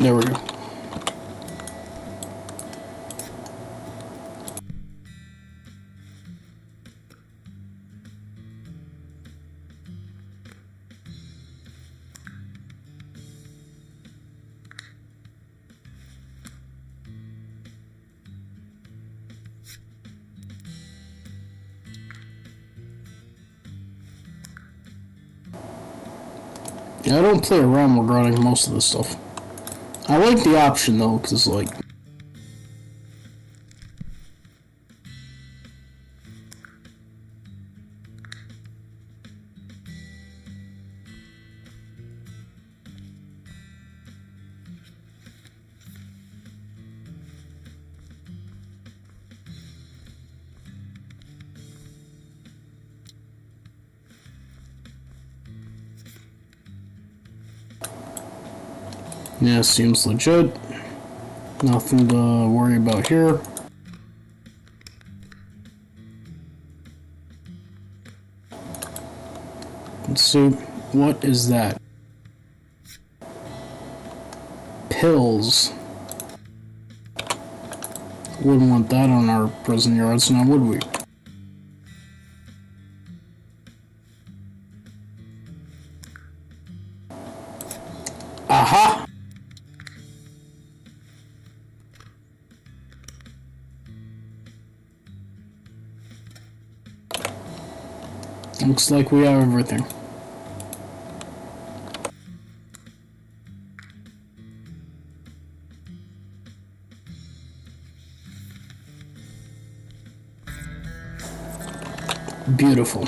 There we go. Yeah, I don't play around regarding most of this stuff. I like the option though, because like... Yeah, seems legit. Nothing to worry about here. Let's see, what is that? Pills. Wouldn't want that on our prison yards now, would we? Aha! Looks like we have everything. Beautiful.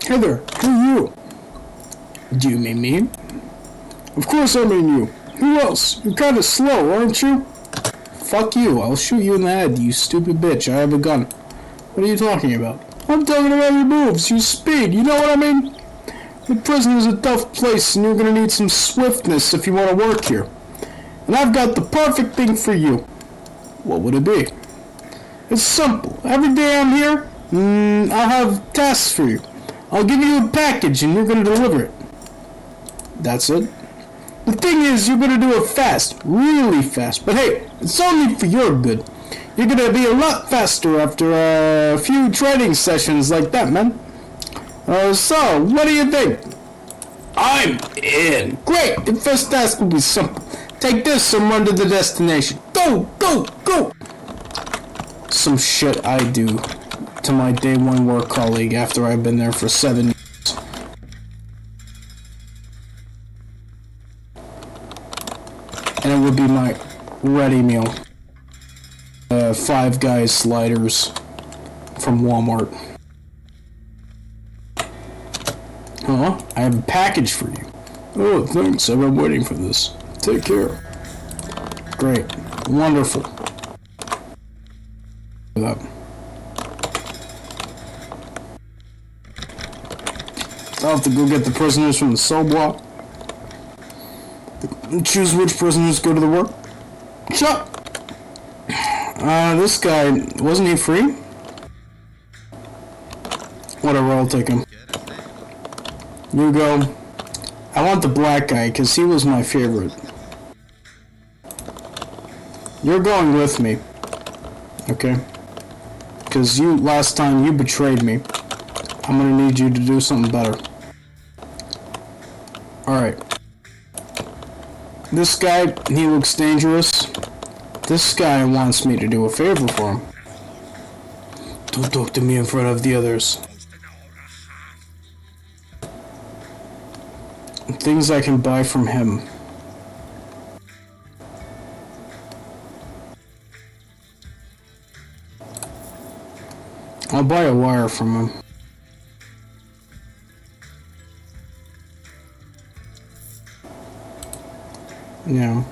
Hey there, who are you? Do you mean me? Of course I mean you. Who else? You're kinda slow, aren't you? Fuck you, I'll shoot you in the head, you stupid bitch. I have a gun. What are you talking about? I'm talking about your moves, your speed, you know what I mean? The prison is a tough place and you're gonna need some swiftness if you want to work here. And I've got the perfect thing for you. What would it be? It's simple. Every day I'm here, I'll have tasks for you. I'll give you a package and you're gonna deliver it. That's it. The thing is, you're gonna do it fast, really fast, but hey, it's only for your good. You're gonna be a lot faster after a few training sessions like that, man. So, what do you think? I'm in. Great, the first task will be simple. Take this and run to the destination. Go, go, go! Some shit I do to my day one work colleague after I've been there for 7 years. And it would be my ready meal. 5 Guys sliders from Walmart. Huh? I have a package for you. Oh, thanks. I've been waiting for this. Take care. Great. Wonderful. that. I'll have to go get the prisoners from the cell block. Choose which prisoners go to the work. Shut! This guy, wasn't he free? Whatever, I'll take him. You go. I want the black guy, because he was my favorite. You're going with me. Okay? Because last time you betrayed me. I'm gonna need you to do something better. Alright. This guy, he looks dangerous. This guy wants me to do a favor for him. Don't talk to me in front of the others. Things I can buy from him. I'll buy a wire from him. Yeah.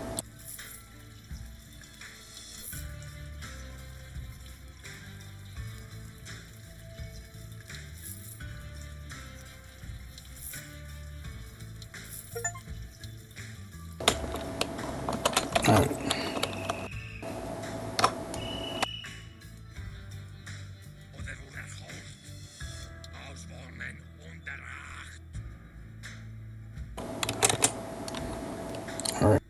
Alright. Alright.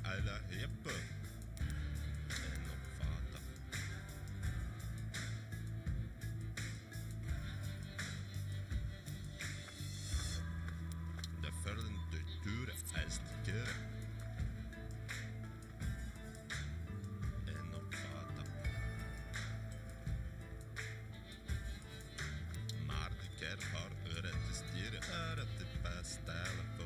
Alla heppe. En uppfatta. De verden de dure als de keren. En uppfatta. Maar de ker har öret te stieren. Öret te bestellen på.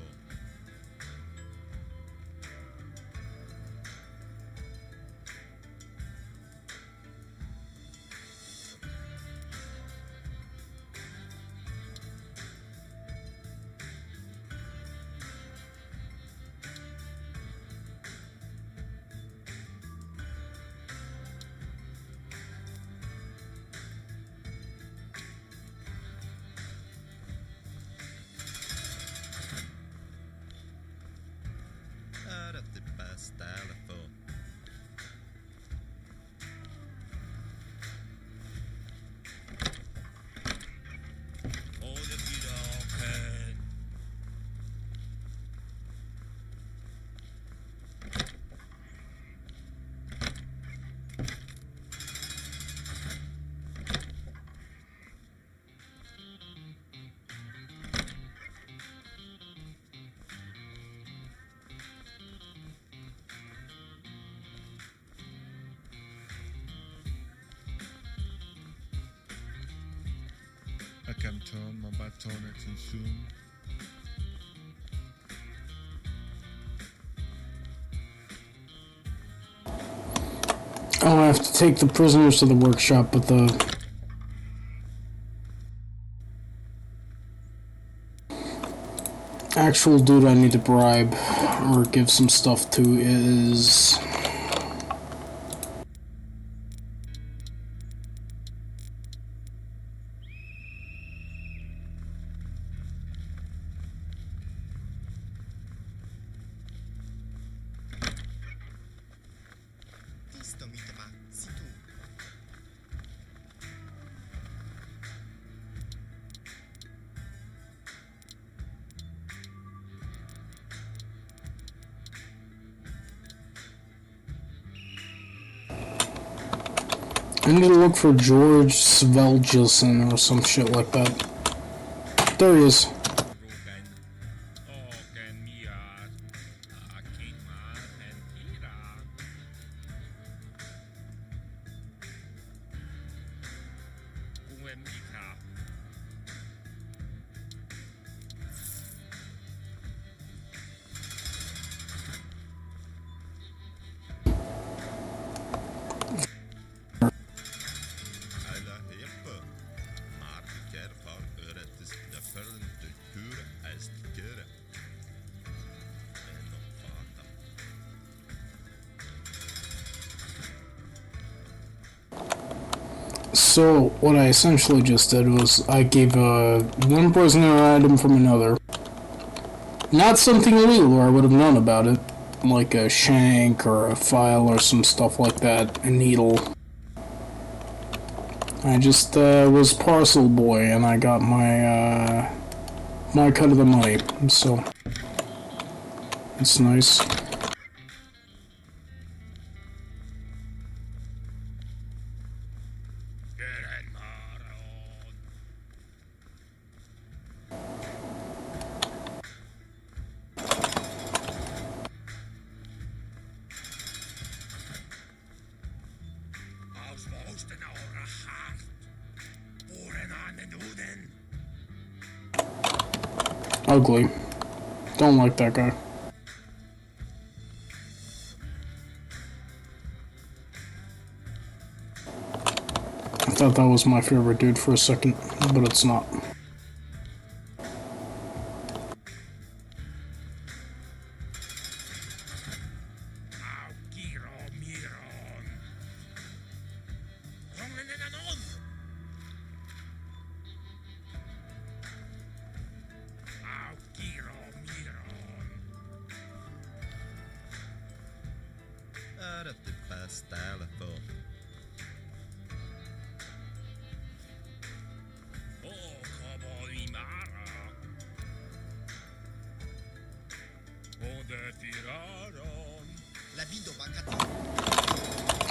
Öret te bestellen på. Ik heb toen mijn batonnen te zoen. I'll have to take the prisoners to the workshop, but the actual dude I need to bribe or give some stuff to is... Tisto mi tema, si tu. I need to look for George Svelgelson or some shit like that. There he is. When we So, what I essentially just did was I gave one prisoner an item from another. Not something illegal or I would have known about it. Like a shank or a file or some stuff like that. A needle. I just was parcel boy and I got my my cut of the money. So, it's nice. Ugly. Don't like that guy. I thought that was my favorite dude for a second, but it's not.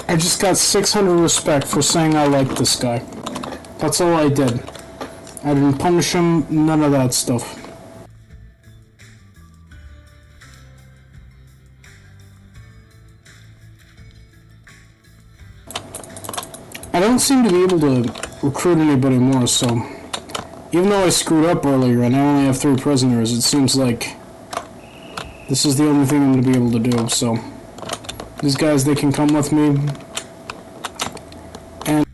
I just got 600 respect for saying I like this guy. That's all I did. I didn't punish him, none of that stuff. I don't seem to be able to recruit anybody more, so even though I screwed up earlier and I only have 3 prisoners, it seems like this is the only thing I'm going to be able to do, so these guys, they can come with me. And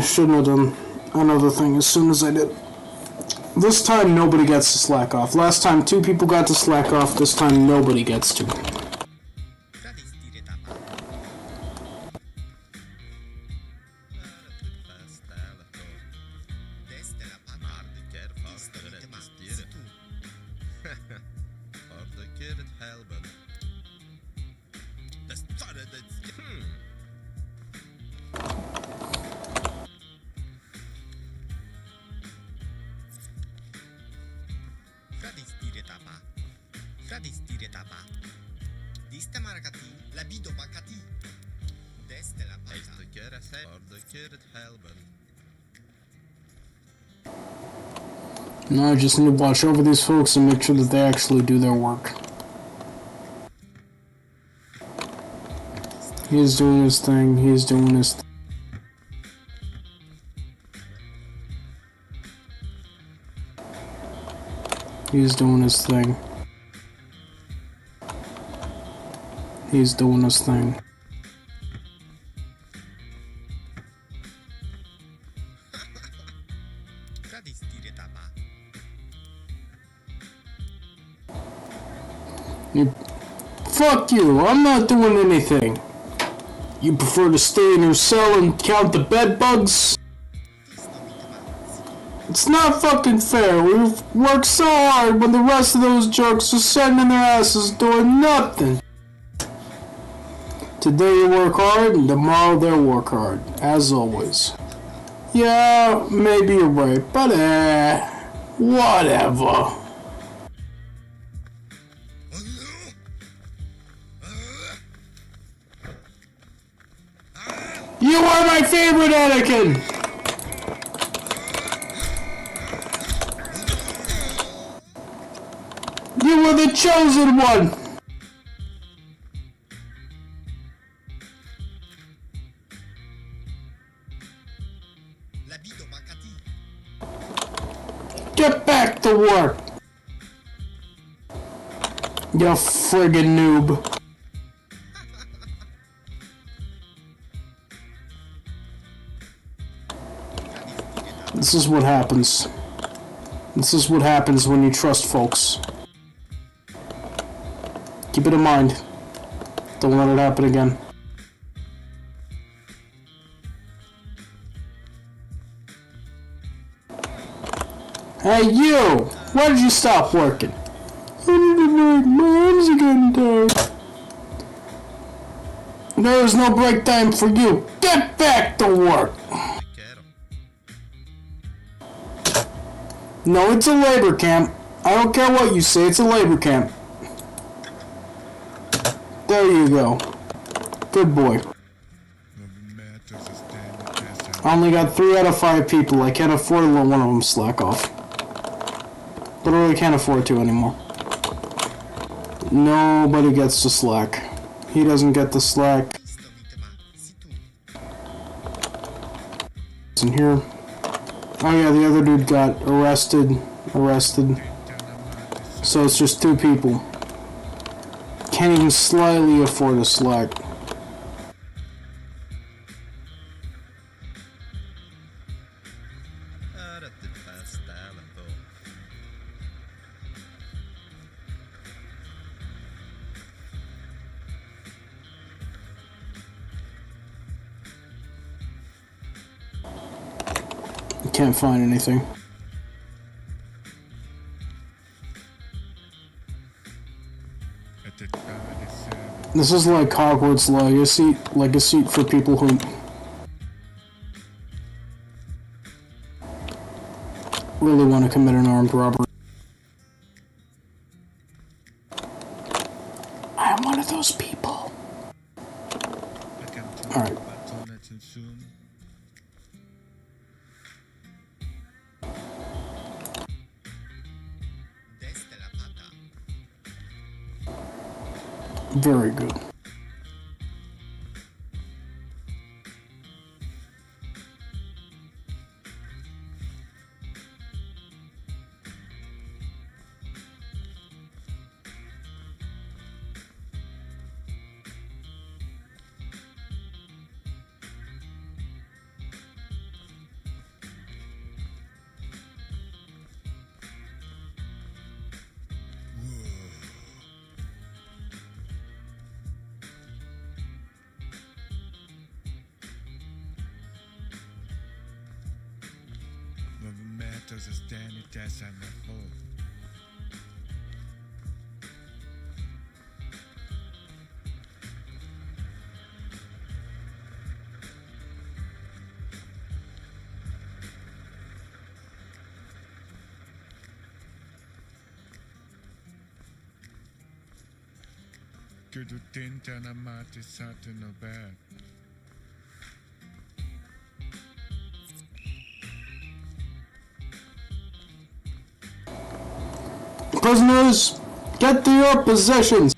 shouldn't have done another thing as soon as I did. This time nobody gets to slack off. Last time 2 people got to slack off, this time nobody gets to. Now I just need to watch over these folks and make sure that they actually do their work. He's doing his thing, he's doing his thing. He's doing his thing. He's doing his thing. Fuck you, I'm not doing anything. You prefer to stay in your cell and count the bed bugs? It's not fucking fair. We've worked so hard when the rest of those jerks are sitting in their asses doing nothing. Today you work hard and tomorrow they'll work hard, as always. Yeah, maybe you're right, but whatever. You are my favorite, Anakin! You were the chosen one! Get back to work! You friggin' noob. This is what happens This is what happens when you trust folks. Keep it in mind. Don't let it happen again. Hey you! Why did you stop working? I need to work. My arms are getting tired. There is no break time for you. Get back to work! Quero. No, it's a labor camp. I don't care what you say, it's a labor camp. There you go. Good boy. I only got 3 out of 5 people. I can't afford to let one of them slack off. Literally can't afford to anymore. Nobody gets the slack. He doesn't get the slack. Isto vítima. Si tu. It's in here. Oh yeah, the other dude got arrested. So it's just 2 people. Can't even slightly afford a slack. Ora te pastela, pô. Can't find anything. This is like Hogwarts Legacy for people who really want to commit an armed robbery. I am one of those people. Alright. Desde la pata. Very good. Movimentos están hechas a la voz. Que tu tinta na mate sate no bed. Prisoners, get to your positions.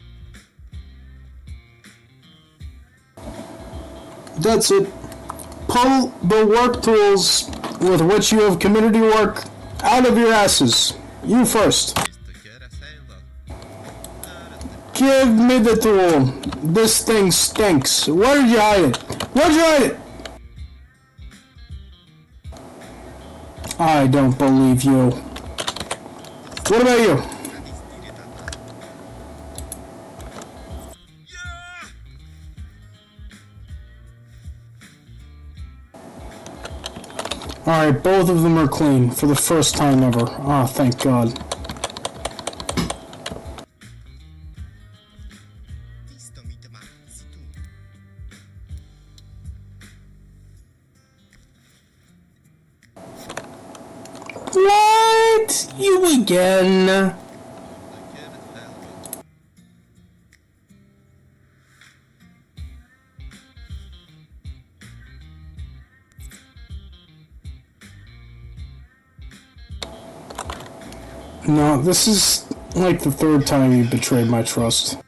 That's it. Pull the work tools with which you have community work out of your asses. You first. Isto quer hacerlo. Give me the tool. This thing stinks. Where did you hide it? Where'd you hide it? I don't believe you. What about you? Alright, both of them are clean for the first time ever. Oh, thank God. Isto vítima. Si tu. What? You again? Quer hacerlo. No, this is like the 3rd time you betrayed my trust.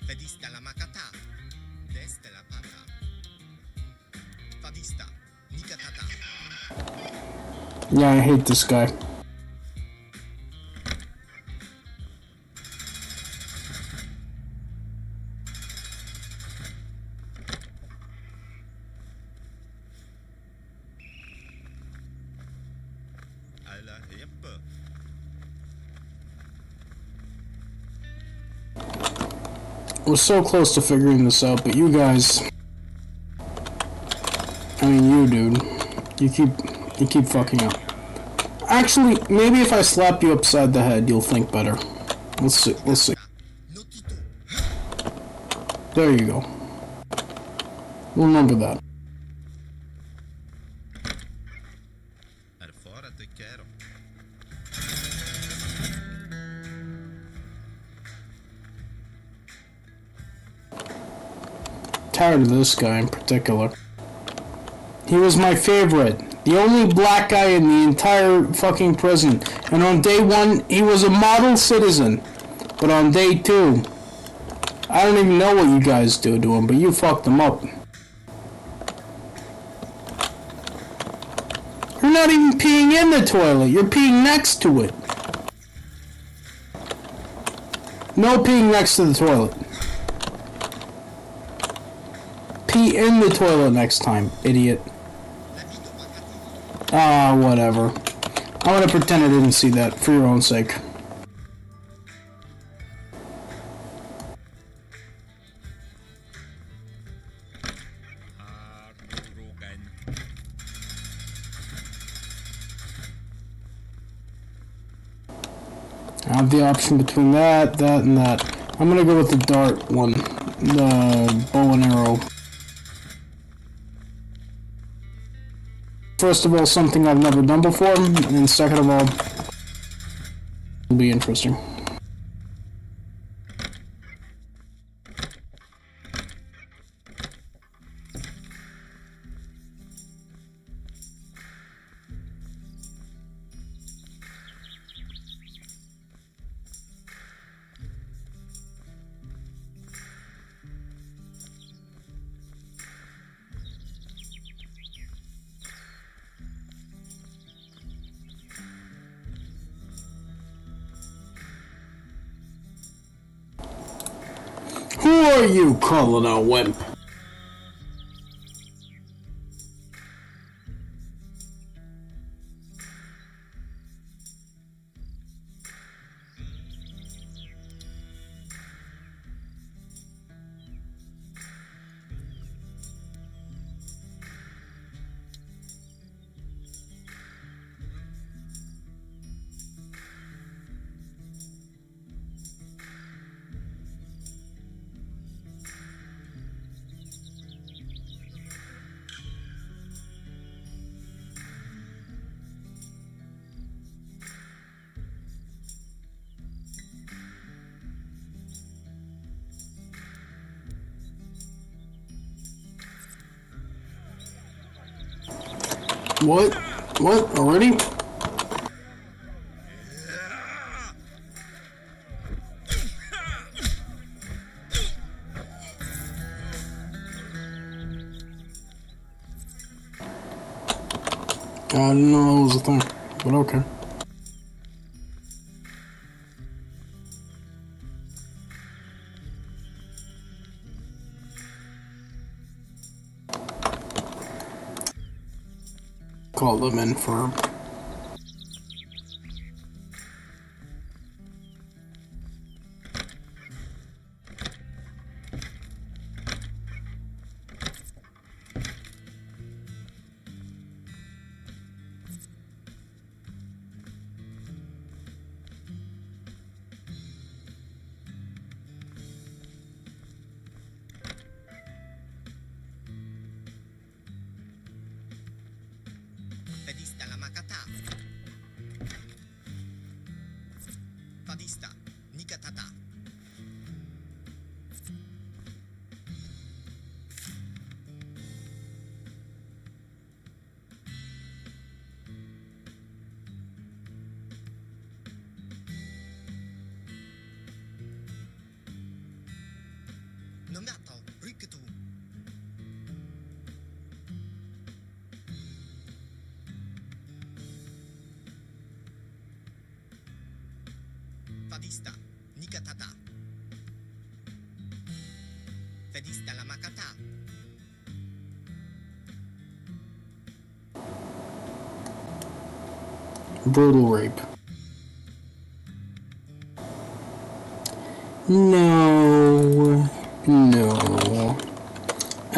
Fedista la macata. Desde la pata. Fadista. Nicatata. Yeah, I hate this guy. Alla hempe. We're so close to figuring this out, but you guys... I mean, you, dude. You keep fucking up. Actually, maybe if I slap you upside the head, you'll think better. Let's see. There you go. Remember that. Tired of this guy in particular. He was my favorite. The only black guy in the entire fucking prison. And on day 1, he was a model citizen. But on day 2, I don't even know what you guys do to him, but you fucked him up. You're not even peeing in the toilet. You're peeing next to it. No peeing next to the toilet. Pee in the toilet next time, idiot. Ah, whatever. I'm gonna pretend I didn't see that, for your own sake. I have the option between that, and that. I'm gonna go with the dart one. The bow and arrow. First of all, something I've never done before, and second of all, it'll be interesting. Who are you calling a wimp? What? What? Already? I didn't know that was a thing, but okay. Call them in for... Fedista la Makata. Fadista Nikatata. Nomato Rikutu. Fadista Nikatata. Fedista la Makata. Brutal rape. No.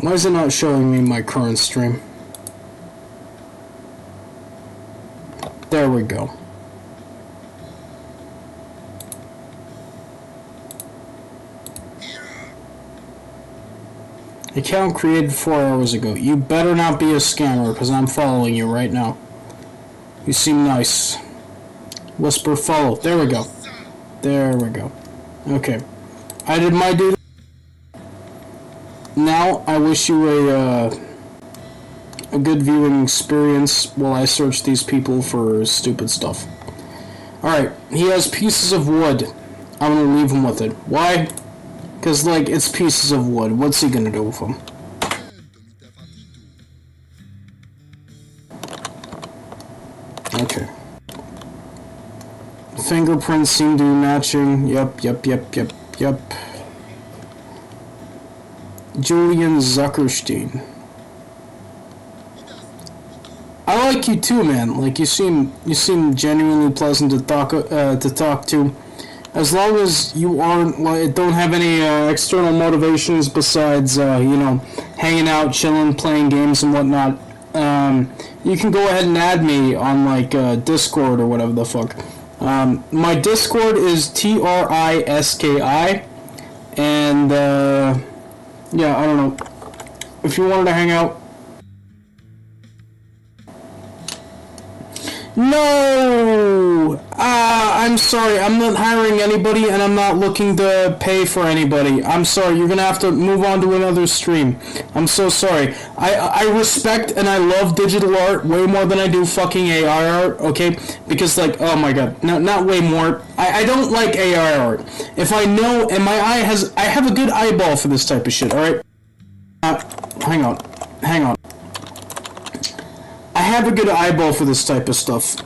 Why is it not showing me my current stream? There we go. Account created 4 hours ago. You better not be a scammer, because I'm following you right now. You seem nice. Whisper follow. There we go. There we go. Okay. I did my duty. Now, I wish you a good viewing experience while I search these people for stupid stuff. Alright, he has pieces of wood. I'm gonna leave him with it. Why? Because, like, it's pieces of wood. What's he gonna do with them? Okay. Fingerprints seem to be matching. Yep. Julian Zuckerstein. I like you too, man. Like, you seem genuinely pleasant to talk to. As long as you aren't, like, don't have any external motivations besides, you know, hanging out, chilling, playing games and whatnot, you can go ahead and add me on, like, Discord or whatever the fuck. My Discord is TRISKI, and, yeah, I don't know. If you wanted to hang out. No! I'm sorry, I'm not hiring anybody and I'm not looking to pay for anybody. I'm sorry, you're gonna have to move on to another stream. I'm so sorry. I respect and I love digital art way more than I do fucking AI art, okay? Because, like, oh my god, no, not way more. I don't like AI art. If I know, and my eye has, I have a good eyeball for this type of shit, alright? Hang on. I have a good eyeball for this type of stuff.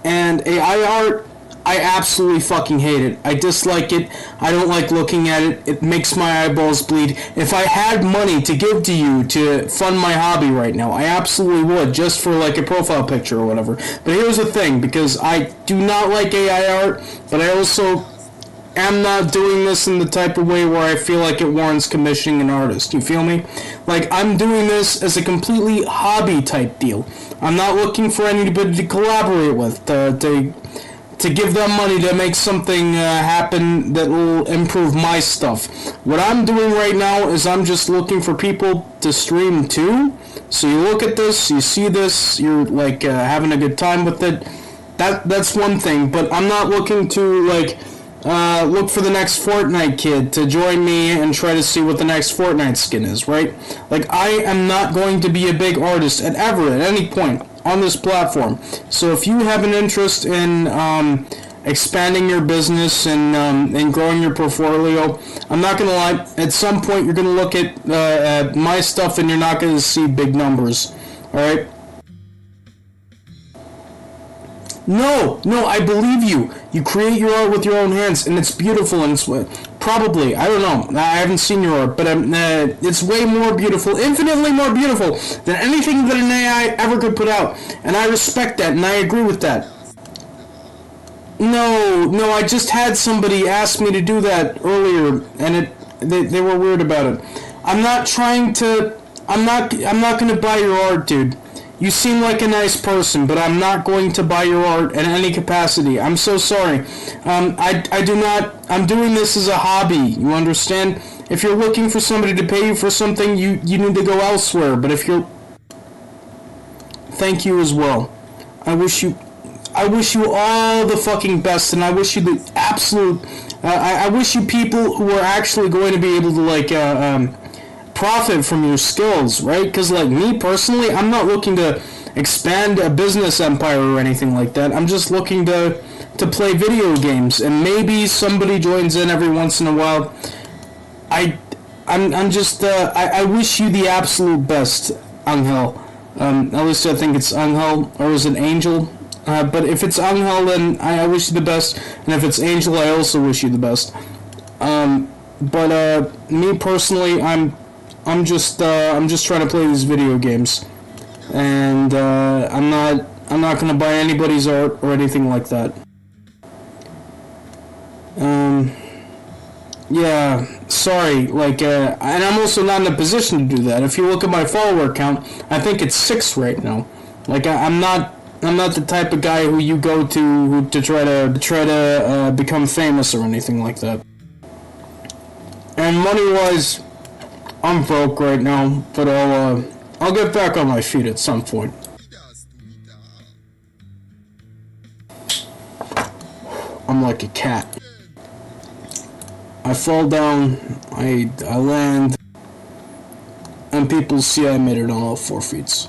And AI art, I absolutely fucking hate it. I dislike it. I don't like looking at it. It makes my eyeballs bleed. If I had money to give to you to fund my hobby right now, I absolutely would, just for like a profile picture or whatever. But here's the thing, because I do not like AI art, but I also am not doing this in the type of way where I feel like it warrants commissioning an artist. You feel me? Like, I'm doing this as a completely hobby type deal. I'm not looking for anybody to collaborate with, to give them money to make something happen that will improve my stuff. What I'm doing right now is I'm just looking for people to stream to. So you look at this, you see this, you're like having a good time with it. That's one thing, but I'm not looking to like look for the next Fortnite kid to join me and try to see what the next Fortnite skin is, right? Like, I am not going to be a big artist at any point on this platform. So if you have an interest in expanding your business and growing your portfolio, I'm not going to lie, at some point you're going to look at my stuff and you're not going to see big numbers, alright? No, I believe you. You create your art with your own hands, and it's beautiful, and it's probably, I don't know, I haven't seen your art, but it's way more beautiful, infinitely more beautiful than anything that an AI ever could put out, and I respect that, and I agree with that. No, I just had somebody ask me to do that earlier, and they were weird about it. I'm not gonna buy your art, dude. You seem like a nice person, but I'm not going to buy your art in any capacity. I'm so sorry. I'm doing this as a hobby, you understand? If you're looking for somebody to pay you for something, you need to go elsewhere, but if you're... Thank you as well. I wish you all the fucking best, and I wish you the absolute... I wish you people who are actually going to be able to, like, profit from your skills, right? Because, like, me personally, I'm not looking to expand a business empire or anything like that. I'm just looking to play video games, and maybe somebody joins in every once in a while. I wish you the absolute best, Angel. At least I think it's Angel, or is it Angel? But if it's Angel, then I wish you the best, and if it's Angel, I also wish you the best. But me personally, I'm just trying to play these video games, and I'm not gonna buy anybody's art or anything like that. Yeah, sorry, like, and I'm also not in a position to do that. If you look at my follower count, I think it's 6 right now. Like, I'm not the type of guy who you go to try to become famous or anything like that. And money-wise, I'm broke right now, but I'll get back on my feet at some point. I'm like a cat. I fall down, I land, and people see I made it on all 4 feet.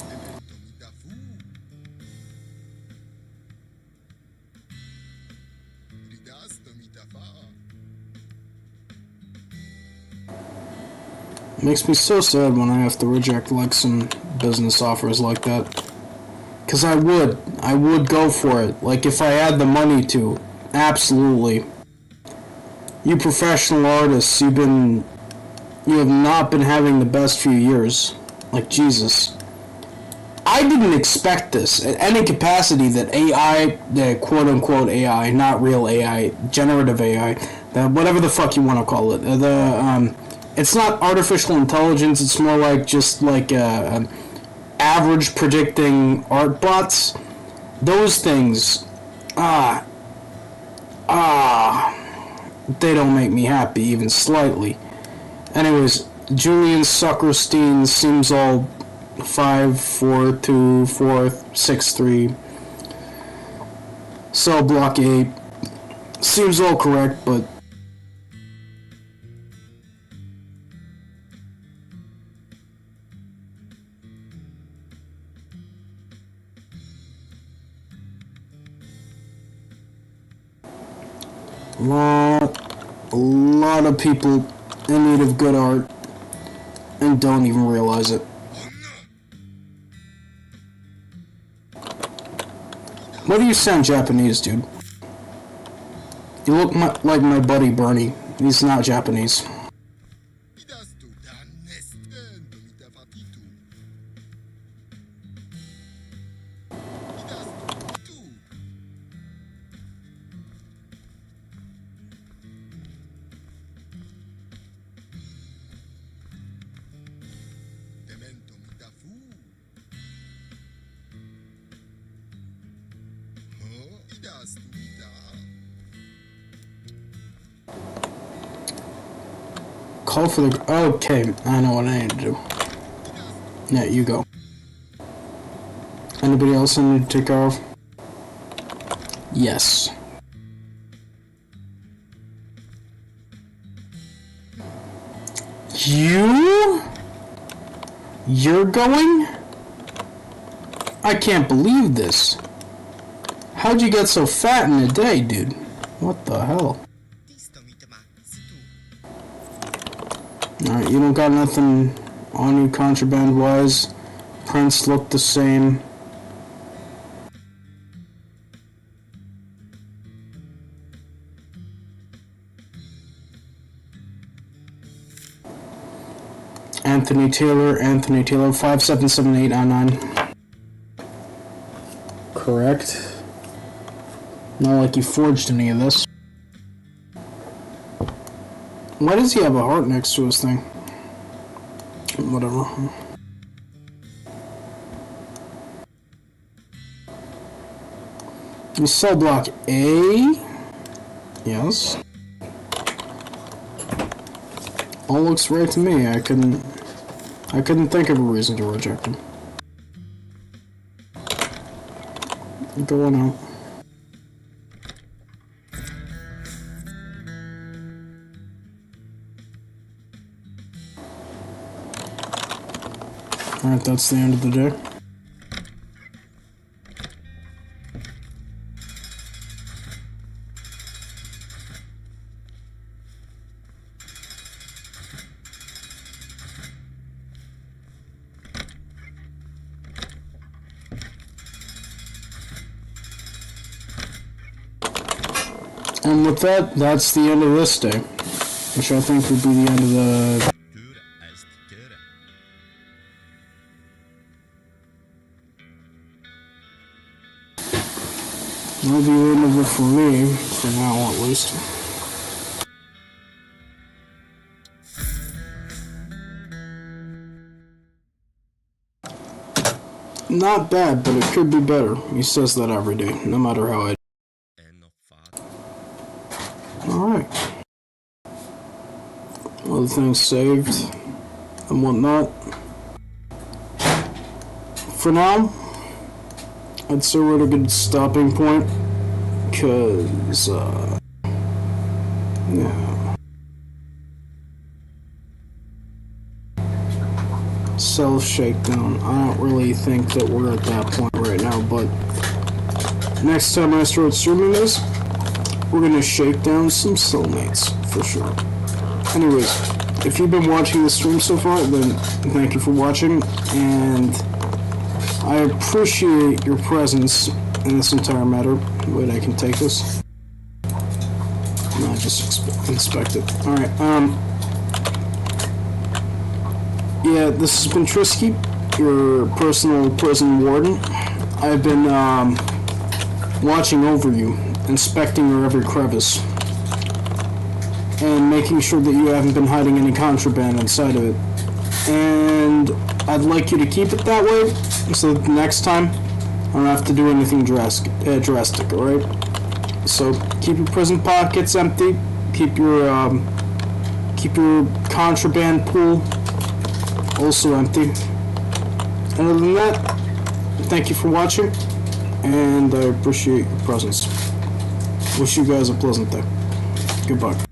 Makes me so sad when I have to reject like some business offers like that. Cause I would go for it. Like if I had the money to, absolutely. You professional artists, you have not been having the best few years. Like, Jesus. I didn't expect this at any capacity that AI, the quote-unquote AI, not real AI, generative AI, that whatever the fuck you want to call it, it's not artificial intelligence, it's more like just like average predicting art bots. Those things, they don't make me happy, even slightly. Anyways, Julian Suckerstein seems all 5'4", 4, 6'3". Cell block 8. Seems all correct, but a lot of people in need of good art and don't even realize it. Why do you sound Japanese, dude? You look like my buddy Bernie. He's not Japanese. Call for the... Okay, I know what I need to do. Yeah, you go. Anybody else I need to take care of? Yes. You're going? I can't believe this. How'd you get so fat in a day, dude? What the hell? Alright, you don't got nothing on you contraband-wise. Prints look the same. Anthony Taylor, 577899. Correct. Not like you forged any of this. Why does he have a heart next to his thing? Whatever. You cell block A? Yes. All looks right to me. I couldn't think of a reason to reject him. Go on out. Alright, that's the end of the day. And with that, that's the end of this day, which I think would be the end of the... That'll be the end of it for me, for now at least. not bad, but it could be better. He says that every day, no matter how I... Alright. Other things saved and whatnot. For now, I'd say we're at a good stopping point, because, yeah. Self-shakedown. I don't really think that we're at that point right now, but next time I start streaming this, we're gonna shake down some cellmates, for sure. Anyways, if you've been watching the stream so far, then thank you for watching, and I appreciate your presence in this entire matter. Wait, I can take this? No, just inspect it. Alright, yeah, this has been Trisky, your personal prison warden. I've been, watching over you, inspecting your every crevice, and making sure that you haven't been hiding any contraband inside of it. And I'd like you to keep it that way, so that next time I don't have to do anything drastic, alright? So keep your prison pockets empty, keep your contraband pool also empty. And other than that, thank you for watching, and I appreciate your presence. Wish you guys a pleasant day. Goodbye.